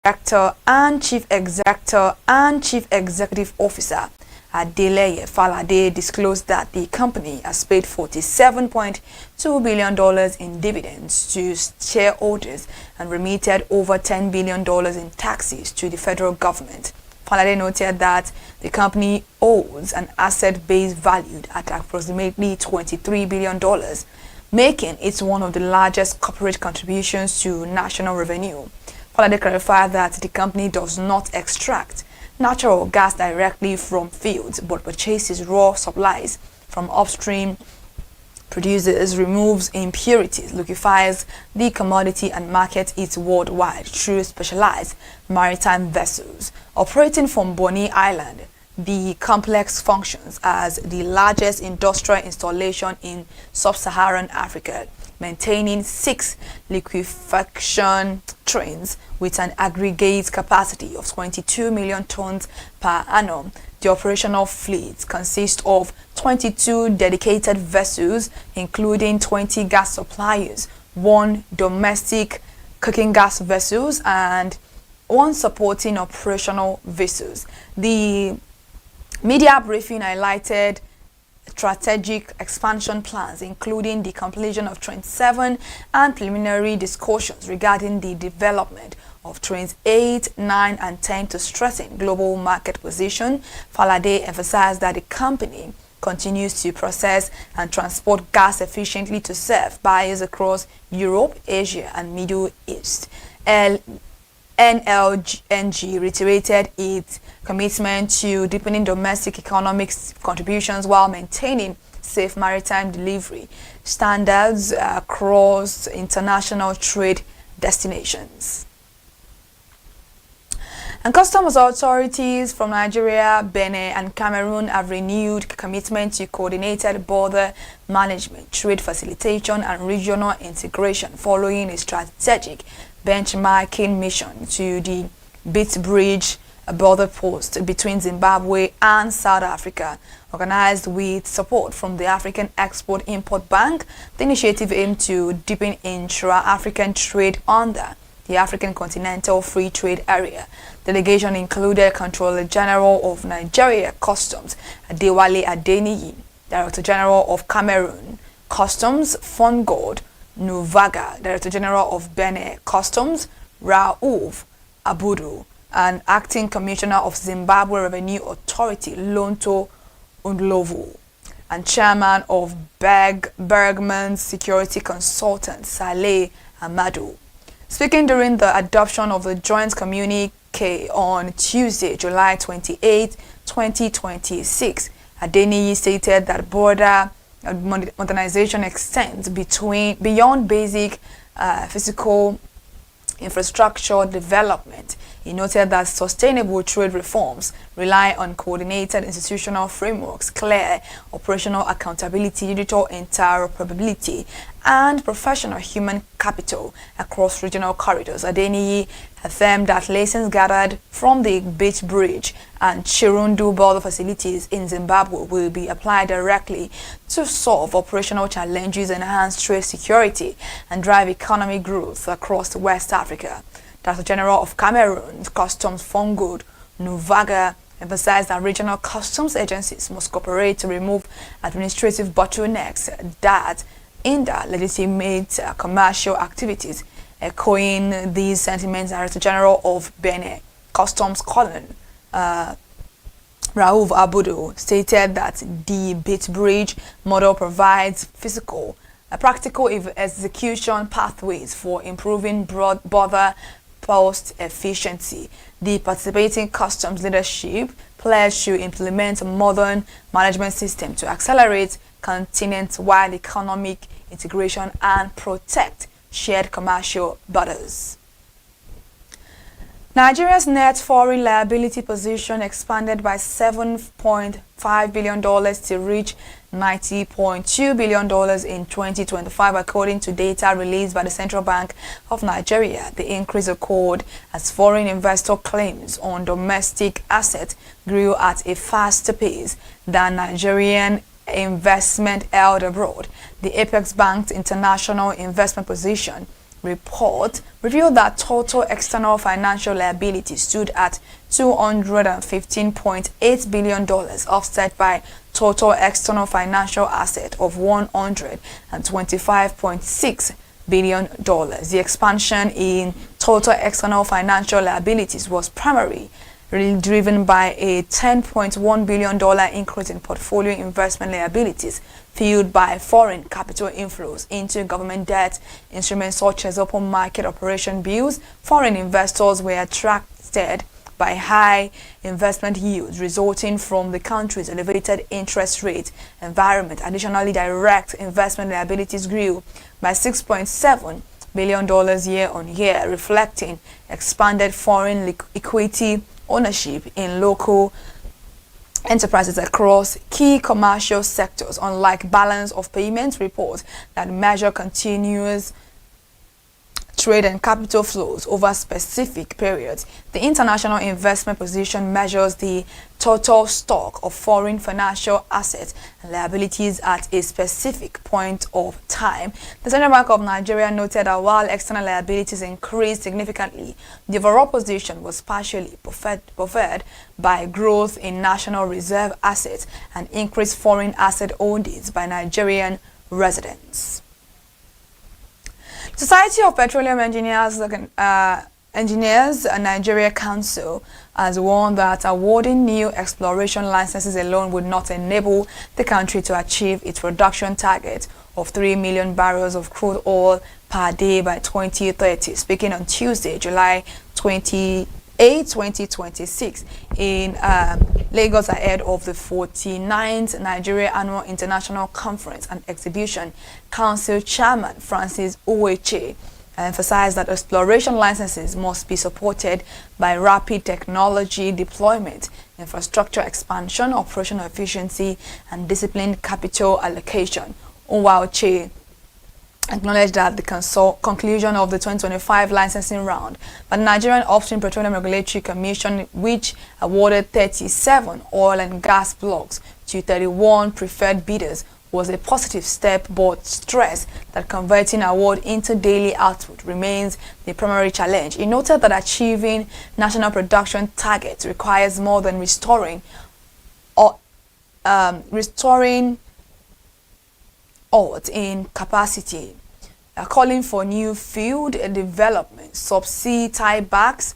Director and Chief Executive Officer Adeleye Falade disclosed that the company has paid $47.2 billion in dividends to shareholders and remitted over $10 billion in taxes to the federal government. Falade noted that the company owns an asset base valued at approximately $23 billion, making it one of the largest corporate contributions to national revenue. Falade clarified that the company does not extract natural gas directly from fields but purchases raw supplies from upstream producers, removes impurities, liquefies the commodity and markets it worldwide through specialized maritime vessels. Operating from Bonny Island, the complex functions as the largest industrial installation in sub-Saharan Africa, maintaining 6 liquefaction trains with an aggregate capacity of 22 million tons per annum. The operational fleet consists of 22 dedicated vessels, including 20 gas suppliers, 1 domestic cooking gas vessels, and 1 supporting operational vessels. The media briefing highlighted strategic expansion plans, including the completion of Train 7 and preliminary discussions regarding the development of Trains 8, 9, and 10 to strengthen global market position. Falade emphasized that the company continues to process and transport gas efficiently to serve buyers across Europe, Asia, and Middle East. NLNG reiterated its commitment to deepening domestic economic contributions while maintaining safe maritime delivery standards across international trade destinations. And customs authorities from Nigeria, Benin, and Cameroon have renewed commitment to coordinated border management, trade facilitation, and regional integration following a strategic benchmarking mission to the Bridge border post between Zimbabwe and South Africa. Organized with support from the African Export-Import Bank, the initiative aimed to deepen intra-African trade under the African Continental Free Trade Area. Delegation included Controller General of Nigeria Customs Adewale Adeniyi, Director General of Cameroon Customs Fongod Nuvaga, Director General of Benin Customs Raouf Abudu, and Acting Commissioner of Zimbabwe Revenue Authority Lonto Undlovu, and Chairman of Bergman Security Consultant Saleh Amadou. Speaking during the adoption of the joint communique on Tuesday, July 28, 2026, Adeniyi stated that border modernization extends beyond basic physical infrastructure development. He noted that sustainable trade reforms rely on coordinated institutional frameworks, clear operational accountability, digital interoperability, and professional human capital across regional corridors. Adeniyi affirmed that lessons gathered from the Bridge and Chirundu border facilities in Zimbabwe will be applied directly to solve operational challenges, enhance trade security, and drive economic growth across West Africa. Director General of Cameroon Customs Fongod Nuvaga emphasized that regional customs agencies must cooperate to remove administrative bottlenecks that hinder legitimate commercial activities. Echoing these sentiments, Director General of Benin Customs Colonel Raouf Abudu stated that the Bridge model provides practical execution pathways for improving border post efficiency. The participating customs leadership pledged to implement a modern management system to accelerate continent-wide economic integration and protect shared commercial borders. Nigeria's net foreign liability position expanded by $7.5 billion to reach $90.2 billion in 2025, according to data released by the Central Bank of Nigeria. The increase occurred as foreign investor claims on domestic assets grew at a faster pace than Nigerian investment held abroad. The Apex Bank's international investment position report revealed that total external financial liabilities stood at $215.8 billion, offset by total external financial asset of $125.6 billion. The expansion in total external financial liabilities was primarily driven by a $10.1 billion increase in portfolio investment liabilities, fueled by foreign capital inflows into government debt instruments such as open market operation bills. Foreign investors were attracted by high investment yields resulting from the country's elevated interest rate environment. Additionally, direct investment liabilities grew by $6.7 billion year-on-year, reflecting expanded foreign equity ownership in local enterprises across key commercial sectors. Unlike balance of payments reports that measure continuous trade and capital flows over specific periods, the international investment position measures the total stock of foreign financial assets and liabilities at a specific point of time. The Central Bank of Nigeria noted that while external liabilities increased significantly, the overall position was partially buffered by growth in national reserve assets and increased foreign asset holdings by Nigerian residents. Society of Petroleum Engineers Nigeria Council has warned that awarding new exploration licenses alone would not enable the country to achieve its production target of 3 million barrels of crude oil per day by 2030. Speaking on Tuesday, July 28, 2026, in Lagos ahead of the 49th Nigeria Annual International Conference and Exhibition, Council Chairman Francis Uweche emphasized that exploration licenses must be supported by rapid technology deployment, infrastructure expansion, operational efficiency, and disciplined capital allocation. Uweche acknowledged that the conclusion of the 2025 licensing round by the Nigerian Upstream Petroleum Regulatory Commission, which awarded 37 oil and gas blocks to 31 preferred bidders, was a positive step, but stressed that converting award into daily output remains the primary challenge. He noted that achieving national production targets requires more than restoring odds in capacity, calling for new field development, subsea tiebacks,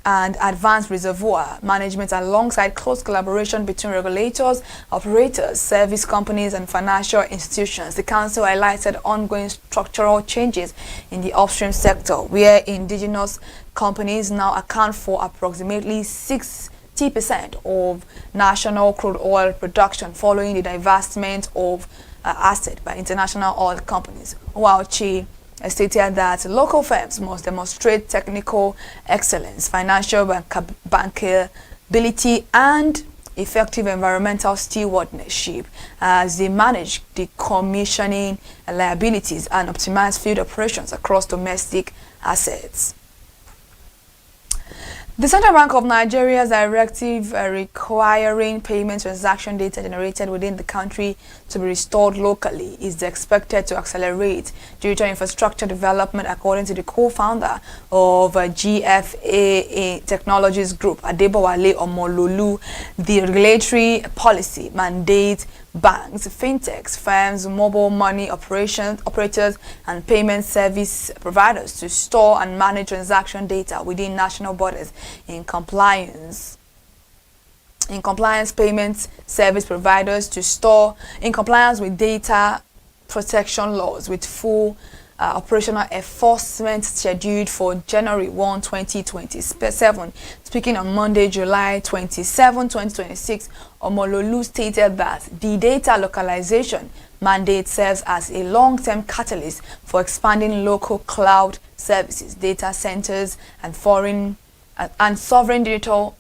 and advanced reservoir management alongside close collaboration between regulators, operators, service companies, and financial institutions. The council highlighted ongoing structural changes in the upstream sector, where indigenous companies now account for approximately 60% of national crude oil production following the divestment of asset by international oil companies, while Chi stated that local firms must demonstrate technical excellence, financial bankability, and effective environmental stewardship as they manage decommissioning liabilities and optimize field operations across domestic assets. The Central Bank of Nigeria's directive requiring payment transaction data generated within the country to be restored locally is expected to accelerate digital infrastructure development, according to the co-founder of GFA Technologies Group, Adebowale Omololu. The regulatory policy mandates banks, fintechs, firms, mobile money operators, and payment service providers to store and manage transaction data within national borders in compliance. Payment service providers to store in compliance with data protection laws, with full operational enforcement scheduled for January 1, 2027. Speaking on Monday, July 27, 2026, Omololu stated that the data localization mandate serves as a long-term catalyst for expanding local cloud services, data centers, and sovereign digital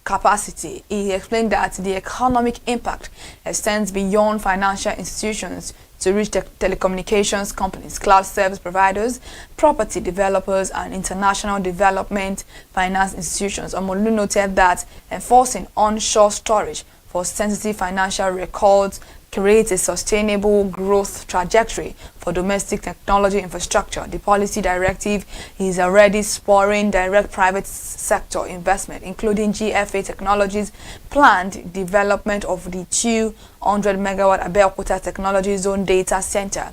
capacity. He explained that the economic impact extends beyond financial institutions to reach telecommunications companies, cloud service providers, property developers, and international development finance institutions. Omololu noted that enforcing onshore storage for sensitive financial records creates a sustainable growth trajectory for domestic technology infrastructure. The policy directive is already spurring direct private sector investment, including GFA Technologies' planned development of the 200-megawatt Abeokuta Technology Zone Data Center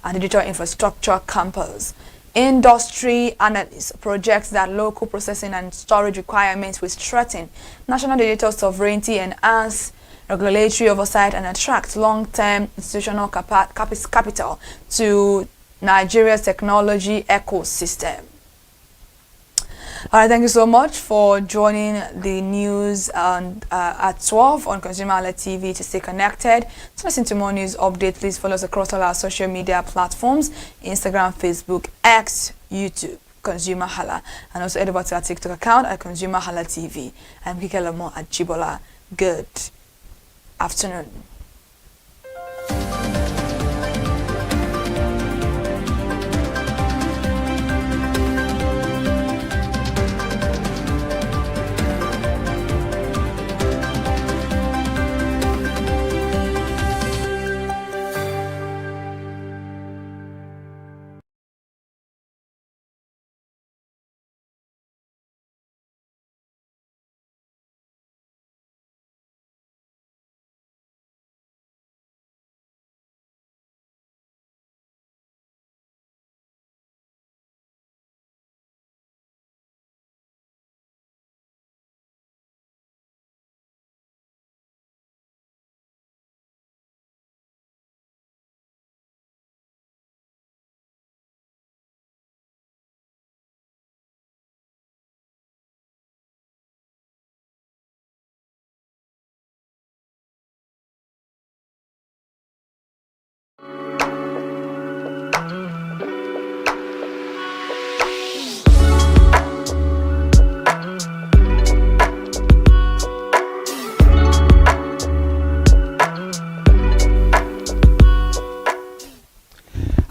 and Digital Infrastructure Campus. Industry analysts project that local processing and storage requirements will strengthen national digital sovereignty, enhance regulatory oversight, and attract long-term institutional capital to Nigeria's technology ecosystem. All right, thank you so much for joining the news at 12 on ConsumerHallaTV. To stay connected, to listen to more news updates, please follow us across all our social media platforms: Instagram, Facebook, X, YouTube, ConsumerHalla, and also head over to our TikTok account at ConsumerHallaTV. I'm Kike Lamo at Jibola. Good afternoon.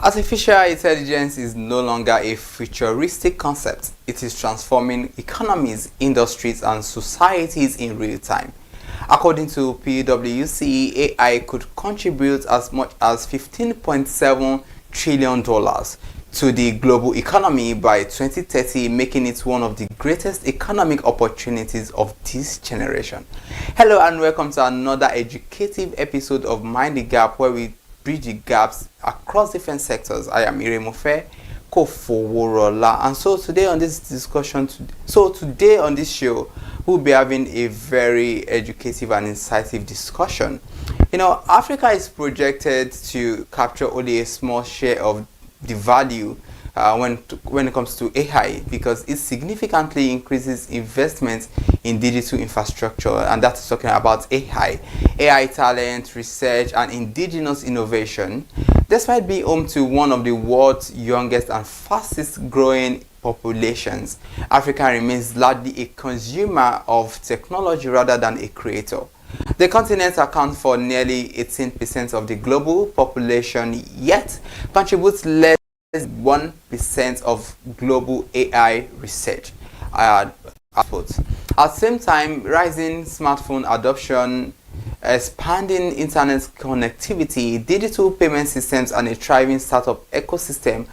Artificial intelligence is no longer a futuristic concept. It is transforming economies, industries, and societies in real time. According to PwC, AI could contribute as much as $15.7 trillion to the global economy by 2030, making it one of the greatest economic opportunities of this generation. Hello and welcome to another educative episode of Mind the Gap, where we bridge the gaps across different sectors. I am Iremofe Kofoworola, and so today on this show, we'll be having a very educative and incisive discussion. You know, Africa is projected to capture only a small share of the value when it comes to AI, because it significantly increases investment in digital infrastructure, and that's talking about AI talent, research, and indigenous innovation. Despite being home to one of the world's youngest and fastest growing populations, Africa remains largely a consumer of technology rather than a creator. The continent accounts for nearly 18% of the global population, yet contributes less than 1% of global AI research output. At the same time, rising smartphone adoption, expanding internet connectivity, digital payment systems, and a thriving startup ecosystem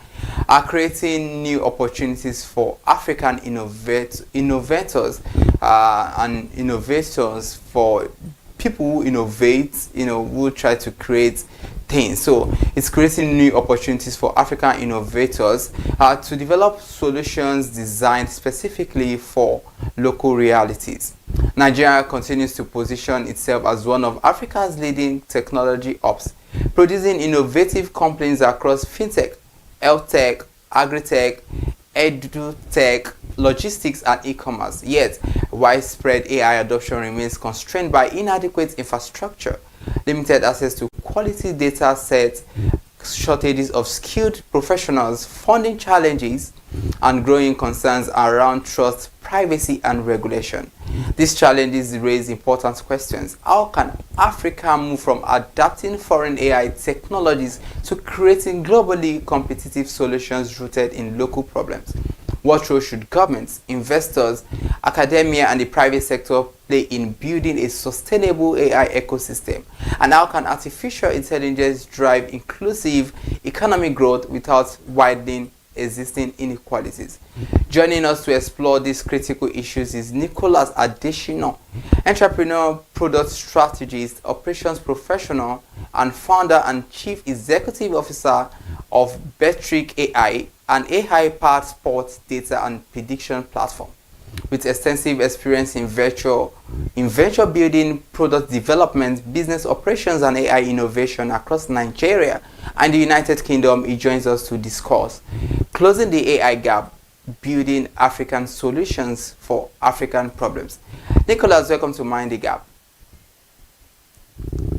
are creating new opportunities for African innovators and innovators, for people who innovate, who try to create things. So it's creating new opportunities for African innovators to develop solutions designed specifically for local realities. Nigeria continues to position itself as one of Africa's leading technology hubs, producing innovative companies across fintech, health tech, agri-tech, edu-tech, logistics, and e-commerce. Yet, widespread AI adoption remains constrained by inadequate infrastructure, limited access to quality data sets, shortages of skilled professionals, funding challenges, and growing concerns around trust, privacy, and regulation. These challenges raise important questions. How can Africa move from adapting foreign AI technologies to creating globally competitive solutions rooted in local problems? What role should governments, investors, academia, and the private sector play in building a sustainable AI ecosystem? And how can artificial intelligence drive inclusive economic growth without widening existing inequalities? Joining us to explore these critical issues is Nicholas Adesina, entrepreneur, product strategist, operations professional, and founder and chief executive officer of Betric AI, an AI-powered sports data and prediction platform. With extensive experience in venture building, product development, business operations, and AI innovation across Nigeria and the United Kingdom, he joins us to discuss closing the AI gap, building African solutions for African problems. Nicholas, welcome to Mind the Gap.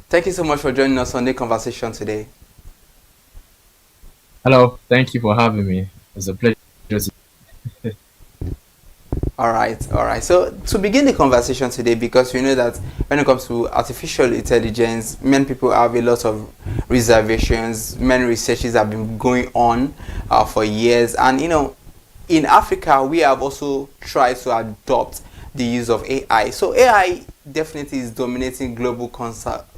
Thank you so much for joining us on the conversation today. Hello, thank you for having me. It's a pleasure. All right. So to begin the conversation today, because we know that when it comes to artificial intelligence, many people have a lot of reservations. Many researches have been going on for years, and in Africa, we have also tried to adopt the use of AI. So AI definitely is dominating global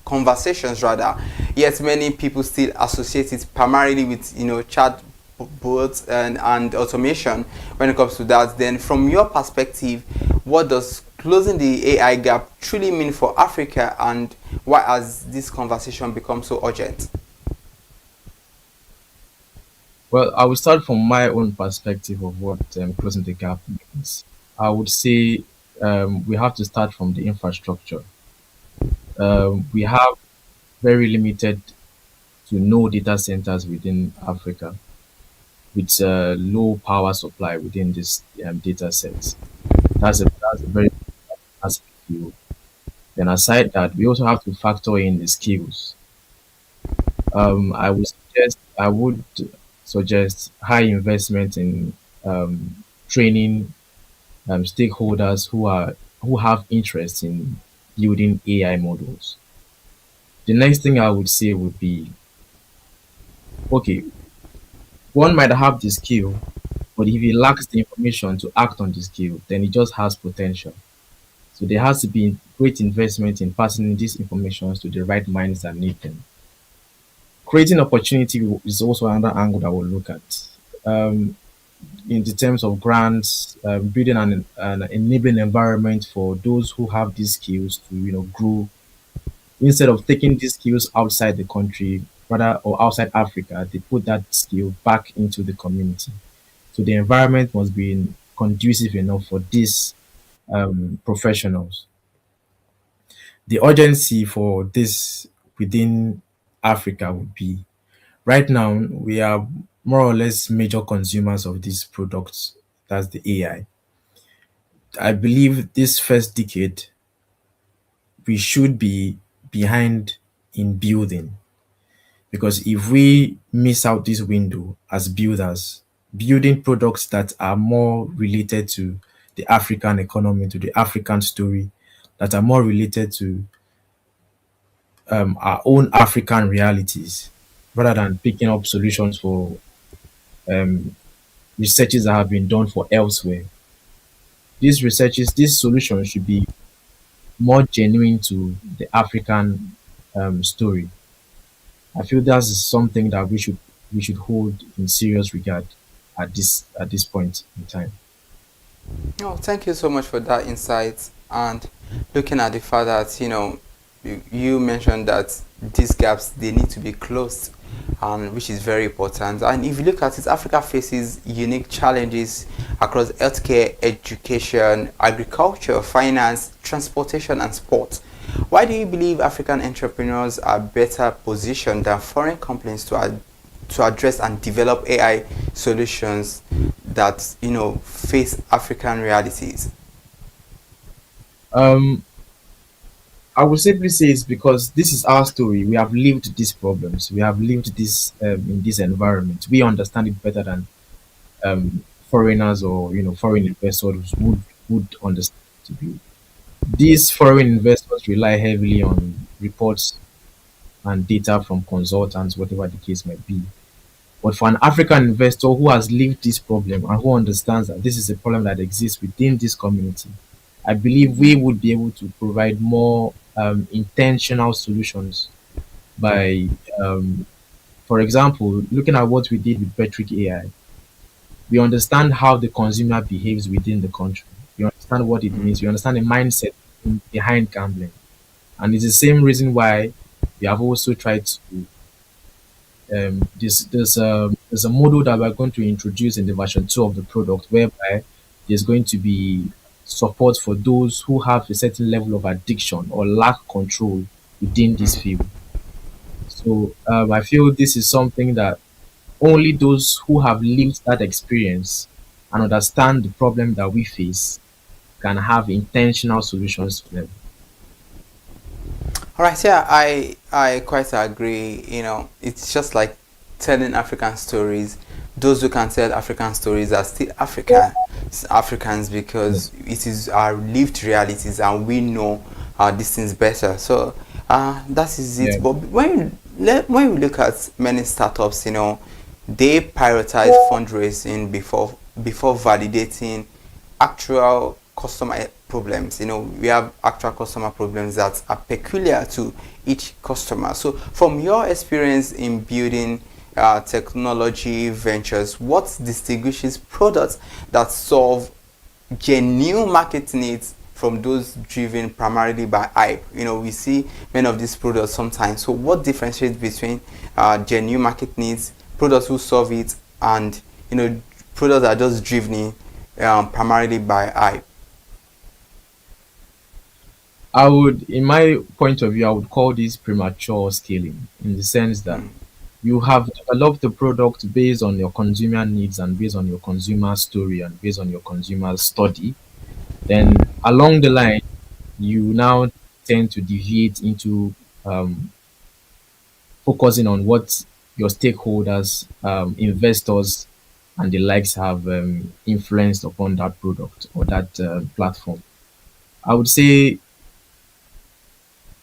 conversations rather. Yet many people still associate it primarily with chat bots and automation when it comes to that. Then from your perspective, what does closing the AI gap truly mean for Africa, and why has this conversation become so urgent? Well, I will start from my own perspective of what closing the gap means. I would say we have to start from the infrastructure. We have very limited to no data centers within Africa with low power supply within this data sets. That's a very massive field. Then aside that, we also have to factor in the skills. I would suggest high investment in training stakeholders who have interest in building AI models. The next thing I would say would be, okay, one might have the skill, but if he lacks the information to act on the skill, then he just has potential. So there has to be great investment in passing these informations to the right minds that need them. Creating opportunity is also another angle that we'll look at. Um, in the terms of grants, building an enabling environment for those who have these skills to grow instead of taking these skills outside the country, rather or outside Africa, they put that skill back into the community. So the environment must be conducive enough for these professionals. The urgency for this within Africa would be right now we are more or less major consumers of these products. That's the AI. I believe this first decade we should be behind in building, because if we miss out this window as builders, building products that are more related to the African economy, to the African story, that are more related to our own African realities, rather than picking up solutions for um, researches that have been done for elsewhere. These solutions should be more genuine to the African story. I feel that's something that we should hold in serious regard at this point in time. Oh, thank you so much for that insight. And looking at the fact that you mentioned that these gaps, they need to be closed, and which is very important. And if you look at it, Africa faces unique challenges across healthcare, education, agriculture, finance, transportation, and sport. Why do you believe African entrepreneurs are better positioned than foreign companies to address and develop AI solutions that face African realities? Um, I would simply say it's because this is our story. We have lived these problems. We have lived this in this environment. We understand it better than foreigners or foreign investors would understand it to be. These foreign investors rely heavily on reports and data from consultants, whatever the case might be. But for an African investor who has lived this problem and who understands that this is a problem that exists within this community, I believe we would be able to provide more intentional solutions by, for example, looking at what we did with Petric AI. We understand how the consumer behaves within the country. We understand what it Mm. means. We understand the mindset behind gambling. And it's the same reason why we have also tried to there's a model that we're going to introduce in the version 2 of the product whereby there's going to be support for those who have a certain level of addiction or lack control within this field. So I feel this is something that only those who have lived that experience and understand the problem that we face can have intentional solutions to them. All right, yeah, I quite agree. It's just like telling African stories. Those who can tell African stories are still Africans Yeah. because it is our lived realities and we know these things better. So that is it. Yeah. But when we look at many startups, they prioritize fundraising before validating actual customer problems. We have actual customer problems that are peculiar to each customer. So from your experience in building technology ventures, what distinguishes products that solve genuine market needs from those driven primarily by hype? We see many of these products sometimes. So what differentiates between genuine market needs, products who solve it, and products that are just driven primarily by hype? I would, in my point of view, I would call this premature scaling in the sense that Mm. you have developed the product based on your consumer needs and based on your consumer story and based on your consumer study. Then along the line, you now tend to deviate into um, focusing on what your stakeholders, investors, and the likes have influenced upon that product or that platform. I would say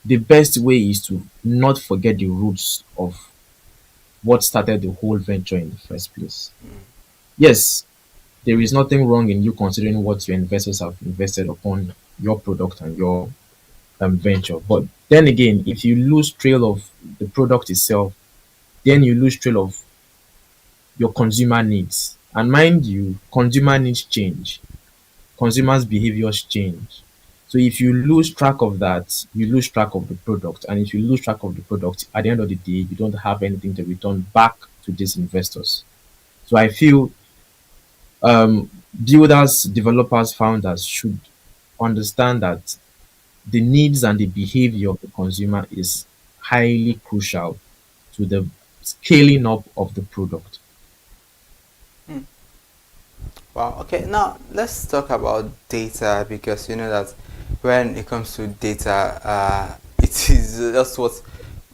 the best way is to not forget the roots of what started the whole venture in the first place. Yes, there is nothing wrong in you considering what your investors have invested upon your product and your venture. But then again, if you lose trail of the product itself, then you lose trail of your consumer needs. And mind you, consumer needs change. Consumers' behaviors change. So if you lose track of that, you lose track of the product. And if you lose track of the product, at the end of the day, you don't have anything to return back to these investors. So I feel builders, developers, founders should understand that the needs and the behavior of the consumer is highly crucial to the scaling up of the product. Mm. Wow. Okay. Now let's talk about data, because you know that when it comes to data, it is just what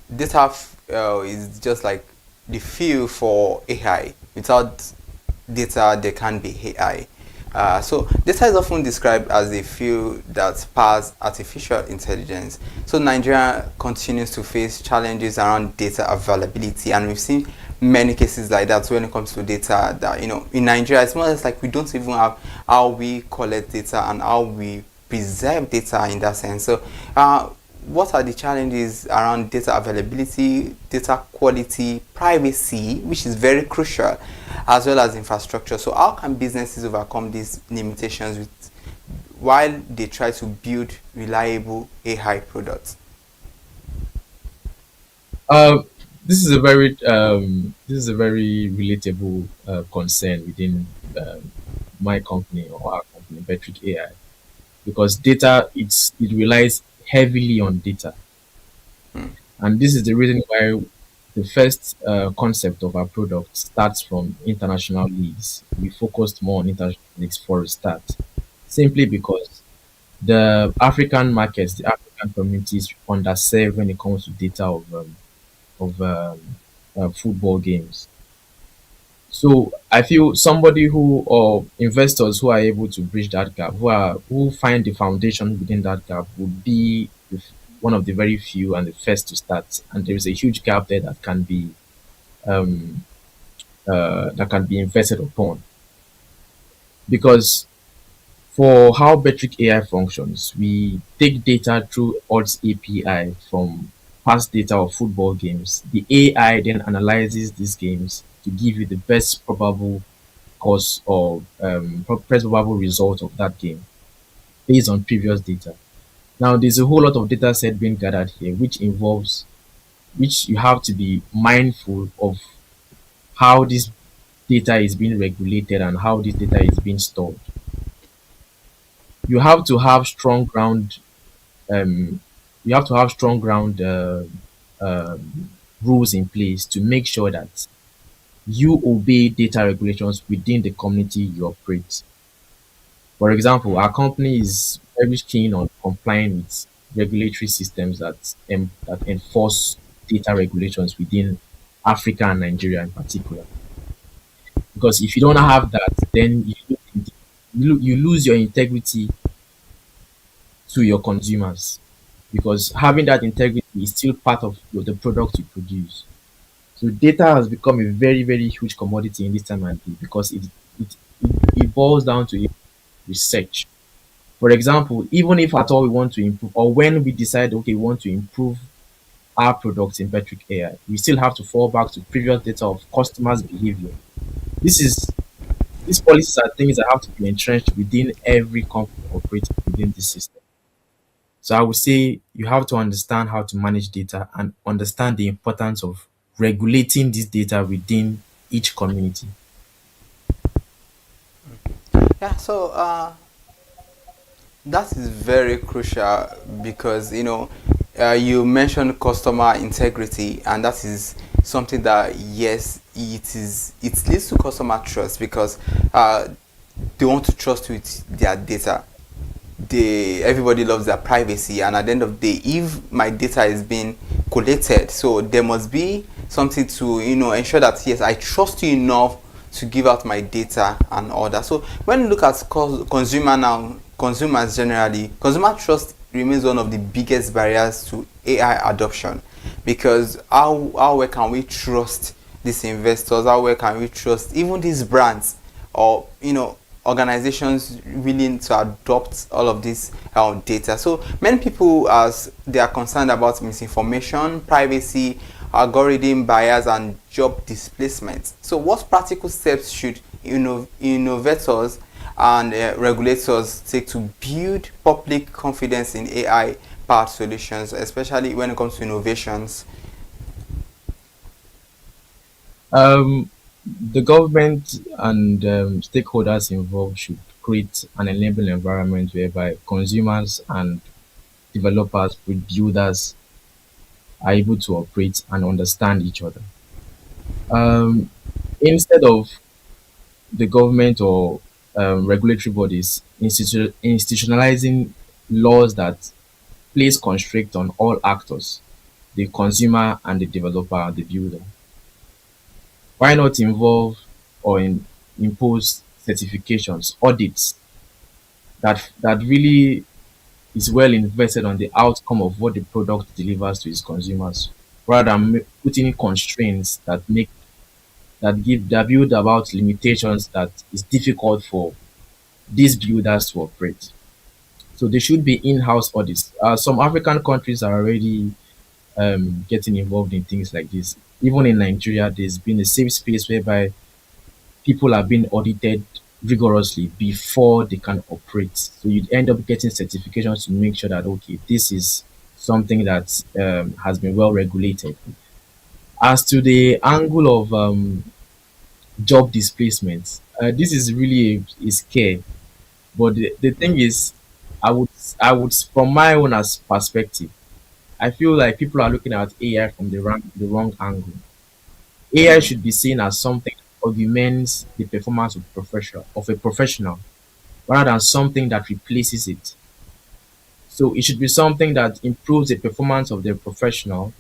is just like the fuel for AI. Without data, there can't be AI. So data is often described as the fuel that powers artificial intelligence. So Nigeria continues to face challenges around data availability, and we've seen many cases like that when it comes to data. That in Nigeria, it's more or less like we don't even have how we collect data and how we preserve data in that sense. So what are the challenges around data availability, data quality, privacy, which is very crucial, as well as infrastructure? So how can businesses overcome these limitations while they try to build reliable AI products? Uh, this is a very relatable concern within my company or our company, Betric AI, because it relies heavily on data. Hmm. And this is the reason why the first concept of our product starts from international leagues. We focused more on international leagues for a start, simply because the African markets, the African communities underserved when it comes to data of football games. So I feel somebody who or investors who are able to bridge that gap, who find the foundation within that gap, would be one of the very few and the first to start. And there is a huge gap there that can be um, that can be invested upon. Because for how Metric AI functions, we take data through odds API from past data of football games. The AI then analyzes these games to give you the best probable cause or best probable result of that game based on previous data. Now, there's a whole lot of data set being gathered here, which you have to be mindful of how this data is being regulated and how this data is being stored. You have to have strong ground um, you have to have strong ground rules in place to make sure that you obey data regulations within the community you operate. For example, our company is very keen on complying with regulatory systems that enforce data regulations within Africa and Nigeria in particular. Because if you don't have that, then you lose your integrity to your consumers. Because having that integrity is still part of the product you produce. So data has become a very, very huge commodity in this time and day because it boils down to research. For example, even if at all we want to improve, or when we decide, okay, we want to improve our products in Metric AI, we still have to fall back to previous data of customers' behavior. This is these policies are things that have to be entrenched within every company operating within this system. So I would say you have to understand how to manage data and understand the importance of regulating this data within each community. Yeah, so that is very crucial because you mentioned customer integrity, and that is something that yes, it leads to customer trust because they want to trust with their data. Everybody loves their privacy, and at the end of the day, if my data is being collected, so there must be something to ensure that yes, I trust you enough to give out my data and all that. So when you look at consumer now, consumers generally, consumer trust remains one of the biggest barriers to AI adoption because how well can we trust these investors? How well can we trust even these brands or organizations willing to adopt all of this data? So many people, as they are concerned about misinformation, privacy, algorithm bias, and job displacement. So what practical steps should innovators and regulators take to build public confidence in AI powered solutions, especially when it comes to innovations? Um, the government and stakeholders involved should create an enabling environment whereby consumers and developers, with builders, are able to operate and understand each other. Um, Instead of the government or regulatory bodies institutionalizing laws that place constraint on all actors, the consumer and the developer and the builder. Why not involve or impose certifications, audits that really is well invested on the outcome of what the product delivers to its consumers, rather than putting in constraints that build about limitations that is difficult for these builders to operate. So there should be in-house audits. Some African countries are already getting involved in things like this. Even in Nigeria, there's been a safe space whereby people are being audited rigorously before they can operate. So you'd end up getting certifications to make sure that okay, this is something that has been well regulated. As to the angle of job displacement, this is really a scare. But the thing is, I would from my own as perspective, I feel like people are looking at AI from the wrong angle. AI should be seen as something that augments the performance of a professional rather than something that replaces it. So it should be something that improves the performance of the professional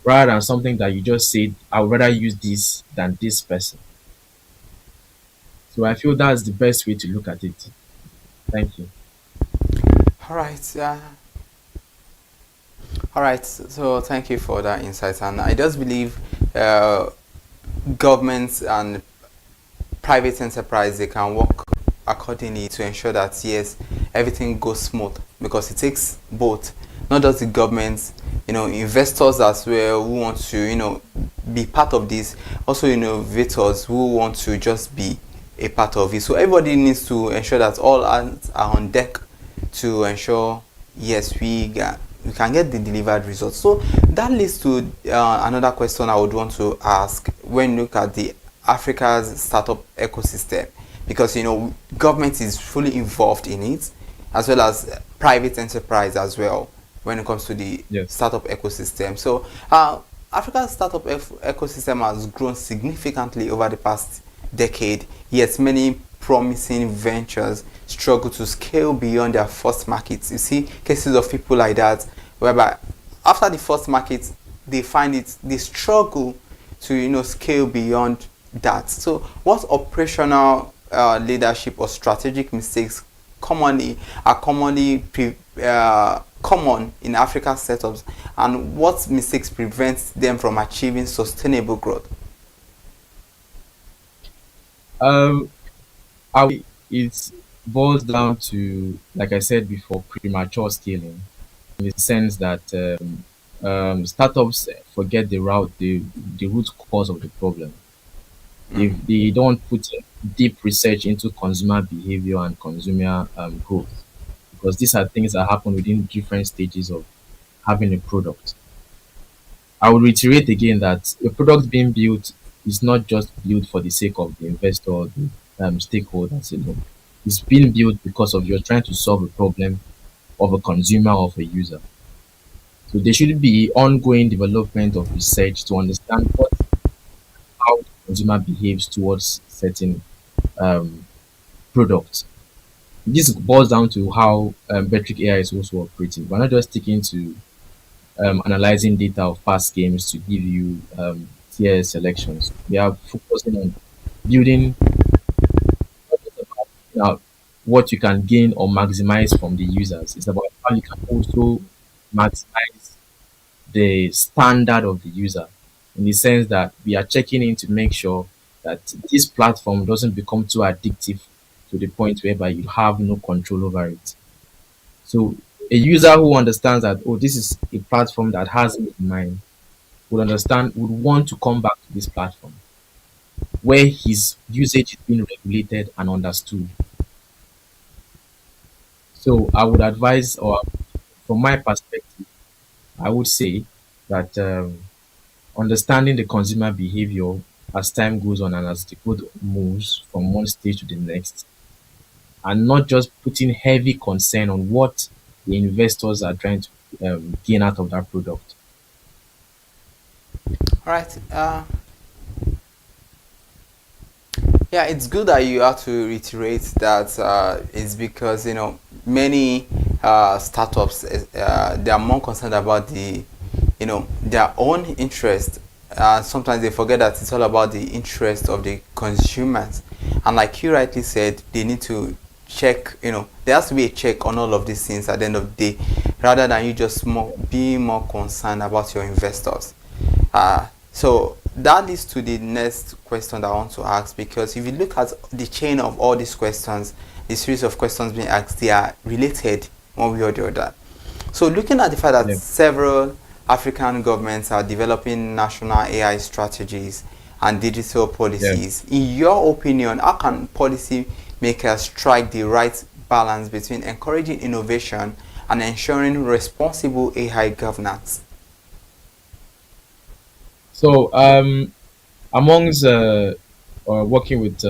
rather than something that you just said, I would rather use this than this person. So I feel that's the best way to look at it. Thank you. All right. All right. So thank you for that insight, and I just believe uh, governments and private enterprise, they can work accordingly to ensure that yes, everything goes smooth, because it takes both, not just the governments, investors as well who want to be part of this, also innovators who want to just be a part of it. So everybody needs to ensure that all hands are on deck to ensure yes, we can get the delivered results. So that leads to another question I would want to ask when you look at the Africa's startup ecosystem, because government is fully involved in it, as well as private enterprise as well when it comes to the Yes. startup ecosystem. So Africa's startup ecosystem has grown significantly over the past decade, yet many promising ventures struggle to scale beyond their first markets. You see cases of people like that, whereby after the first market, they struggle to scale beyond that. So, what operational leadership or strategic mistakes commonly common in African setups, and what mistakes prevent them from achieving sustainable growth? Um, it boils down to, like I said before, premature scaling, in the sense that startups forget the root cause of the problem. They don't put deep research into consumer behavior and consumer growth, because these are things that happen within different stages of having a product. I will reiterate again that a product being built is not just built for the sake of the investor or the stakeholders alone. It's being built because of you're trying to solve a problem of a consumer or of a user. So there should be ongoing development of research to understand how the consumer behaves towards certain um, products. This boils down to how Metric AI is also operating. We're not just sticking to analyzing data of past games to give you tier selections. We are focusing on building now what you can gain or maximize from the users. It's about how you can also maximize the standard of the user, in the sense that we are checking in to make sure that this platform doesn't become too addictive to the point whereby you have no control over it. So a user who understands that, oh, this is a platform that has me in mind, would want to come back to this platform where his usage is being regulated and understood. So I would advise, or from my perspective, I would say that understanding the consumer behavior as time goes on and as the code moves from one stage to the next, and not just putting heavy concern on what the investors are trying to gain out of that product. All right. Yeah, it's good that you have to reiterate that it's because many startups they are more concerned about their own interest. Sometimes they forget that it's all about the interest of the consumers, and like you rightly said, they need to check. There has to be a check on all of these things at the end of the day, rather than you just being more concerned about your investors. So that leads to the next question that I want to ask, because if you look at the chain of all these questions, the series of questions being asked, they are related one way or the other. So looking at the fact that Yeah. several African governments are developing national AI strategies and digital Yeah. policies, in your opinion, how can policy makers strike the right balance between encouraging innovation and ensuring responsible AI governance? So, amongst working with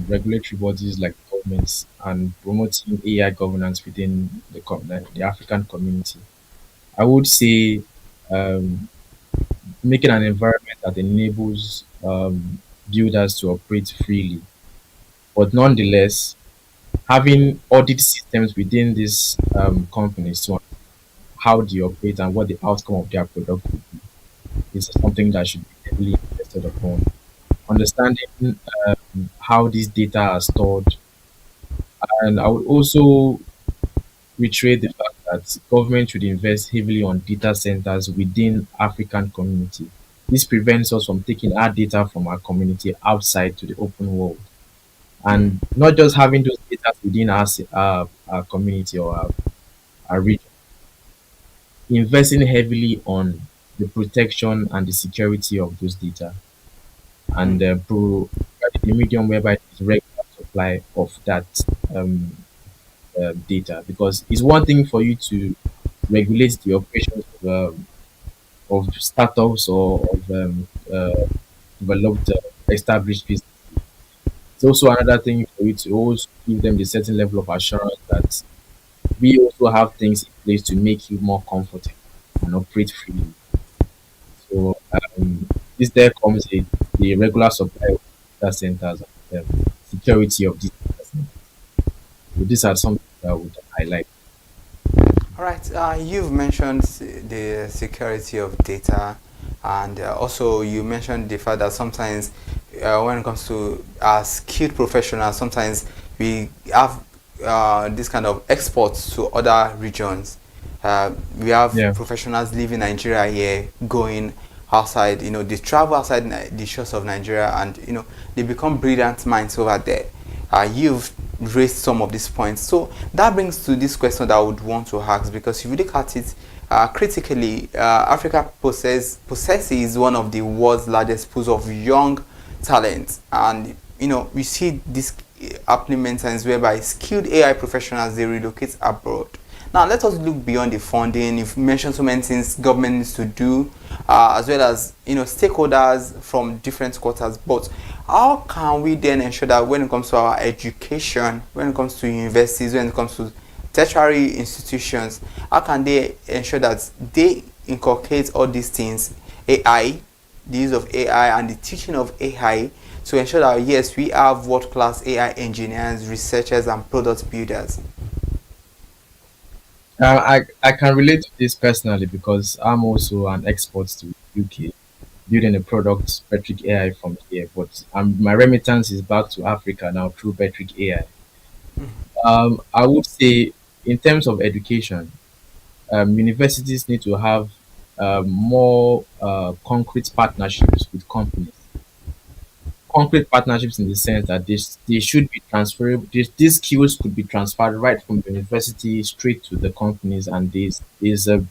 regulatory bodies like governments and promoting AI governance within the African community, I would say um, making an environment that enables builders to operate freely, but nonetheless having audit systems within these companies to how they operate and what the outcome of their product will be is something that should be heavily invested upon. Understanding how these data are stored, and I would also reiterate the fact that government should invest heavily on data centers within African community. This prevents us from taking our data from our community outside to the open world, and not just having those data within our community or our region. Investing heavily on the protection and the security of those data, and providing a medium whereby there is regular supply of that um, data, because it's one thing for you to regulate the operations of startups or of developed established business. It's also another thing for you to always give them a certain level of assurance that we also have things in place to make you more comfortable and operate freely. So this there comes the regular supply of data centers and security of these data centers. So these are something that I would highlight. All right, you've mentioned the security of data, and also you mentioned the fact that sometimes when it comes to skilled professionals, sometimes we have this kind of exports to other regions. We have Yeah. professionals leaving Nigeria here, going outside, they travel outside the shores of Nigeria, and they become brilliant minds over there. You've raised some of these points, so that brings to this question that I would want to ask, because if you look at it critically, Africa possesses one of the world's largest pools of young talent, and we see this happening many times whereby skilled AI professionals, they relocate abroad. Now let us look beyond the funding. You've mentioned so many things government needs to do, as well as stakeholders from different quarters. But how can we then ensure that when it comes to our education, when it comes to universities, when it comes to tertiary institutions, how can they ensure that they inculcate all these things, AI, the use of AI and the teaching of AI, to ensure that yes, we have world-class AI engineers, researchers, and product builders? I can relate to this personally because I'm also an export to UK, building a product, Patrick AI from here. But my remittance is back to Africa now through Patrick AI. I would say, in terms of education, universities need to have more concrete partnerships with companies. Concrete partnerships in the sense that they should be transferable. These skills could be transferred right from university straight to the companies, and there's a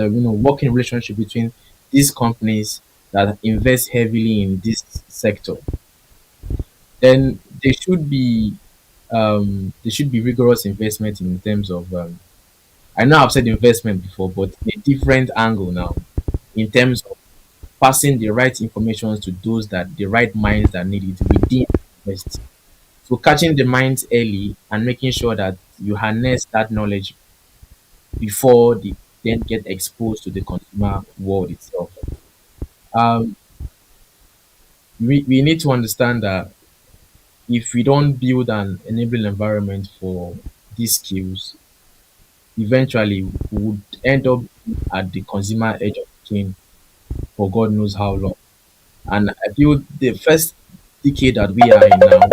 working relationship between these companies that invest heavily in this sector. Then there should be rigorous investment in terms of I know I've said investment before, but a different angle now in terms of passing the right information to those that the right minds that need it within the university. So catching the minds early and making sure that you harness that knowledge before they then get exposed to the consumer world itself. Um, we need to understand that if we don't build an enabling environment for these skills, eventually we would end up at the consumer edge of the cane for God knows how long. And I feel the first decade that we are in now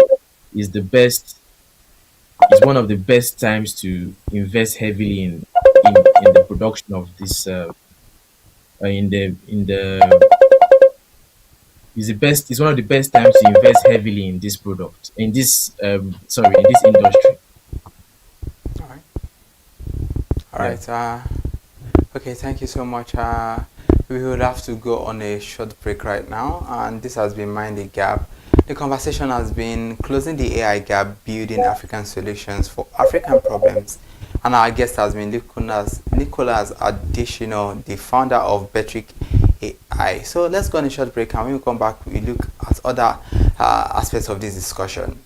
is the best, is one of the best times to invest heavily in the production of this in the is the best is one of the best times to invest heavily in this product in this in this industry. All right. All Yeah. right. Okay, thank you so much. We will have to go on a short break right now, and this has been Mind the Gap. The conversation has been closing the AI gap, building African solutions for African problems. And our guest has been Nicholas Additional, the founder of Betric AI. So let's go on a short break, and when we come back, we look at other aspects of this discussion.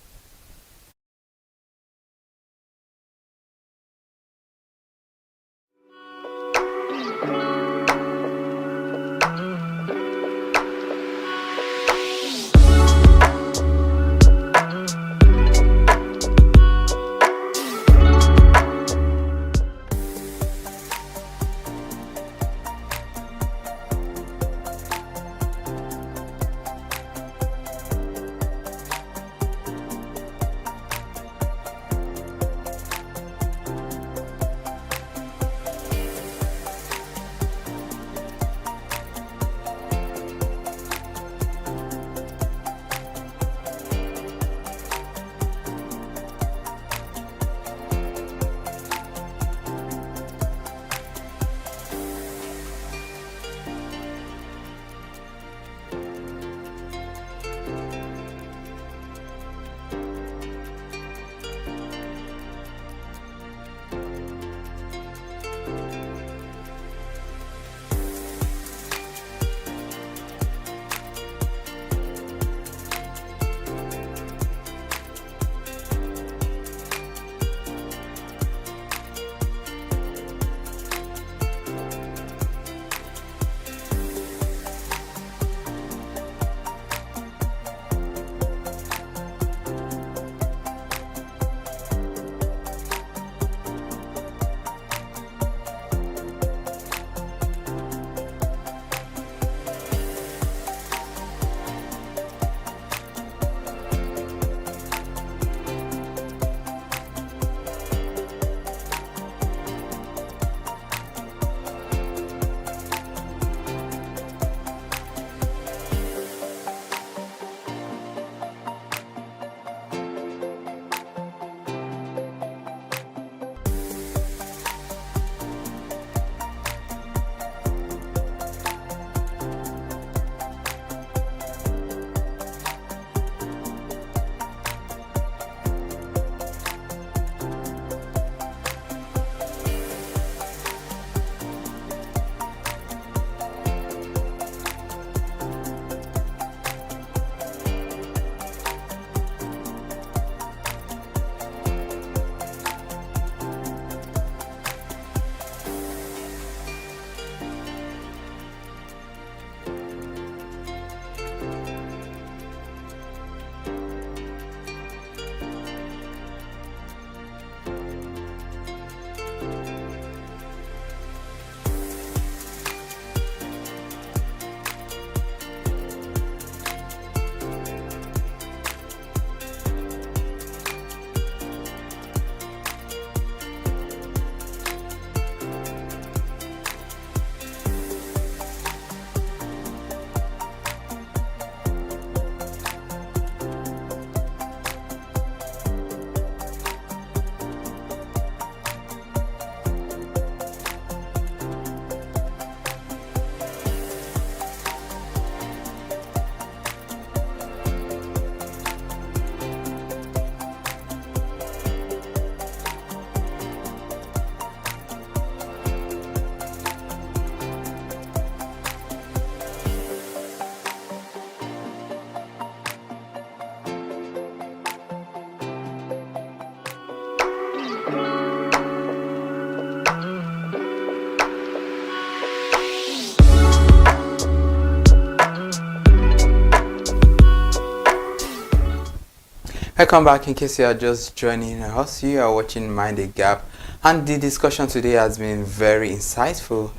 Welcome back. In case you are just joining us, you are watching Mind the Gap, and the discussion today has been very insightful.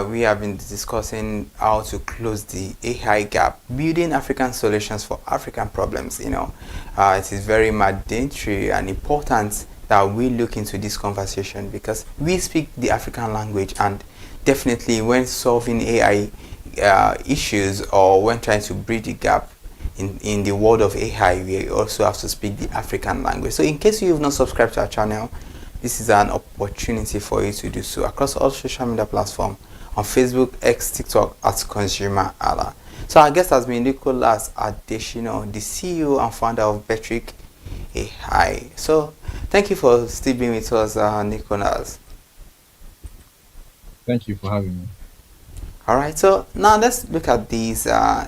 We have been discussing how to close the AI gap, building African solutions for African problems. It is very mandatory and important that we look into this conversation because we speak the African language, and definitely when solving AI issues or when trying to bridge the gap in the world of AI, we also have to speak the African language. So in case you have not subscribed to our channel, this is an opportunity for you to do so across all social media platforms on Facebook, X, TikTok at ConsumerHalla. So our guest has been Nicholas Adeshino, the CEO and founder of Betric AI. So thank you for still being with us, Nicholas. Thank you for having me. All right, so now let's look at these.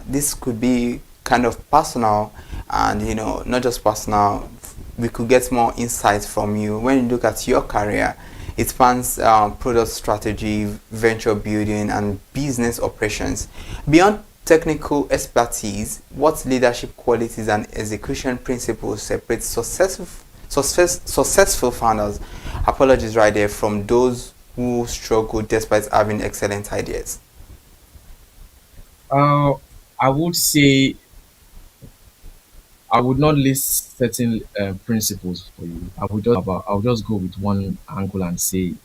This could be kind of personal, and not just personal. We could get more insights from you when you look at your career. It spans product strategy, venture building, and business operations. Beyond technical expertise, what leadership qualities and execution principles separate successful founders? Apologies right there from those who struggle despite having excellent ideas. Uh, I would say I would not list certain principles for you. I'll just go with one angle and say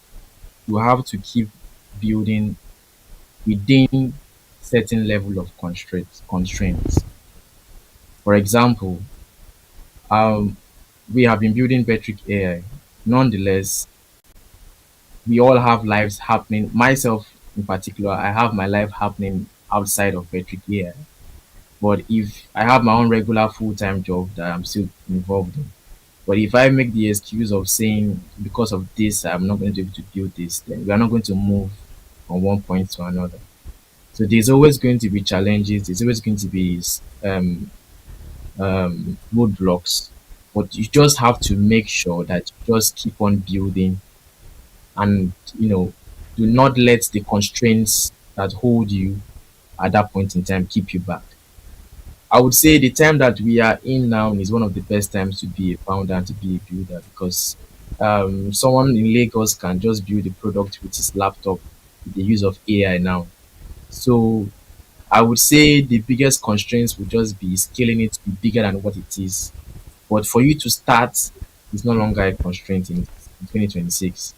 you have to keep building within certain level of constraints. For example, um, we have been building Betric AI. Nonetheless, we all have lives happening. Myself in particular, I have my life happening outside of Betric AI. But if I have my own regular full-time job that I'm still involved in, but if I make the excuse of saying because of this I'm not going to be able to build this, then we are not going to move from one point to another. So there's always going to be challenges. There's always going to be roadblocks, but you just have to make sure that you just keep on building, and do not let the constraints that hold you at that point in time keep you back. I would say the time that we are in now is one of the best times to be a founder and to be a builder, because someone in Lagos can just build a product with his laptop with the use of AI now. So I would say the biggest constraints would just be scaling it to be bigger than what it is. But for you to start is no longer a constraint in 2026.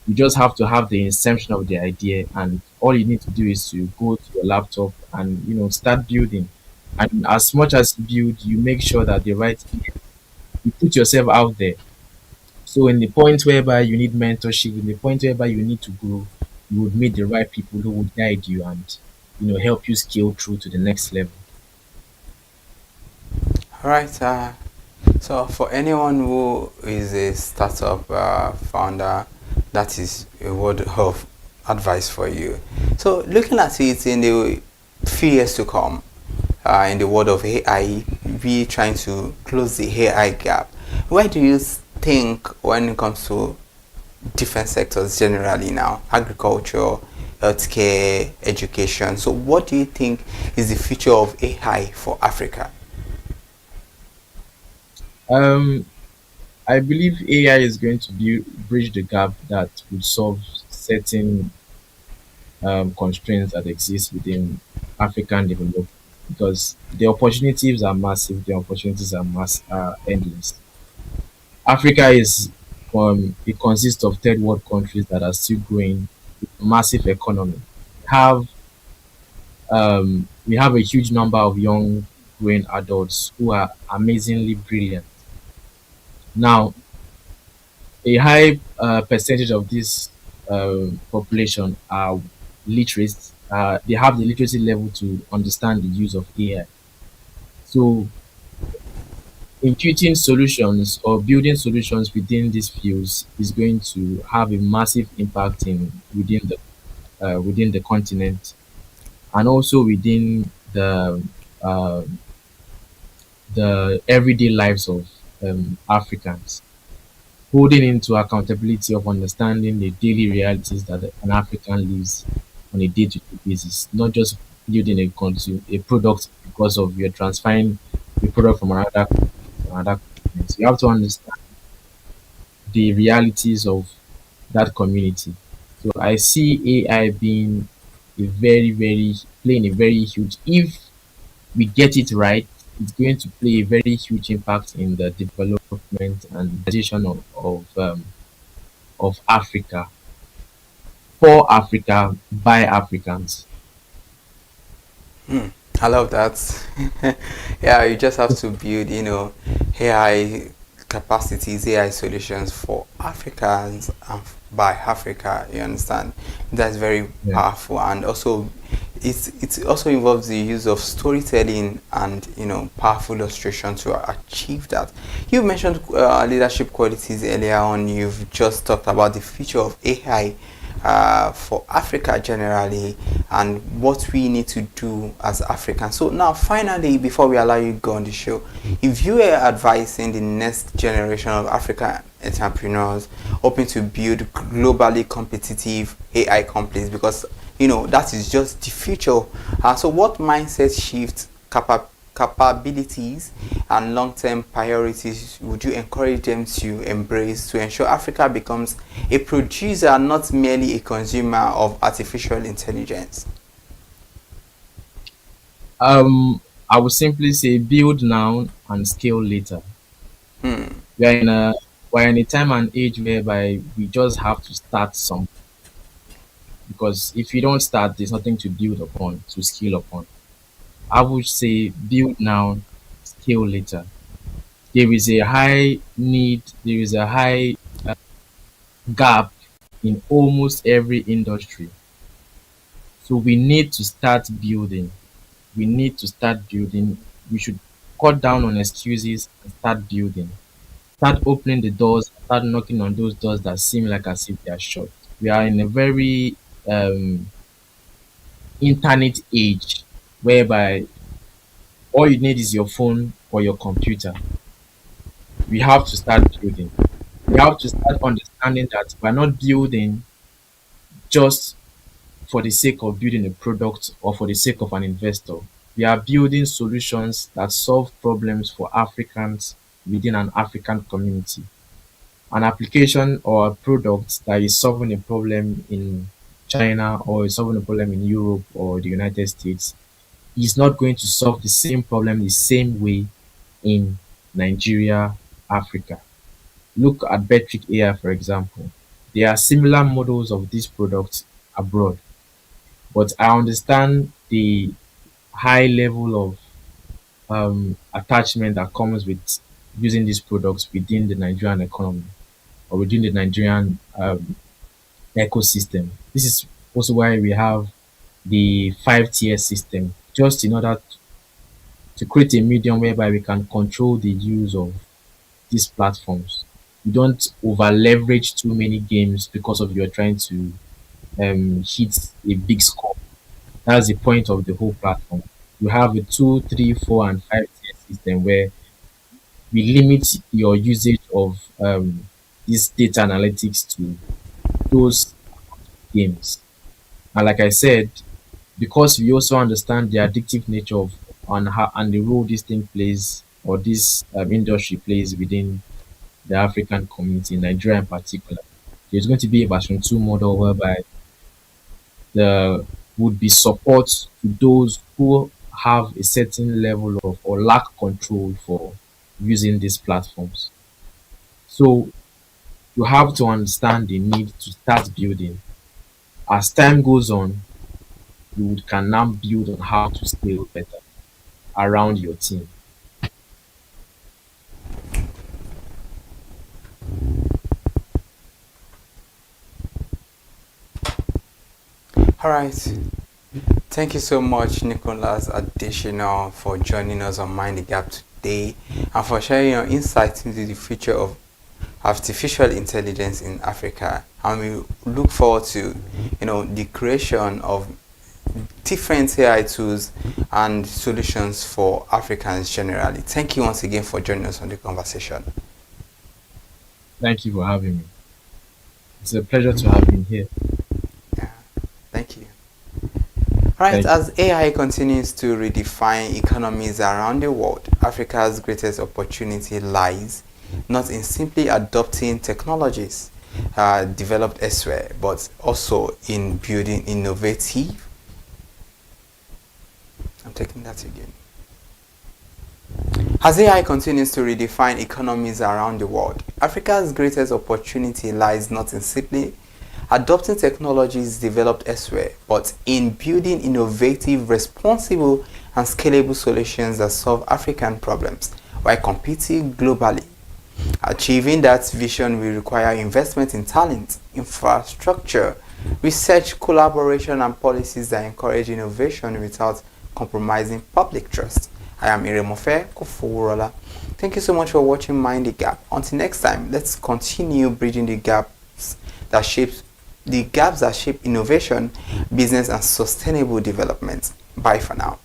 You just have to have the inception of the idea, and all you need to do is to go to your laptop and start building. And as much as you build, you make sure that you put yourself out there. So in the point whereby you need mentorship, in the point whereby you need to grow, you would meet the right people who would guide you and help you scale through to the next level. All right. So for anyone who is a startup founder, that is a word of advice for you. So looking at it in the few years to come, in the world of AI, we trying to close the AI gap. Where do you think when it comes to different sectors generally now, agriculture, healthcare, education? So what do you think is the future of AI for Africa? Um, I believe AI is going to bridge the gap that would solve certain constraints that exist within African development, because the opportunities are massive, the opportunities are endless. Africa is it consists of third world countries that are still growing with massive economy. Have we have a huge number of young growing adults who are amazingly brilliant. Now, a high percentage of this population are literate. They have the literacy level to understand the use of AI. So, intuiting solutions or building solutions within these fields is going to have a massive impact in within the continent, and also within uh, the everyday lives of Africans, holding into accountability of understanding the daily realities that an African lives on a day-to-day basis, not just building a product because of you're transferring a product from another country to another. You have to understand the realities of that community. So I see AI being a very playing a very huge, if we get it right, it's going to play a very huge impact in the development and decision of Africa, for Africa, by Africans. Hmm, I love that. Yeah, you just have to build, AI capacities, AI solutions for Africans and by Africa. You understand? That's very Yeah. powerful, and also it also involves the use of storytelling and powerful illustration to achieve that. You mentioned leadership qualities earlier on. You've just talked about the future of AI for Africa generally and what we need to do as Africans. So now finally, before we allow you to go on the show, if you were advising the next generation of African entrepreneurs hoping to build globally competitive AI companies, because that is just the future. So what mindset shift capabilities and long-term priorities would you encourage them to embrace to ensure Africa becomes a producer, not merely a consumer of artificial intelligence? I would simply say build now and scale later. Hmm. We are in a we're in a time and age whereby we just have to start some, because if you don't start, there's nothing to build upon, to scale upon. I would say build now, scale later. There is a high need, there is a high gap in almost every industry. So we need to start building. We need to start building. We should cut down on excuses and start building. Start opening the doors, start knocking on those doors that seem like as if they are shut. We are in a very internet age whereby all you need is your phone or your computer. We have to start building. We have to start understanding that we're not building just for the sake of building a product or for the sake of an investor. We are building solutions that solve problems for Africans within an African community. An application or a product that is solving a problem in China or is solving a problem in Europe or the United States is not going to solve the same problem the same way in Nigeria, Africa. Look at Betric AI, for example. There are similar models of these products abroad, but I understand the high level of attachment that comes with using these products within the Nigerian economy or within the Nigerian ecosystem. This is also why we have the 5 tier system, just in order to create a medium whereby we can control the use of these platforms. You don't over leverage too many games because of you're trying to hit a big score. That's the point of the whole platform. You have a two, three, four, and 5 tier system where we limit your usage of this data analytics to those games. And like I said, because we also understand the addictive nature of on how and the role this thing plays or this industry plays within the African community, in Nigeria in particular, there's going to be a version 2 model whereby there would be support to those who have a certain level of or lack control for using these platforms. So you have to understand the need to start building. As time goes on, you can now build on how to scale better around your team. All right. Thank you so much, Nicholas Additional, for joining us on Mind the Gap today and for sharing your insights into the future of artificial intelligence in Africa. And we look forward to, the creation of different AI tools and solutions for Africans generally. Thank you once again for joining us on the conversation. Thank you for having me. It's a pleasure to have been here. Yeah, thank you. Right, Thank you. as AI continues to redefine economies around the world, Africa's greatest opportunity lies not in simply adopting technologies developed elsewhere, but also in building innovative. I'm taking that again. As AI continues to redefine economies around the world, Africa's greatest opportunity lies not in simply adopting technologies developed elsewhere, but in building innovative, responsible, and scalable solutions that solve African problems while competing globally. Achieving that vision will require investment in talent, infrastructure, research, collaboration, and policies that encourage innovation without compromising public trust. I am Iremofe Kofoworola. Thank you so much for watching Mind the Gap. Until next time, let's continue bridging the gaps that shape innovation, business, and sustainable development. Bye for now.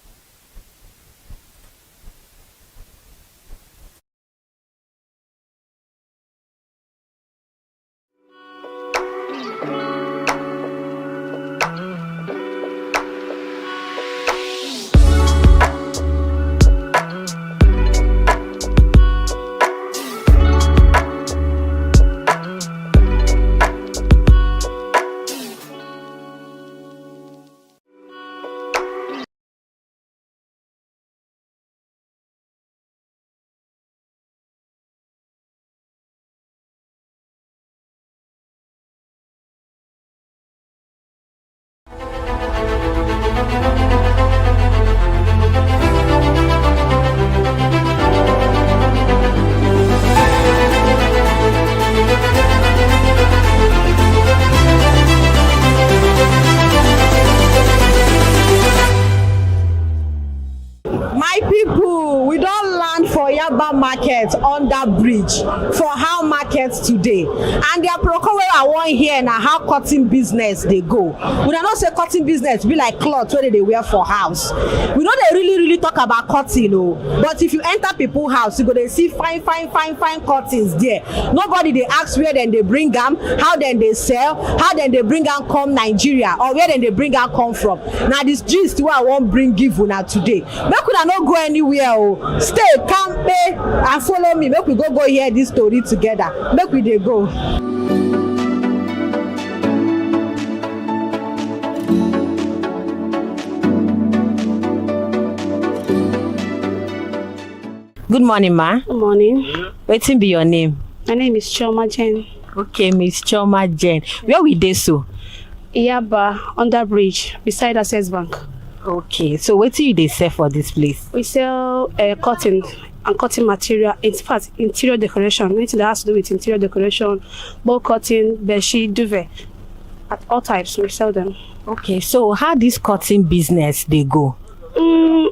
Market under bridge for how markets today, and their proko wey I wan hear na how cotton business dey go. Una know say cotton business be like cloth wey dey wear for house. We no dey really talk about cotton o, but if you enter people house you go dey see fine cottons there. Nobody dey ask where dem dey bring am, how dem dey sell, how dem dey bring am come Nigeria, or where dem dey bring am come from. Na this gist wey I wan bring give una today. Make una no go anywhere o, stay kampe and follow me. Make we go hear this story together. Make we dey go. Good morning, ma. Good morning. Wetin be your name? My name is Chioma Jen. Okay, Miss Chioma Jen. Where we dey so? Iyaba, under bridge, beside Access Bank. Okay, so wetin you dey sell for this place? We sell cotton and cotton material. In fact, interior decoration. Anything that has to do with interior decoration, both cotton, bedsheet, duvet. At all types, we sell them. Okay, so how this cotton business dey go?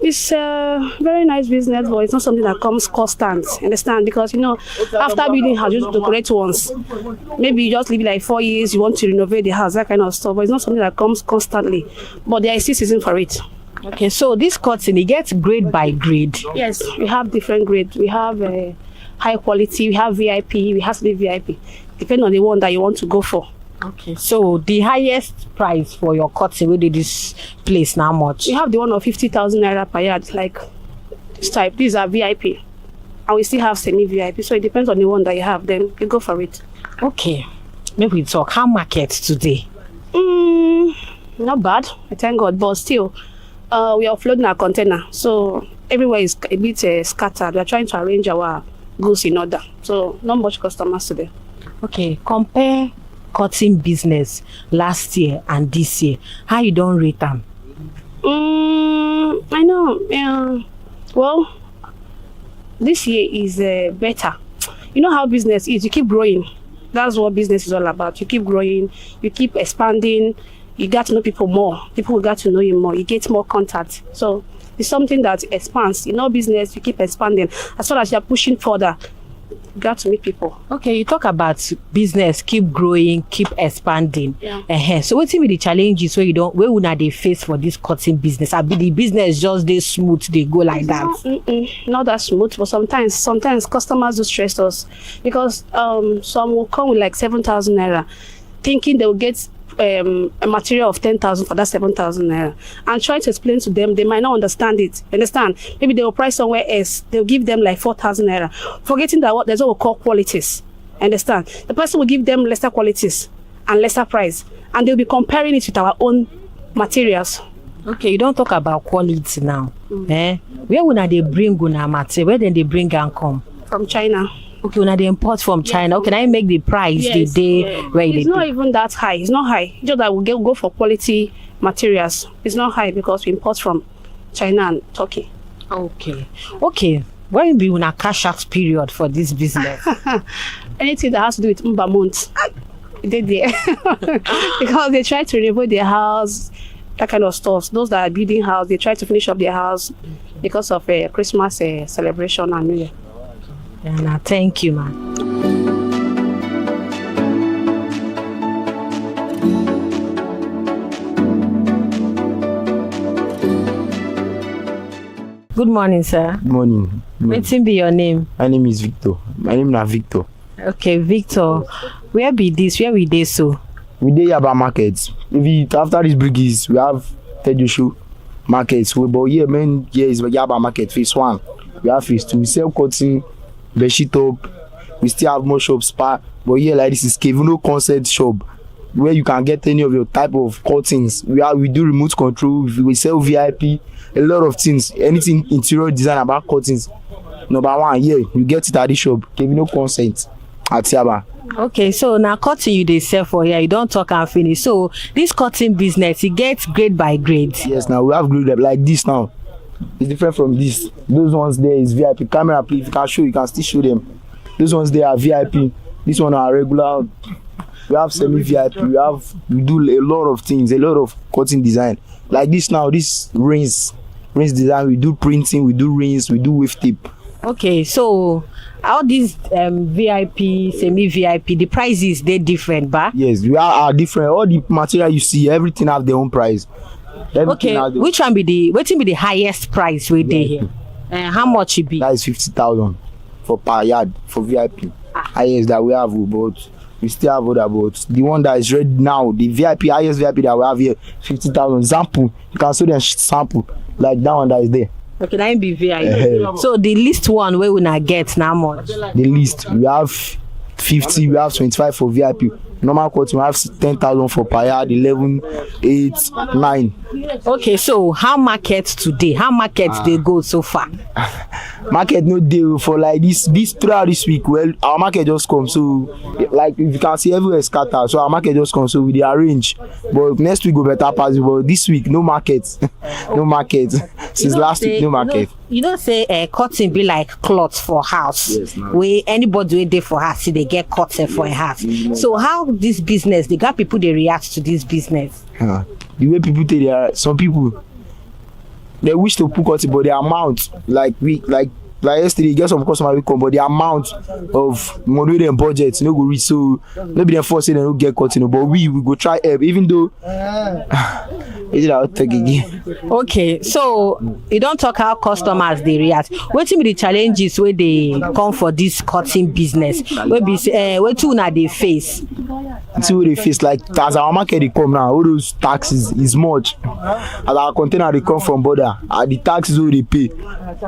It's a very nice business, but it's not something that comes constant. Understand? Because after building house, you just decorate once. Maybe you just live like 4 years, you want to renovate the house, that kind of stuff. But it's not something that comes constantly. But there is still season for it. Okay, so this cotton, it gets grade by grade. Yes, we have different grades. We have high quality, we have VIP, we have to be VIP, depending on the one that you want to go for. Okay, so the highest price for your cotton wey dey this place na how much? We have the one of 50,000 naira per yard, like this type. These are VIP, and we still have semi-VIP. So it depends on the one that you have. Then you go for it. Okay, maybe we talk how market today. Not bad, I thank God, but still, we are offloading our container, so everywhere is a bit scattered. We are trying to arrange our goods in order, so not much customers today. Okay, compare cotton business last year and this year. How you don rate them? I know. Well, this year is better. You know how business is. You keep growing. That's what business is all about. You keep growing. You keep expanding. You get to know people more. People will get to know you more. You get more contact. So it's something that expands. In all business, you keep expanding. As well as you're pushing further, you got to meet people. Okay, you talk about business keep growing, keep expanding. Yeah. So wetin be the challenges where una dey face for this cotton business? Abi the business just dey smooth, dey go like that? Not that smooth, but sometimes customers do stress us because some will come with like 7,000 naira, thinking they will get a material of 10,000 for that 7,000 naira, and try to explain to them, they might not understand it. Understand? Maybe they will price somewhere else. They'll give them like 4,000 naira, forgetting that there's what we call qualities. Understand? The person will give them lesser qualities and lesser price, and they'll be comparing it with our own materials. Okay, you don't talk about quality now. Where would they bring una material? Where then they bring and come? From China. Okay, when they import from China, okay, I make the price the day where it's not even that high. It's not high. Just that we go for quality materials. It's not high because we import from China and Turkey. Okay. When be una cash out period for this business? Anything that has to do with month, they there because they try to renovate their house, that kind of stuff. Those that are building house, they try to finish up their house because of a Christmas celebration and New Year. And thank you, man. Good morning, sir. Good morning. What's be your name? My name is Victor. My name is Victor. Okay, Victor. Where be this? Where we dey so? We dey Yaba market. After this briggies, we have Tedushu markets. But here is Yaba market, phase 1. We have phase 2. We sell cotton, bedsheet top. We still have more shops, spa. But here like this is Kevino Concert shop, where you can get any of your type of curtains. We do remote control. We sell VIP, a lot of things. Anything interior design about curtains. Number 1, here you get it at this shop, Kevino Concert at Yaba. Okay, so now cotton you dey sell for here, you don't talk and finish. So this cotton business, it gets grade by grade. Yes, now we have grade like this now. It's different from this. Those ones there is VIP. Camera, please, if you can show, you can still show them. Those ones there are VIP. This one are regular. We have semi-VIP. We do a lot of things, a lot of cotton design. Like this now, this rings design. We do printing, we do rings, we do wave tape. Okay, so all these VIP, semi-VIP, the prices they different, but yes, we are different. All the material you see, everything have their own price. Okay, which one be the highest price we dey here? How much it be? That is 50,000 for per yard for VIP. Highest that we have, but we still have other. But the one that is ready now, the VIP, highest VIP that we have here, 50,000. Sample, you can show them sample like that one that is there. Okay, that be VIP. So the least one where we not get now much? The least we have 50, we have 25 for VIP. Normal quote we have 10,000 for per yard, 11, 8, 9. Okay, so how market today? How market they go so far? Market no deal for like this throughout this week. Well, our market just come, so like if you can see everywhere scatter. So our market just come, so we dey arrange. But next week go better pass. But this week no market, no market. Since last week no market. You don't say cotton be like cloth for house. Yes, where anybody wey dey for house, they get cotton for a house. So how this business? They got people they react to this business. The way people take there, some people they wish to put cotton, but the amount like yesterday, get some customer will come, but the amount of money them budget no go reach, so maybe they force it and no get cotton, but we go try help, even though is it out take again. Okay, so you don't talk how customers they react. What be the challenges where they come for this cotton business? What be what two na they face? See what they face, like as our market they come now, all those taxes is much. As our container they come from border, the taxes all they pay.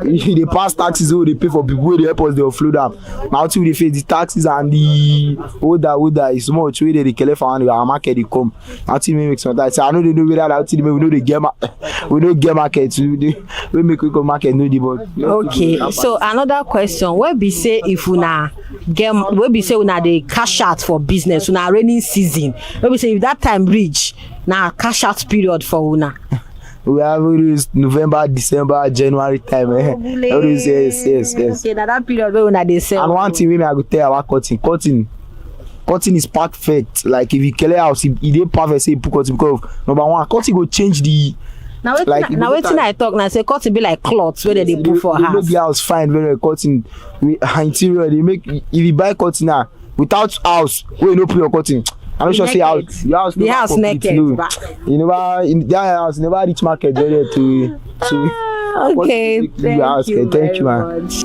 They pass taxes all they pay for people where they help us they offload them. Now too they face the taxes and the order is much where they collect for our market they come. Now too make some time. I know they know whether that we know they get we don't get market. We make we go market no the but. Okay, so another question. Where be say if una get where be say una dey cash out for business, una rainy season. Where be say if that time reach, now cash out period for una. We have always November, December, January time. Always, yes. Okay, that period where una dey sell. And one thing we I go tell about cotton is perfect. Like if you clear house, it dey perfect. Say you put cotton because number one, cotton go change the. Now waiting I talk now. Say cotton be like cloths where they put for house. They make the house fine very cotton. Interior they make if you buy cotton now without house, where no put your cotton. I don't sure say house. The house naked. No. You never in that house, you never reach market there to. Okay, thank you man. Much.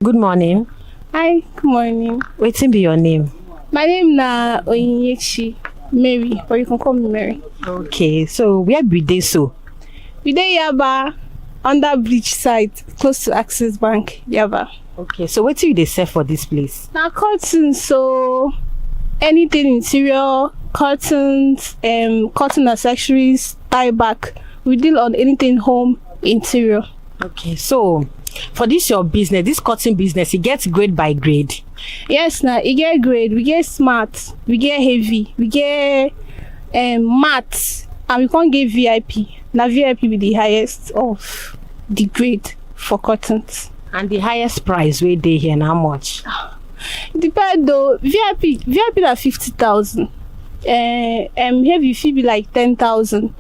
Good morning. Hi, good morning. Wetin be your name? My name na Oyinyechi Mary, or you can call me Mary. Okay, so where be dey so? We dey Yaba, under bridge side, close to Access Bank, Yaba. Okay, so wetin you dey sell for this place? Na cotton, so anything interior, curtains, cotton accessories, tie back. We deal on anything home interior. Okay, so for this your business, this cotton business, it gets grade by grade. Yes, na e get grade, we get smart, we get heavy, we get matte, and we can't get VIP. Na VIP be the highest of the grade for cottons. And the highest price wey dey here na how much? Depend though. VIP na 50,000. Heavy fit be like 10,000.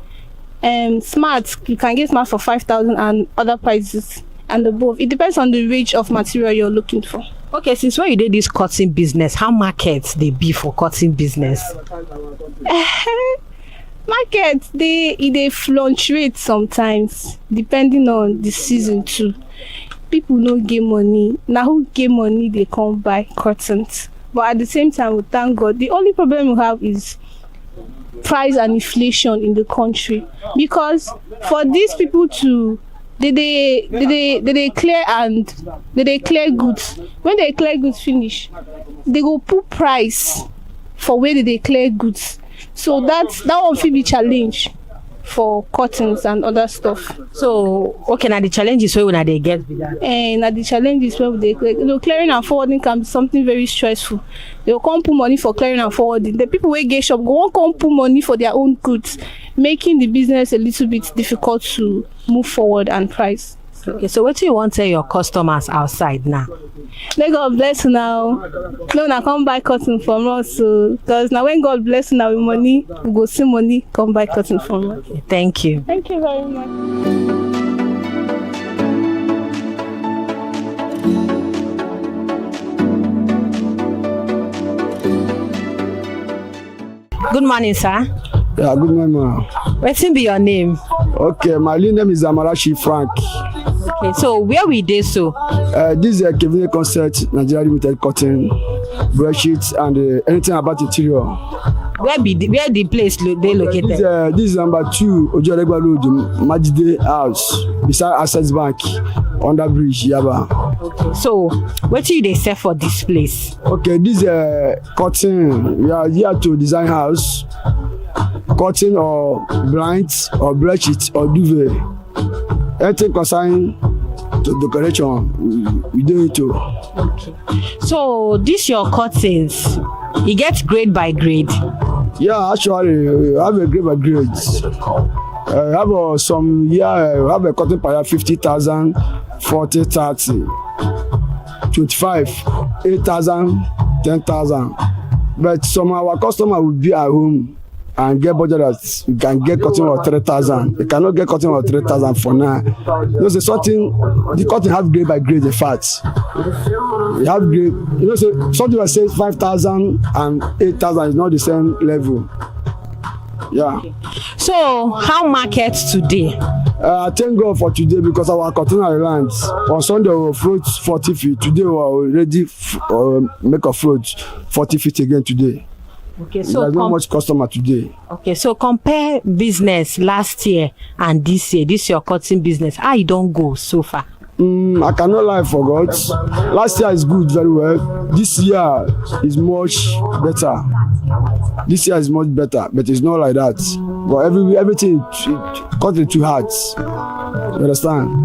Smart, you can get smart for 5,000 and other prices and above. It depends on the range of material you're looking for. Okay, since when you did this cotton business, how markets they be for cotton business? Market they fluctuate sometimes depending on the season too. People no get money. Now who get money they come buy cottons. But at the same time, we thank God. The only problem we have is price and inflation in the country. Because for these people to they clear goods. When they clear goods finish, they go put price for where they clear goods. So that one will be challenge for cottons and other stuff. So okay, now the challenges where when they get with that. And the challenges where they clearing and forwarding can be something very stressful. They will come put money for clearing and forwarding. The people who get shop go on come put money for their own goods, making the business a little bit difficult to move forward and price. Okay, so what do you want to tell your customers outside now? May God bless you now. No, now come buy cotton from us. Because now when God bless you now with money, we go see money, come buy cotton from us. Okay, thank you. Thank you very much. Good morning, sir. Yeah, good morning, ma'am. Wetin be your name? Okay, my real name is Amarachi Frank. Okay, so where we dey so? This is a Kevin Concert, Nigeria Limited Cotton, bedsheets, and anything about interior. Where the place they located? This is number 2, Ojoregba Road, Majide House, beside Access Bank, under bridge, Yaba. Okay, so what do they sell for this place? Okay, this is cotton. We are here to design house, cotton or blinds or bedsheet or duvet. Anything concerning to decoration, we do it too. Okay. So this your curtains, it gets grade by grade. Yeah, actually, we have a grade by grade. Have some have a cotton per 50,000, 40, 30, 25, 8,000, 10,000. But some of our customers will be at home and get budget that you can get cotton of 3,000. You cannot get cotton of 3,000 for now. You know, say something, the cotton have grade by grade, in fact. You have grade, you know, so something that says 5,000 and 8,000 is not the same level. Yeah. So how markets today? Thank God for today because our cotton lands on Sunday we will float 40 feet. Today we are already make a float 40 feet again today. Okay, so there's not much customer today. Okay, so compare business last year and this year. This your cotton business. How you don't go so far? I cannot lie for God. Last year is good, very well. This year is much better. This year is much better, but it's not like that. But everything cutting too hard. You understand?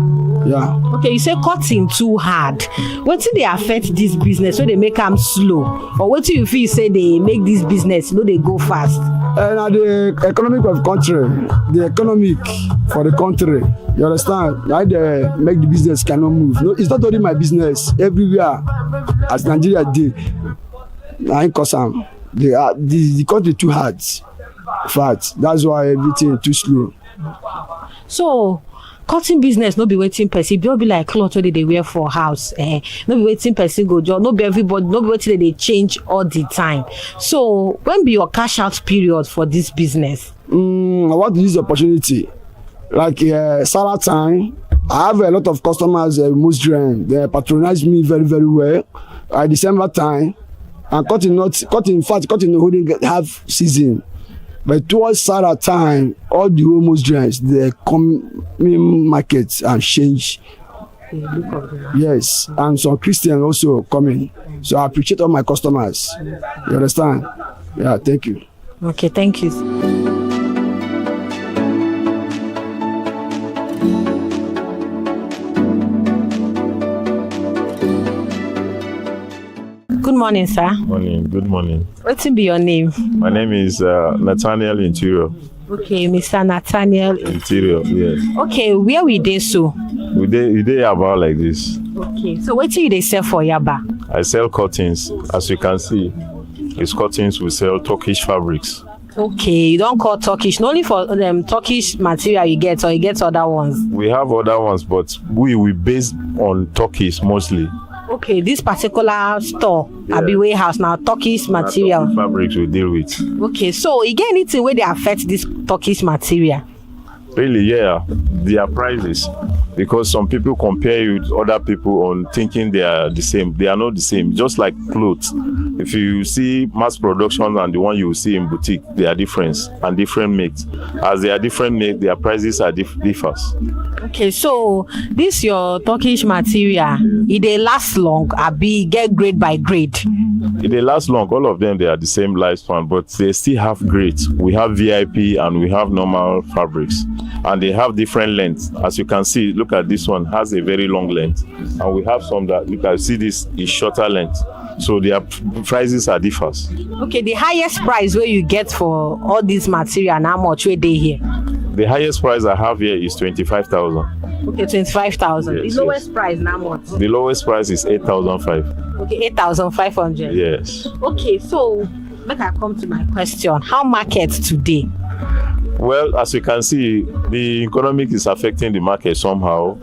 Yeah. Okay, you say cutting too hard. What do they affect this business? So they make them slow, or what do you feel say they make this business? No, they go fast. And the economic of country, the economic for the country. You understand? Now they make the business cannot move. No, it's not only my business. Everywhere, as Nigeria did, I ain't cause them. The country too hard. In fact, that's why everything too slow. So cotton business no be waiting person. Don't be like cloth wey they wear for house. No be waiting person go job. No be everybody. No be waiting they change all the time. So when be your cash out period for this business? I want to use the opportunity. Like Salah time I have a lot of customers, Muslim. They patronize me very, very well. At December time, and cotton holding have season. But towards Sarah time, all the whole Muslims, they come in markets and change. Yes, and some Christians also coming. So I appreciate all my customers. You understand? Yeah, thank you. Okay, thank you. Good morning, sir. Morning. Good morning. What's be your name? My name is Nathaniel Interior. Okay, Mr. Nathaniel. Interior, yes. Okay, where we dey so? We dey about like this. Okay, so what do you sell for Yaba? I sell curtains. As you can see, it's curtains. We sell Turkish fabrics. Okay, you don't call Turkish. Not only for Turkish material you get, or you get other ones? We have other ones, but we based on Turkish mostly. Okay, this particular store, Abi warehouse now, Turkish material. Turkish fabrics we deal with. Okay, so you get anything where they affect this Turkish material? Really, yeah, their prices. Because some people compare you with other people on thinking they are the same. They are not the same. Just like clothes. If you see mass production and the one you see in boutique, they are different and different makes. As they are different make, their prices are differs. Okay, so this your Turkish material, it they last long, Abi get grade by grade? They last long. All of them, they are the same lifespan, but they still have grades. We have VIP and we have normal fabrics, and they have different lengths. As you can see, look at this one, has a very long length, and we have some that you can see this is shorter length. So their prices are differs. Okay, the highest price where you get for all this material and how much were they here? The highest price I have here is 25,000. Okay, 25,000. Yes, the lowest price now much? The lowest price is 8,500. Okay, 8,500. Yes. Okay, so make I come to my question. How market today? Well, as you can see, the economic is affecting the market somehow.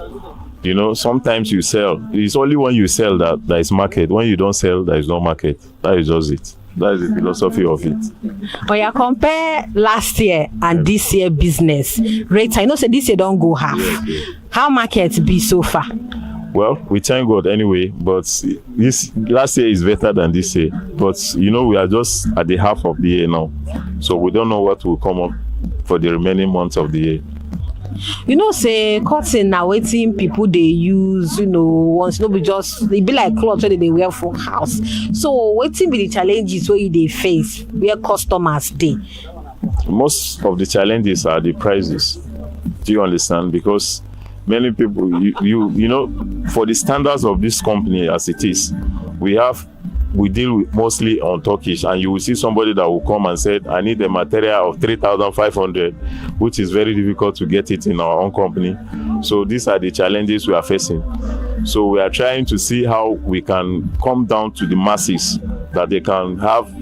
You know, sometimes you sell. It's only when you sell that there is market. When you don't sell, there is no market. That is just it. That is the philosophy of it. When you compare last year and this year business rates, I know say this year don't go half. Yes. How market be so far? Well, we thank God anyway, but this last year is better than this year. But you know, we are just at the half of the year now, so we don't know what will come up for the remaining months of the year. You know, say cotton now waiting people they use, you know, once no be just they be like clothes where they wear for house. So waiting be the challenges where they face, where customers they. Most of the challenges are the prices. Do you understand? Because many people, you know, for the standards of this company as it is, we deal with mostly on Turkish, and you will see somebody that will come and say, I need a material of 3,500, which is very difficult to get it in our own company. So these are the challenges we are facing. So we are trying to see how we can come down to the masses, that they can have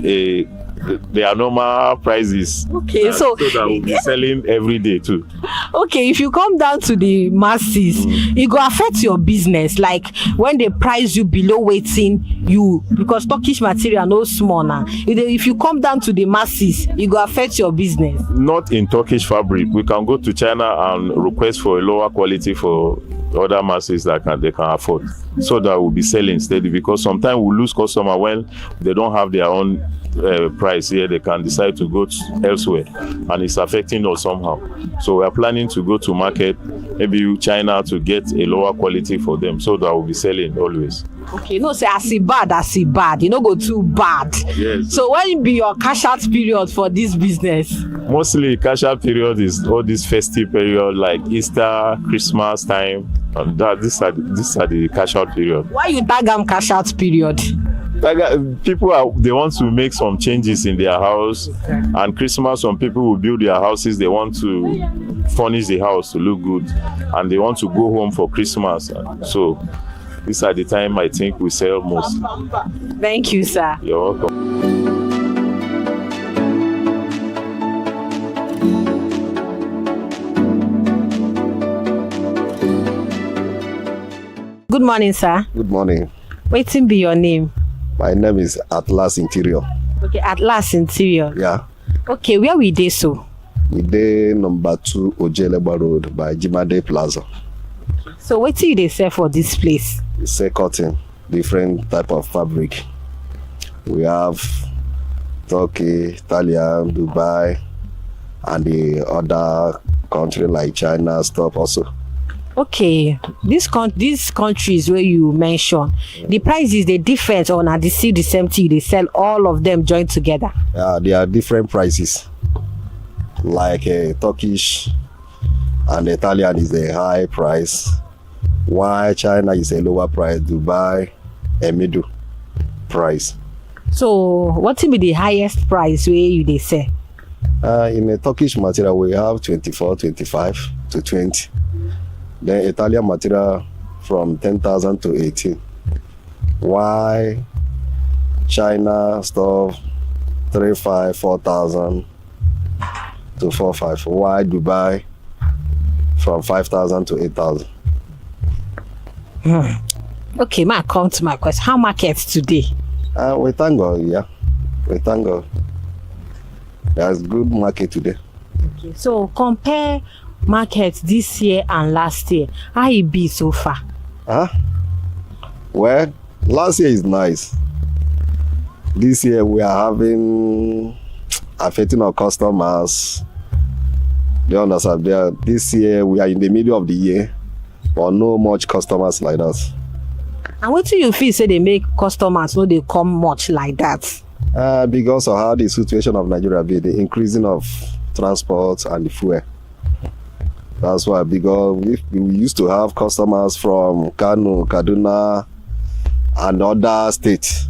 their normal prices. Okay, so that we'll be selling every day too. Okay, if you come down to the masses, it go affect your business. Like when they price you below waiting you, because Turkish material no small now. If you come down to the masses, it go affect your business. Not in Turkish fabric. We can go to China and request for a lower quality for other masses that they can afford, so that we'll be selling steady. Because sometimes we lose customer when they don't have their own price here. They can decide to go elsewhere, and it's affecting us somehow. So we are planning to go to market, maybe China, to get a lower quality for them, so that we'll be selling always. Okay, no say as it bad, you no go too bad. Yes. So when be your cash out period for this business? Mostly cash out period is all this festive period like Easter, Christmas time, and these are the cash out period. Why you tag them cash out period? People they want to make some changes in their house, and Christmas some people will build their houses. They want to furnish the house to look good, and they want to go home for Christmas. So these are the time I think we sell most. Thank you, sir. You're welcome. Good morning, sir. Good morning. Wetin be your name? My name is Atlas Interior. Okay, Atlas Interior. Yeah. Okay, where we dey so? We dey number 2 Ojeleba Road by Jimade Plaza. So what do they sell for this place? We sell cotton, different type of fabric. We have Turkey, Italian, Dubai, and the other country like China stuff also. Okay, these countries where you mention, the prices they different or na they see the same thing, they sell all of them joined together? They are different prices. Like Turkish and Italian is a high price, while China is a lower price, Dubai a middle price. So what will be the highest price where you they sell? In a Turkish material we have 24, 25 to 20. Then Italian material from 10,000 to 18. Why China stuff 3,500, 4,000 to 4,500. Why Dubai from 5,000 to 8,000. Okay, ma, come to my question. How markets today? We thank God, yeah. We thank God. There's good market today. Okay, so compare markets this year and last year. How it be so far? Well, last year is nice. This year we are affecting our customers. They understand. This year we are in the middle of the year, but no much customers like that. And what do you feel say they make customers no they come much like that? Because of how the situation of Nigeria be, the increasing of transport and the fuel. That's why, because we used to have customers from Kano, Kaduna, and other states,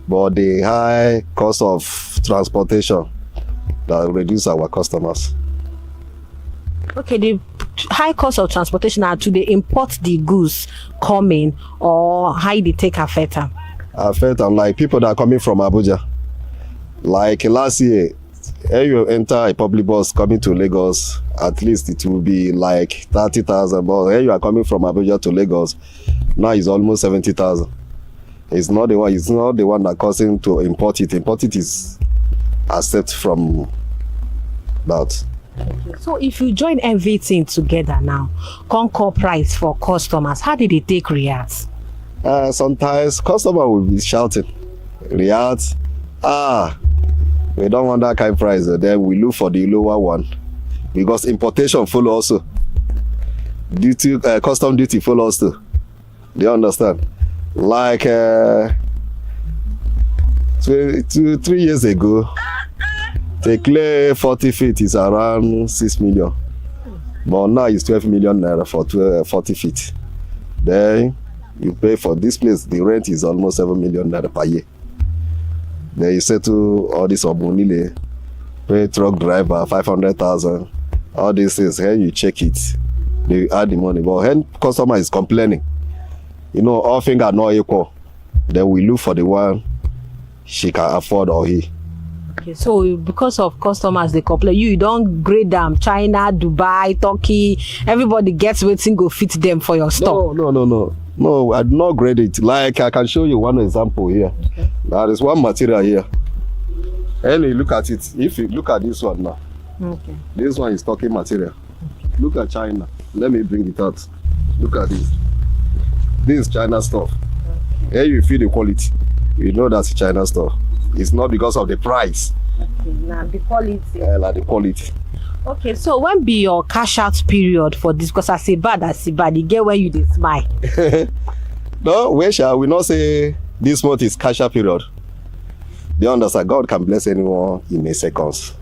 but the high cost of transportation that reduce our customers. Okay, the high cost of transportation are to they import the goods coming, or how they take affect them? Affect them like people that are coming from Abuja. Like last year, when you enter a public bus coming to Lagos, at least it will be like 30,000. But when you are coming from Abuja to Lagos, now it's almost 70,000. It's not the one. It's not the one that causing to import it. Import it is accept from that. Okay. So if you join everything together now, conquer price for customers, how did they take react? Sometimes customer will be shouting, react, we don't want that kind of price. Then we look for the lower one, because importation follow also. Duty, custom duty follow also. Do you understand? Like 3 years ago, the clear 40 feet is around 6 million, but now it's 12 million naira for 40 feet. Then you pay for this place, the rent is almost 7 million naira per year. Then you settle all this obunile, pay truck driver 500,000, all these things. When you check it, they add the money. But when customer is complaining, you know, all things are not equal. Then we look for the one she can afford or he. Okay, so because of customers they complain, you don't grade them. China, Dubai, Turkey, everybody gets waiting go fit them for your store. No, I do not grade it. Like I can show you one example here. Okay. There is one material here. And you look at it. If you look at this one now, okay, this one is Turkey material. Look at China. Let me bring it out. Look at this. This is China stuff. Okay. Here you feel the quality. You know that's China stuff. It's not because of the price. Okay, now the quality. Like the quality. Okay, so when be your cash out period for this? Because I say bad, you get where you dey smile. No, where shall we not say this month is cash out period? Do you understand? God can bless anyone in a seconds.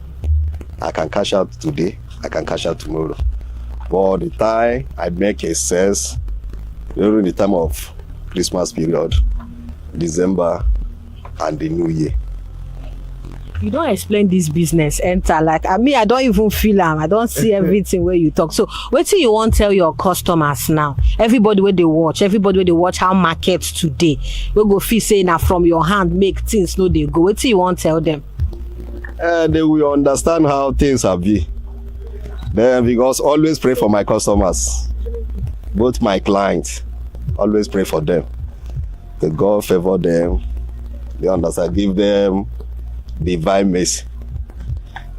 I can cash out today, I can cash out tomorrow. But the time I make a sales during the time of Christmas period, December, and the New Year. You don't explain this business enter like I don't even feel them. I don't see everything where you talk. So what do you want to tell your customers now? Everybody where they watch how markets today. We go feel say now from your hand make things no they go. What do you want to tell them? They will understand how things have been. Then because always pray for my customers, both my clients. Always pray for them. The God favor them. They understand. Give them divine mercy.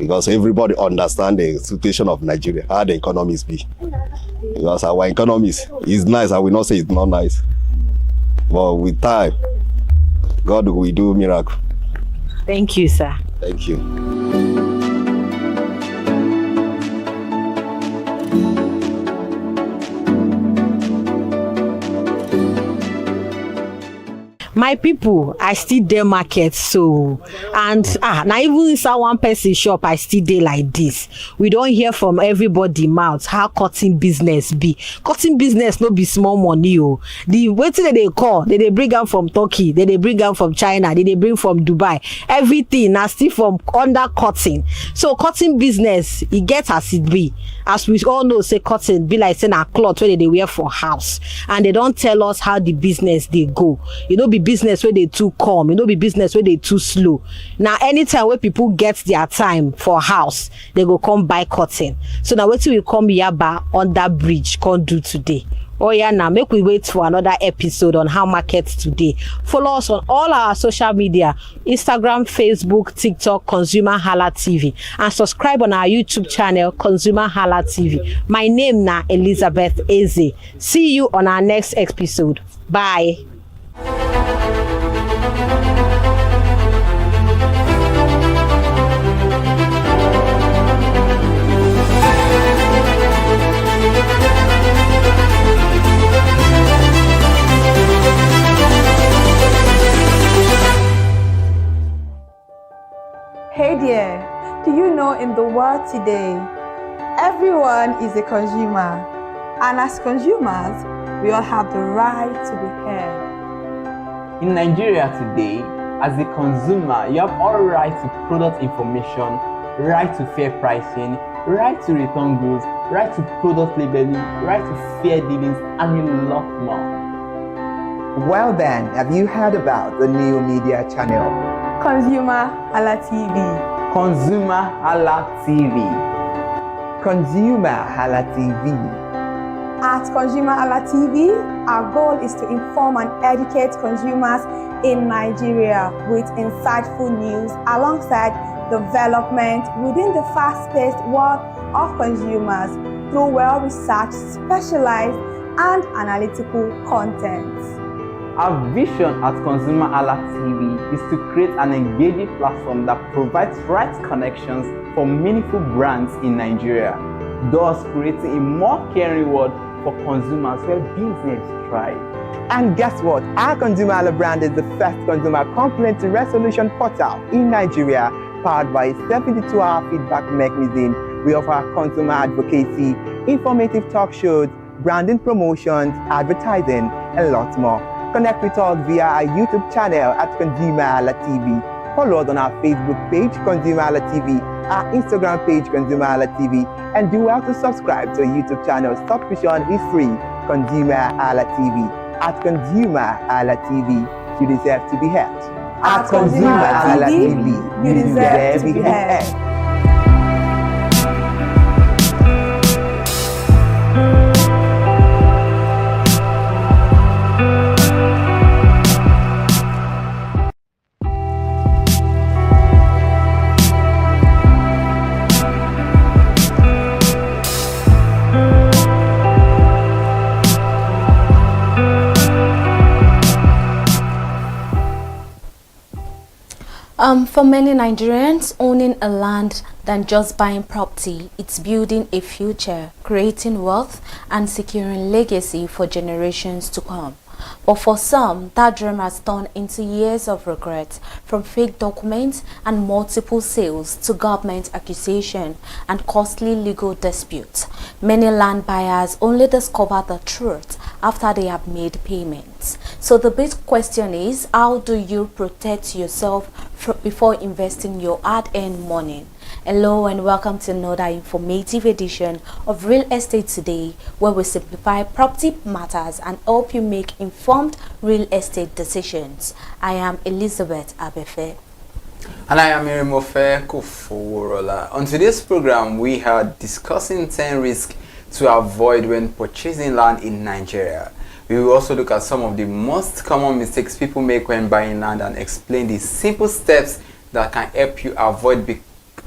because everybody understand the situation of Nigeria, how the economies be. Because our economies is nice, I will not say it's not nice. But with time, God will do miracle. Thank you, sir. Thank you. My people, I still dey market, so and now even inside one person shop I still dey like this. We don't hear from everybody mouth how cotton business be. Cotton business no be small money o. The wetin they call, they bring am from Turkey, they bring am from China, they bring from Dubai. Everything na still from under cotton. So cotton business e get as it be. As we all know, say cotton be like say na cloth wey they wear for house, and they don't tell us how the business they go. You know, be business where they too calm, you know, be business where they too slow. Now anytime where people get their time for house, they go come buy cotton. So now wetin we come yaba under bridge can't do today. Oh yeah, now make we wait for another episode on how markets today. Follow us on all our social media: Instagram, Facebook, TikTok, ConsumerHallaTV, and subscribe on our YouTube channel, ConsumerHallaTV. My name na Elizabeth Eze. See you on our next episode. Bye. Hey there, do you know in the world today, everyone is a consumer, and as consumers, we all have the right to be heard. In Nigeria today, as a consumer, you have all right to product information, right to fair pricing, right to return goods, right to product labeling, right to fair dealings, and a lot more. Well then, have you heard about the new media channel? ConsumerHallaTV. ConsumerHallaTV. ConsumerHallaTV. At ConsumerHallaTV, our goal is to inform and educate consumers in Nigeria with insightful news alongside development within the fast-paced world of consumers through well-researched, specialized, and analytical content. Our vision at ConsumerHallaTV is to create an engaging platform that provides right connections for meaningful brands in Nigeria, thus creating a more caring world for consumers where business thrive. And guess what? Our ConsumerHalla brand is the first consumer complaint resolution portal in Nigeria, powered by a 72-hour feedback mechanism. We offer consumer advocacy, informative talk shows, branding promotions, advertising, and lots more. Connect with us via our YouTube channel at ConsumerHallaTV. Follow us on our Facebook page, ConsumerHallaTV, our Instagram page, ConsumerHallaTV, and do well to subscribe to our YouTube channel. Subscription is free. ConsumerHallaTV. At ConsumerHallaTV, you deserve to be heard. At ConsumerHallaTV, you deserve to be heard. For many Nigerians, owning a land than just buying property, it's building a future, creating wealth, and securing legacy for generations to come. But for some, that dream has turned into years of regret, from fake documents and multiple sales to government accusation and costly legal disputes. Many land buyers only discover the truth after they have made payments. So the big question is, how do you protect yourself before investing your hard-earned money? Hello and welcome to another informative edition of Real Estate Today, where we simplify property matters and help you make informed real estate decisions. I am Elizabeth Abefe. And I am Irimofe Kofoworola. On today's program, we are discussing 10 risks to avoid when purchasing land in Nigeria. We will also look at some of the most common mistakes people make when buying land and explain the simple steps that can help you avoid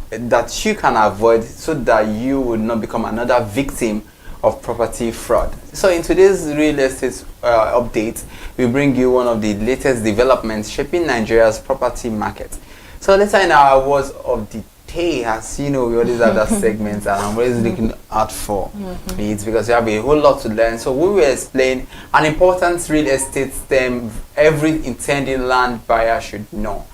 that you can avoid so that you would not become another victim of property fraud. So in today's real estate update, we bring you one of the latest developments shaping Nigeria's property market. So later in our words of the day, as you know, we always have that segment and I'm always looking out for it because we have a whole lot to learn. So we will explain an important real estate term every intending land buyer should know.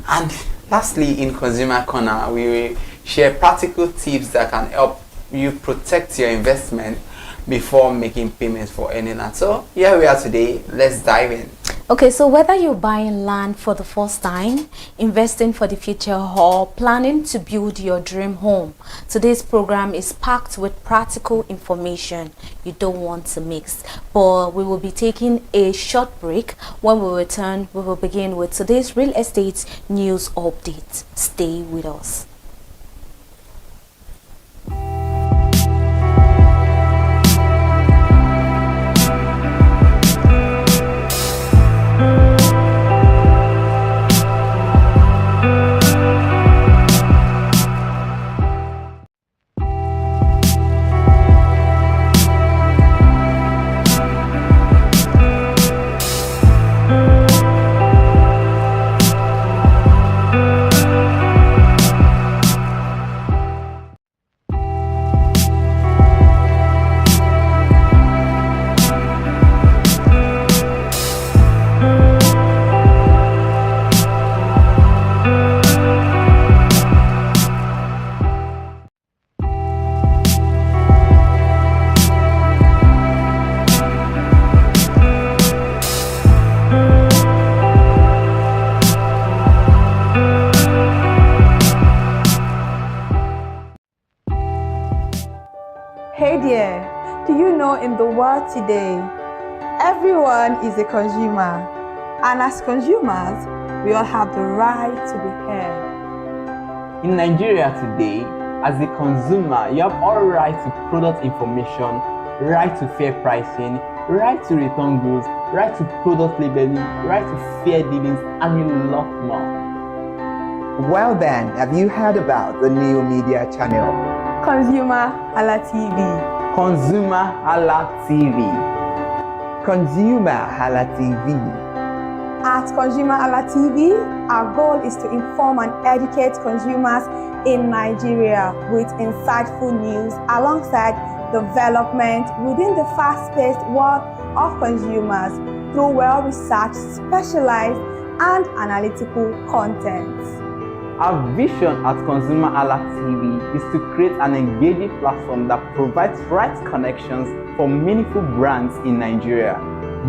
And lastly, in Consumer Corner, we will share practical tips that can help you protect your investment before making payments for any land. So here we are today. Let's dive in. Okay, so whether you're buying land for the first time, investing for the future, or planning to build your dream home, today's program is packed with practical information you don't want to mix. But we will be taking a short break. When we return, we will begin with today's real estate news update. Stay with us. Hey there, do you know in the world today, everyone is a consumer, and as consumers, we all have the right to be heard. In Nigeria today, as a consumer, you have all right to product information, right to fair pricing, right to return goods, right to product labeling, right to fair dealings, and a lot more. Well then, have you heard about the new media channel? ConsumerHallaTV. ConsumerHallaTV. ConsumerHallaTV. At ConsumerHallaTV, our goal is to inform and educate consumers in Nigeria with insightful news alongside development within the fast-paced world of consumers through well-researched, specialized, and analytical content. Our vision at ConsumerHallaTV is to create an engaging platform that provides right connections for meaningful brands in Nigeria,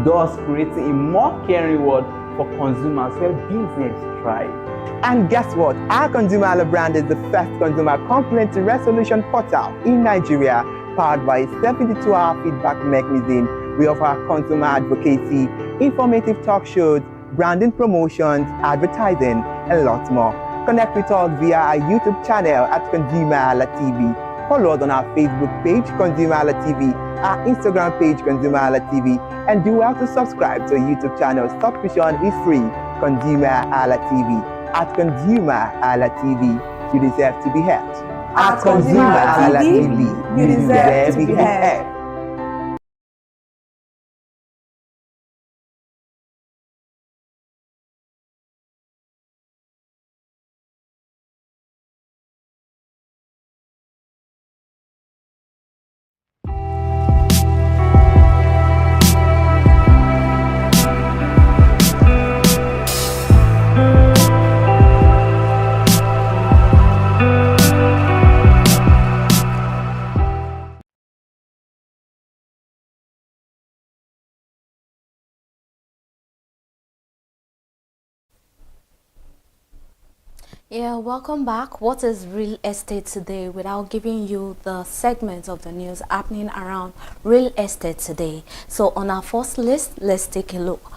thus creating a more caring world for consumers where business thrive. And guess what? Our ConsumerHalla brand is the first consumer complaint resolution portal in Nigeria, powered by a 72-hour feedback mechanism. We offer consumer advocacy, informative talk shows, branding promotions, advertising, and lots more. Connect with us via our YouTube channel at ConsumerHallaTV. Follow us on our Facebook page, ConsumerHallaTV, our Instagram page, ConsumerHallaTV, and do well to subscribe to our YouTube channel. Subscription is free. ConsumerHallaTV. At ConsumerHallaTV, you deserve to be heard. At ConsumerHallaTV, you deserve to be heard. Yeah, welcome back. What is real estate today without giving you the segments of the news happening around real estate today? So on our first list, let's take a look.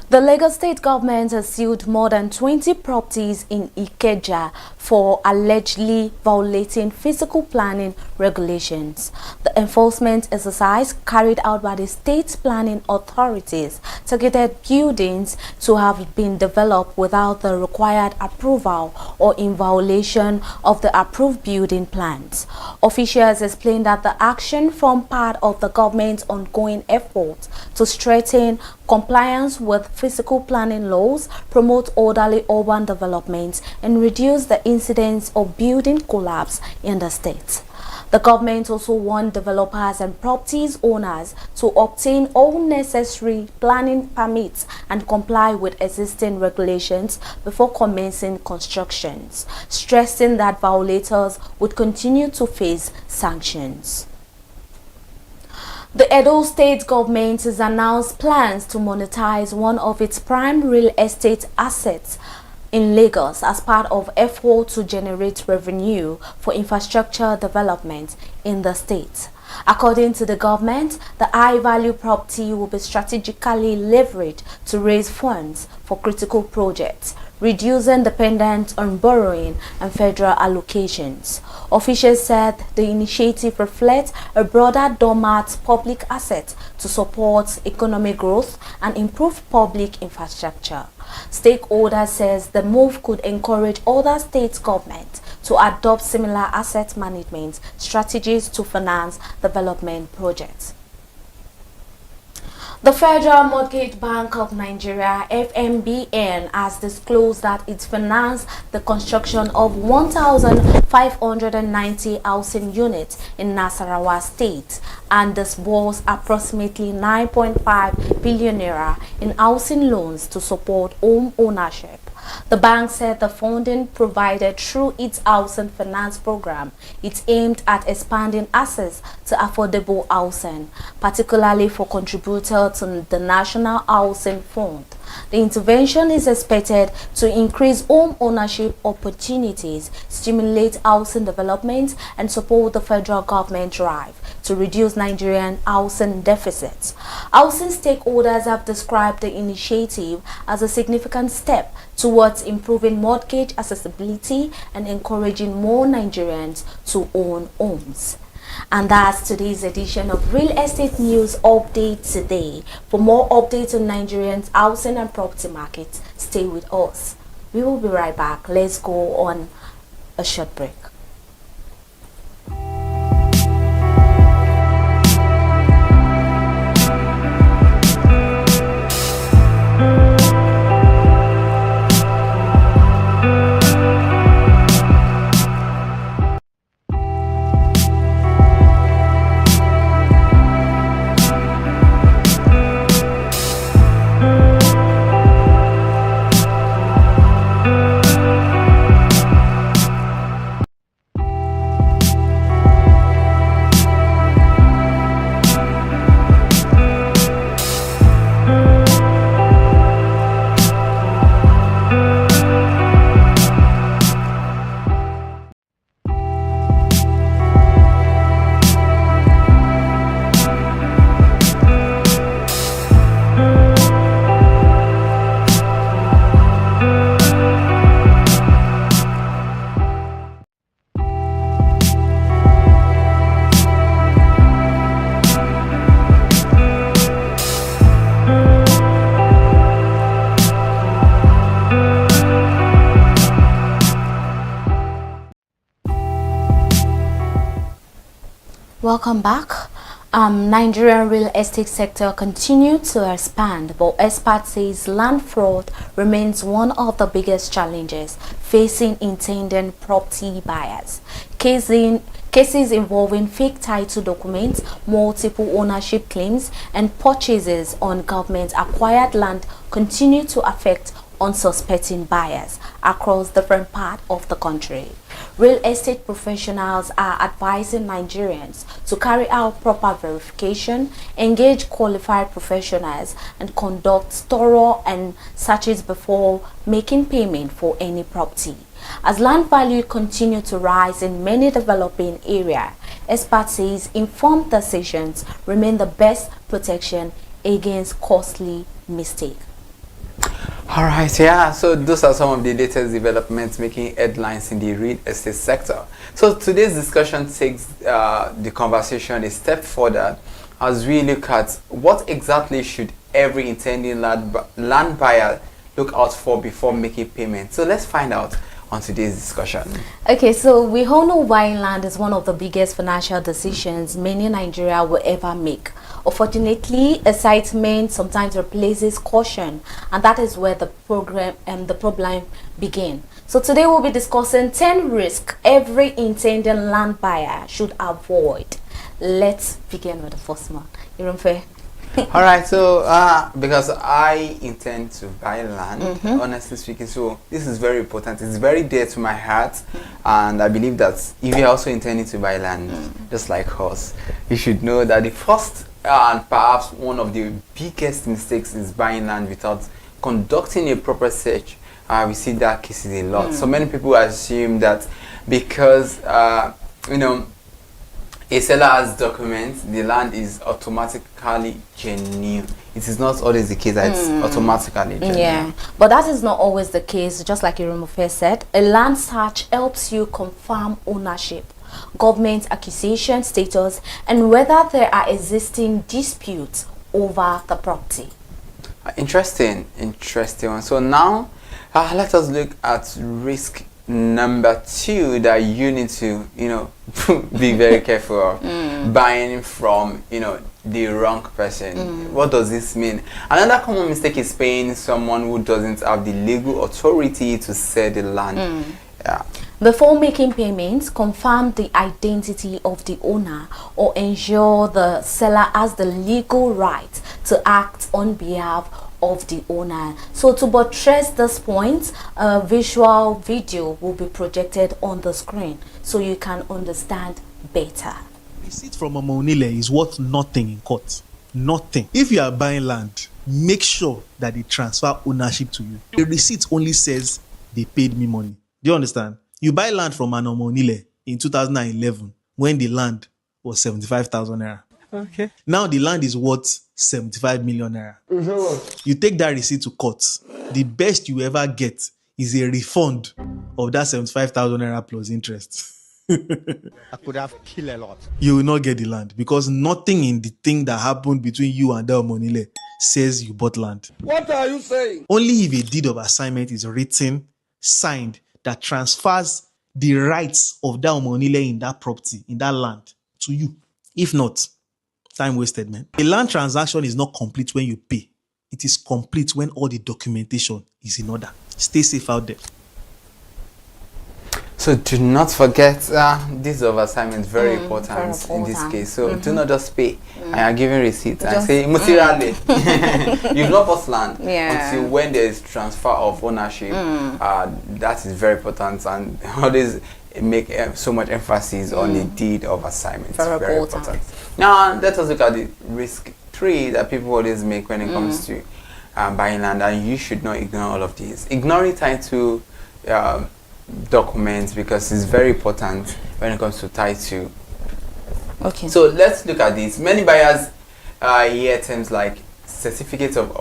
The Lagos state government has sealed more than 20 properties in Ikeja for allegedly violating physical planning regulations. The enforcement exercise carried out by the state planning authorities targeted buildings to have been developed without the required approval or in violation of the approved building plans. Officials explained that the action formed part of the government's ongoing efforts to strengthen compliance with physical planning laws, promote orderly urban development, and reduce the incidence of building collapse in the state. The government also warned developers and properties owners to obtain all necessary planning permits and comply with existing regulations before commencing constructions, stressing that violators would continue to face sanctions. The Edo state government has announced plans to monetize one of its prime real estate assets in Lagos as part of effort to generate revenue for infrastructure development in the state. According to the government, the high-value property will be strategically leveraged to raise funds for critical projects, reducing dependence on borrowing and federal allocations. Officials said the initiative reflects a broader dormant public asset to support economic growth and improve public infrastructure. Stakeholders says the move could encourage other state governments to adopt similar asset management strategies to finance development projects. The Federal Mortgage Bank of Nigeria, FMBN, has disclosed that it financed the construction of 1,590 housing units in Nasarawa State and disbursed approximately 9.5 billion naira in housing loans to support home ownership. The bank said the funding provided through its housing finance program is aimed at expanding access to affordable housing, particularly for contributors to the National Housing Fund. The intervention is expected to increase home ownership opportunities, stimulate housing development, and support the federal government drive to reduce Nigerian housing deficits. Housing stakeholders have described the initiative as a significant step towards improving mortgage accessibility and encouraging more Nigerians to own homes. And that's today's edition of Real Estate News Update today. For more updates on Nigerians' housing and property markets, stay with us. We will be right back. Let's go on a short break. Welcome back. Nigerian real estate sector continued to expand, but experts says land fraud remains one of the biggest challenges facing intended property buyers. Cases involving fake title documents, multiple ownership claims, and purchases on government-acquired land continue to affect unsuspecting buyers across different parts of the country. Real estate professionals are advising Nigerians to carry out proper verification, engage qualified professionals, and conduct thorough and searches before making payment for any property. As land value continue to rise in many developing areas, experts say informed decisions remain the best protection against costly mistakes. All right, yeah. So those are some of the latest developments making headlines in the real estate sector. So today's discussion takes the conversation a step further as we look at what exactly should every intending land buyer look out for before making payment. So let's find out on today's discussion. Okay, so we all know buying land is one of the biggest financial decisions many Nigeria will ever make. Unfortunately, excitement sometimes replaces caution, and that is where the problem begins. So today we'll be discussing 10 risks every intending land buyer should avoid. Let's begin with the first one. Irumfe. All right, so because I intend to buy land, honestly speaking, so this is very important. It's very dear to my heart, and I believe that if you're also intending to buy land, just like us, you should know that the first and perhaps one of the biggest mistakes is buying land without conducting a proper search. We see that cases a lot. So many people assume that because you know, a seller has documents, the land is automatically genuine. It is not always the case that it's automatically genuine. Yeah, but that is not always the case. Just like Irumufe said, a land search helps you confirm ownership, government acquisition status, and whether there are existing disputes over the property. Interesting one. So now let us look at risk number 2 that you need to, you know, be very careful of. Buying from, you know, the wrong person. What does this mean? Another common mistake is paying someone who doesn't have the legal authority to sell the land. Yeah. Before making payments, confirm the identity of the owner or ensure the seller has the legal right to act on behalf of the owner. So to buttress this point, a visual video will be projected on the screen so you can understand better. Receipt from Omonile is worth nothing in court. Nothing. If you are buying land, make sure that they transfer ownership to you. The receipt only says they paid me money. Do you understand? You buy land from an Omonile in 2011 when the land was 75,000 naira. Okay. Now the land is worth 75 million naira. You take that receipt to court. The best you ever get is a refund of that 75,000 naira plus interest. I could have killed a lot. You will not get the land because nothing in the thing that happened between you and that Omonile says you bought land. What are you saying? Only if a deed of assignment is written, signed, that transfers the rights of that Omonile in that property, in that land, to you. If not, time wasted, man. A land transaction is not complete when you pay. It is complete when all the documentation is in order. Stay safe out there. So do not forget this of assignment is very important in this case. So do not just pay and you're giving receipts and say Mutirale. You've not bought land until when there is transfer of ownership. That is very important, and always make so much emphasis on the deed of assignment. Very important. Now let us look at the risk 3 that people always make when it comes to buying land, and you should not ignore all of these. Ignoring title documents, because it's very important when it comes to title. Okay. So let's look at this. Many buyers hear terms like certificate of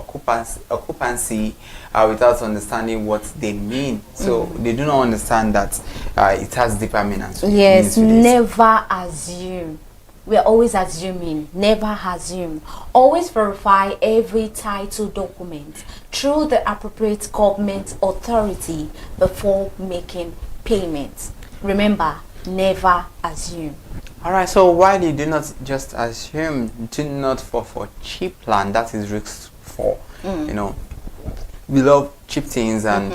occupancy without understanding what they mean. So they do not understand that it has deeper meaning. Yes, never assume. We are always assuming. Never assume. Always verify every title document through the appropriate government authority before making payments. Remember, never assume. Alright, so while you do not just assume, do not fall for cheap land. That is risk 4. You know, we love cheap things, and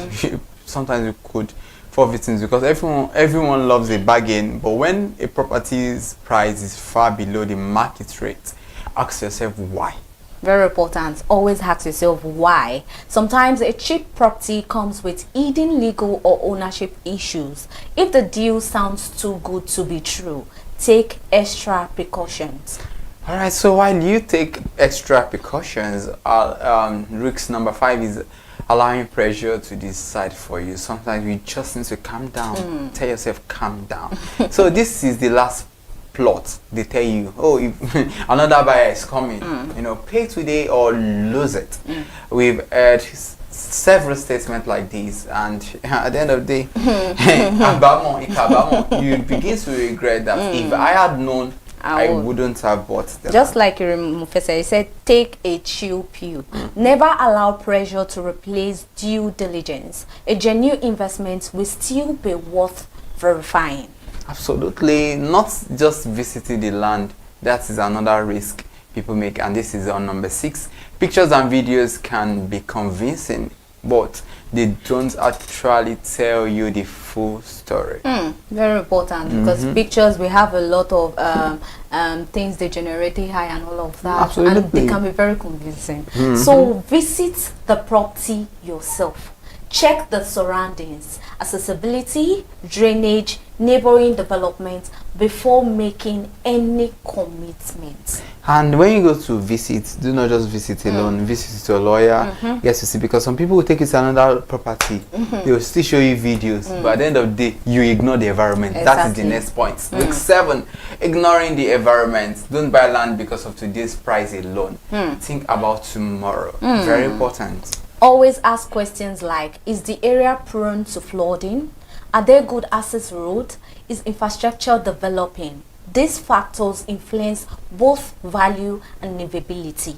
sometimes we could fall victims because everyone loves a bargain. But when a property's price is far below the market rate, ask yourself why. Very important. Always ask yourself why. Sometimes a cheap property comes with hidden legal or ownership issues. If the deal sounds too good to be true, take extra precautions. All right, so while you take extra precautions, risk number 5 is allowing pressure to decide for you. Sometimes you just need to calm down. Tell yourself, calm down. So this is the last plot. They tell you, oh, if another buyer is coming, you know, pay today or lose it. We've heard several statements like this, and at the end of the day, you begin to regret that if I had known, I wouldn't have bought them. Just like Professor, he said, take a chill pill. Never allow pressure to replace due diligence. A genuine investment will still be worth verifying. Absolutely. Not just visiting the land. That is another risk people make, and this is on number 6. Pictures and videos can be convincing, but they don't actually tell you the full story. Very important, because pictures, we have a lot of things they generate AI and all of that. Absolutely. And they can be very convincing. So visit the property yourself. Check the surroundings, accessibility, drainage, neighboring development before making any commitments. And when you go to visit, do not just visit alone. Visit to a lawyer. Get to see, because some people will take you to another property. They will still show you videos, but at the end of the day, you ignore the environment. That is the next point. Week 7, ignoring the environment. Don't buy land because of today's price alone. Think about tomorrow. Very important. Always ask questions like, is the area prone to flooding? Are there good access roads? Is infrastructure developing? These factors influence both value and livability.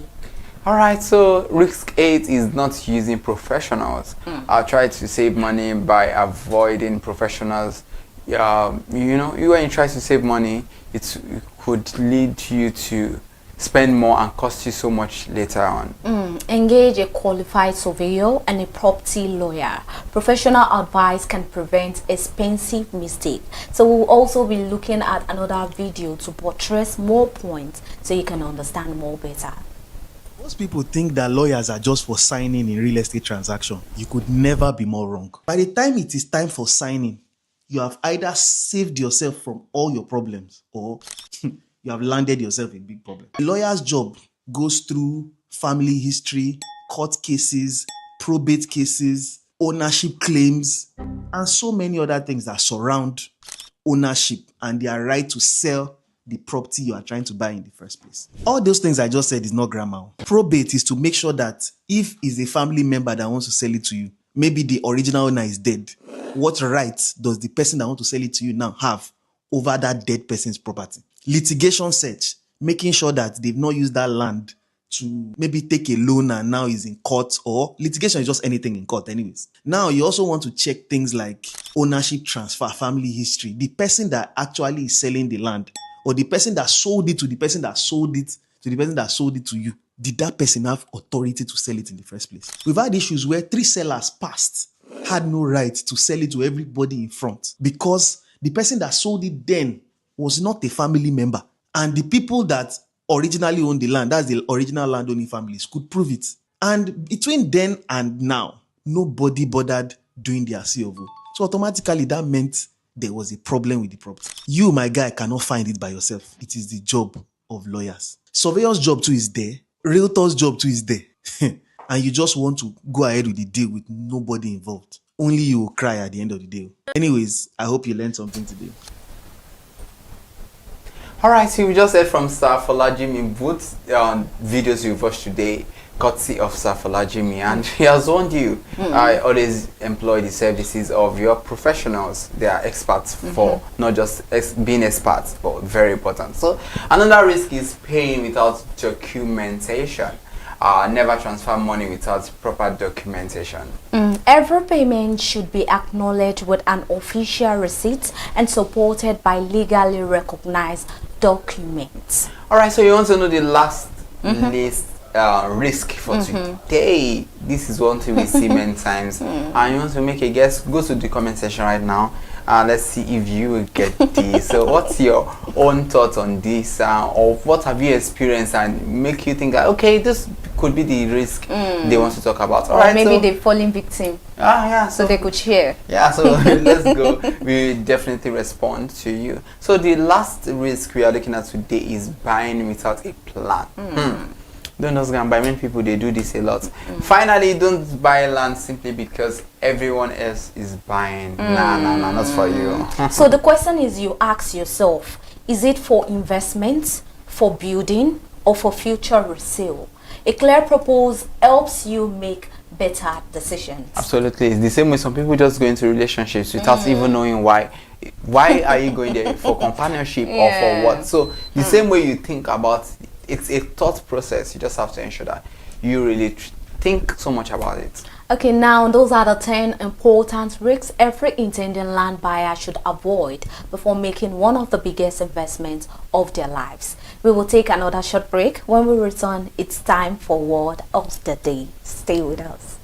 Alright, so risk 8 is not using professionals. I'll try to save money by avoiding professionals. You know, when you try to save money, it could lead you to spend more and cost you so much later on. Engage a qualified surveyor and a property lawyer. Professional advice can prevent expensive mistakes. So we'll also be looking at another video to buttress more points so you can understand more better. Most people think that lawyers are just for signing in real estate transaction. You could never be more wrong. By the time it is time for signing, you have either saved yourself from all your problems, or you have landed yourself a big problem. A lawyer's job goes through family history, court cases, probate cases, ownership claims, and so many other things that surround ownership and their right to sell the property you are trying to buy in the first place. All those things I just said is not grammar. Probate is to make sure that if it's a family member that wants to sell it to you, maybe the original owner is dead, what rights does the person that wants to sell it to you now have over that dead person's property? Litigation search, making sure that they've not used that land to maybe take a loan and now is in court, or litigation is just anything in court anyways. Now you also want to check things like ownership transfer, family history, the person that actually is selling the land, or the person that sold it to the person that sold it to the person that sold it to you. Did that person have authority to sell it in the first place? We've had issues where 3 sellers past had no right to sell it to everybody in front because the person that sold it then was not a family member, and the people that originally owned the land, that's the original landowning families, could prove it. And between then and now, nobody bothered doing their COO. So automatically that meant there was a problem with the property. You, my guy, cannot find it by yourself. It is the job of lawyers. Surveyor's job too is there. Realtor's job too is there. And you just want to go ahead with the deal with nobody involved. Only you will cry at the end of the day. Anyways, I hope you learned something today. Alright, so we just heard from Sir Folajimi. Both videos you've watched today, courtesy of Sir Folajimi, and he has warned you. I always employ the services of your professionals. They are experts for not just being experts, but very important. So another risk is paying without documentation. Never transfer money without proper documentation. Every payment should be acknowledged with an official receipt and supported by legally recognized documents. Alright, so you want to know the last list risk for today. This is one thing we see many times, and you want to make a guess, go to the comment section right now. Let's see if you will get this. So what's your own thoughts on this, or what have you experienced and make you think that, okay, this could be the risk they want to talk about? Or maybe so, they've fallen victim. Yeah, so they could share. Yeah, so let's go. We definitely respond to you. So the last risk we are looking at today is buying without a plan. Don't just go and buy. Many people, they do this a lot. Finally, don't buy land simply because everyone else is buying. Nah, not for you. So the question is, you ask yourself, is it for investment, for building, or for future resale? A clear purpose helps you make better decisions. Absolutely. It's the same way some people just go into relationships without even knowing why. Why are you going there? For companionship or for what? So the same way you think about it's a thought process. You just have to ensure that you really think so much about it. Okay, now those are the 10 important risks every intending land buyer should avoid before making one of the biggest investments of their lives. We will take another short break. When we return, it's time for Word of the Day. Stay with us.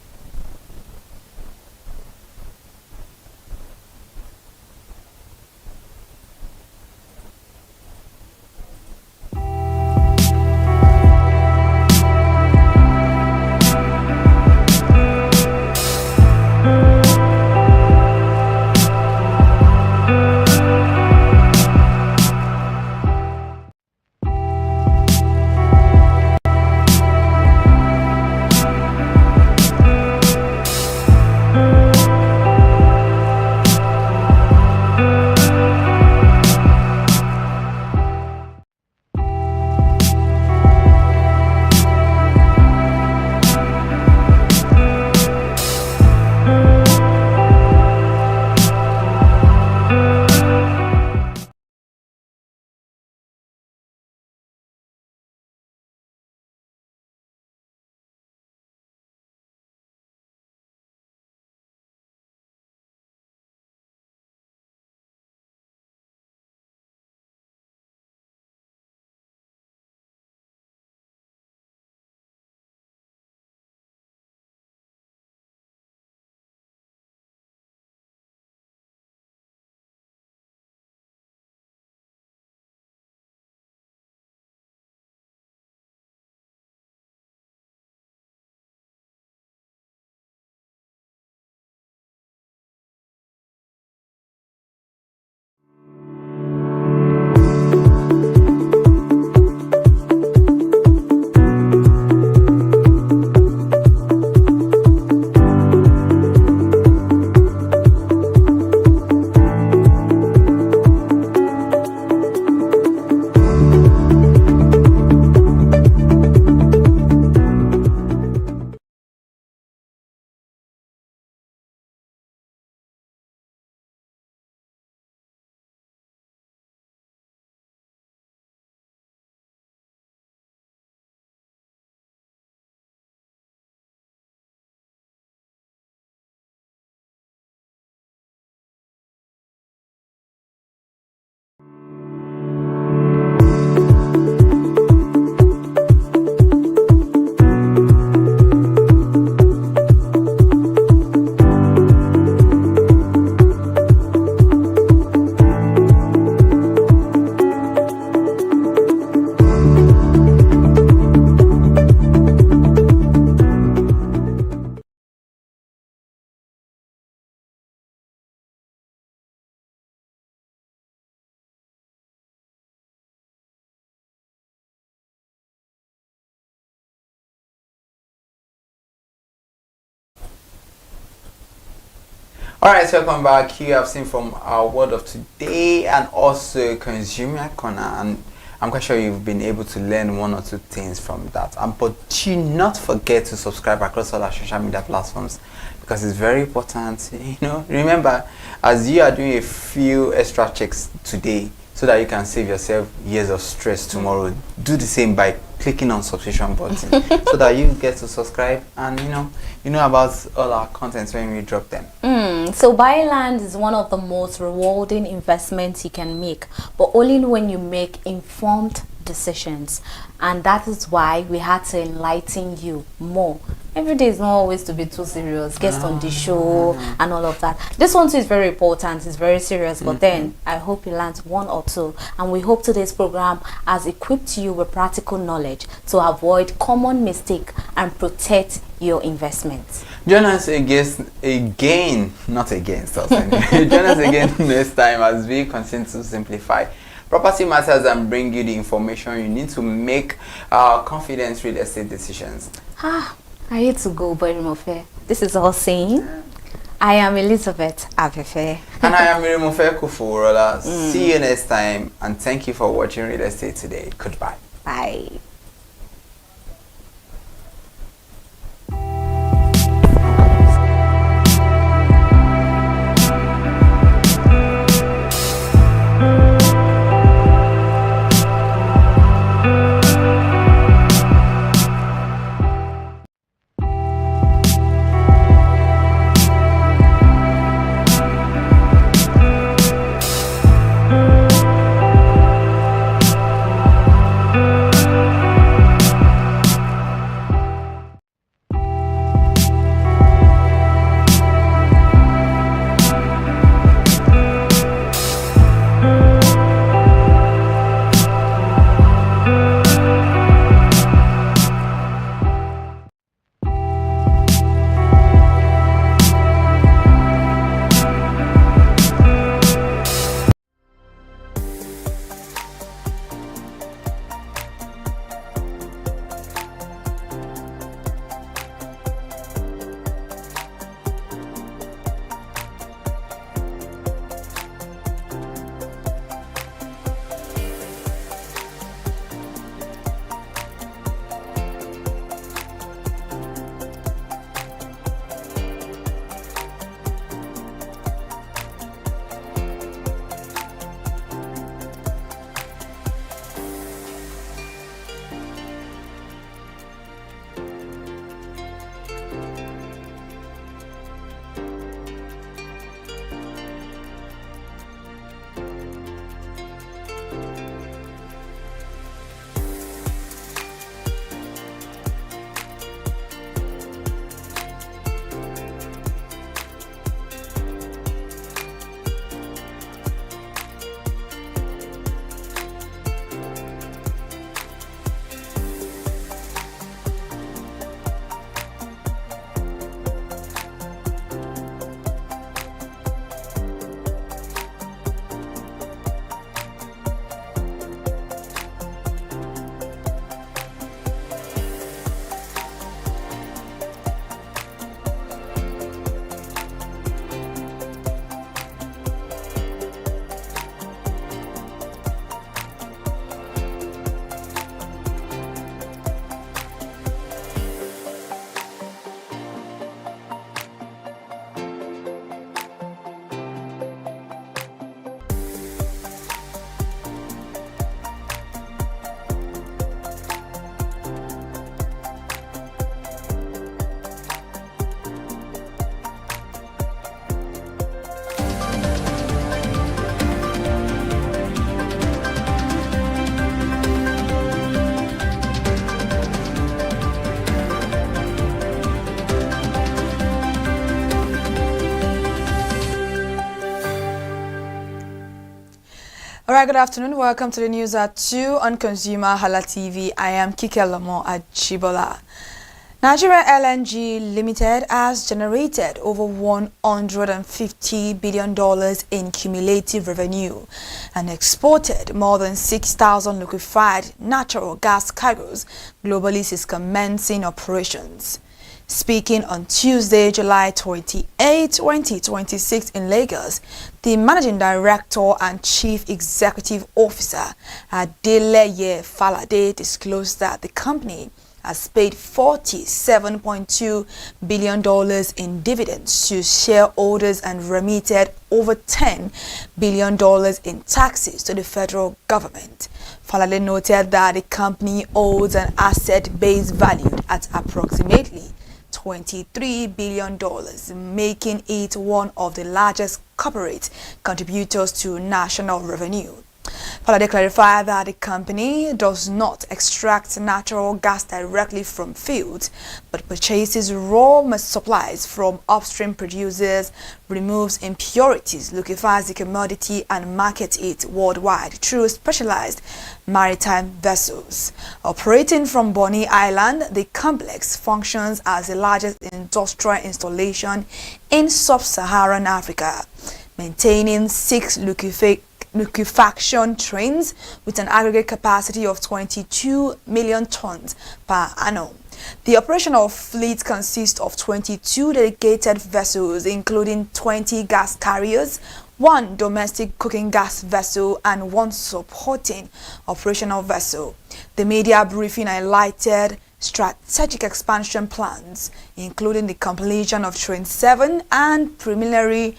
Alright, so welcome back. You have seen from our word of today and also Consumer Corner, and I'm quite sure you've been able to learn one or two things from that. But do not forget to subscribe across all our social media platforms because it's very important. Remember, as you are doing a few extra checks today so that you can save yourself years of stress tomorrow, do the same by clicking on subscription button so that you get to subscribe and you know about all our contents when we drop them. So buying land is one of the most rewarding investments you can make, but only when you make informed decisions, and that is why we had to enlighten you more. Every day is not always to be too serious, guest on the show and all of that. This one too is very important, it's very serious, but then I hope you learned one or two, and we hope today's program has equipped you with practical knowledge to avoid common mistake and protect your investments. Join us again, not against us. Join us again next time as we continue to simplify property matters and bring you the information you need to make confident real estate decisions. I hate to go, but Mofe, this is all saying. I am Elizabeth Afefe. And I am Mofe Kufurola. See you next time, and thank you for watching Real Estate Today. Goodbye. Bye. right, good afternoon. Welcome to the news at 2 on ConsumerHallaTV. I am Kike Lomo Ajibola. Nigeria LNG Limited has generated over $150 billion in cumulative revenue and exported more than 6,000 liquefied natural gas cargoes globally since commencing operations. Speaking on Tuesday, July 28, 2026 in Lagos, the Managing Director and Chief Executive Officer Adeleye Falade disclosed that the company has paid $47.2 billion in dividends to shareholders and remitted over $10 billion in taxes to the federal government. Falade noted that the company owns an asset base valued at approximately $23 billion, making it one of the largest corporate contributors to national revenue. Falade clarified that the company does not extract natural gas directly from fields, but purchases raw supplies from upstream producers, removes impurities, liquefies the commodity, and markets it worldwide through specialized maritime vessels. Operating from Bonny Island, the complex functions as the largest industrial installation in sub-Saharan Africa, maintaining 6 liquefaction trains with an aggregate capacity of 22 million tons per annum. The operational fleet consists of 22 dedicated vessels, including 20 gas carriers, 1 domestic cooking gas vessel, and 1 supporting operational vessel. The media briefing highlighted strategic expansion plans, including the completion of Train 7 and preliminary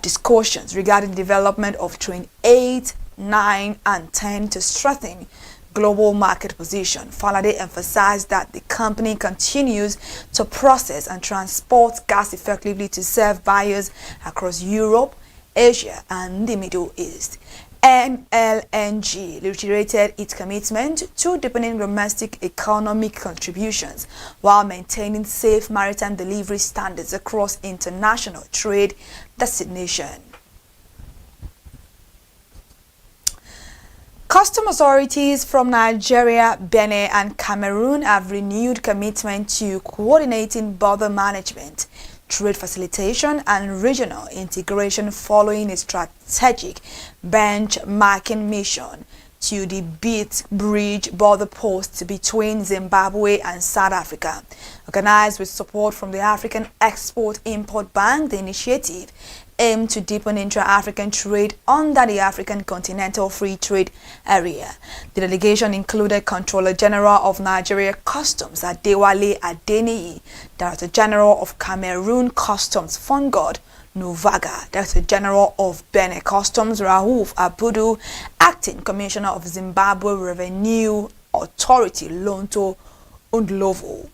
discussions regarding the development of Train 8, 9, and 10 to strengthen global market position. Falade emphasized that the company continues to process and transport gas effectively to serve buyers across Europe, Asia, and the Middle East. NLNG reiterated its commitment to deepening domestic economic contributions while maintaining safe maritime delivery standards across international trade destinations. Custom authorities from Nigeria, Benin, and Cameroon have renewed commitment to coordinating border management, trade facilitation, and regional integration following a strategic benchmarking mission to the Beat Bridge border post between Zimbabwe and South Africa. Organized with support from the African Export-Import Bank, the initiative aimed to deepen intra-African trade under the African Continental Free Trade Area. The delegation included Controller General of Nigeria Customs Adewale Adeniyi, Director General of Cameroon Customs Fungod Nuvaga, Director General of Benin Customs Raouf Abudu, Acting Commissioner of Zimbabwe Revenue Authority Lonto Undlovu,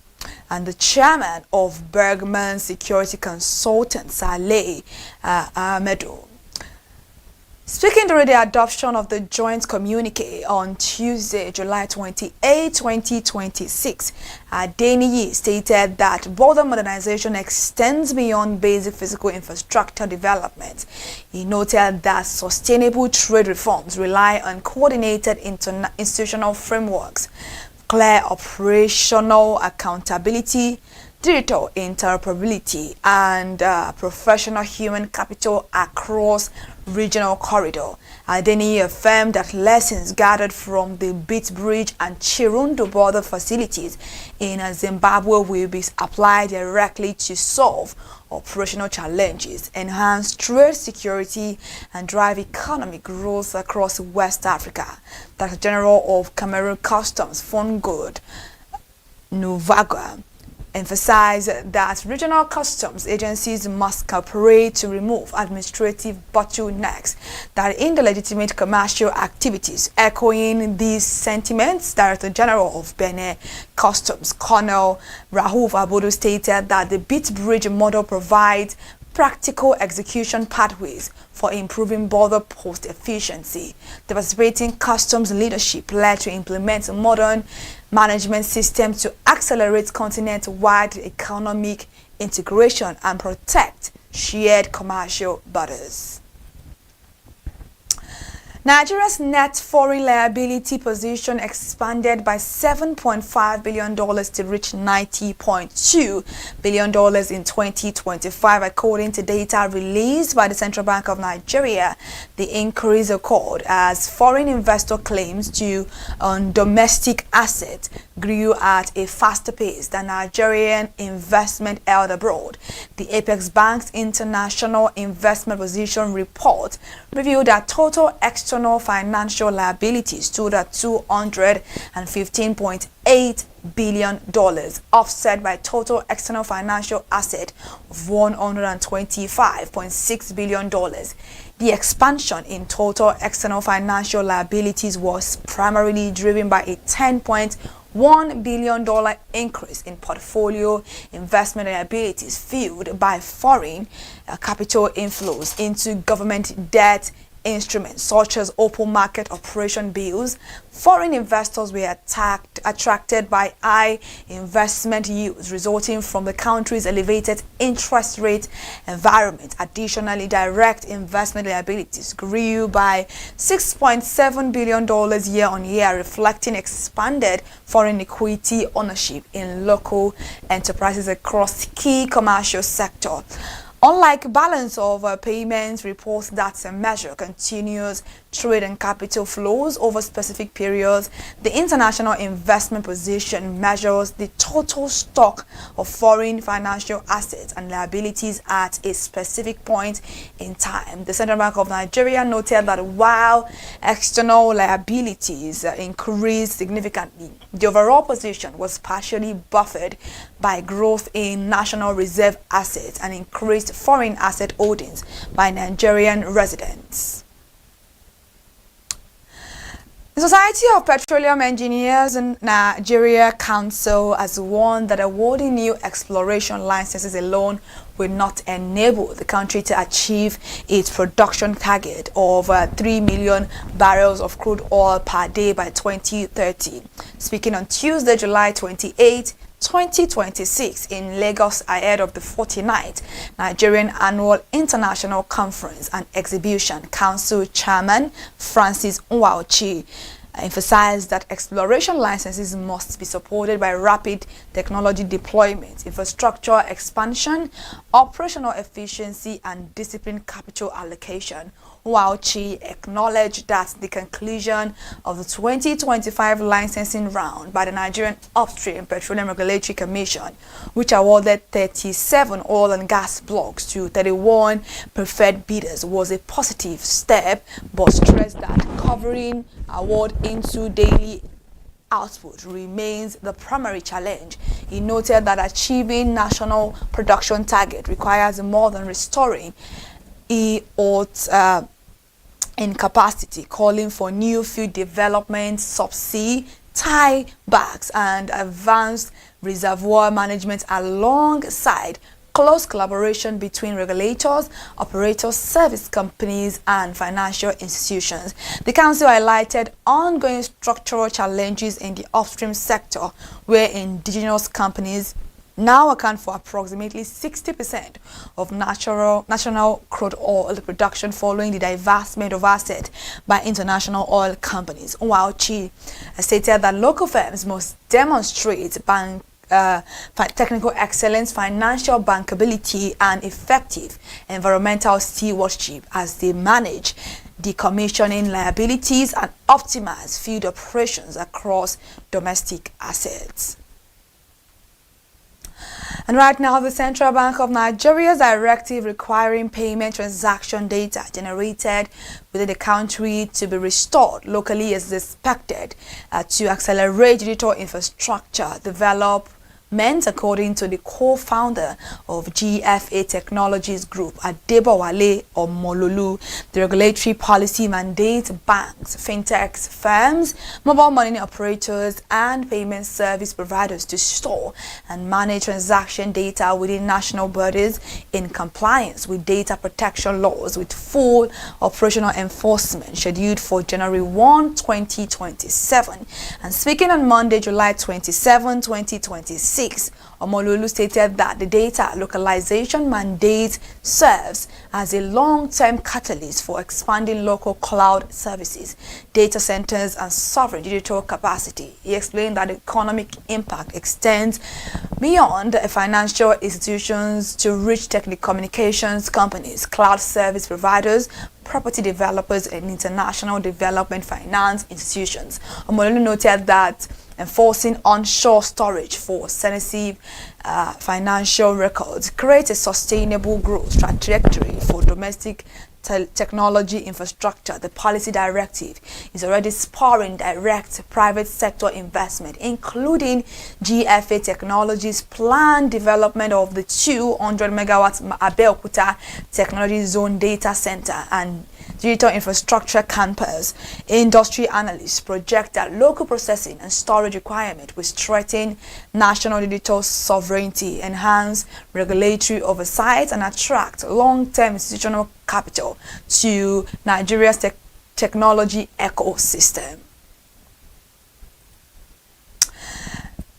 and the chairman of Bergman Security Consultants Saleh Ahmedu. Speaking during the adoption of the joint communique on Tuesday, July 28, 2026, Adeniyi stated that border modernization extends beyond basic physical infrastructure development. He noted that sustainable trade reforms rely on coordinated institutional frameworks, clear operational accountability, digital interoperability, and professional human capital across regional corridor. Adeniyi affirmed that lessons gathered from the Beat Bridge and Chirundu border facilities in Zimbabwe will be applied directly to solve operational challenges, enhance trade security, and drive economic growth across West Africa. Director General of Cameroon Customs Fungod Nuvaga emphasized that regional customs agencies must cooperate to remove administrative bottlenecks that hinder legitimate commercial activities. Echoing these sentiments, Director General of Benin Customs Colonel Raouf Abudu stated that the Beat Bridge model provides practical execution pathways for improving border post efficiency. The participating customs leadership led to implement modern management systems to accelerate continent-wide economic integration and protect shared commercial borders. Nigeria's net foreign liability position expanded by $7.5 billion to reach $90.2 billion in 2025, according to data released by the Central Bank of Nigeria. The increase occurred as foreign investor claims to domestic assets grew at a faster pace than Nigerian investment held abroad. The Apex Bank's International Investment Position Report revealed that total external financial liabilities stood at $215.8 billion, offset by total external financial asset of $125.6 billion. The expansion in total external financial liabilities was primarily driven by a $10.1 billion increase in portfolio investment liabilities fueled by foreign capital inflows into government debt instruments such as open market operation bills. Foreign investors were attracted by high investment yields resulting from the country's elevated interest rate environment. Additionally, direct investment liabilities grew by $6.7 billion year on year, reflecting expanded foreign equity ownership in local enterprises across key commercial sectors. Unlike balance of payments reports that measure continuous trade and capital flows over specific periods, the international investment position measures the total stock of foreign financial assets and liabilities at a specific point in time. The Central Bank of Nigeria noted that while external liabilities increased significantly, the overall position was partially buffered by growth in national reserve assets and increased foreign asset holdings by Nigerian residents. The Society of Petroleum Engineers in Nigeria Council has warned that awarding new exploration licenses alone will not enable the country to achieve its production target of 3 million barrels of crude oil per day by 2030. Speaking on Tuesday, July 28, 2026 in Lagos ahead of the 49th Nigerian Annual International Conference and Exhibition, Council Chairman Francis Nwauchi emphasized that exploration licenses must be supported by rapid technology deployment, infrastructure expansion, operational efficiency, and disciplined capital allocation. Nwauchi acknowledged that the conclusion of the 2025 licensing round by the Nigerian Upstream Petroleum Regulatory Commission, which awarded 37 oil and gas blocks to 31 preferred bidders, was a positive step, but stressed that covering award into daily output remains the primary challenge. He noted that achieving national production target requires more than restoring in capacity, calling for new field development, subsea tie-backs, and advanced reservoir management alongside close collaboration between regulators, operators, service companies, and financial institutions. The council highlighted ongoing structural challenges in the upstream sector, where indigenous companies now account for approximately 60% of national crude oil production following the divestment of assets by international oil companies. Nwauchi stated that local firms must demonstrate technical excellence, financial bankability, and effective environmental stewardship as they manage decommissioning liabilities and optimize field operations across domestic assets. And right now, the Central Bank of Nigeria's directive requiring payment transaction data generated within the country to be restored locally is expected to accelerate digital infrastructure development, according to the co-founder of GFA Technologies Group, Adebowale Omololu. The regulatory policy mandates banks, fintechs, firms, mobile money operators, and payment service providers to store and manage transaction data within national borders in compliance with data protection laws, with full operational enforcement scheduled for January 1, 2027. And speaking on Monday, July 27, 2026, 2026. Omololu stated that the data localization mandate serves as a long-term catalyst for expanding local cloud services, data centers, and sovereign digital capacity. He explained that the economic impact extends beyond financial institutions to reach telecommunications companies, cloud service providers, property developers, and international development finance institutions. Omololu noted that enforcing onshore storage for sensitive financial records creates a sustainable growth trajectory for domestic technology infrastructure. The policy directive is already spurring direct private sector investment, including GFA Technologies' planned development of the 200 megawatts Abeokuta Technology Zone Data Center and Digital Infrastructure Campus. Industry analysts project that local processing and storage requirement will strengthen national digital sovereignty, enhance regulatory oversight, and attract long-term institutional capital to Nigeria's technology ecosystem.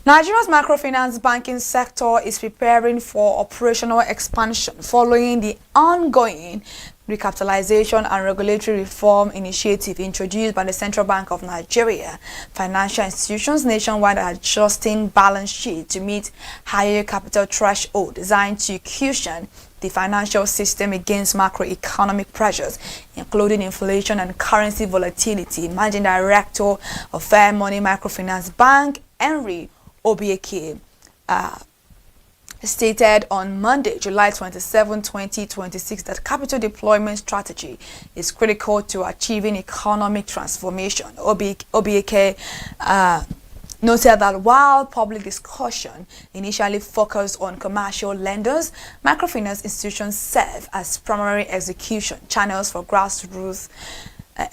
Nigeria's microfinance banking sector is preparing for operational expansion following the ongoing recapitalization and regulatory reform initiative introduced by the Central Bank of Nigeria. Financial institutions nationwide are adjusting balance sheet to meet higher capital threshold designed to cushion the financial system against macroeconomic pressures, including inflation and currency volatility. Managing Director of Fair Money Microfinance Bank, Henry Obieke, stated on Monday, July 27, 2026, that capital deployment strategy is critical to achieving economic transformation. Obieke noted that while public discussion initially focused on commercial lenders, microfinance institutions serve as primary execution channels for grassroots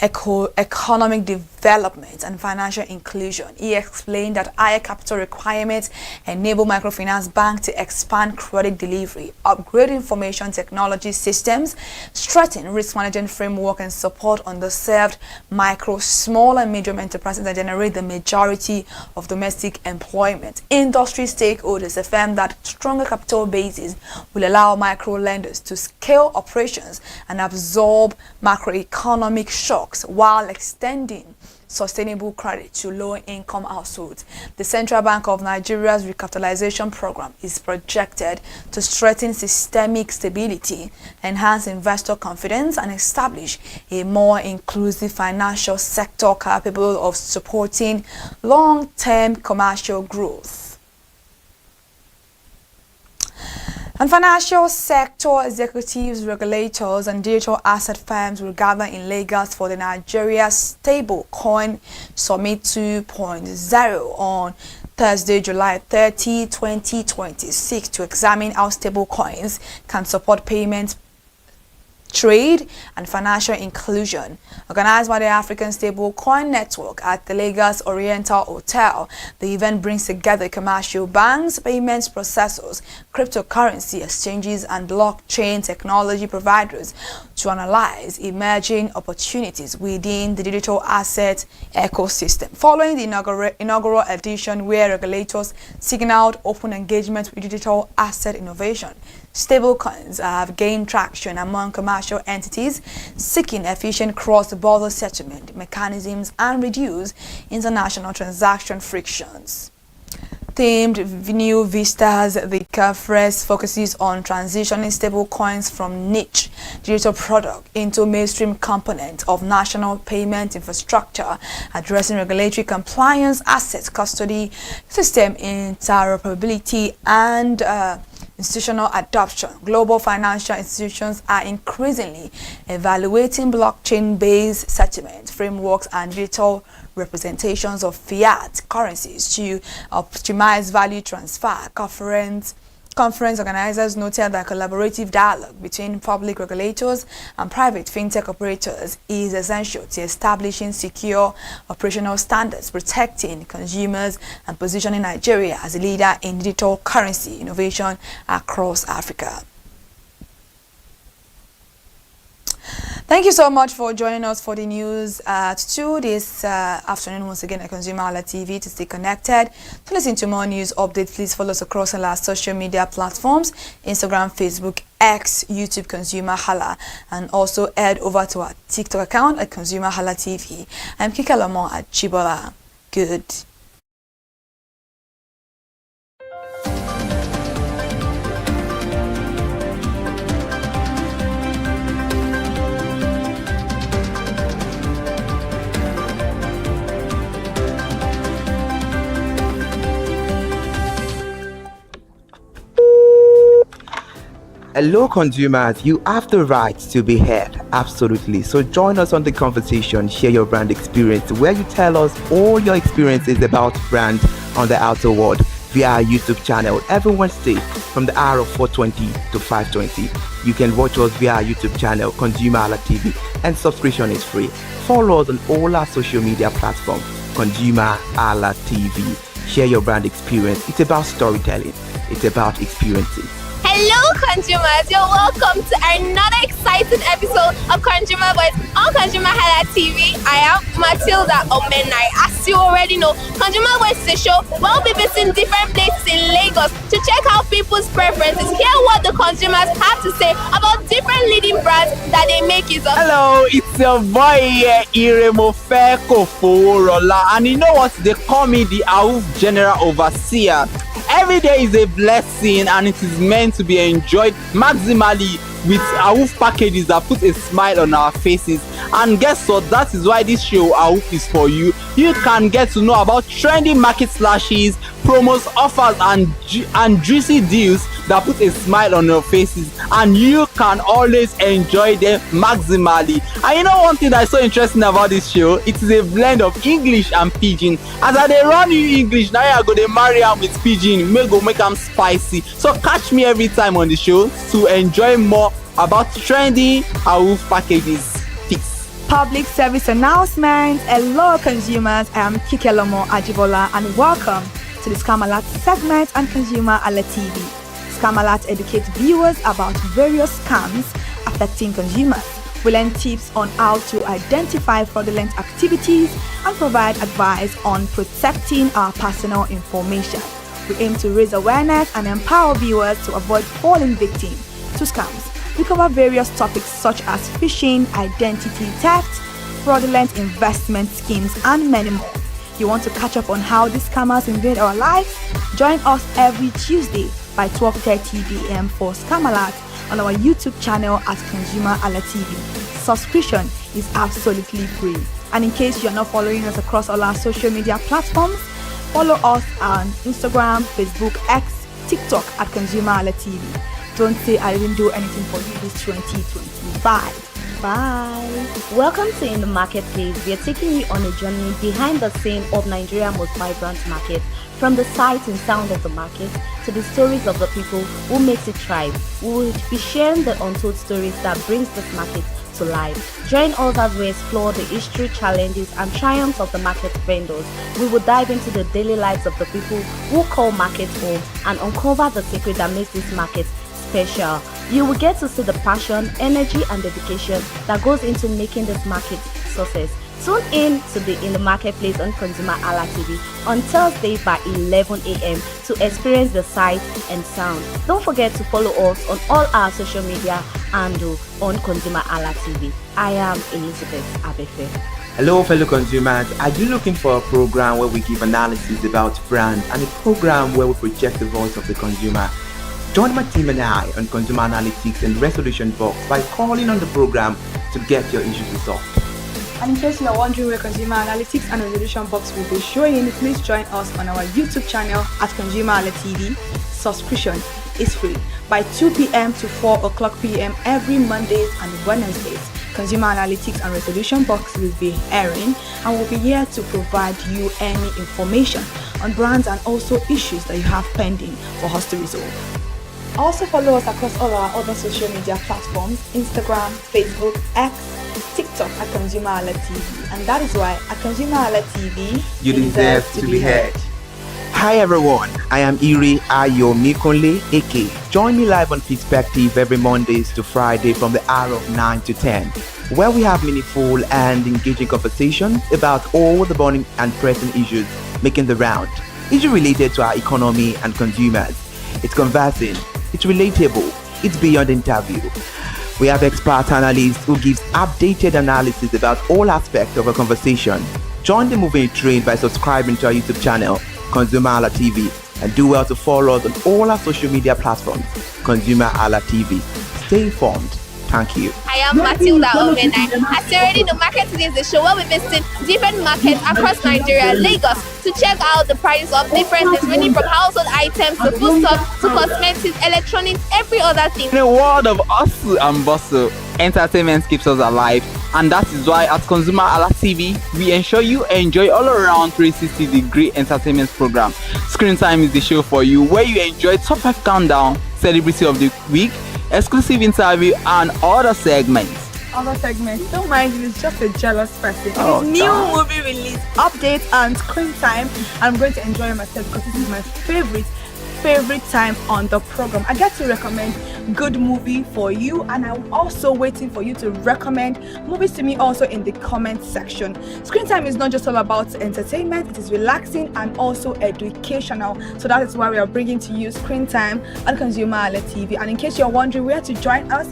economic development and financial inclusion. He explained that higher capital requirements enable microfinance bank to expand credit delivery, upgrade information technology systems, strengthen risk management framework, and support underserved micro, small, and medium enterprises that generate the majority of domestic employment. Industry stakeholders affirm that stronger capital bases will allow micro lenders to scale operations and absorb macroeconomic shocks while extending sustainable credit to low-income households. The Central Bank of Nigeria's recapitalization program is projected to strengthen systemic stability, enhance investor confidence, and establish a more inclusive financial sector capable of supporting long-term commercial growth. And financial sector executives, regulators, and digital asset firms will gather in Lagos for the Nigeria Stablecoin Summit 2.0 on Thursday, July 30, 2026, to examine how stablecoins can support payments, trade, and financial inclusion. Organized by the African Stablecoin Network at the Lagos Oriental Hotel, the event brings together commercial banks, payments processors, cryptocurrency exchanges, and blockchain technology providers to analyze emerging opportunities within the digital asset ecosystem. Following the inaugural edition, where regulators signaled open engagement with digital asset innovation, stablecoins have gained traction among commercial entities seeking efficient cross-border settlement mechanisms and reduce international transaction frictions. Themed New Vistas, the conference focuses on transitioning stablecoins from niche digital product into mainstream component of national payment infrastructure, addressing regulatory compliance, asset custody, system interoperability, and institutional adoption. Global financial institutions are increasingly evaluating blockchain-based settlement frameworks and digital representations of fiat currencies to optimize value transfer. Conference organizers noted that collaborative dialogue between public regulators and private fintech operators is essential to establishing secure operational standards, protecting consumers, and positioning Nigeria as a leader in digital currency innovation across Africa. Thank you so much for joining us for the news at 2 this afternoon once again at ConsumerHallaTV. To stay connected, to listen to more news updates, please follow us across all our social media platforms, Instagram, Facebook, X, YouTube, ConsumerHalla, and also head over to our TikTok account at ConsumerHallaTV. I'm Kikalomo at Chibola. Good. Hello consumers, you have the right to be heard, absolutely. So join us on the conversation, share your brand experience, where you tell us all your experiences about brand on the outer world via our YouTube channel every Wednesday from the hour of 4:20 to 5:20. You can watch us via our YouTube channel, ConsumerHallaTV, and subscription is free. Follow us on all our social media platforms, ConsumerHallaTV. Share your brand experience. It's about storytelling. It's about experiences. Hello consumers, you're welcome to another exciting episode of Consumer Voice on ConsumerHallaTV. I am Matilda Omenai. As you already know, Consumer Voice is a show where we'll be visiting different places in Lagos to check out people's preferences, hear what the consumers have to say about different leading brands that they make use of. Hello, it's your boy here, Iremofe Koforola, and you know what? They call me the AUF General Overseer. Every day is a blessing and it is meant to be enjoyed maximally with AUF packages that put a smile on our faces. And guess what? That is why this show AUF is for you. You can get to know about trending market slashes, promos, offers and juicy deals that put a smile on your faces, and you can always enjoy them maximally. And you know one thing that is so interesting about this show? It is a blend of English and Pidgin. As I dey run you English, now I go dey marry am with Pidgin, make am spicy. So catch me every time on the show to enjoy more about trendy AUF packages. Peace. Public service announcement. Hello consumers, I am Kikelomo Ajibola and welcome to the Scam Alert segment on ConsumerHallaTV. Scam Alert educates viewers about various scams affecting consumers. We learn tips on how to identify fraudulent activities and provide advice on protecting our personal information. We aim to raise awareness and empower viewers to avoid falling victim to scams. We cover various topics such as phishing, identity theft, fraudulent investment schemes, and many more. You want to catch up on how these scammers invade our lives? Join us every Tuesday by 12:30 p.m. for Scam Alert on our YouTube channel at ConsumerHallaTV. Subscription is absolutely free. And in case you are not following us across all our social media platforms, follow us on Instagram, Facebook, X, TikTok at ConsumerHallaTV. Don't say I didn't do anything for you this 2025. Bye. Welcome to In the Marketplace. We are taking you on a journey behind the scene of Nigeria's most vibrant market. From the sight and sound of the market to the stories of the people who makes it thrive. We will be sharing the untold stories that brings this market to life. Join us as we explore the history, challenges, and triumphs of the market vendors. We will dive into the daily lives of the people who call market home and uncover the secret that makes this market special. You will get to see the passion, energy, and dedication that goes into making this market success. Tune in to the In the Marketplace on ConsumerHallaTV on Thursday by 11 a.m. to experience the sight and sound. Don't forget to follow us on all our social media handle on ConsumerHallaTV. I am Elizabeth Abefe. Hello fellow consumers, are you looking for a program where we give analysis about brand and a program where we project the voice of the consumer? Join my team and I on Consumer Analytics and Resolution Box by calling on the program to get your issues resolved. And in case you are wondering where Consumer Analytics and Resolution Box will be showing, please join us on our YouTube channel at ConsumerHallaTV. Subscription is free. By 2 p.m. to 4 o'clock p.m. every Mondays and Wednesdays, Consumer Analytics and Resolution Box will be airing and will be here to provide you any information on brands and also issues that you have pending for us to resolve. Also follow us across all our other social media platforms, Instagram, Facebook, X, TikTok at ConsumerHallaTV. And that is why at ConsumerHallaTV, you deserve to be heard. Hi everyone, I am Iri Ayomikunle Eke. Join me live on Perspective every Mondays to Friday from the hour of 9 to 10, where we have meaningful and engaging conversations about all the burning and pressing issues making the round. Issues related to our economy and consumers. It's conversing, it's relatable, it's beyond interview. We have expert analysts who gives updated analysis about all aspects of a conversation. Join the moving train by subscribing to our YouTube channel, ConsumerHallaTV, and do well to follow us on all our social media platforms, ConsumerHallaTV. Stay informed. Thank you. I am Matilda Omenai. As you already know, Market Today is the show where we visit different markets across Nigeria, Lagos, to check out the prices of different things, ranging from household items to foodstuffs to cosmetics, electronics, every other thing. In a world of hustle and bustle, entertainment keeps us alive, and that is why at ConsumerHallaTV, we ensure you enjoy all around 360-degree entertainment program. Screen Time is the show for you, where you enjoy top 5 countdown, celebrity of the week, exclusive interview, and other segments. Don't mind him, he's just a jealous person. Oh, His new God. movie release, update and screen time. I'm going to enjoy myself because this is my favorite time on the program. I get to recommend good movie for you, and I'm also waiting for you to recommend movies to me also in the comment section. Screen time is not just all about entertainment, it is relaxing and also educational. So that is why we are bringing to you Screen Time on ConsumerHallaTV. And in case you're wondering where to join us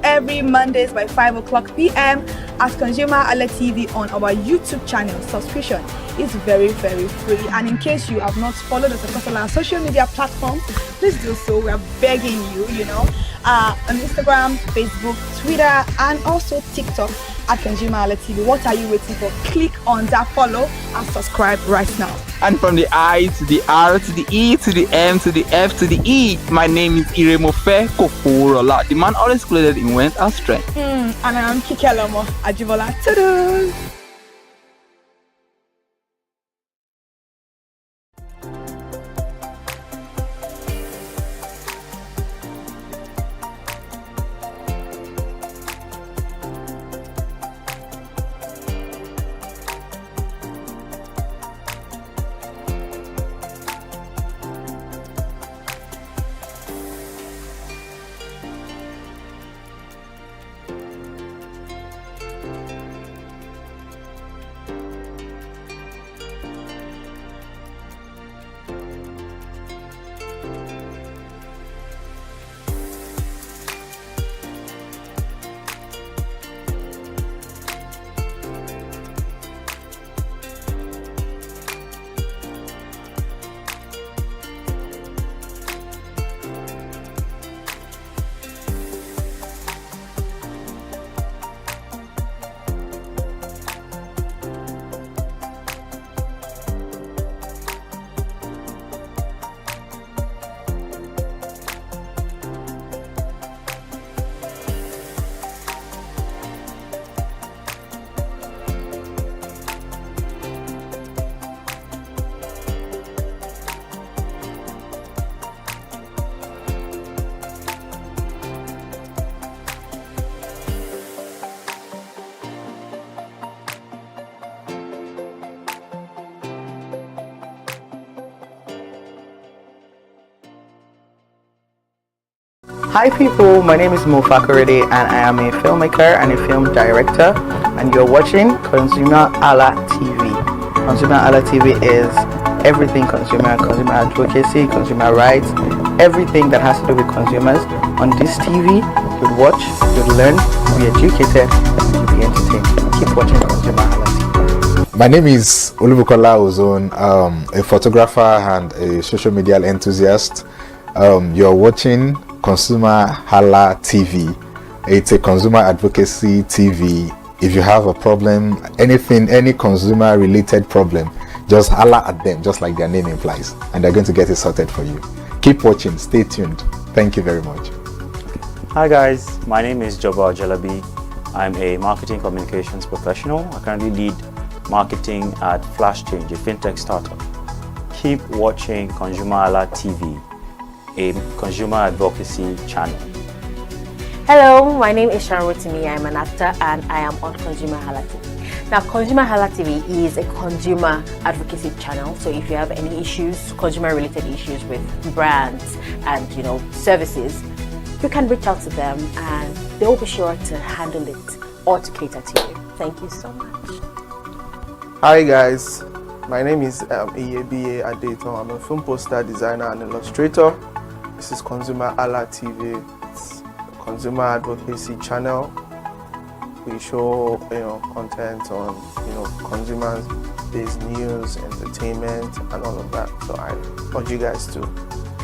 every Mondays by 5:00 p.m. at ConsumerHallaTV on our YouTube channel. Subscription is very, very free. And in case you have not followed us across all our social media platforms, please do so. We are begging you, on Instagram, Facebook, Twitter, and also TikTok at ConsumerHallaTV. What are you waiting for? Click on that follow and subscribe right now. And from the I to the R to the E to the M to the F to the E, my name is Iremofe Koforola, the man always clothed in wealth and strength. And I'm Kikelomo Ajibola. Toodles! Hi people, my name is Mo Fakorede and I am a filmmaker and a film director, and you're watching ConsumerHallaTV. ConsumerHallaTV is everything consumer advocacy, consumer rights, everything that has to do with consumers. On this TV, you'll watch, you'll learn, you'll be educated, and you'll be entertained. Keep watching ConsumerHallaTV. My name is Olubukola Ozone, a photographer and a social media enthusiast. You're watching ConsumerHallaTV. It's a consumer advocacy TV. If you have a problem, any consumer related problem, just holla at them, just like their name implies, and they're going to get it sorted for you. Keep watching, stay tuned. Thank you very much. Hi guys, my name is Joba Jalabi. I'm a marketing communications professional. I currently lead marketing at Flash Change, a fintech startup. Keep watching ConsumerHallaTV, a consumer advocacy channel. Hello, my name is Sharon Rotimi. I'm an actor and I am on ConsumerHallaTV. Now, ConsumerHalla TV is a consumer advocacy channel. So if you have any issues, consumer-related issues with brands and services, you can reach out to them, and they will be sure to handle it or to cater to you. Thank you so much. Hi guys, my name is Iyebiye Adeton. I'm a film poster designer and illustrator. This is ConsumerHalla TV. It's a consumer advocacy channel. We show content on consumer-based news, entertainment, and all of that. So I urge you guys to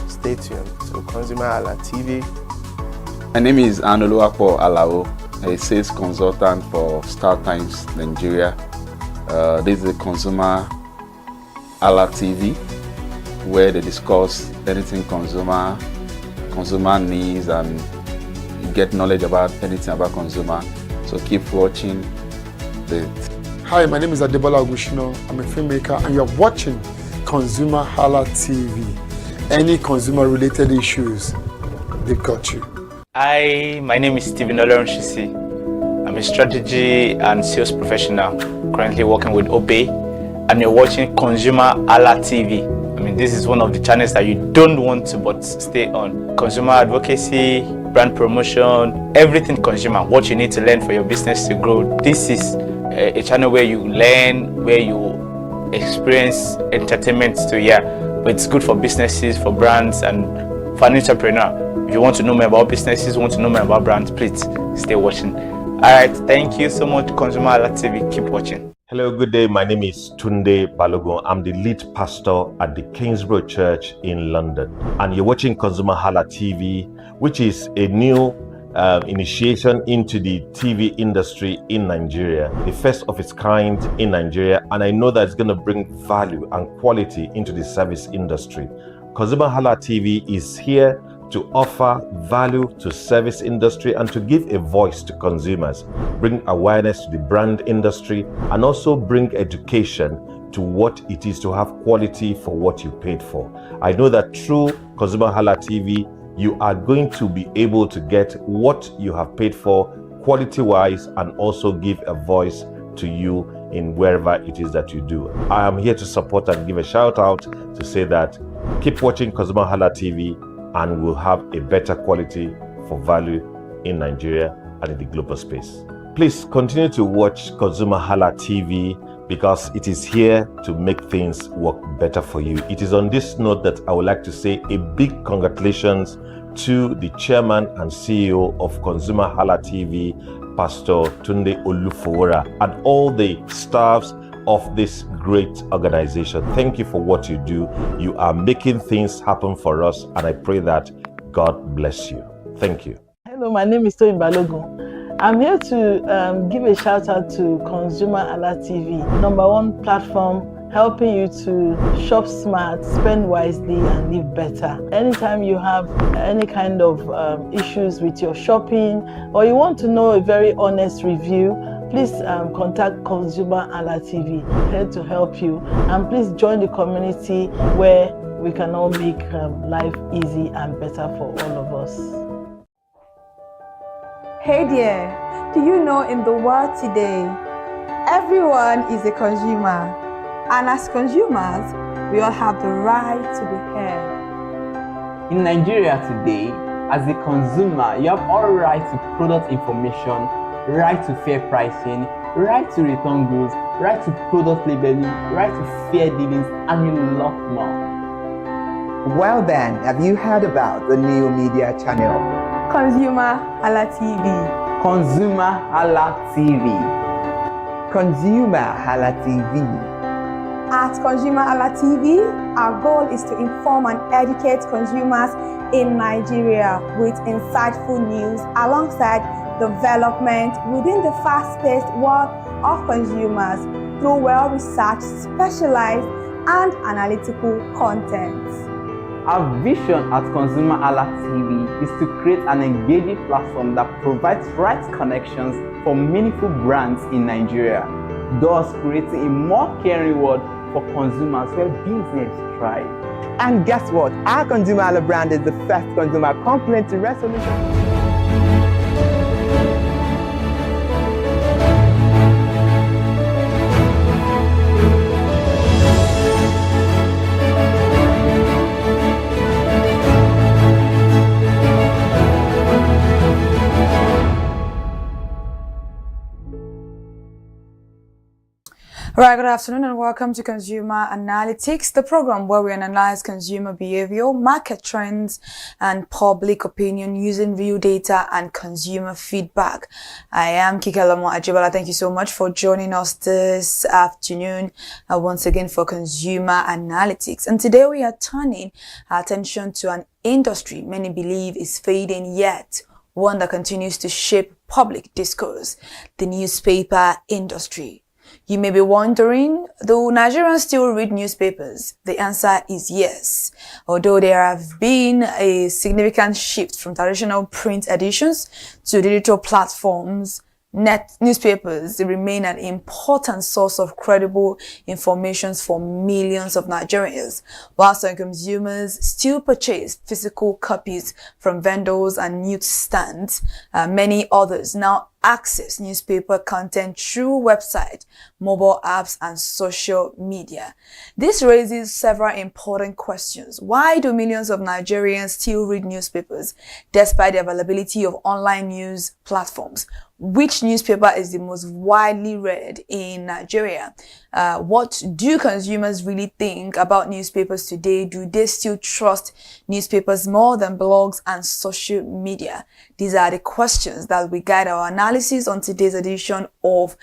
stay tuned to ConsumerHalla TV. My name is Anoluwapo Alao, a sales consultant for Star Times Nigeria. This is a ConsumerHalla TV, where they discuss anything consumer needs, and you get knowledge about anything about consumer. So keep watching it. Hi, my name is Adebola Ogushino. I'm a filmmaker, and you're watching ConsumerHalla TV. Any consumer-related issues, they've got you. Hi, my name is Stephen Olorunshisi. I'm a strategy and sales professional, currently working with Obey, and you're watching ConsumerHalla TV. I mean, this is one of the channels that you don't want to but stay on. Consumer advocacy, brand promotion, everything consumer, what you need to learn for your business to grow. This is a channel where you learn, where you experience entertainment too, but it's good for businesses, for brands, and for an entrepreneur. If you want to know more about businesses, want to know more about brands, please stay watching. Alright, thank you so much, ConsumerHalla TV. Keep watching. Hello, good day. My name is Tunde Balogun. I'm the lead pastor at the Kingsborough Church in London. And you're watching ConsumerHalla TV, which is a new initiation into the TV industry in Nigeria, the first of its kind in Nigeria. And I know that it's going to bring value and quality into the service industry. ConsumerHalla TV is here to offer value to service industry and to give a voice to consumers, bring awareness to the brand industry, and also bring education to what it is to have quality for what you paid for. I know that through ConsumerHalla TV, you are going to be able to get what you have paid for quality-wise, and also give a voice to you in wherever it is that you do. I am here to support and give a shout out to say that keep watching ConsumerHalla TV, and we'll have a better quality for value in Nigeria and in the global space. Please continue to watch ConsumerHalla TV, because it is here to make things work better for you. It is on this note that I would like to say a big congratulations to the chairman and CEO of ConsumerHalla TV, Pastor Tunde Olufowora, and all the staffs of this great organization. Thank you for what you do. You are making things happen for us, and I pray that God bless you. Thank you. Hello, my name is Toyin Balogun. I'm here to give a shout out to ConsumerHalla TV, #1 platform helping you to shop smart, spend wisely, and live better. Anytime you have any kind of issues with your shopping, or you want to know a very honest review, please contact ConsumerHalla TV, here to help you. And please join the community where we can all make life easy and better for all of us. Hey there, do you know in the world today, everyone is a consumer. And as consumers, we all have the right to be heard. In Nigeria today, as a consumer, you have all right to product information, right to fair pricing, right to return goods, right to product labeling, right to fair dealings, and a lot more. Well then, have you heard about the new media channel? ConsumerHalla TV. ConsumerHalla TV. ConsumerHalla TV. At ConsumerHalla TV, our goal is to inform and educate consumers in Nigeria with insightful news alongside development within the fast-paced world of consumers through well-researched, specialized, and analytical content. Our vision at ConsumerHalla TV is to create an engaging platform that provides right connections for meaningful brands in Nigeria, thus creating a more caring world for consumers where business thrive. And guess what? Our ConsumerHalla brand is the first consumer complaint resolution. All right, good afternoon and welcome to Consumer Analytics, the program where we analyze consumer behavior, market trends, and public opinion using real data and consumer feedback. I am Kikelamo Ajibala. Thank you so much for joining us this afternoon once again for Consumer Analytics. And today we are turning our attention to an industry many believe is fading, yet one that continues to shape public discourse, the newspaper industry. You may be wondering, do Nigerians still read newspapers? The answer is yes. Although there have been a significant shift from traditional print editions to digital platforms, newspapers remain an important source of credible information for millions of Nigerians. While some consumers still purchase physical copies from vendors and newsstands, many others now access newspaper content through website, mobile apps, and social media. This raises several important questions. Why do millions of Nigerians still read newspapers despite the availability of online news platforms? Which newspaper is the most widely read in Nigeria? What do consumers really think about newspapers today? Do they still trust newspapers more than blogs and social media? These are the questions that will guide our analysis on today's edition of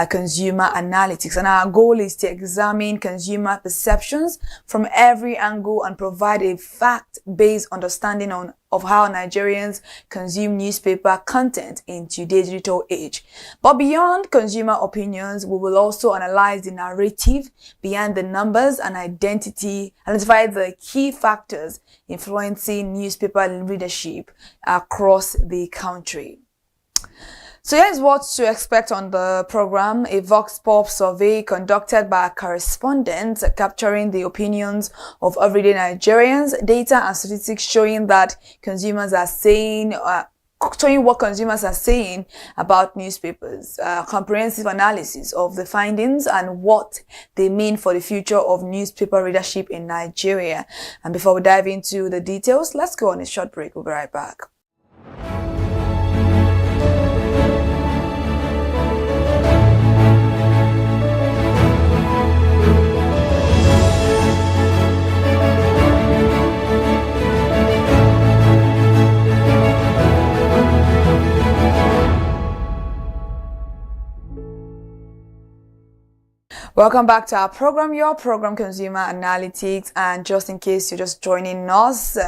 Consumer Analytics. And our goal is to examine consumer perceptions from every angle and provide a fact-based understanding of how Nigerians consume newspaper content in today's digital age. But beyond consumer opinions, we will also analyze the narrative behind the numbers and identify the key factors influencing newspaper readership across the country. So here's what to expect on the program: a Vox Pop survey conducted by a correspondent capturing the opinions of everyday Nigerians, data and statistics showing that consumers are saying, showing what consumers are saying about newspapers, comprehensive analysis of the findings and what they mean for the future of newspaper readership in Nigeria. And before we dive into the details, let's go on a short break. We'll be right back. Welcome back to our program, your program Consumer Analytics. And just in case you're just joining us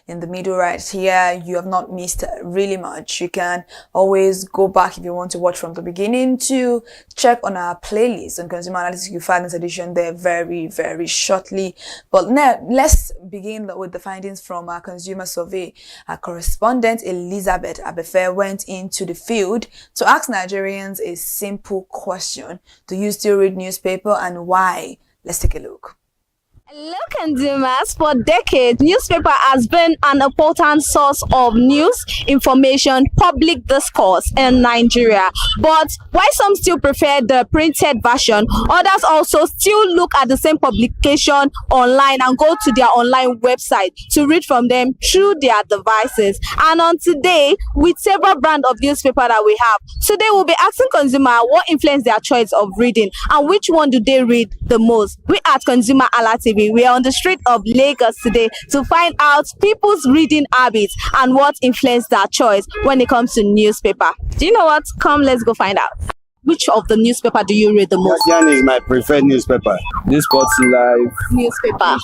in the middle right here, you have not missed really much. You can always go back if you want to watch from the beginning to check on our playlist on Consumer Analytics. You'll find this edition there very, very shortly. But now, let's begin with the findings from our consumer survey. Our correspondent Elizabeth Abefe went into the field to ask Nigerians a simple question: do you still read newspaper, and why? Let's take a look. Hello consumers, for decades, newspaper has been an important source of news, information, public discourse in Nigeria. But while some still prefer the printed version, others also still look at the same publication online and go to their online website to read from them through their devices. And on today, with several brands of newspaper that we have, today we'll be asking consumers what influenced their choice of reading and which one do they read the most. We at ConsumerHalla TV, we are on the street of Lagos today to find out people's reading habits and what influenced their choice when it comes to newspaper. Do you know what? Come, let's go find out. Which of the newspaper do you read the most? Guardian is my preferred newspaper. This Sports Life newspaper.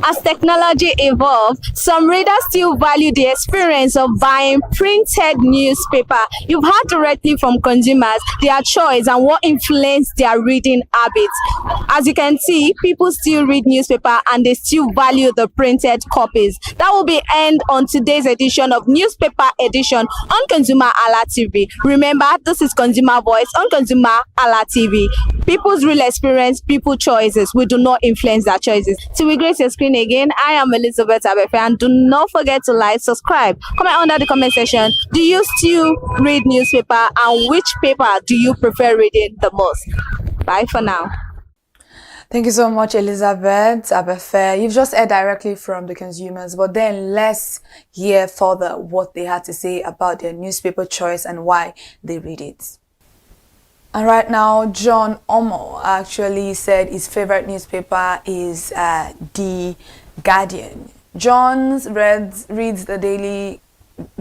As technology evolves, some readers still value the experience of buying printed newspaper. You've heard directly from consumers their choice and what influenced their reading habits. As you can see, people still read newspaper and they still value the printed copies. That will be end on today's edition of Newspaper Edition on ConsumerHalla TV. Remember, this is Consumer Voice on ConsumerHalla TV. People's real experience, people choices. We do not influence their choices. Till we grace your screen again, I am Elizabeth Abefe, and do not forget to like, subscribe, comment under the comment section. Do you still read newspaper, and which paper do you prefer reading the most? Bye for now. Thank you so much, Elizabeth Abefe. You've just heard directly from the consumers, but then let's hear further what they had to say about their newspaper choice and why they read it. And right now, John Omo actually said his favorite newspaper is The Guardian. John reads the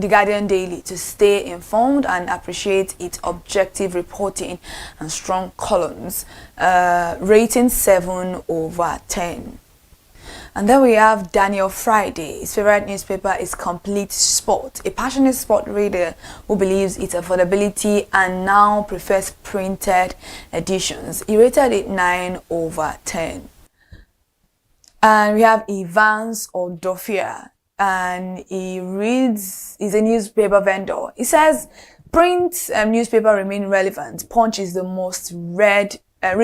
Guardian daily to stay informed and appreciate its objective reporting and strong columns. Rating 7/10. And then we have Daniel Friday. His favorite newspaper is Complete Sport, a passionate sport reader who believes its affordability and now prefers printed editions. He rated it 9/10. And we have Evans Odofia, and he's a newspaper vendor. He says print newspaper remain relevant. Punch is the most read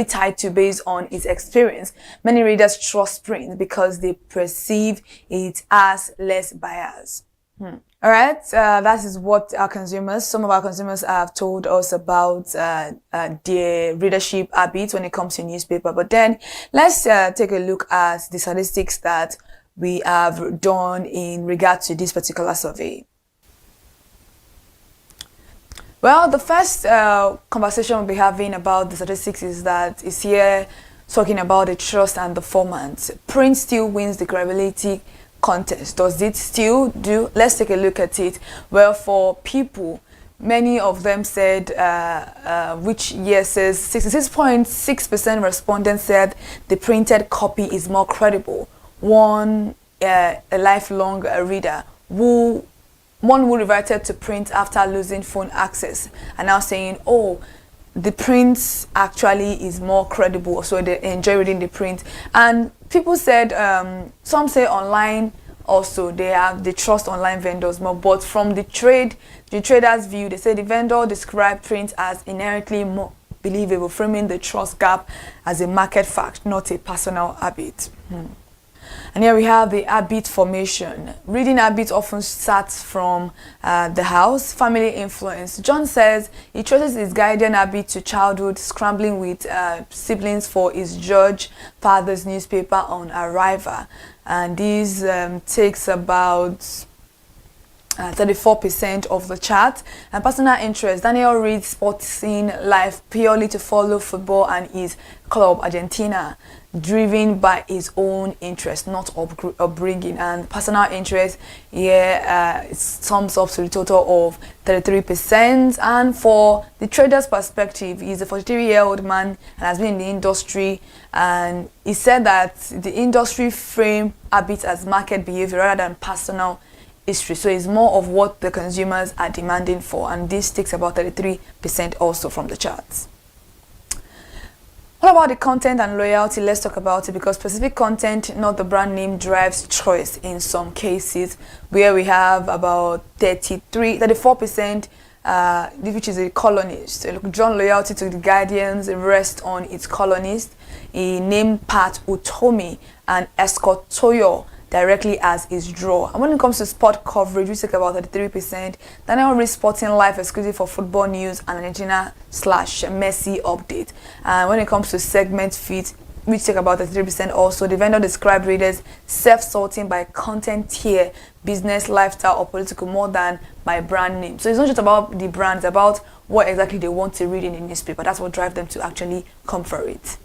title based on its experience. Many readers trust print because they perceive it as less biased. All right, that is what some of our consumers have told us about their readership habits when it comes to newspaper. But then let's take a look at the statistics that we have done in regard to this particular survey. Well, the first conversation we'll be having about the statistics is here talking about the trust and the format. Print still wins the credibility contest. Does it still do? Let's take a look at it. Well, for people, many of them said, which year says 66.6% respondents said the printed copy is more credible. A lifelong reader who reverted to print after losing phone access and now saying, oh, the print actually is more credible, so they enjoy reading the print. And people said, some say online also, they trust online vendors more, but from the trader's view, they say the vendor described print as inherently more believable, framing the trust gap as a market fact, not a personal habit. And here we have the habit formation. Reading habit often starts from the house, family influence. John says he traces his Guardian habit to childhood, scrambling with siblings for his George father's newspaper on arrival. And this takes about 34% of the chart. And personal interest, Daniel reads sports scene live purely to follow football and his club Argentina, driven by his own interest, not upbringing. And personal interest here it sums up to the total of 33%. And for the trader's perspective, he's a 43-year-old man and has been in the industry, and he said that the industry frame habits as market behavior rather than personal history. So it's more of what the consumers are demanding for, and this takes about 33% also from the charts. What about the content and loyalty? Let's talk about it, because specific content, not the brand name, drives choice in some cases, where we have about 34%, which is a columnist. John loyalty to the Guardians rests on its columnist. He named Pat Utomi and Escort Toyo directly as his draw. And when it comes to sport coverage, we take about 33%. Daniel reads Sporting Life exclusive for football news and Argentina/Messi update. And when it comes to segment feeds, we take about 33% also. The vendor described readers self-sorting by content tier, business, lifestyle, or political more than by brand name. So it's not just about the brand, it's about what exactly they want to read in the newspaper. That's what drives them to actually come for it.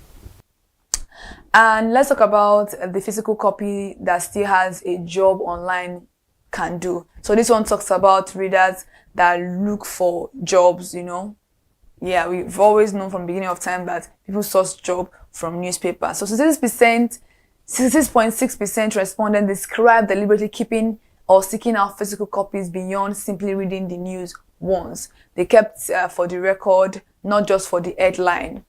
And let's talk about the physical copy that still has a job online can do. So this one talks about readers that look for jobs, Yeah, we've always known from the beginning of time that people source job from newspapers. So 66.6% respondents describe deliberately keeping or seeking out physical copies beyond simply reading the news once. They kept for the record, not just for the headline.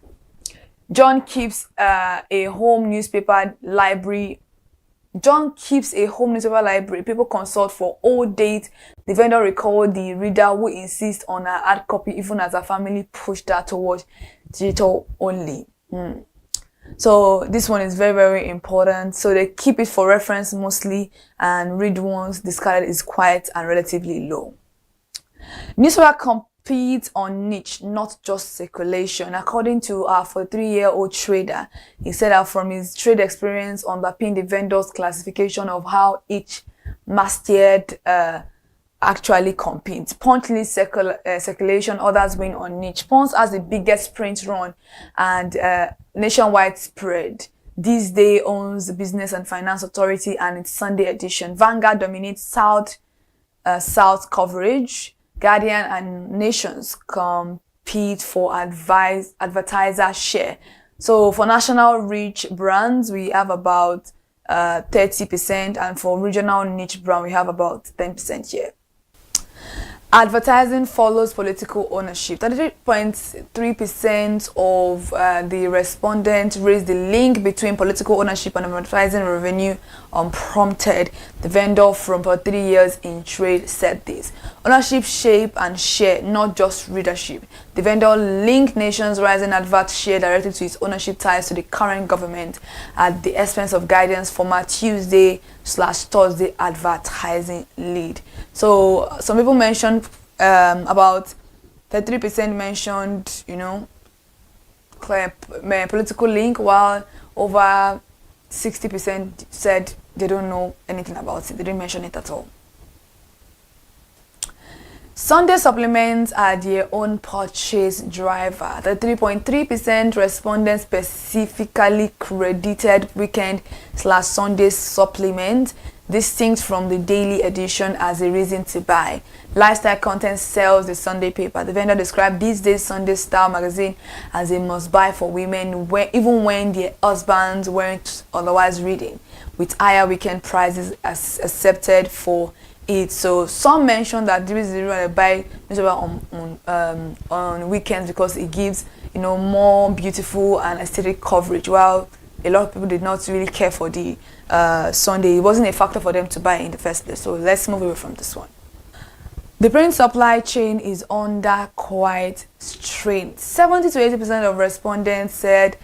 John keeps a home newspaper library. People consult for old date. The vendor recalled the reader who insists on a hard copy even as a family pushed her towards digital only. So this one is very, very important. So they keep it for reference mostly, and read once discarded is quiet and relatively low. Newspaper competes on niche, not just circulation. According to our 43-year-old trader, he said that from his trade experience underpinned the vendor's classification of how each masthead actually compete. Punch leads circulation, others win on niche. Punch has the biggest print run and nationwide spread. This Day owns the Business and Finance Authority and its Sunday edition. Vanguard dominates South coverage. Guardian and Nations compete for advertiser share. So for national reach brands, we have about 30%, and for regional niche brand, we have about 10% here. Advertising follows political ownership. 33.3% of the respondents raised the link between political ownership and advertising revenue unprompted. The vendor from about 3 years in trade said this. Ownership, shape, and share, not just readership. The vendor linked Nation's rising advert share directly to its ownership ties to the current government at the expense of guidance former Tuesday/Thursday advertising lead. So some people mentioned about 33% mentioned, political link, while over 60% said they don't know anything about it. They didn't mention it at all. Sunday supplements are their own purchase driver. The 3.3% respondents specifically credited weekend/Sunday supplement, distinct from the daily edition, as a reason to buy. Lifestyle Content sells the Sunday paper. The vendor described This Day's Sunday Style magazine as a must-buy for women, even when their husbands weren't otherwise reading, with higher weekend prices accepted for it. So some mention that there is a reason I buy newspaper on weekends because it gives more beautiful and aesthetic coverage, while a lot of people did not really care for the Sunday. It wasn't a factor for them to buy in the first place. So let's move away from this one. The print supply chain is under quite strain. 70 to 80% of respondents said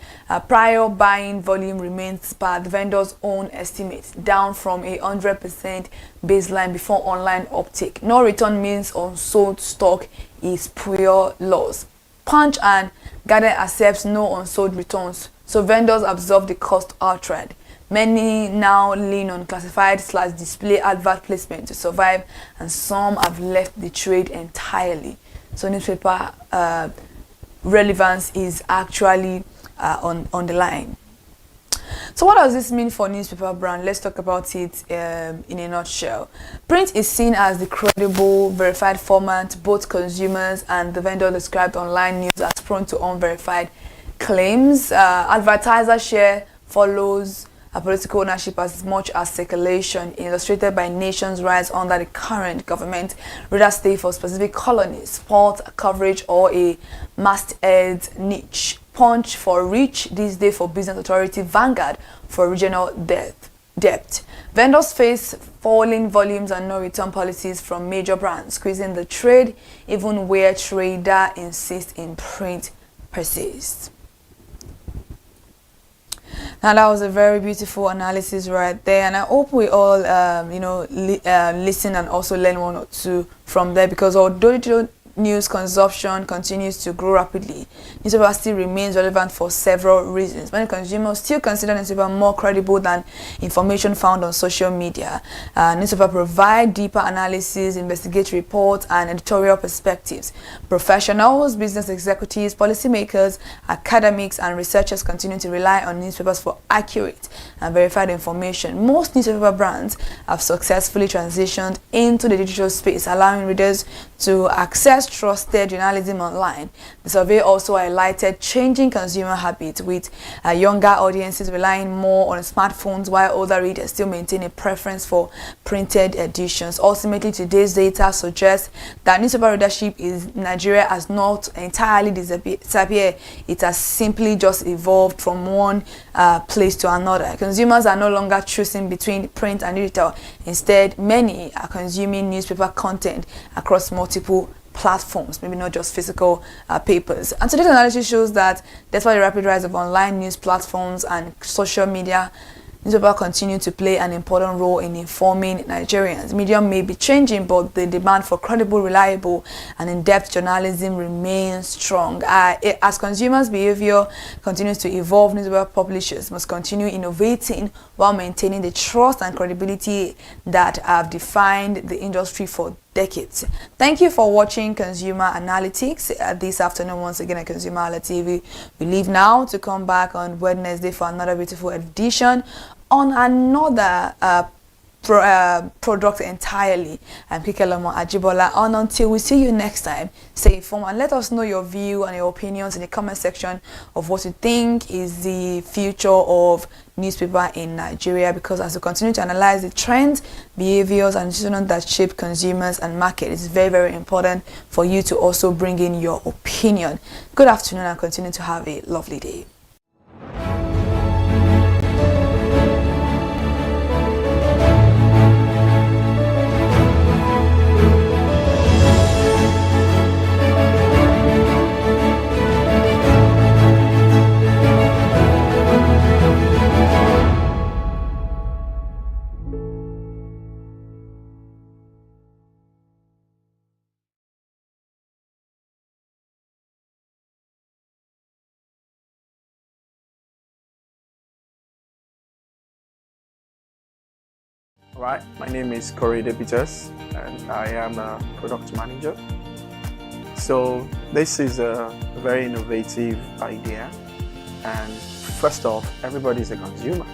prior buying volume remains per the vendor's own estimates, down from 100% baseline before online uptake. No return means unsold stock is pure loss. Punch and Guardian accepts no unsold returns, so vendors absorb the cost outright. Many now lean on classified/display advert placement to survive, and some have left the trade entirely. So newspaper relevance is actually on the line. So what does this mean for newspaper brand? Let's talk about it in a nutshell. Print is seen as the credible, verified format. Both consumers and the vendor described online news as prone to unverified claims. Advertiser share follows political ownership as much as circulation, illustrated by Nation's rise under the current government. Readers stay for specific colonies, sport coverage, or a masthead niche. Punch for reach, This Day for business authority, Vanguard for regional depth. Vendors face falling volumes and no return policies from major brands, squeezing the trade, even where trader insists in print persists. Now that was a very beautiful analysis right there, and I hope we all listen and also learn one or two from there, because although news consumption continues to grow rapidly, newspaper still remains relevant for several reasons. Many consumers still consider newspaper more credible than information found on social media. Newspaper provide deeper analysis, investigate reports, and editorial perspectives. Professionals, business executives, policymakers, academics, and researchers continue to rely on newspapers for accurate and verified information. Most newspaper brands have successfully transitioned into the digital space, allowing readers to access trusted journalism online. The survey also highlighted changing consumer habits, with younger audiences relying more on smartphones, while older readers still maintain a preference for printed editions. Ultimately, today's data suggests that newspaper readership in Nigeria has not entirely disappeared. It has simply just evolved from one place to another. Consumers are no longer choosing between print and digital. Instead, many are consuming newspaper content across multiple platforms, maybe not just physical papers. And today's analysis shows that despite the rapid rise of online news platforms and social media, newspapers continue to play an important role in informing Nigerians. Media may be changing, but the demand for credible, reliable, and in-depth journalism remains strong. As consumers' behavior continues to evolve, newspaper publishers must continue innovating while maintaining the trust and credibility that have defined the industry for decades. Thank you for watching Consumer Analytics this afternoon once again at ConsumerHalla TV. We leave now to come back on Wednesday for another beautiful edition on another product entirely. I'm Kikelomo Ajibola, and until we see you next time, stay informed and let us know your view and your opinions in the comment section of what you think is the future of newspaper in Nigeria, because as we continue to analyze the trends, behaviors and decisions that shape consumers and market, it's very, very important for you to also bring in your opinion. Good afternoon and continue to have a lovely day. Right, my name is Korede Peters and I am a product manager. So this is a very innovative idea, and first off, everybody is a consumer,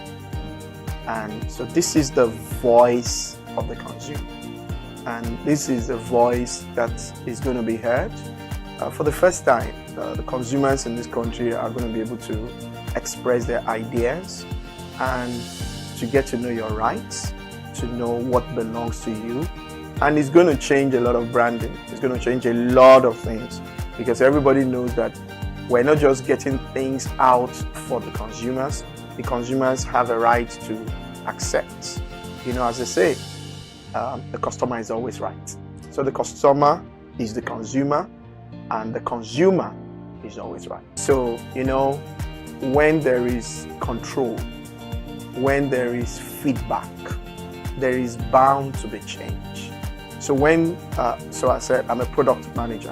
and so this is the voice of the consumer, and this is the voice that is going to be heard. For the first time, the consumers in this country are going to be able to express their ideas and to get to know your rights, to know what belongs to you. And it's going to change a lot of branding. It's going to change a lot of things, because everybody knows that we're not just getting things out for the consumers. The consumers have a right to accept. You know, as they say, the customer is always right. So the customer is the consumer and the consumer is always right. So, you know, when there is control, when there is feedback, there is bound to be change. So so I said, I'm a product manager.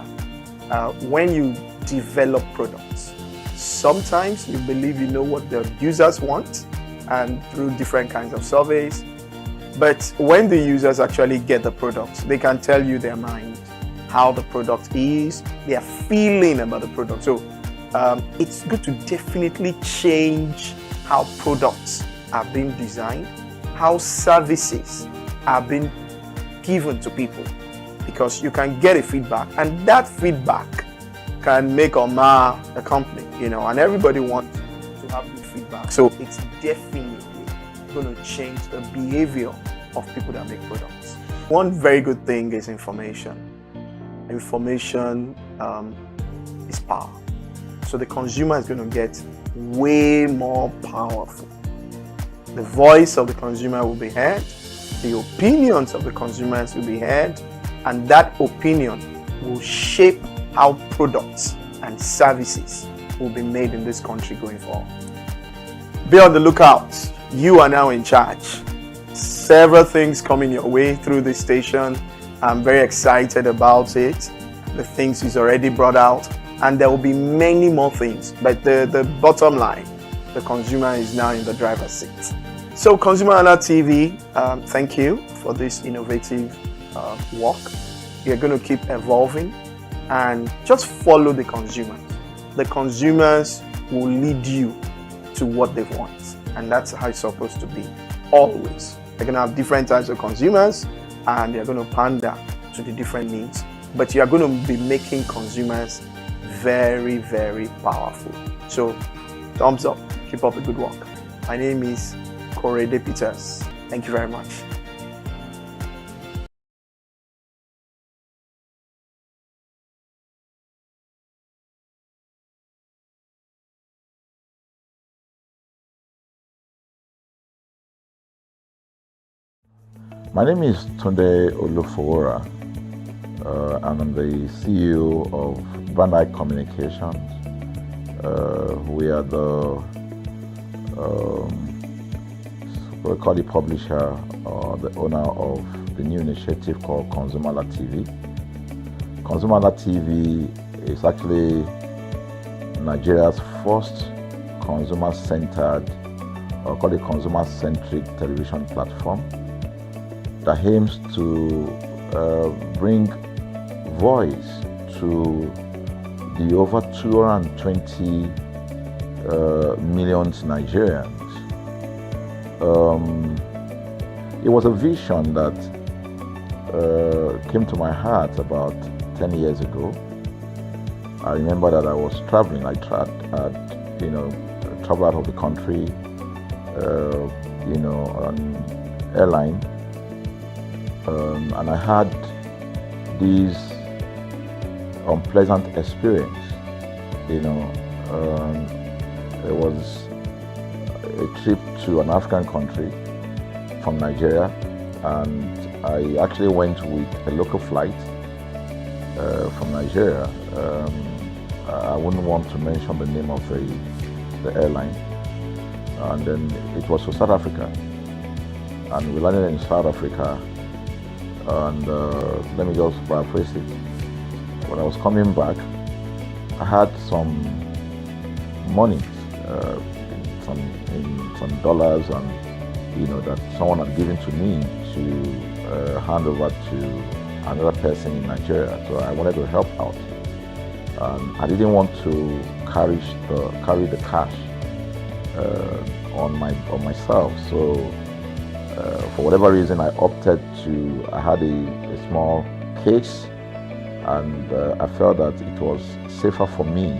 When you develop products, sometimes you believe you know what the users want, and through different kinds of surveys. But when the users actually get the product, they can tell you their mind, how the product is, their feeling about the product. So it's good to definitely change how products are being designed, how services are being given to people, because you can get a feedback, and that feedback can make or mar a company, you know, and everybody wants to have good feedback. So it's definitely going to change the behavior of people that make products. One very good thing is information. Information is power. So the consumer is going to get way more powerful. The voice of the consumer will be heard, the opinions of the consumers will be heard, and that opinion will shape how products and services will be made in this country going forward. Be on the lookout. You are now in charge. Several things coming your way through this station. I'm very excited about it. The things is already brought out, and there will be many more things. But the bottom line, the consumer is now in the driver's seat. So ConsumerHalla TV, thank you for this innovative work. You're going to keep evolving and just follow the consumers. The consumers will lead you to what they want, and that's how it's supposed to be, always. They're going to have different types of consumers, and they're going to pander to the different needs, but you're going to be making consumers very, very powerful. So thumbs up, keep up the good work. My name is Korede Peters. Thank you very much. My name is Tunde Olufowora. I'm the CEO of Bandai Communications. We are the we call the publisher or the owner of the new initiative called ConsumerHalla TV. ConsumerHalla TV is actually Nigeria's first consumer-centered called a consumer-centric television platform that aims to bring voice to the over 220 million Nigerians. It was a vision that came to my heart about 10 years ago. I remember that I was traveling. I traveled out of the country, on airline, and I had this unpleasant experience. It was a trip to an African country from Nigeria, and I actually went with a local flight from Nigeria. I wouldn't want to mention the name of the airline, and then it was to South Africa, and we landed in South Africa, and let me just paraphrase it. When I was coming back, I had some money, some dollars, and that someone had given to me to hand over to another person in Nigeria. So I wanted to help out. I didn't want to carry the cash on myself. So for whatever reason, I opted to. I had a small case, and I felt that it was safer for me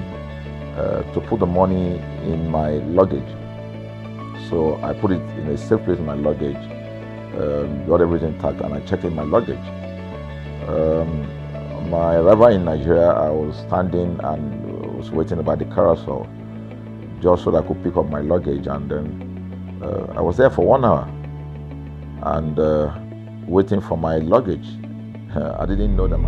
to put the money in my luggage. So I put it in a safe place in my luggage, got everything intact, and I checked in my luggage. My arrival in Nigeria, I was standing and was waiting by the carousel just so that I could pick up my luggage, and then I was there for 1 hour and waiting for my luggage. I didn't know that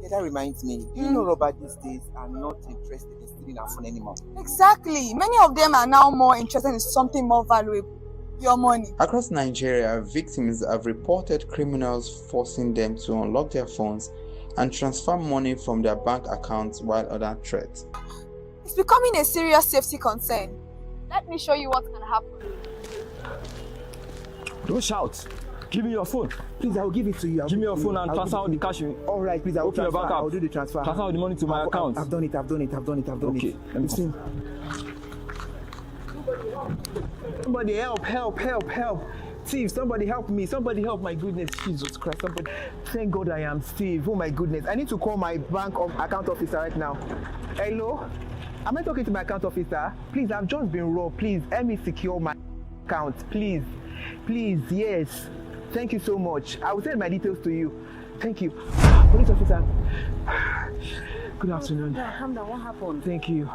That reminds me, you know robbers these days are not interested in stealing our phone anymore. Exactly. Many of them are now more interested in something more valuable, your money. Across Nigeria, victims have reported criminals forcing them to unlock their phones and transfer money from their bank accounts while under threat. It's becoming a serious safety concern. Let me show you what can happen. Don't shout. Give me your phone. Please, I will give it to you. Give me your phone and transfer all the cash. All right, please, I will transfer. I will do the transfer. Transfer all the money to my account. I've done it. Okay, let me see. Somebody help. Steve, somebody help me. Somebody help. My goodness, Jesus Christ. Somebody. Thank God I am Steve. Oh my goodness. I need to call my bank account officer right now. Hello? Am I talking to my account officer? Please, I've just been robbed. Please, help me secure my account. Please, yes. Thank you so much. I will send my details to you. Thank you. Police officer. Good afternoon. Calm down. What happened? Thank you.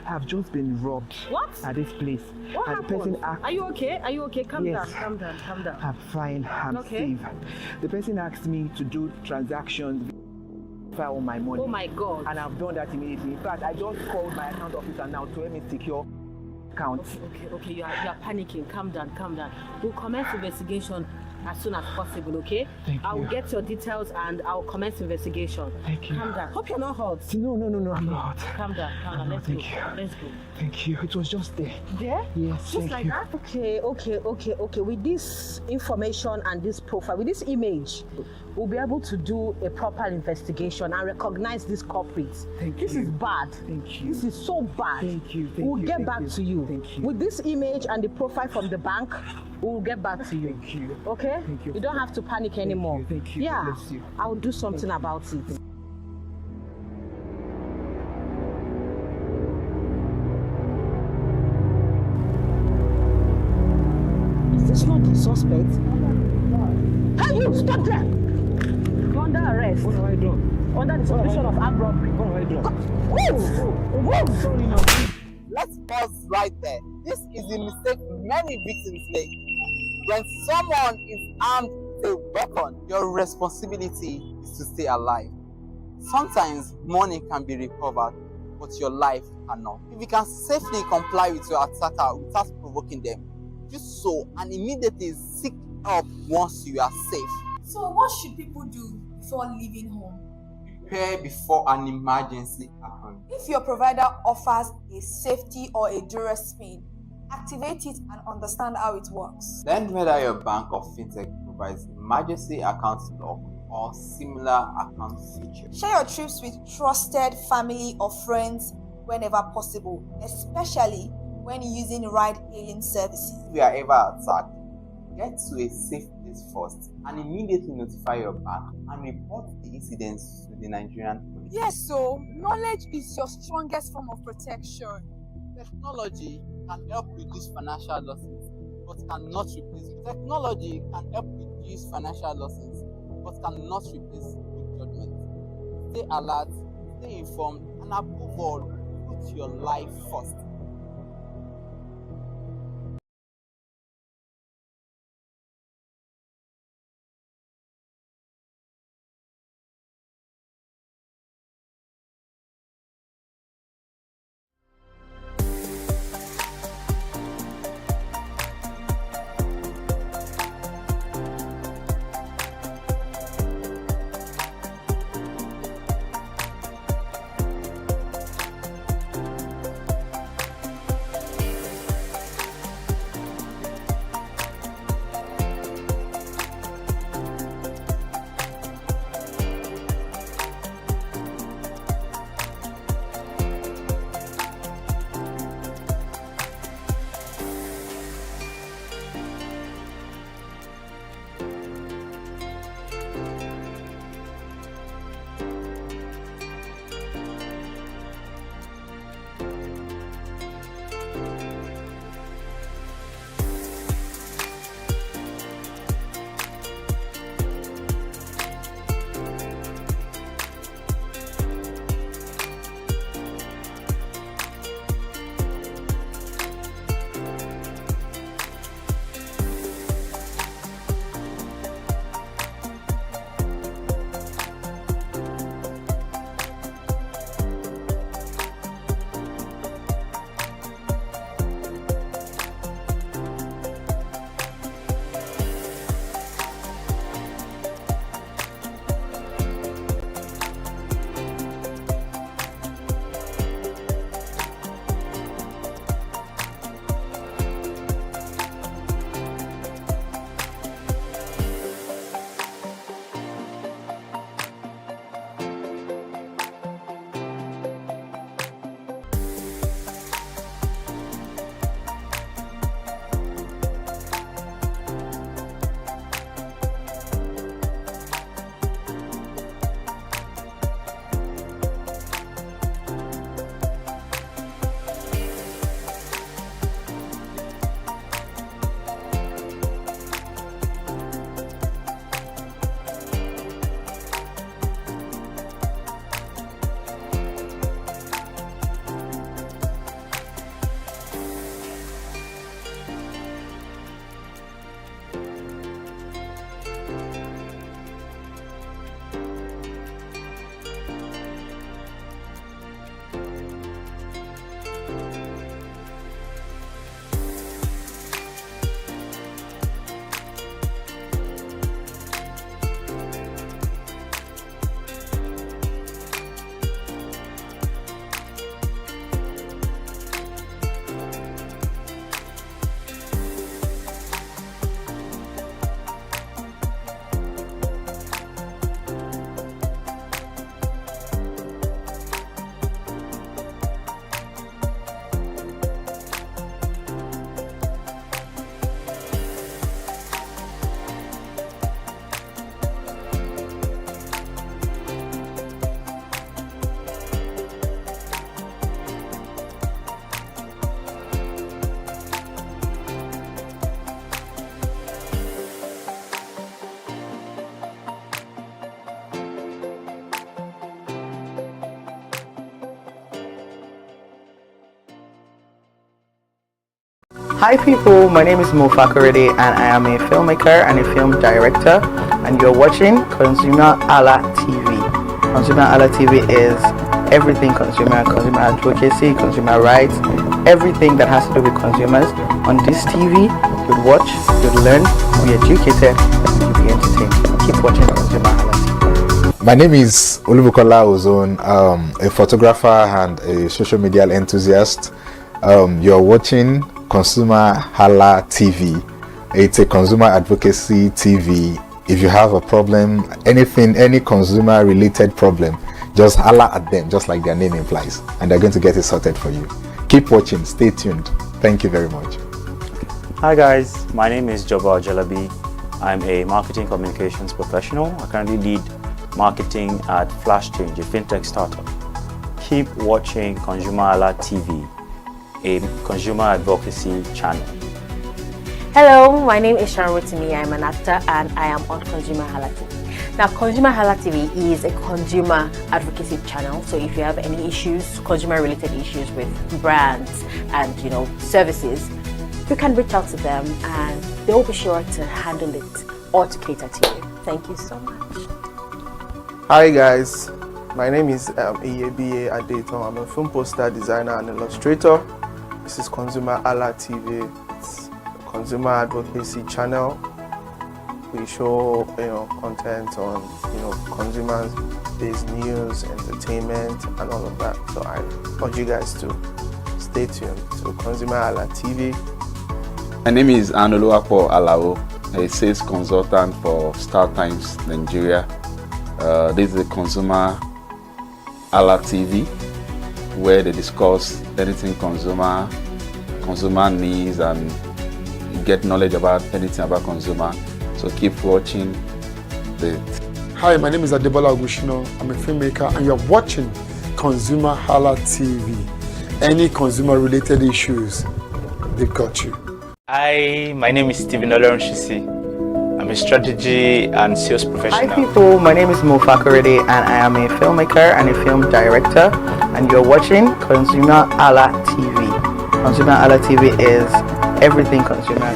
I've just been robbed. What? At this place. What happened? Are you okay? Calm Yes. down. I'm fine. I'm okay. safe. The person asked me to do transactions on my money. Oh my God. And I've done that immediately. In fact, I just called my account officer now to help me secure account. Okay. You are panicking. Calm down. We'll commence investigation as soon as possible, okay? Thank you. I will get your details and I'll commence investigation. Thank you. Calm down. Hope you're not hurt. No, I'm not. Calm down. Let's go. Thank you. It was just there. There? Yes, just like that? Okay. With this information and this profile, with this image, we'll be able to do a proper investigation and recognize these culprits. This is bad. Thank you. This is so bad. Thank you. We'll get back to you. Thank you. With this image and the profile from the bank, we'll get back to you. Thank you. Okay? Thank you. You don't have to panic anymore. Thank you. Yeah. Bless you. I'll do something about it. Is this not the suspect? Hey, you stop there! You're under arrest. What have I done? Under the suspicion of armed robbery. What have I done? Move! Sorry, no. Let's pause right there. This is the mistake many victims make. When someone is armed with a weapon, your responsibility is to stay alive. Sometimes money can be recovered, but your life cannot. If you can safely comply with your attacker without provoking them, do so and immediately seek help once you are safe. So what should people do before leaving home? prepare before an emergency happens. If your provider offers a safety or a duress pin, activate it and understand how it works. Learn whether your bank or fintech provides emergency account lock or similar account features. Share your trips with trusted family or friends whenever possible, especially when using ride-hailing services. If you are ever attacked, get to a safe place first and immediately notify your bank and report the incidents to the Nigerian police. Yes, so knowledge is your strongest form of protection. Technology can help reduce financial losses, but cannot replace. Technology can help reduce financial losses, but cannot replace good judgment. Stay alert, stay informed, and above all, put your life first. Hi people, my name is Mo Fakorede and I am a filmmaker and a film director, and you're watching ConsumerHalla TV. ConsumerHalla TV is everything consumer advocacy, consumer rights, everything that has to do with consumers. On this TV, you'll watch, you'll learn, you'll be educated, and you'll be entertained. Keep watching ConsumerHalla TV. My name is Olubukola Ozone, a photographer and a social media enthusiast. You're watching ConsumerHalla TV. It's a consumer advocacy TV. If you have a problem, any consumer related problem, just holla at them, just like their name implies, and they're going to get it sorted for you. Keep watching, stay tuned. Thank you very much. Hi guys, my name is Joba Jalabi. I'm a marketing communications professional. I currently lead marketing at Flash Change, a fintech startup. Keep watching ConsumerHalla TV, a consumer advocacy channel. Hello, my name is Sharon Rotimi. I'm an actor and I am on ConsumerHalla TV. Now, ConsumerHalla TV is a consumer advocacy channel. So if you have any issues, consumer-related issues with brands and services, you can reach out to them and they'll be sure to handle it or to cater to you. Thank you so much. Hi guys, my name is Iyebiye Adeton. I'm a film poster designer and illustrator. This is ConsumerHalla TV. It's a consumer advocacy channel. We show content on consumer-based news, entertainment, and all of that. So I urge you guys to stay tuned to ConsumerHalla TV. My name is Anoluwapo Alao, a sales consultant for Star Times Nigeria. This is a ConsumerHalla TV, where they discuss anything consumer needs, and you get knowledge about anything about consumer. So keep watching Hi, my name is Adebola Ogushino. I'm a filmmaker and you're watching ConsumerHalla TV. Any consumer related issues, they've got you. Hi, my name is Stephen Olorunshisi. I'm a strategy and sales professional. Hi people, my name is Mofakorede and I am a filmmaker and a film director, and you're watching ConsumerHalla TV. ConsumerHalla TV is everything consumer.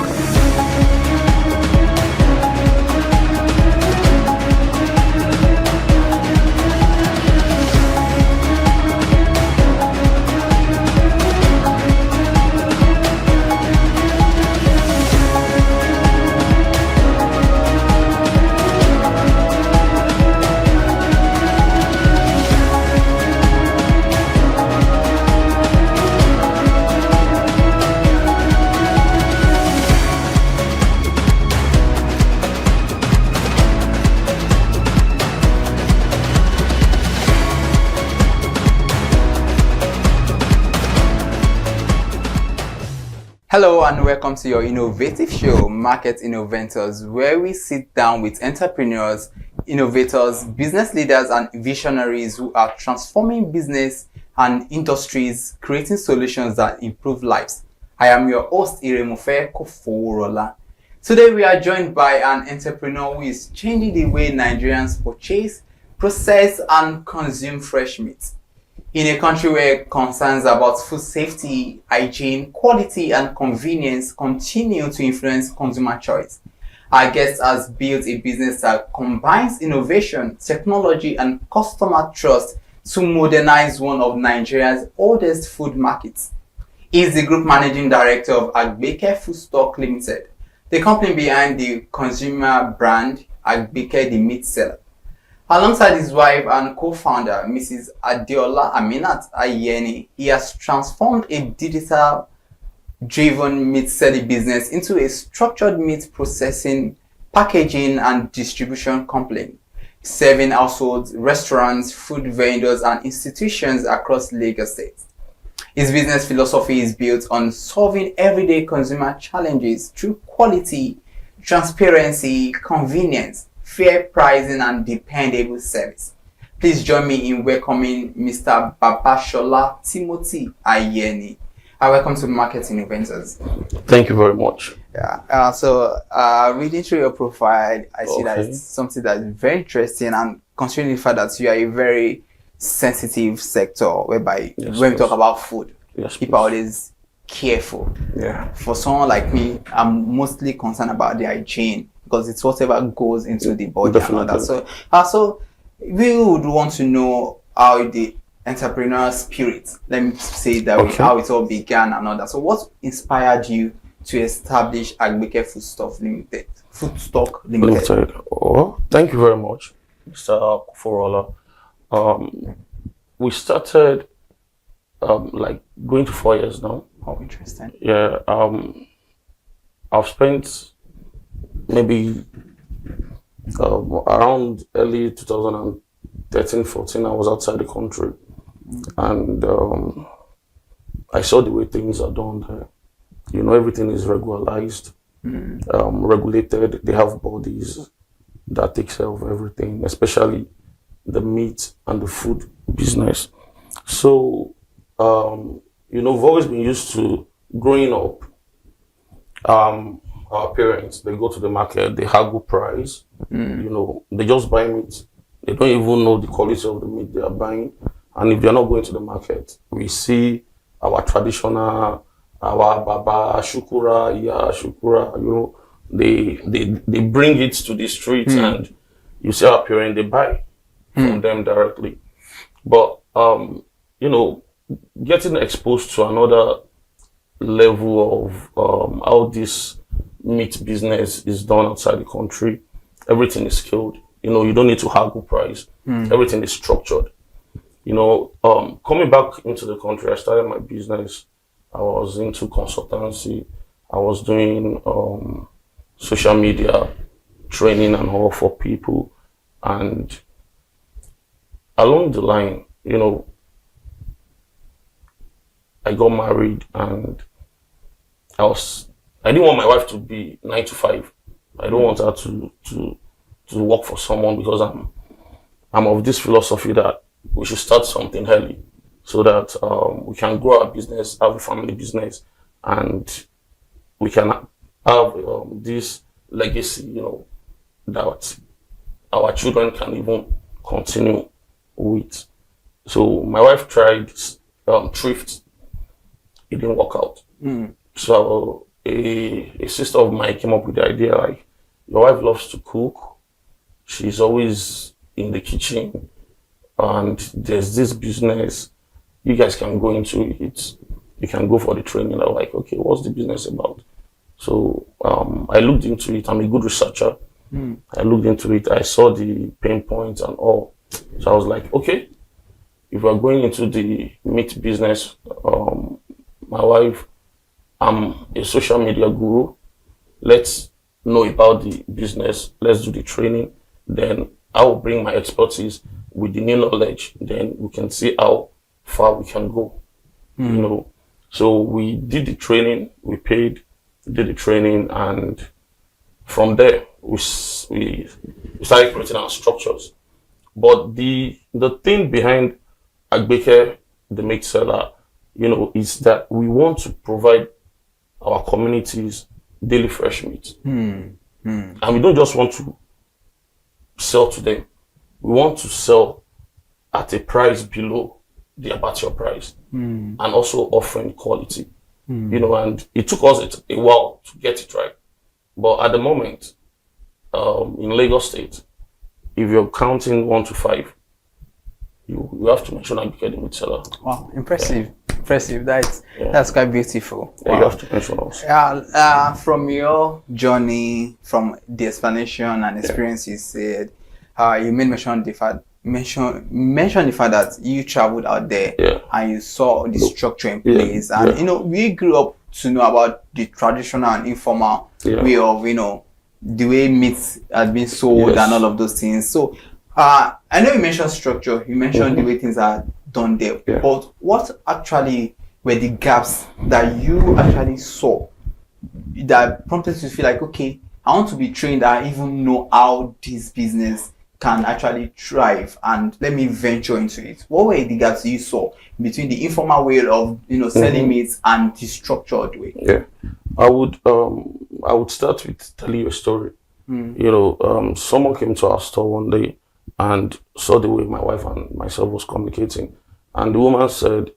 Hello and welcome to your innovative show, Market Innovators, where we sit down with entrepreneurs, innovators, business leaders, and visionaries who are transforming business and industries, creating solutions that improve lives. I am your host, Iremofe Koforola. Today we are joined by an entrepreneur who is changing the way Nigerians purchase, process, and consume fresh meat. In a country where concerns about food safety, hygiene, quality, and convenience continue to influence consumer choice, our guest has built a business that combines innovation, technology, and customer trust to modernize one of Nigeria's oldest food markets. He is the Group Managing Director of Agbeke Foodstock Limited, the company behind the consumer brand Agbeke the Meat Seller. Alongside his wife and co-founder, Mrs. Adeola Aminat Ayeni, he has transformed a digital-driven meat selling business into a structured meat processing, packaging, and distribution company, serving households, restaurants, food vendors, and institutions across Lagos State. His business philosophy is built on solving everyday consumer challenges through quality, transparency, convenience, fair pricing, and dependable service. Please join me in welcoming Mr. Babashola Timothy Ayeni. Welcome to Market Innovators. Thank you very much. Yeah. Reading through your profile, I see that it's something that is very interesting, and considering the fact that you are a very sensitive sector, whereby when we talk about food, people are always careful. Yeah. For someone like me, I'm mostly concerned about the hygiene, because it's whatever goes into the body. Definitely. And all that. So we would want to know how the entrepreneurial spirit, let me say that way, how it all began and all that. So what inspired you to establish Agbeke Foodstock Limited? Oh, thank you very much. Mr. Kuforola. We started like going to 4 years now. Oh, interesting. Yeah. I've spent maybe around early 2013, 14. I was outside the country, and I saw the way things are done there. You know, everything is regularized, regulated. They have bodies that take care of everything, especially the meat and the food business. So, you know, we've always been used to growing up. Our parents, they go to the market, they haggle price. You know, they just buy meat. They don't even know the quality of the meat they are buying. And if they're not going to the market, we see our traditional, our baba, shukura, yeah, shukura, you know, they bring it to the streets and you see our parents, they buy from them directly. But, you know, getting exposed to another level of how this meat business is done outside the country, everything is skilled. You know, you don't need to haggle price. Everything is structured. You know, coming back into the country, I started my business. I was into consultancy. I was doing social media training and all for people. And along the line, you know, I got married and I didn't want my wife to be 9 to 5. I don't want her to work for someone, because I'm of this philosophy that we should start something early so that we can grow our business, have a family business, and we can have this legacy, you know, that our children can even continue with. So my wife tried thrift. It didn't work out. So a sister of mine came up with the idea, like, your wife loves to cook. She's always in the kitchen, and there's this business. You guys can go into it. You can go for the training. I'm like, okay, what's the business about? So I looked into it. I'm a good researcher. I looked into it. I saw the pain points and all. So I was like, okay, if we're going into the meat business, my wife, I'm a social media guru. Let's know about the business. Let's do the training. Then I will bring my expertise with the new knowledge. Then we can see how far we can go. You know. So we did the training. We paid, did the training, and from there we started creating our structures. But the thing behind Agbeke, the meat seller, you know, is that we want to provide our communities daily fresh meat. And we don't just want to sell to them. We want to sell at a price below the abattoir price, and also offering quality. You know, and it took us a while to get it right. But at the moment, in Lagos State, if you're counting 1 to 5, you have to mention Agbeke the meat seller. Wow, impressive. Yeah. Impressive. That's quite beautiful. Yeah, you have to mention us. From your journey, from the explanation and experience you said, you mentioned the fact that you traveled out there and you saw the structure in place. And you know, we grew up to know about the traditional and informal way of, you know, the way meat has been sold and all of those things. So I know you mentioned structure, you mentioned the way things are done there, but what actually were the gaps that you actually saw that prompted you to feel like, okay, I want to be trained, I even know how this business can actually thrive, and let me venture into it? What were the gaps you saw between the informal way of, you know, selling meat and the structured way? Yeah, I would start with telling you a story. You know, someone came to our store one day and saw the way my wife and myself was communicating, and the woman said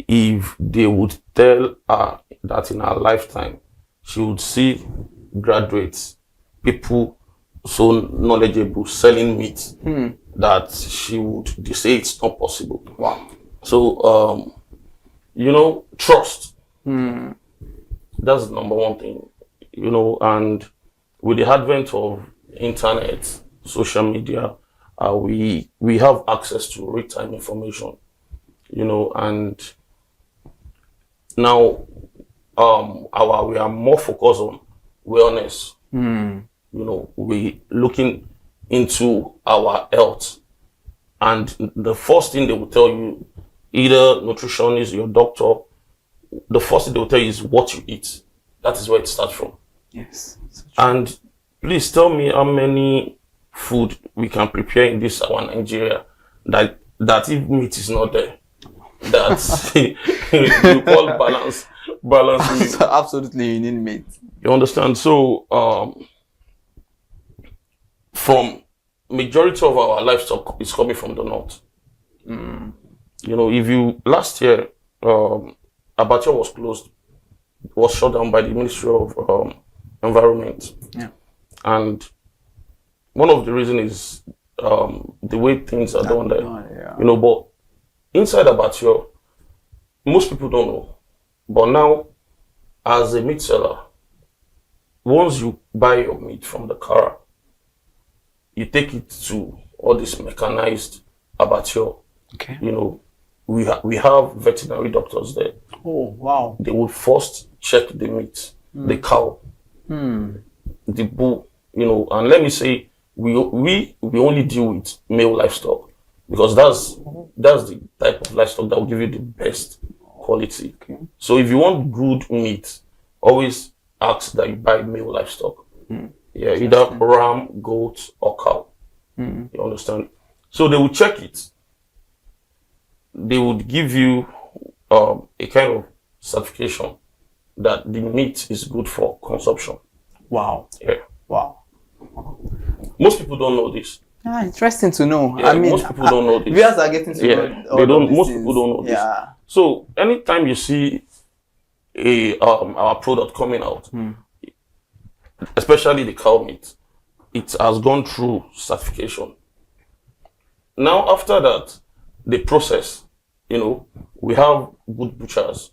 if they would tell her that in her lifetime she would see graduates, people so knowledgeable selling meat, that they say it's not possible. Wow. So you know, trust. That's the number one thing. You know, and with the advent of internet, social media, we have access to real-time information, you know, and now we are more focused on wellness. You know, we looking into our health, and the first thing they will tell you, either nutritionist, your doctor, the first thing they will tell you is what you eat. That is where it starts from. Yes. And please tell me how many food we can prepare in this our Nigeria that if meat is not there, that you call balance meat. So absolutely, you need meat. You understand? So from majority of our livestock is coming from the north. You know, if you last year abattoir was closed, was shut down by the Ministry of Environment. Yeah. And one of the reasons is the way things are done there. Yeah. You know, but inside abattoir, most people don't know. But now, as a meat seller, once you buy your meat from the car, you take it to all this mechanized abattoir. Okay. You know, we have veterinary doctors there. Oh, wow. They will first check the meat, the cow, the bull, you know, and let me say, we only deal with male livestock because that's the type of livestock that will give you the best quality. Okay. So if you want good meat, always ask that you buy male livestock. Yeah, either ram, goat, or cow. You understand? So they will check it. They would give you a kind of certification that the meat is good for consumption. Wow. Yeah. Wow. Most people don't know this. Interesting to know. Yeah, I mean, most people don't know this. viewers are getting to know all they don't. of these Most things. people don't know this. Yeah. So anytime you see our product coming out, especially the cow meat, it has gone through certification. Now after that, the process, you know, we have good butchers.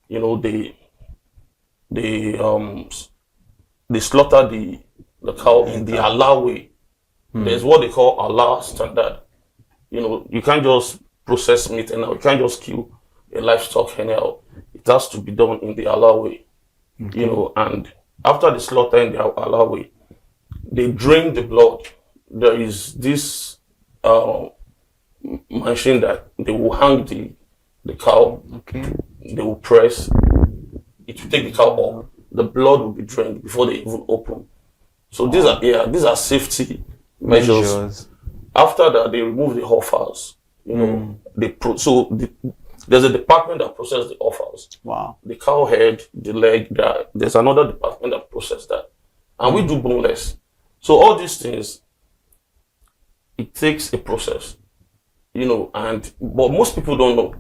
You know, they slaughter the cow in the Allah way. There's what they call Allah standard. You know, you can't just process meat and you can't just kill a livestock anyhow. It has to be done in the Allah way. You know, and after the slaughter in the Allah way, they drain the blood. There is this machine that they will hang the cow. Okay. They will press. It will take the cow up. The blood will be drained before they even open. So these are safety measures. After that, they remove the offals. You know, there's a department that processes the offals. Wow. The cow head, the leg. There's another department that processes that, and we do boneless. So all these things, it takes a process. You know, but most people don't know.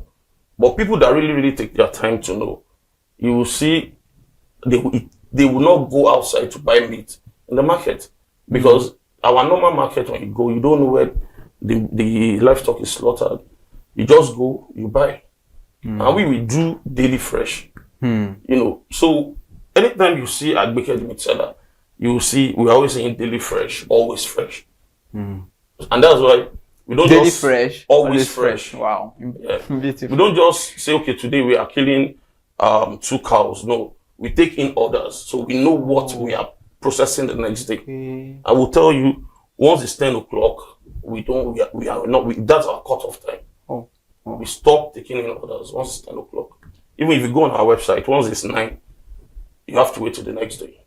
But people that really take their time to know, you will see they will not go outside to buy meat in the market because our normal market, when you go, you don't know where the livestock is slaughtered. You just go, you buy, and we will do daily fresh. You know, so anytime you see a Advocacy meat seller, you will see we're always saying daily fresh, always fresh, and that's why. We don't daily just fresh, always fresh. Wow. Yeah. Beautiful. We don't just say, okay, today we are killing 2 cows. No, we take in orders, so we know what we are processing the next day. I will tell you, once it's 10 o'clock, that's our cutoff time. We stop taking in orders once it's 10 o'clock. Even if you go on our website, once it's 9, you have to wait till the next day.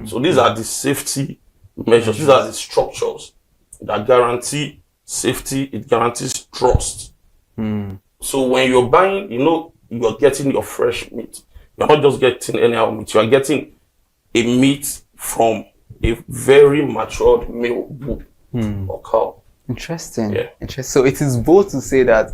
So these are the safety measures. These are the structures that guarantee safety. It guarantees trust. So when you're buying, you know, you're getting your fresh meat. You're not just getting anyhow meat. You are getting a meat from a very matured male bull or cow. Interesting. Yeah. Interesting. So it is bold to say that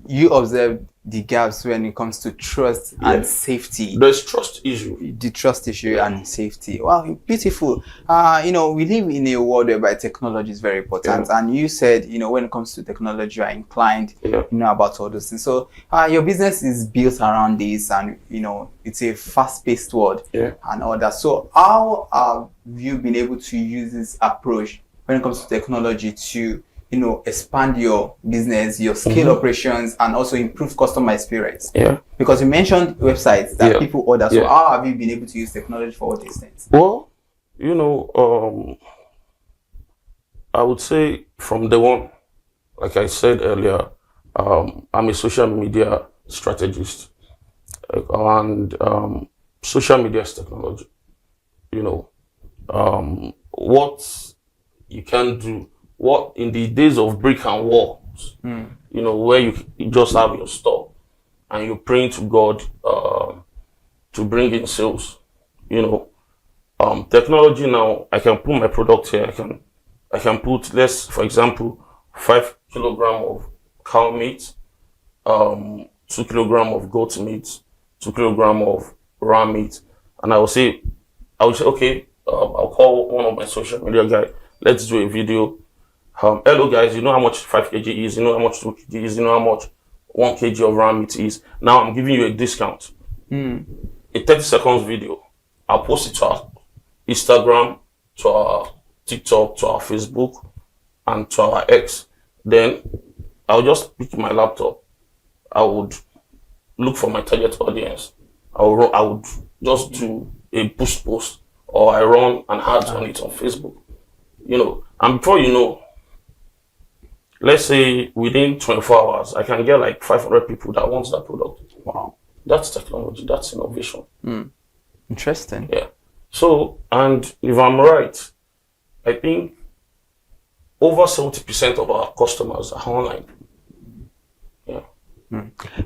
you observe the gaps when it comes to trust and safety. There's trust issue. The trust issue and safety. Wow, beautiful. You know, we live in a world whereby technology is very important. And you said, you know, when it comes to technology, you are inclined, you know, about all those things. So your business is built around this, and, you know, it's a fast-paced world and all that. So how have you been able to use this approach when it comes to technology to, you know, expand your business, your scale operations, and also improve customer experience? Yeah. Because you mentioned websites that people order. So how have you been able to use technology for all these things? Well, you know, I would say from day one, like I said earlier, I'm a social media strategist, and social media is technology. You know, what you can do, what in the days of brick and walls, you know, where you just have your store and you're praying to God to bring in sales. You know, technology now, I can put my product here. I can put, for example, 5 kilograms of cow meat, 2 kilograms of goat meat, 2 kilograms of ram meat, and I will say, okay, I'll call one of my social media guys. Let's do a video. Hello guys, you know how much 5 kg is, you know how much 2 kg is, you know how much 1 kg of ram meat is. Now I'm giving you a discount. A 30 seconds video. I'll post it to our Instagram, to our TikTok, to our Facebook, and to our X. Then I'll just pick my laptop. I would look for my target audience. I would just do a push post, or I run an ad on it on Facebook. You know, and before you know, let's say within 24 hours, I can get like 500 people that want that product. Wow. That's technology, that's innovation. Interesting. Yeah. So, and if I'm right, I think over 70% of our customers are online. Yeah.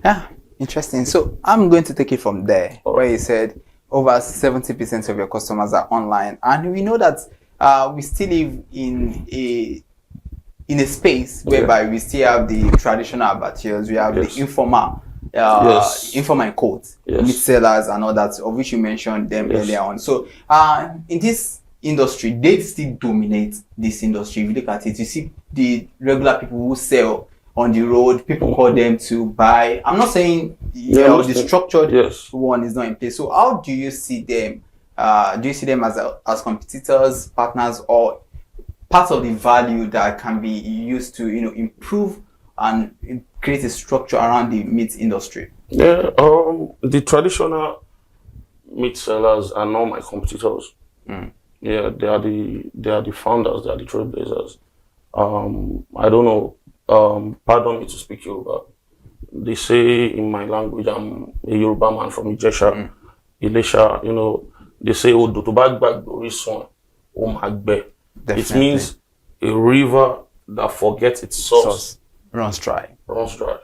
Yeah, interesting. So I'm going to take it from there, where you said over 70% of your customers are online, and we know that we still live in a space whereby we still have the traditional abattoirs, we have the informal informal quotes, meat sellers and all that, of which you mentioned them earlier on. So in this industry, they still dominate this industry. If you look at it, you see the regular people who sell on the road, people call them to buy. I'm not saying the structured one is not in place. So how do you see them? Do you see them as competitors, partners, or part of the value that can be used to, you know, improve and create a structure around the meat industry? Yeah, the traditional meat sellers are not my competitors. Yeah, they are the founders, they are the trailblazers. I don't know. Pardon me to speak Yoruba. They say in my language, I'm a Yoruba man from Ijesha, Ilesha. You know, they say Odo to bag Oriswan, Omagbe. It means a river that forgets its source. Runs dry. Runs dry.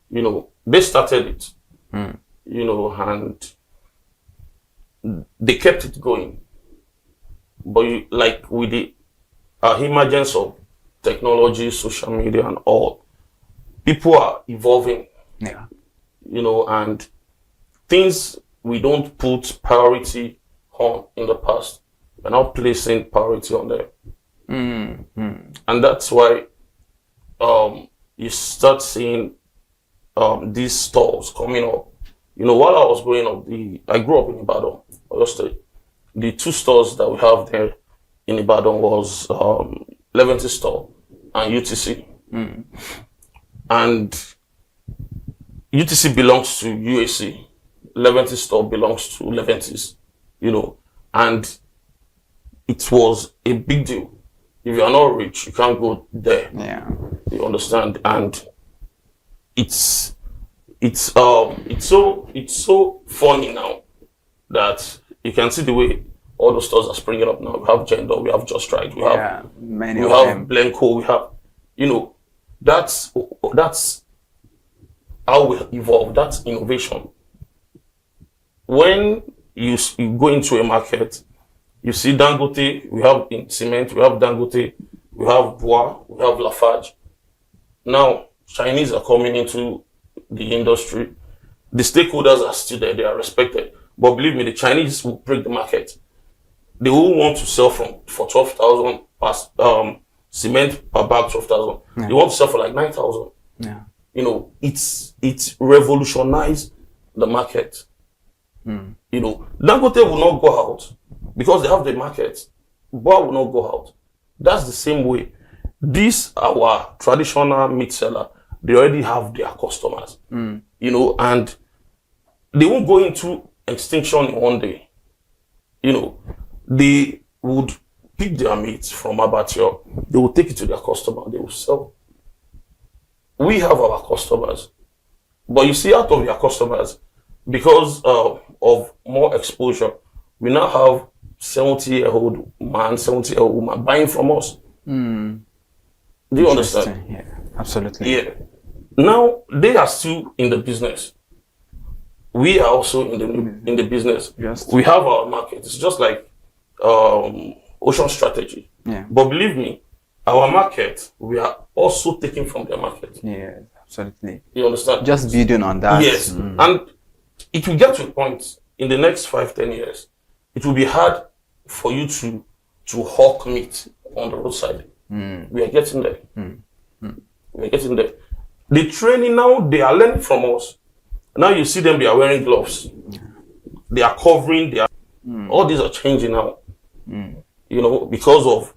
You know, they started it. You know, and they kept it going. But like with the emergence of technology, social media, and all, people are evolving. Yeah. You know, and things we don't put priority on in the past, we're now placing priority on them. And that's why you start seeing these stores coming up. You know, while I was growing up, I grew up in Ibadan, Oyo State. The 2 stores that we have there in Ibadan was Leventy store and UTC. And UTC belongs to UAC. Leventy store belongs to Leventis, you know, and it was a big deal. If you are not rich, you can't go there. Yeah. You understand? And it's so funny now that you can see the way all the stores are springing up now. We have Gender, we have Just Right, we have Blenco, we have, you know, that's how we evolve. That's innovation. When you go into a market, you see Dangote, we have in cement, we have Dangote, we have Bois, we have Lafarge. Now, Chinese are coming into the industry. The stakeholders are still there, they are respected. But believe me, the Chinese will break the market. They will want to sell for 12,000 cement per bag, 12,000. Yeah. They want to sell for like 9,000. Yeah. You know, it's revolutionized the market. You know, Dangote will not go out because they have the market. Bois will not go out That's the same way. This, our traditional meat seller, they already have their customers, you know, and they won't go into extinction in one day. You know, they would pick their meat from abattoir, they will take it to their customer, they will sell. We have our customers, but you see, out of their customers, because of more exposure, we now have 70-year-old man, 70-year-old woman buying from us. Do you understand? Yeah, absolutely. Yeah. Now they are still in the business. We are also in the business. Yes. We have our market. It's just like Ocean Strategy. Yeah. But believe me, our market, we are also taking from their market. Yeah, absolutely. You understand? Just building on that. Yes. And it will get to a point in the next 5-10 years, it will be hard for you to hawk meat on the roadside. We are getting there. We are getting there. The training now, they are learning from us. Now you see them, they are wearing gloves. They are covering, all these are changing now. You know, because of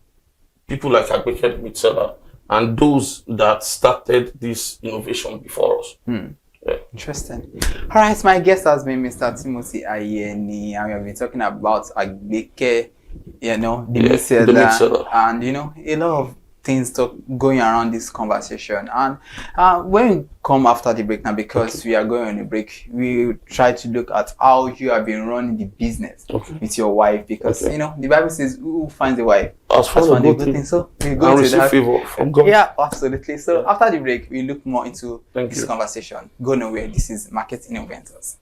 people like Advocacy meat seller and those that started this innovation before us. Yeah. Interesting. All right, my guest has been Mr. Timothy Ayeni, and we have been talking about Advocacy, you know, the meat seller, and you know, a lot of things going around this conversation. And when we come after the break now, because we are going on a break, we try to look at how you have been running the business with your wife, because you know the Bible says, "Who finds a wife has found a good thing." So we go to that. Favor from God. Yeah, absolutely. So after the break, we look more into this conversation. Go nowhere. This is Marketing Inventors.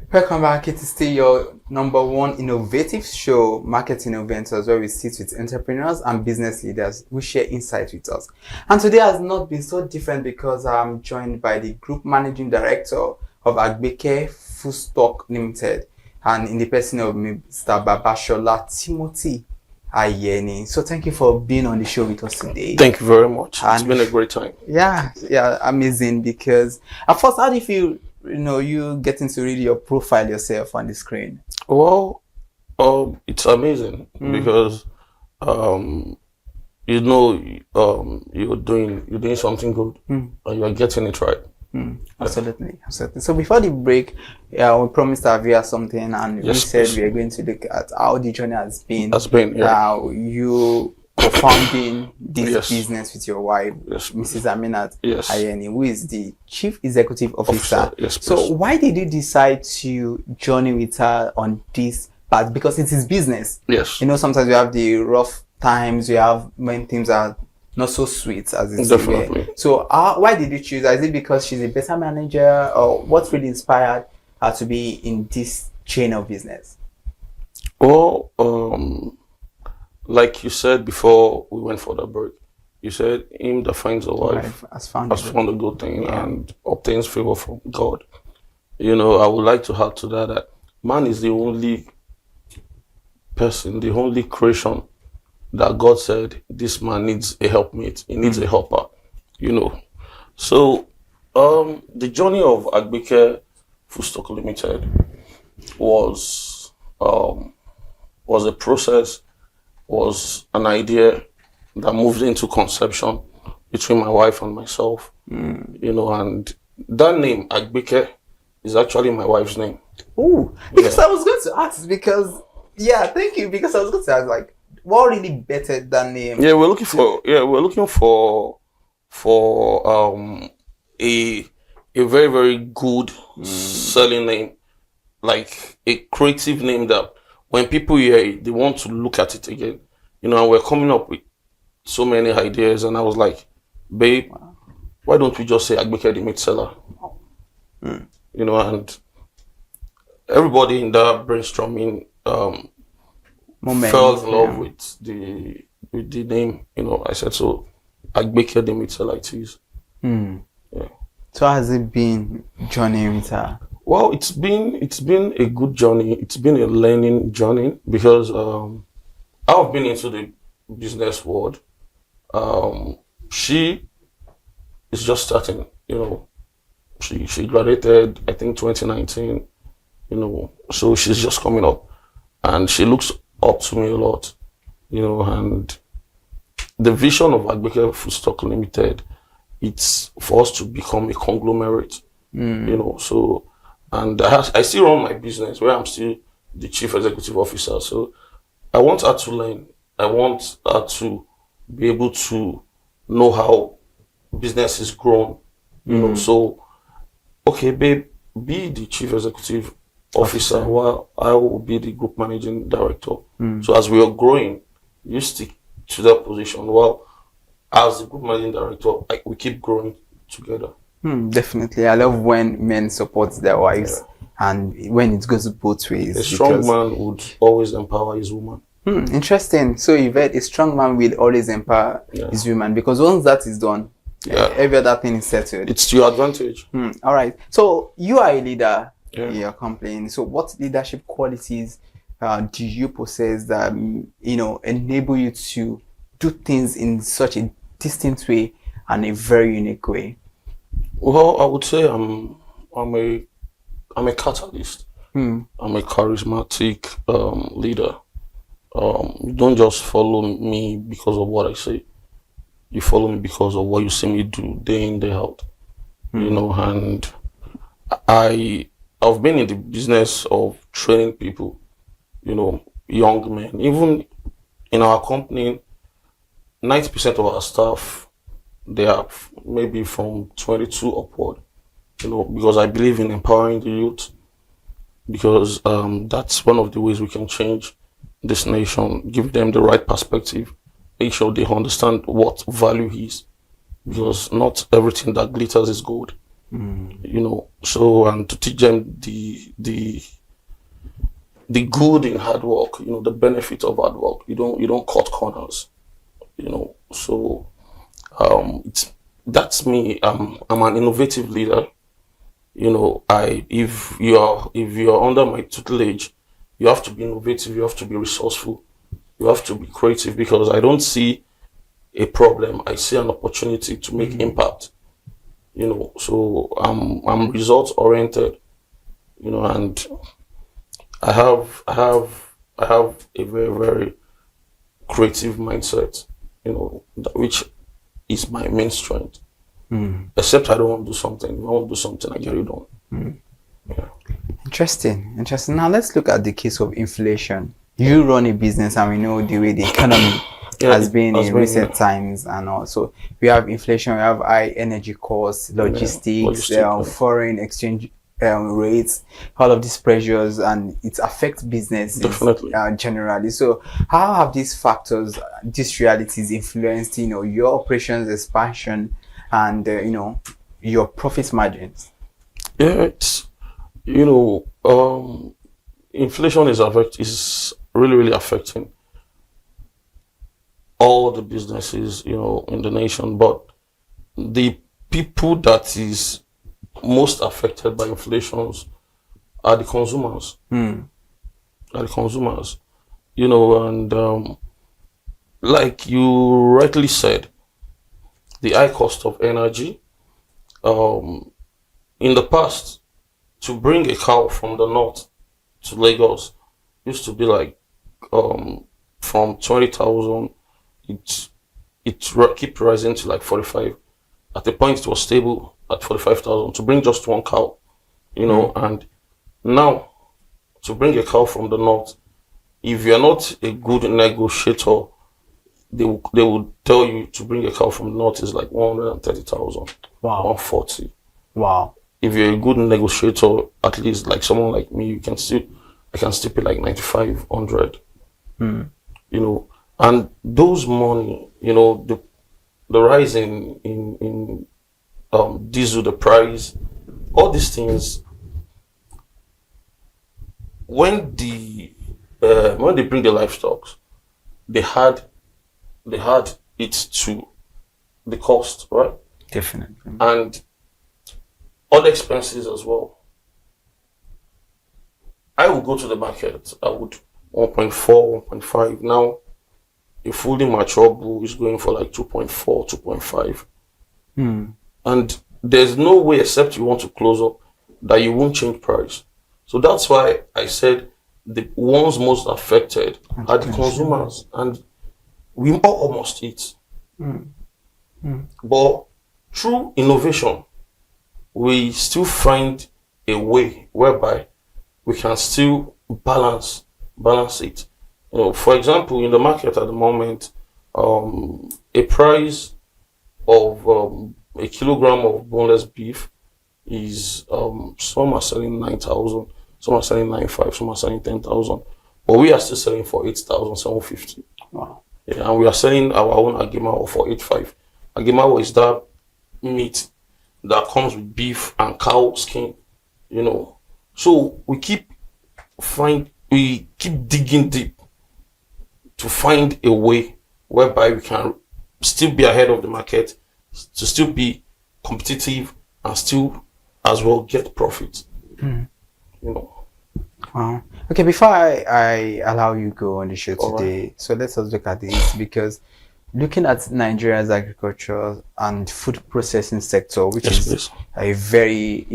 Welcome back. It is still your #1 innovative show, Marketing Inventors, where we sit with entrepreneurs and business leaders who share insights with us. And today has not been so different because I'm joined by the Group Managing Director of Advocacy Food Stock Limited, and in the person of Mr. Babashola Timothy Ayeni. So thank you for being on the show with us today. Thank you very much. It's been a great time. Yeah, amazing. Because at first, how do you feel? You know, you getting to read your profile yourself on the screen? Well, it's amazing because you know, you're doing something good and you're getting it right. Absolutely. So before the break, we promised Avia something, and we said we are going to look at how the journey has been. How you co-founding this business with your wife, Mrs. Aminat Ayeni, who is the Chief Executive Officer. So why did you decide to journey with her on this path? Because it is business. Yes. You know, sometimes we have the rough times, we have when things are not so sweet as it's Definitely. So why did you choose her? Is it because she's a better manager, or what really inspired her to be in this chain of business? Well, like you said before we went for the break, you said him that finds a wife has found a good thing and obtains favor from God. You know, I would like to add to that man is the only person, the only creation that God said this man needs a helpmate, he needs a helper, you know. So the journey of Agbeke Food Stock Limited was a process, was an idea that moved into conception between my wife and myself, you know, and that name Agbeke is actually my wife's name. Oh, because I was going to ask, because thank you, because I was going to ask, like, what really bettered that name? Yeah, we're looking for a very, very good selling name, like a creative name that when people hear it, they want to look at it again. You know, and we're coming up with so many ideas, and I was like, babe, why don't we just say Agbeke the meat seller? You know, and everybody in that brainstorming fell in love with the name. You know, I said, so Agbeke the meat seller it is. Yeah. So how has it been journey with her? Well, it's been a good journey. It's been a learning journey because I've been into the business world. She is just starting, you know. She graduated, I think, 2019, you know, so she's just coming up and she looks up to me a lot, you know, and the vision of Agbeke Food Stock Limited, it's for us to become a conglomerate, you know, so, and I still run my business where I'm still the chief executive officer, so I want her to learn. I want her to be able to know how business is grown, you know, so, okay, babe, be the chief executive officer while I will be the group managing director. So as we are growing, you stick to that position while as the group managing director, we keep growing together. Definitely. I love when men support their wives and when it goes both ways. A strong man would always empower his woman. Interesting. So Yvette, a strong man will always empower his woman, because once that is done, every other thing is settled. It's to your advantage. All right. So you are a leader in your company. So what leadership qualities do you possess that enable you to do things in such a distinct way and a very unique way? Well, I would say I'm a catalyst. I'm a charismatic leader. You don't just follow me because of what I say. You follow me because of what you see me do day in, day out. You know, and I've been in the business of training people, you know, young men. Even in our company, 90% of our staff, they are maybe from 22 upward, you know, because I believe in empowering the youth, because that's one of the ways we can change this nation, give them the right perspective, make sure they understand what value is, because not everything that glitters is gold. You know, so, and to teach them the good in hard work, you know, the benefit of hard work. You don't cut corners, you know. So that's me. I'm an innovative leader. You know, if you're under my tutelage, you have to be innovative, you have to be resourceful, you have to be creative, because I don't see a problem, I see an opportunity to make impact. You know, so I'm results oriented, you know, and I have a very, very creative mindset, you know, which is my main strength. Except I don't want to do something. If I want to do something, I get it done. Interesting. Now let's look at the case of inflation. You run a business, and we know the way the economy has been in recent times, and also we have inflation, we have high energy costs, logistics, foreign exchange rates, all of these pressures, and it affects businesses generally. So how have these factors, these realities influenced, your operations expansion and, your profit margins? Yeah, it's, inflation is really affecting all the businesses, in the nation, but the people that is most affected by inflations are the consumers. Are the consumers, and like you rightly said, the high cost of energy. In the past, to bring a cow from the north to Lagos used to be like from 20,000, it keep rising to like 45. At the point it was stable at 45,000 to bring just one cow, and now to bring a cow from the north, if you're not a good negotiator, they will tell you to bring a cow from the north is like 130,000. Wow. 140. Wow. If you're a good negotiator, at least like someone like me, I can still pay like 95, 100. And those money, the rise in diesel, the price, all these things, when they bring the livestock, they had it to the cost, right? Definitely. And other expenses as well. I would go to the market, I would 1.4, 1.5. Now, a fully mature bull is going for like 2.4, 2.5. And there's no way, except you want to close up, that you won't change price. So that's why I said the ones most affected are the consumers, and we all must eat. But through innovation, we still find a way whereby we can still balance it. For example, in the market at the moment, a price of a kilogram of boneless beef is some are selling 9,000, some are selling 9,500, some are selling 10,000, but we are still selling for 8,750. Wow. Yeah, and we are selling our own agimawo for 8,500. Agimawo is that meat that comes with beef and cow skin, So we keep digging deep to find a way whereby we can still be ahead of the market, to still be competitive, and still as well get profit. Wow. Okay, before I allow you go on the show today, so let's look at this, because looking at Nigeria's agriculture and food processing sector, which is a very,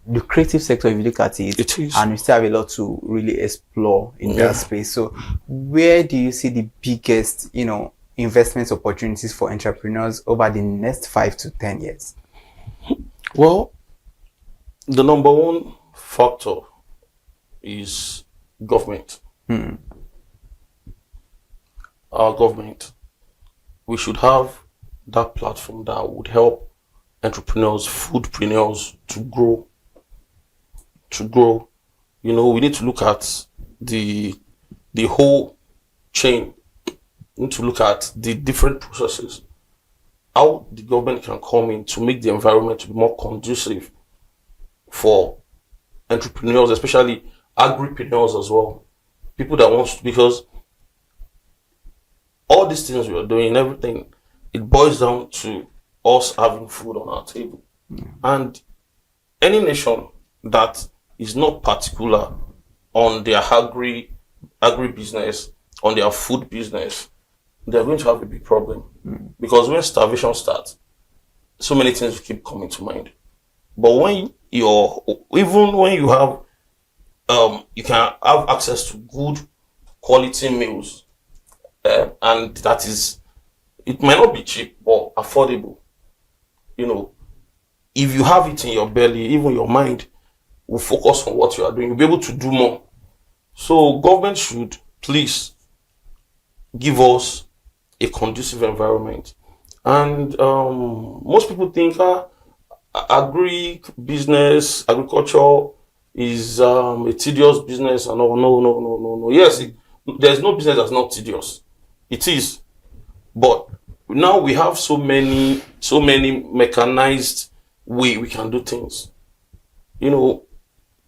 lucrative sector if you look at it. It is. And we still have a lot to really explore in that space. So where do you see the biggest, investment opportunities for entrepreneurs over the next 5 to 10 years? Well, the number one factor is government. Our government. We should have that platform that would help entrepreneurs, foodpreneurs to grow. We need to look at the whole chain. We need to look at the different processes. How the government can come in to make the environment to be more conducive for entrepreneurs, especially agripreneurs as well. People that want to, because all these things we are doing, everything, it boils down to us having food on our table. And any nation that is not particular on their agri-business, on their food business, they're going to have a big problem. Because when starvation starts, so many things will keep coming to mind. But when even when you have, you can have access to good quality meals, and that is, it might not be cheap but affordable. If you have it in your belly, even your mind will focus on what you are doing. You'll be able to do more. So government should please give us a conducive environment. And most people think, agriculture is a tedious business and all. No. Yes, there's no business that's not tedious. It is. But now we have so many mechanized way we can do things. You know,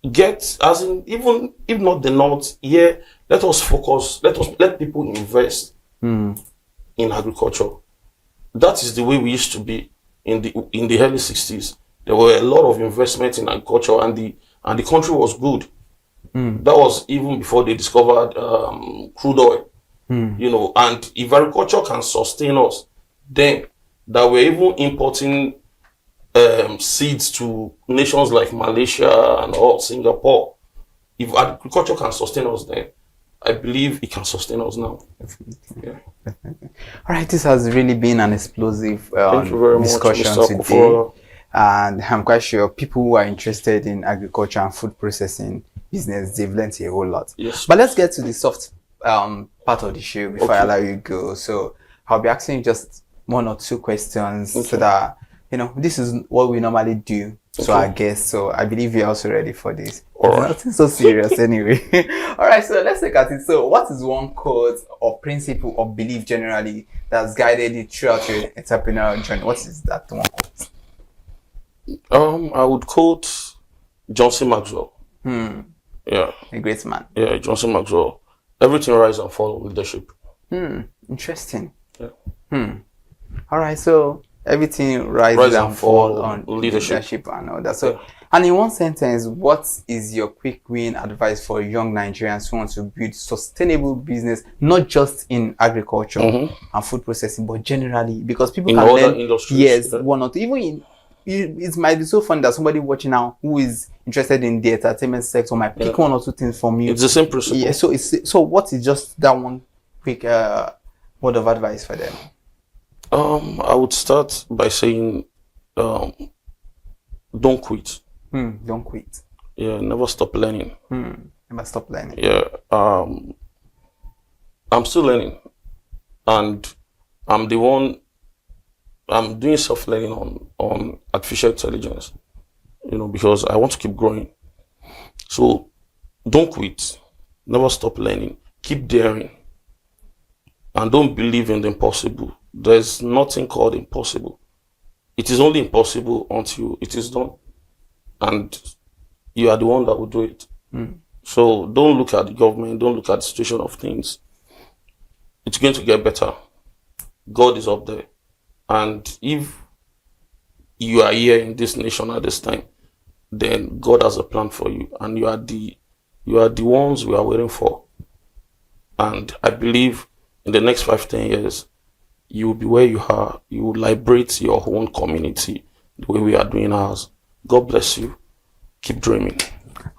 even if not the north, let us focus, let people invest in agriculture. That is the way we used to be in the early 60s. There were a lot of investment in agriculture, and the country was good. That was even before they discovered crude oil. You know, and if agriculture can sustain us, then that we're even importing seeds to nations like Malaysia and all Singapore. If agriculture can sustain us, then I believe it can sustain us now. Yeah. All right, this has really been an explosive discussion much, today, and I'm quite sure people who are interested in agriculture and food processing business, they've learned a whole lot. Yes. But let's get to the soft part of the show before I allow you to go. So I'll be asking you just 1 or 2 questions so that, you know, this is what we normally do to our guests. So I believe you're also ready for this. Nothing so serious anyway. All right, so let's look at it. So what is one quote or principle or belief generally that's guided you throughout your entrepreneurial journey? What is that one quote? I would quote Johnson Maxwell. Yeah. A great man. Yeah, Johnson Maxwell. Everything rise and fall on leadership. Interesting. Yeah. All right, so everything rises and falls on leadership and all that. So, and in one sentence, what is your quick win advice for young Nigerians who want to build sustainable business, not just in agriculture and food processing, but generally? Because people in can other learn, industries, yes, one or two. Even in, it might be so fun that somebody watching now who is interested in the entertainment sector might pick 1 or 2 things from you. It's the same principle. Yeah. So what is just that one quick word of advice for them? I would start by saying, don't quit. Don't quit. Yeah, never stop learning. Never stop learning. Yeah. I'm still learning, and I'm doing self-learning on artificial intelligence, you know, because I want to keep growing. So don't quit. Never stop learning. Keep daring. And don't believe in the impossible. There's nothing called impossible. It is only impossible until it is done. And you are the one that will do it. So don't look at the government. Don't look at the situation of things. It's going to get better. God is up there. And if you are here in this nation at this time, then God has a plan for you. And you are the ones we are waiting for. And I believe in the next 5-10 years, you will be where you are. You will liberate your own community the way we are doing ours. God bless you. Keep dreaming.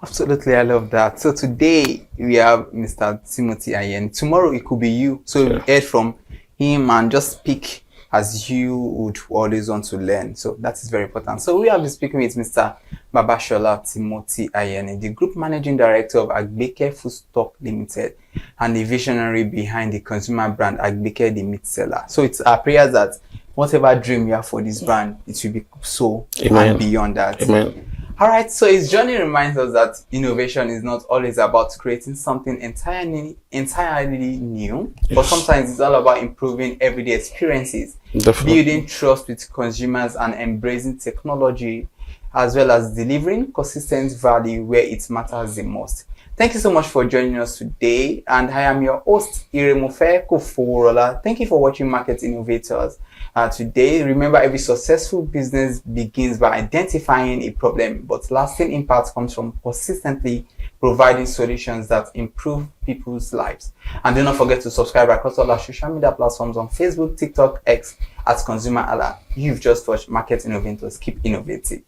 Absolutely, I love that. So today we have Mr. Timothy Ayen. Tomorrow it could be you. So we heard from him and just speak as you would always want to learn. So that is very important. So we have been speaking with Mr. Babashola Timothy Ayen, the Group Managing Director of Advocacy Foodstock Limited and the visionary behind the consumer brand Advocacy the Meat Seller. So it's our prayer that whatever dream you have for this brand, it will be so and beyond that. Amen. All right, so his journey reminds us that innovation is not always about creating something entirely new, but sometimes it's all about improving everyday experiences, building trust with consumers and embracing technology, as well as delivering consistent value where it matters the most. Thank you so much for joining us today, and I am your host, Iremofe Koforola. Thank you for watching Market Innovators. Today, remember, every successful business begins by identifying a problem, but lasting impact comes from consistently providing solutions that improve people's lives. And do not forget to subscribe across all our social media platforms on Facebook, TikTok, X at ConsumerHalla. You've just watched Market Innovators. Keep innovating.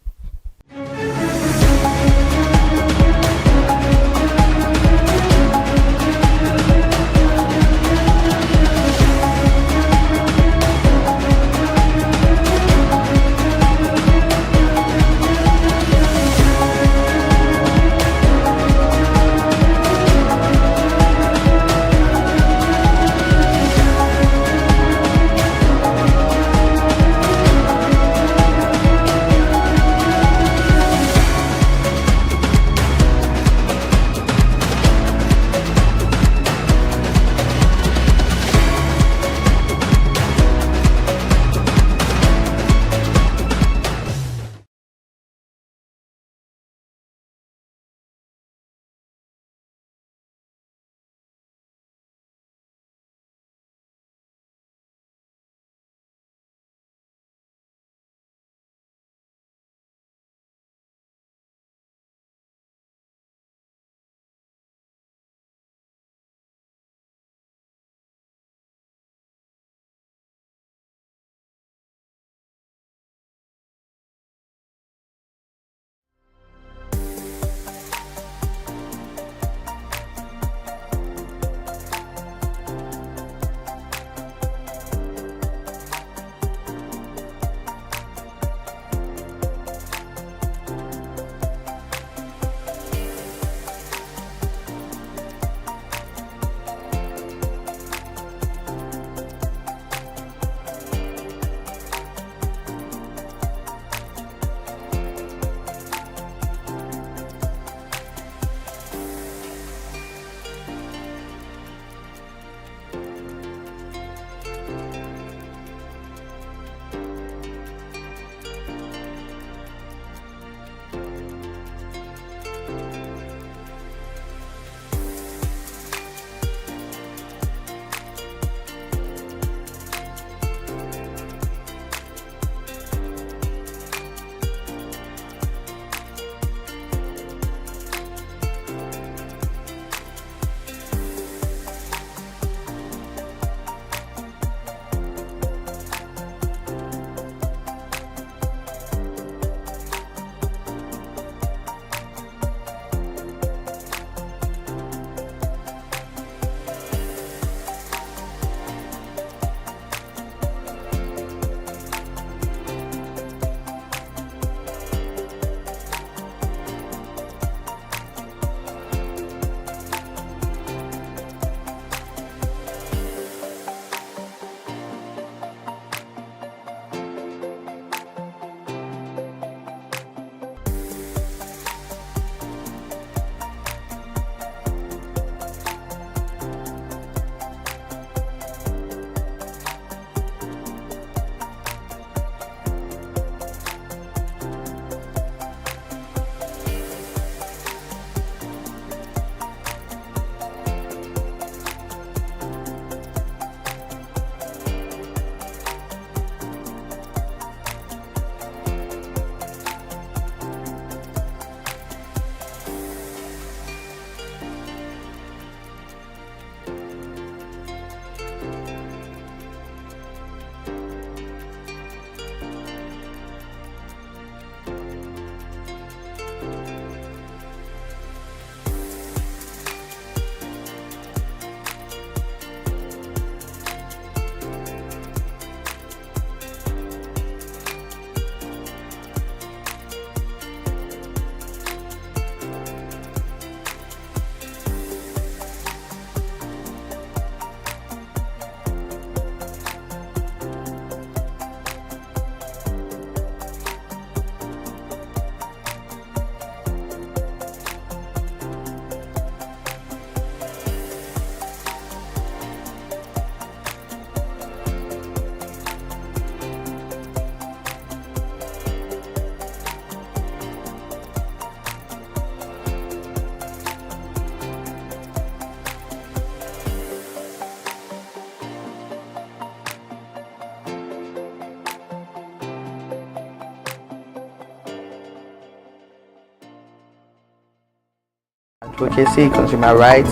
advocacy, consumer rights,